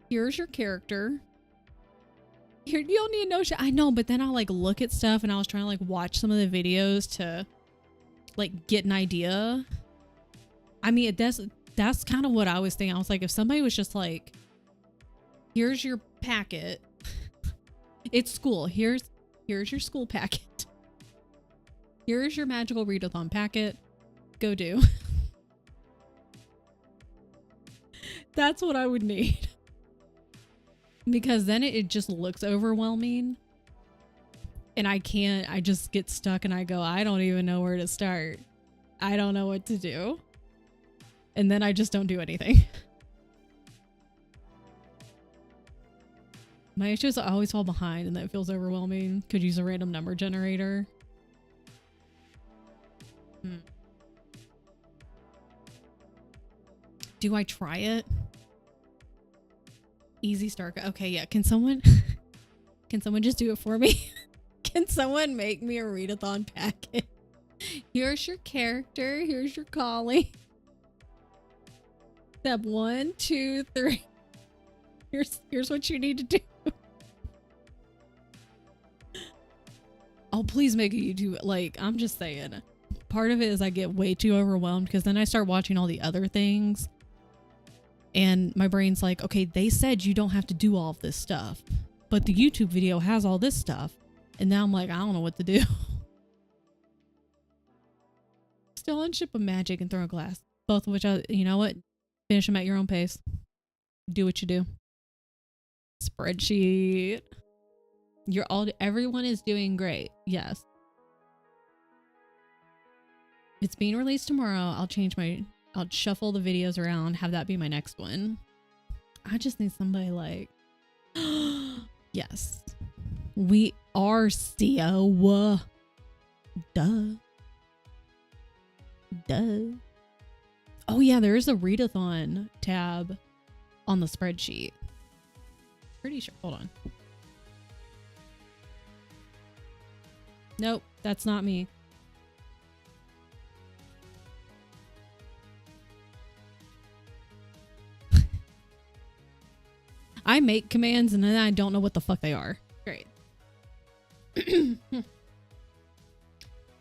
here's your character. Here, you don't need to know shit. I know, but then I'll like look at stuff and I was trying to like watch some of the videos to like get an idea. I mean, that's kind of what I was thinking. I was like, if somebody was just like, here's your packet. It's school. Here's your school packet. Here's your magical readathon packet. Go do. That's what I would need. Because then it just looks overwhelming. And I just get stuck and I go, I don't even know where to start. I don't know what to do. And then I just don't do anything. My issue is I always fall behind and that feels overwhelming. Could use a random number generator. Do I try it? Easy start. Okay, yeah. Can someone just do it for me? Can someone make me a readathon packet? Here's your character. Here's your calling. Step 1, 2, 3. Here's what you need to do. Oh, please make a YouTube. Like, I'm just saying. Part of it is I get way too overwhelmed because then I start watching all the other things. And my brain's like, okay, they said you don't have to do all of this stuff. But the YouTube video has all this stuff. And now I'm like, I don't know what to do. Still on Ship of Magic and Throw a Glass. Both of which, you know what? Finish them at your own pace. Do what you do. Spreadsheet. Everyone is doing great. Yes. It's being released tomorrow. I'll shuffle the videos around, have that be my next one. I just need somebody like, yes, we are CEO. Duh. Oh yeah, there is a readathon tab on the spreadsheet. Pretty sure. Hold on. Nope, that's not me. I make commands and then I don't know what the fuck they are. Great.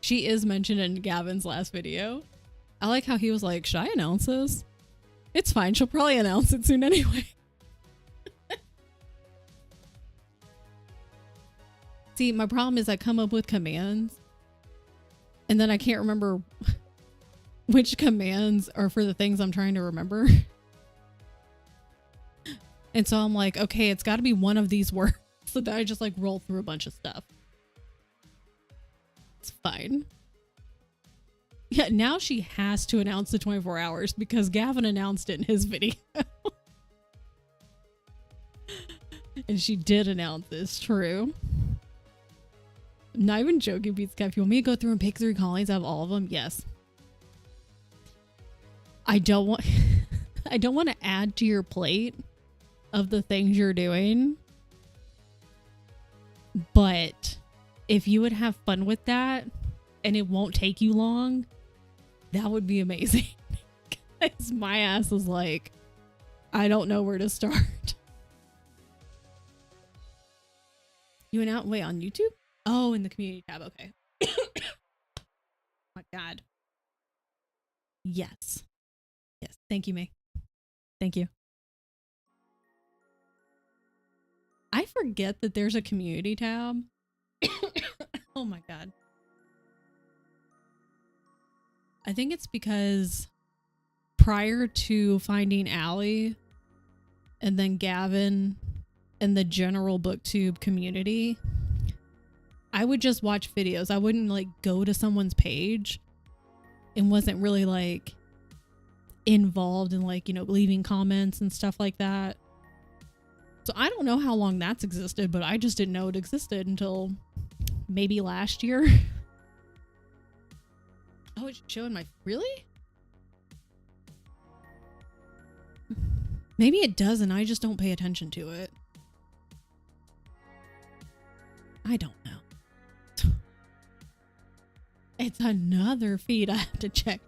She is mentioned in Gavin's last video. I like how he was like, should I announce this? It's fine. She'll probably announce it soon anyway. See, my problem is I come up with commands and then I can't remember which commands are for the things I'm trying to remember. And so I'm like, okay, it's got to be one of these words. So then I just like roll through a bunch of stuff. It's fine. Yeah, now she has to announce the 24 hours because Gavin announced it in his video. And she did announce this, true. I'm not even joking, Beats Kev. You want me to go through and pick 3 callings out of all of them? Yes. I don't want to add to your plate of the things you're doing, but if you would have fun with that and it won't take you long, that would be amazing. Because my ass is like, I don't know where to start. You went out, wait, on YouTube? Oh, in the community tab. Okay. Oh my God. Yes. Thank you, May. Thank you. I forget that there's a community tab. Oh my God. I think it's because prior to finding Allie, and then Gavin and the general booktube community, I would just watch videos. I wouldn't like go to someone's page and wasn't really like involved in like, you know, leaving comments and stuff like that. So I don't know how long that's existed, but I just didn't know it existed until maybe last year. Oh, it's showing my... Really? Maybe it does and I just don't pay attention to it. I don't know. It's another feed I have to check.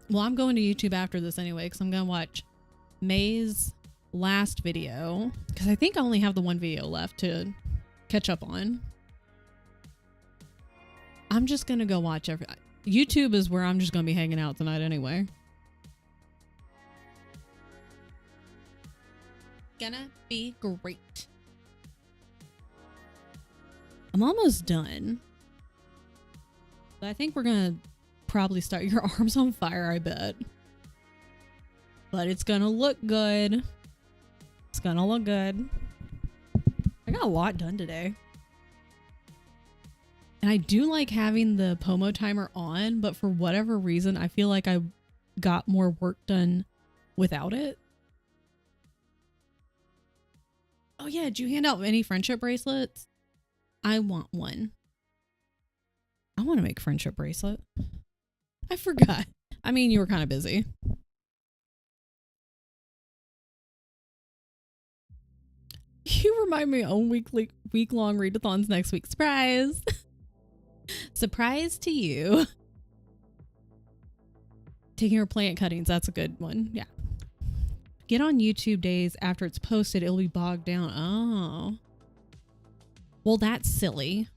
Well, I'm going to YouTube after this anyway because I'm going to watch May's last video because I think I only have the one video left to catch up on. I'm just going to go watch every... YouTube is where I'm just going to be hanging out tonight anyway. Gonna be great. I'm almost done. But I think we're gonna probably start Your Arms on Fire, I bet. But it's gonna look good. It's gonna look good. I got a lot done today. And I do like having the Pomo timer on, but for whatever reason, I feel like I got more work done without it. Oh yeah, did you hand out any friendship bracelets? I want one. I want to make a friendship bracelet. I forgot. I mean, you were kind of busy. You remind me on week-long readathons next week. Surprise! Surprise to you. Taking your plant cuttings. That's a good one. Yeah. Get on YouTube days after it's posted. It'll be bogged down. Oh. Well, that's silly.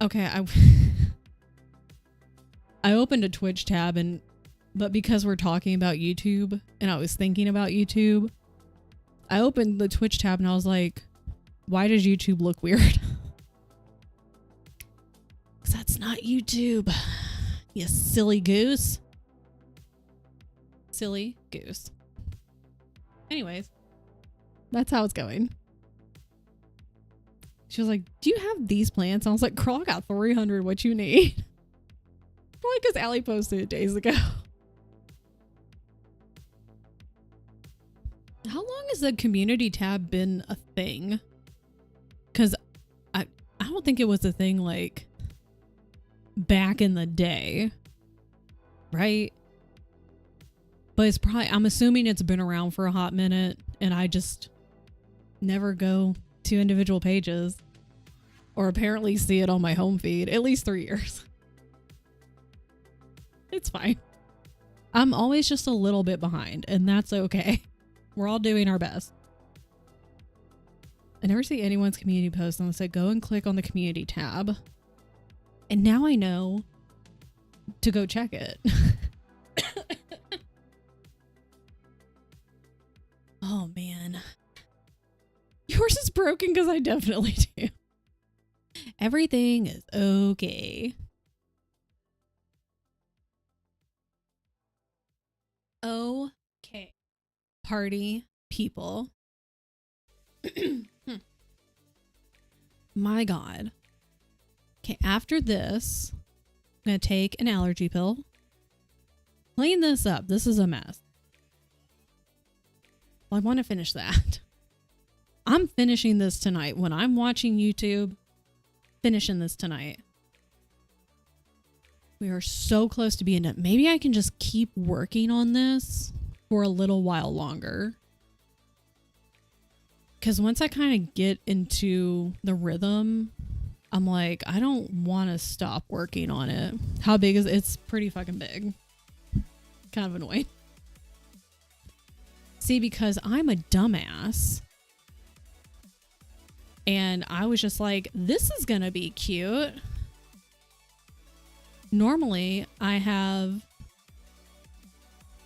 Okay, I opened a Twitch tab but because we're talking about YouTube and I was thinking about YouTube, I opened the Twitch tab and I was like, why does YouTube look weird? Because that's not YouTube. You silly goose. Silly goose. Anyways, that's how it's going. She was like, do you have these plants? I was like, girl, I got 300. What you need? Probably because Allie posted it days ago. How long has the community tab been a thing? Because I don't think it was a thing like back in the day. Right? But it's probably, I'm assuming it's been around for a hot minute and I just never go to individual pages or apparently see it on my home feed. At least 3 years. It's fine. I'm always just a little bit behind and that's okay. We're all doing our best. I never see anyone's community post unless I go and click on the community tab. And now I know to go check it. Oh man. Yours is broken because I definitely do. Everything is okay. Okay. Party people. My God. Okay, after this, I'm going to take an allergy pill. Clean this up. This is a mess. Well, I want to finish that. I'm finishing this tonight. When I'm watching YouTube, finishing this tonight. We are so close to being done. Maybe I can just keep working on this for a little while longer. Because once I kind of get into the rhythm, I'm like, I don't want to stop working on it. How big is it? It's pretty fucking big. Kind of annoying. See, because I'm a dumbass. And I was just like, this is going to be cute. Normally, I have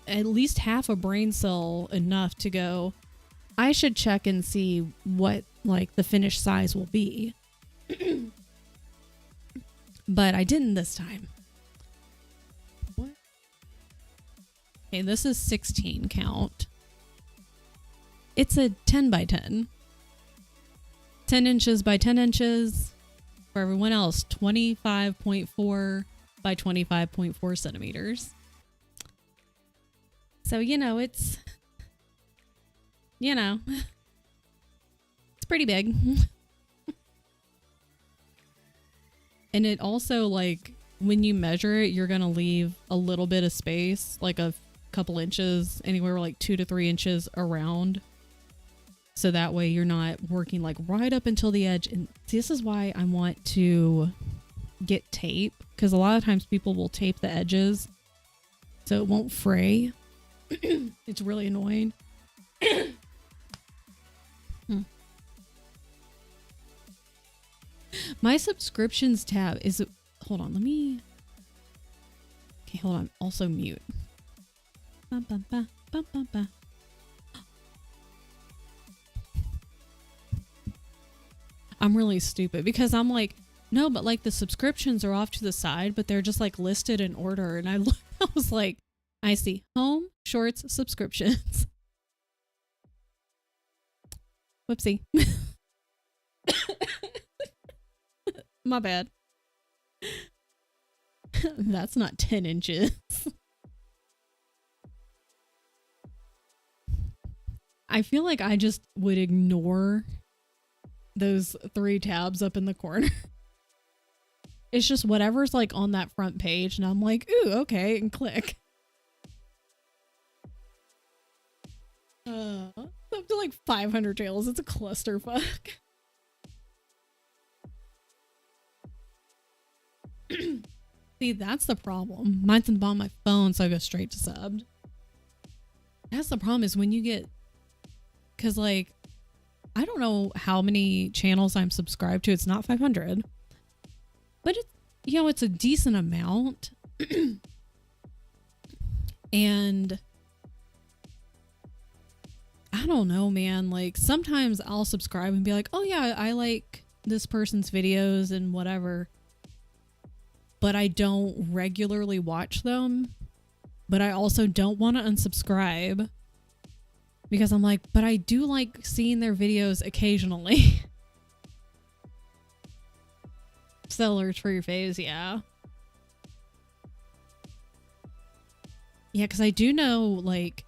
at least half a brain cell enough to go, I should check and see what like the finished size will be. But I didn't this time. What? Okay, this is 16 count. It's a 10 by 10. 10 inches by 10 inches. For everyone else, 25.4 by 25.4 centimeters. So, it's, it's pretty big. And it also, like, when you measure it, you're going to leave a little bit of space, like a couple inches, anywhere like 2 to 3 inches around. So that way you're not working like right up until the edge. And this is why I want to get tape, because a lot of times people will tape the edges so it won't fray. It's really annoying. My subscriptions tab is, hold on, okay, hold on, also mute. Ba, ba, ba, ba, ba, ba. I'm really stupid because I'm like, no, but like the subscriptions are off to the side, but they're just like listed in order. And I was like, I see home, shorts, subscriptions. Whoopsie. My bad. That's not 10 inches. I feel like I just would ignore those 3 tabs up in the corner. It's just whatever's like on that front page, and I'm like, ooh, okay, and click. Up to like 500 channels. It's a clusterfuck. See, that's the problem. Mine's in the bottom of my phone, so I go straight to subbed. That's the problem, is when you get, because like, I don't know how many channels I'm subscribed to. It's not 500, but it's, it's a decent amount. And I don't know, man, like sometimes I'll subscribe and be like, oh yeah, I like this person's videos and whatever, but I don't regularly watch them. But I also don't want to unsubscribe, because I'm like, but I do like seeing their videos occasionally. Sellers for your faves, yeah. Yeah, because I do know, like,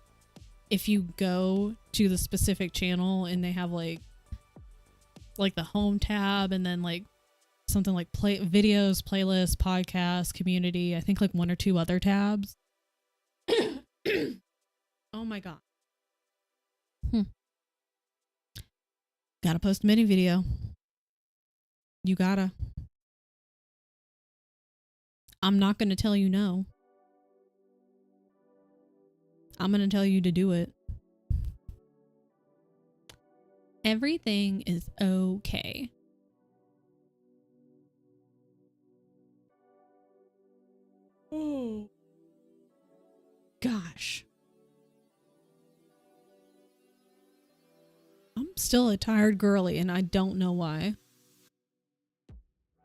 if you go to the specific channel and they have, like the home tab and then, like, something like videos, playlists, podcasts, community, I think, like, 1 or 2 other tabs. Oh, my God. Gotta post a mini video. You gotta. I'm not gonna tell you no. I'm gonna tell you to do it. Everything is okay. Oh. Gosh. I'm still a tired girly, and I don't know why.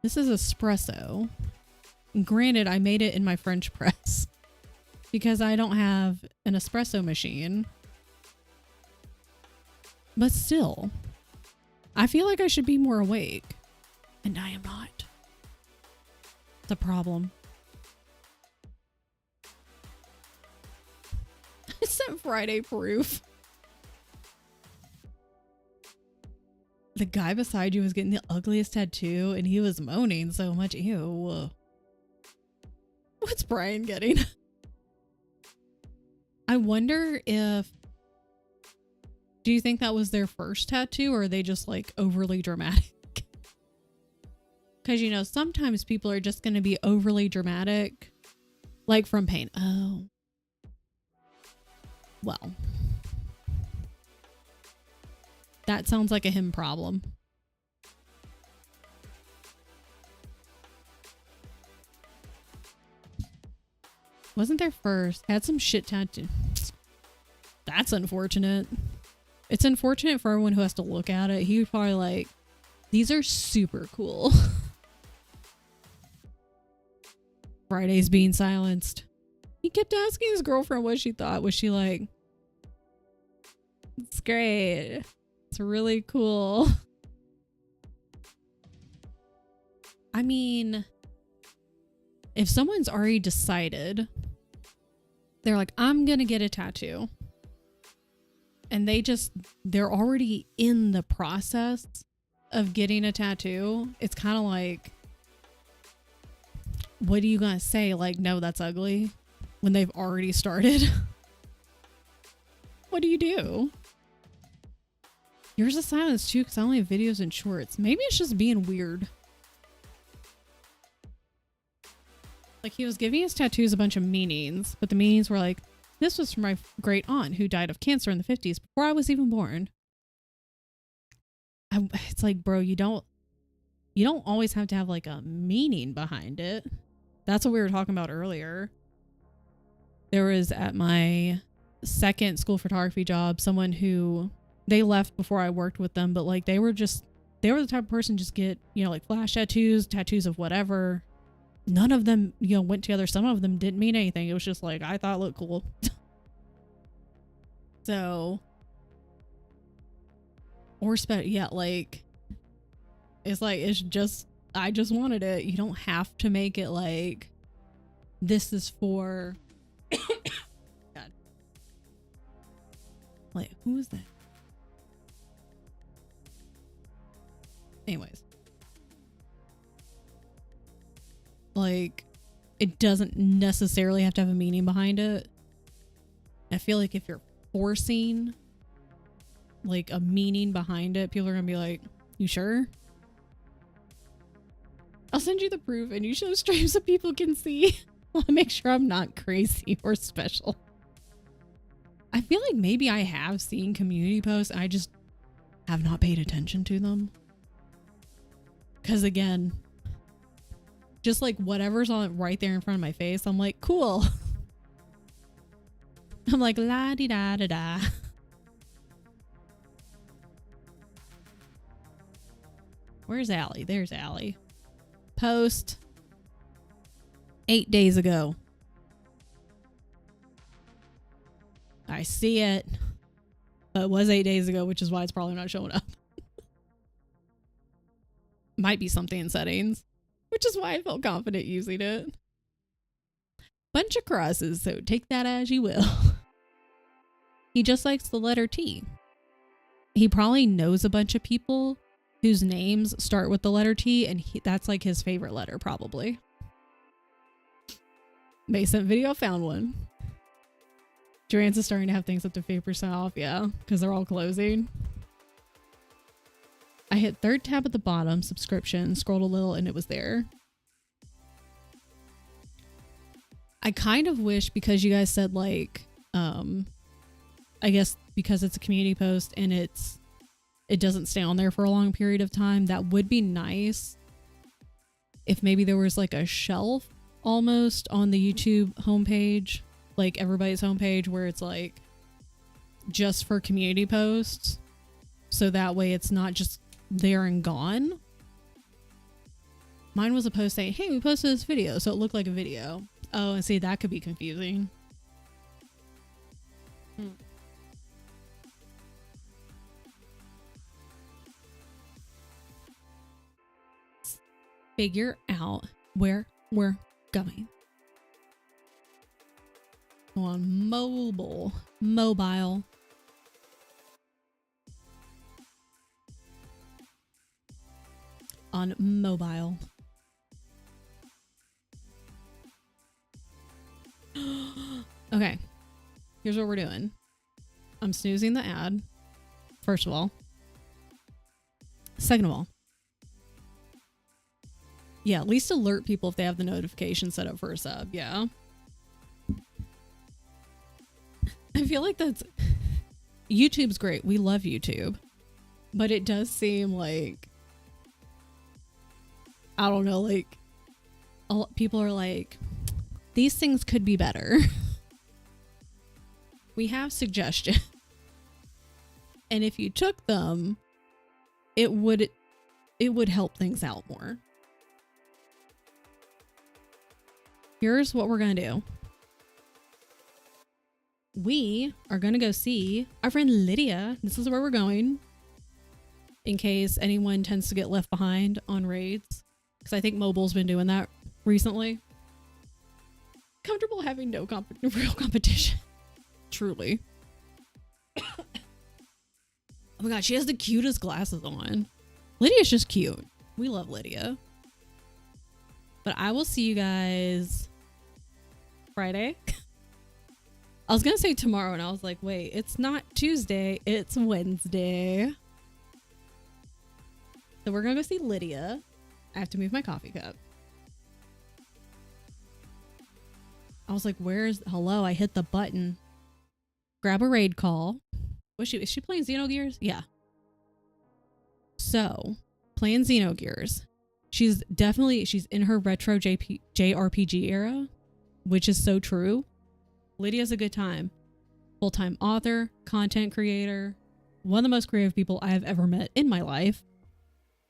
This is espresso. Granted, I made it in my French press because I don't have an espresso machine. But still, I feel like I should be more awake, and I am not. It's a problem. I sent Friday proof. The guy beside you was getting the ugliest tattoo, and he was moaning so much. Ew. What's Brian getting? I wonder if... Do you think that was their first tattoo, or are they just, like, overly dramatic? Because, sometimes people are just going to be overly dramatic. Like from pain. Oh. Well. That sounds like a him problem. Wasn't there first. Had some shit tattoo. That's unfortunate. It's unfortunate for everyone who has to look at it. He was probably like, these are super cool. Friday's being silenced. He kept asking his girlfriend what she thought. Was she like, it's great. It's really cool. I mean, if someone's already decided, they're like, I'm gonna get a tattoo. And they're already in the process of getting a tattoo. It's kind of like, what are you gonna say? Like, no, that's ugly, when they've already started? What do you do? Yours is silence too, because I only have videos and shorts. Maybe it's just being weird. Like, he was giving his tattoos a bunch of meanings, but the meanings were like, this was from my great aunt who died of cancer in the 50s before I was even born. It's like, bro, you don't always have to have like a meaning behind it. That's what we were talking about earlier. There was at my second school photography job, someone who, they left before I worked with them, but like they were the type of person just get, you know, like flash tattoos of whatever. None of them, you know, went together. Some of them didn't mean anything. It was just like, I thought it looked cool. So, or yeah, like, it's just, I just wanted it. You don't have to make it like, this is for, God. Like, who is that? Anyways. Like, it doesn't necessarily have to have a meaning behind it. I feel like if you're forcing like a meaning behind it, people are gonna be like, you sure? I'll send you the proof and you show streams so people can see. I'll make sure I'm not crazy or special. I feel like maybe I have seen community posts. I just have not paid attention to them. Because again, just like whatever's on right there in front of my face, I'm like, cool. I'm like, la di da da da. Where's Allie? There's Allie. Post 8 days ago. I see it. But it was 8 days ago, which is why it's probably not showing up. Might be something in settings, which is why I felt confident using it. Bunch of crosses, so take that as you will. He just likes the letter T. He probably knows a bunch of people whose names start with the letter T, and that's like his favorite letter, probably. Mason video found one. Durant's is starting to have things up to 50% off, yeah, because they're all closing. I hit third tab at the bottom, subscription, scrolled a little, and it was there. I kind of wish, because you guys said like, I guess because it's a community post and it doesn't stay on there for a long period of time, that would be nice if maybe there was like a shelf almost on the YouTube homepage, like everybody's homepage, where it's like just for community posts. So that way it's not just there and gone. Mine was a post saying, hey, we posted this video, so it looked like a video. Oh, and see, that could be confusing. Figure out where we're going. On mobile. On mobile. Okay, here's what we're doing. I'm snoozing the ad, first of all. Second of all, yeah, at least alert people if they have the notification set up for a sub, yeah. I feel like YouTube's great. We love YouTube. But it does seem like, I don't know, like, people are like, these things could be better. We have suggestions. And if you took them, it would help things out more. Here's what we're going to do. we are going to go see our friend Lydia. This is where we're going, in case anyone tends to get left behind on raids, because I think mobile's been doing that recently. Comfortable having no real competition. Truly. Oh my god, she has the cutest glasses on. Lydia's just cute. We love Lydia. But I will see you guys Friday. I was gonna say tomorrow, and I was like, wait, it's not Tuesday, it's Wednesday. So we're gonna go see Lydia. I have to move my coffee cup. I was like, hello, I hit the button. Grab a raid call. Is she playing Xenogears? Yeah. So, playing Xenogears. She's in her retro JRPG era, which is so true. Lydia's a good time. Full-time author, content creator, one of the most creative people I have ever met in my life.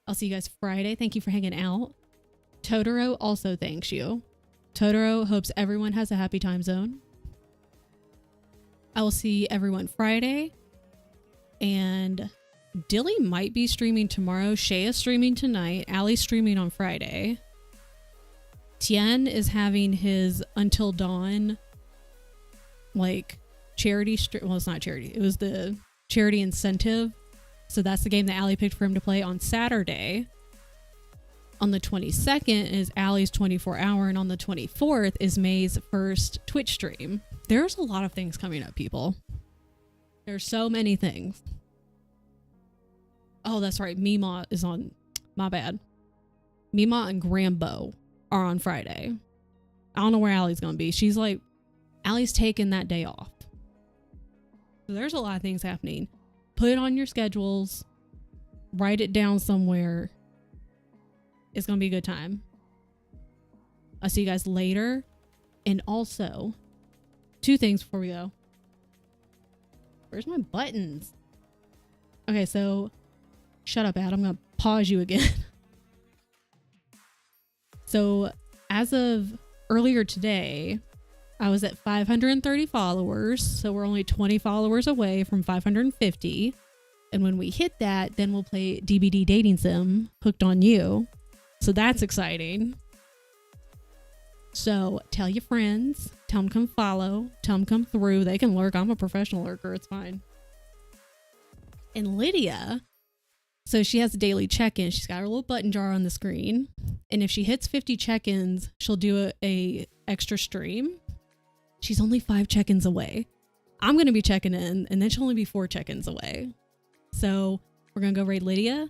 I'll see you guys Friday. Thank you for hanging out. Totoro also thanks you. Totoro hopes everyone has a happy time zone. I will see everyone Friday. And Dilly might be streaming tomorrow. Shay is streaming tonight. Allie's streaming on Friday. Tien is having his Until Dawn charity stream. Well, it's not charity. It was the charity incentive. So that's the game that Allie picked for him to play on Saturday. On the 22nd is Allie's 24-hour, and on the 24th is May's first Twitch stream. There's a lot of things coming up, people. There's so many things. Oh, that's right. Mima is on. My bad. Mima and Grambo are on Friday. I don't know where Allie's going to be. She's like, Allie's taking that day off. So there's a lot of things happening. Put it on your schedules. Write it down somewhere. It's going to be a good time. I'll see you guys later. And also, 2 things before we go. Where's my buttons? Okay, so shut up, Adam. I'm going to pause you again. So as of earlier today, I was at 530 followers. So we're only 20 followers away from 550. And when we hit that, then we'll play DBD Dating Sim, Hooked on You. So that's exciting. So tell your friends, tell them come follow, tell them come through. They can lurk. I'm a professional lurker. It's fine. And Lydia, so she has a daily check-in. She's got her little button jar on the screen. And if she hits 50 check-ins, she'll do a extra stream. She's only 5 check-ins away. I'm going to be checking in, and then she'll only be 4 check-ins away. So we're going to go raid Lydia.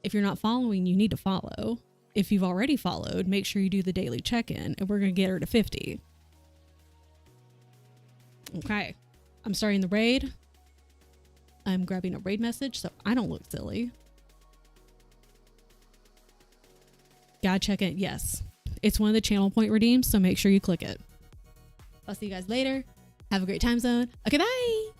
If you're not following, you need to follow. If you've already followed, make sure you do the daily check-in, and we're going to get her to 50. Okay. I'm starting the raid. I'm grabbing a raid message so I don't look silly. Gotta check in. Yes. It's one of the channel point redeems, so make sure you click it. I'll see you guys later. Have a great time zone. Okay, bye!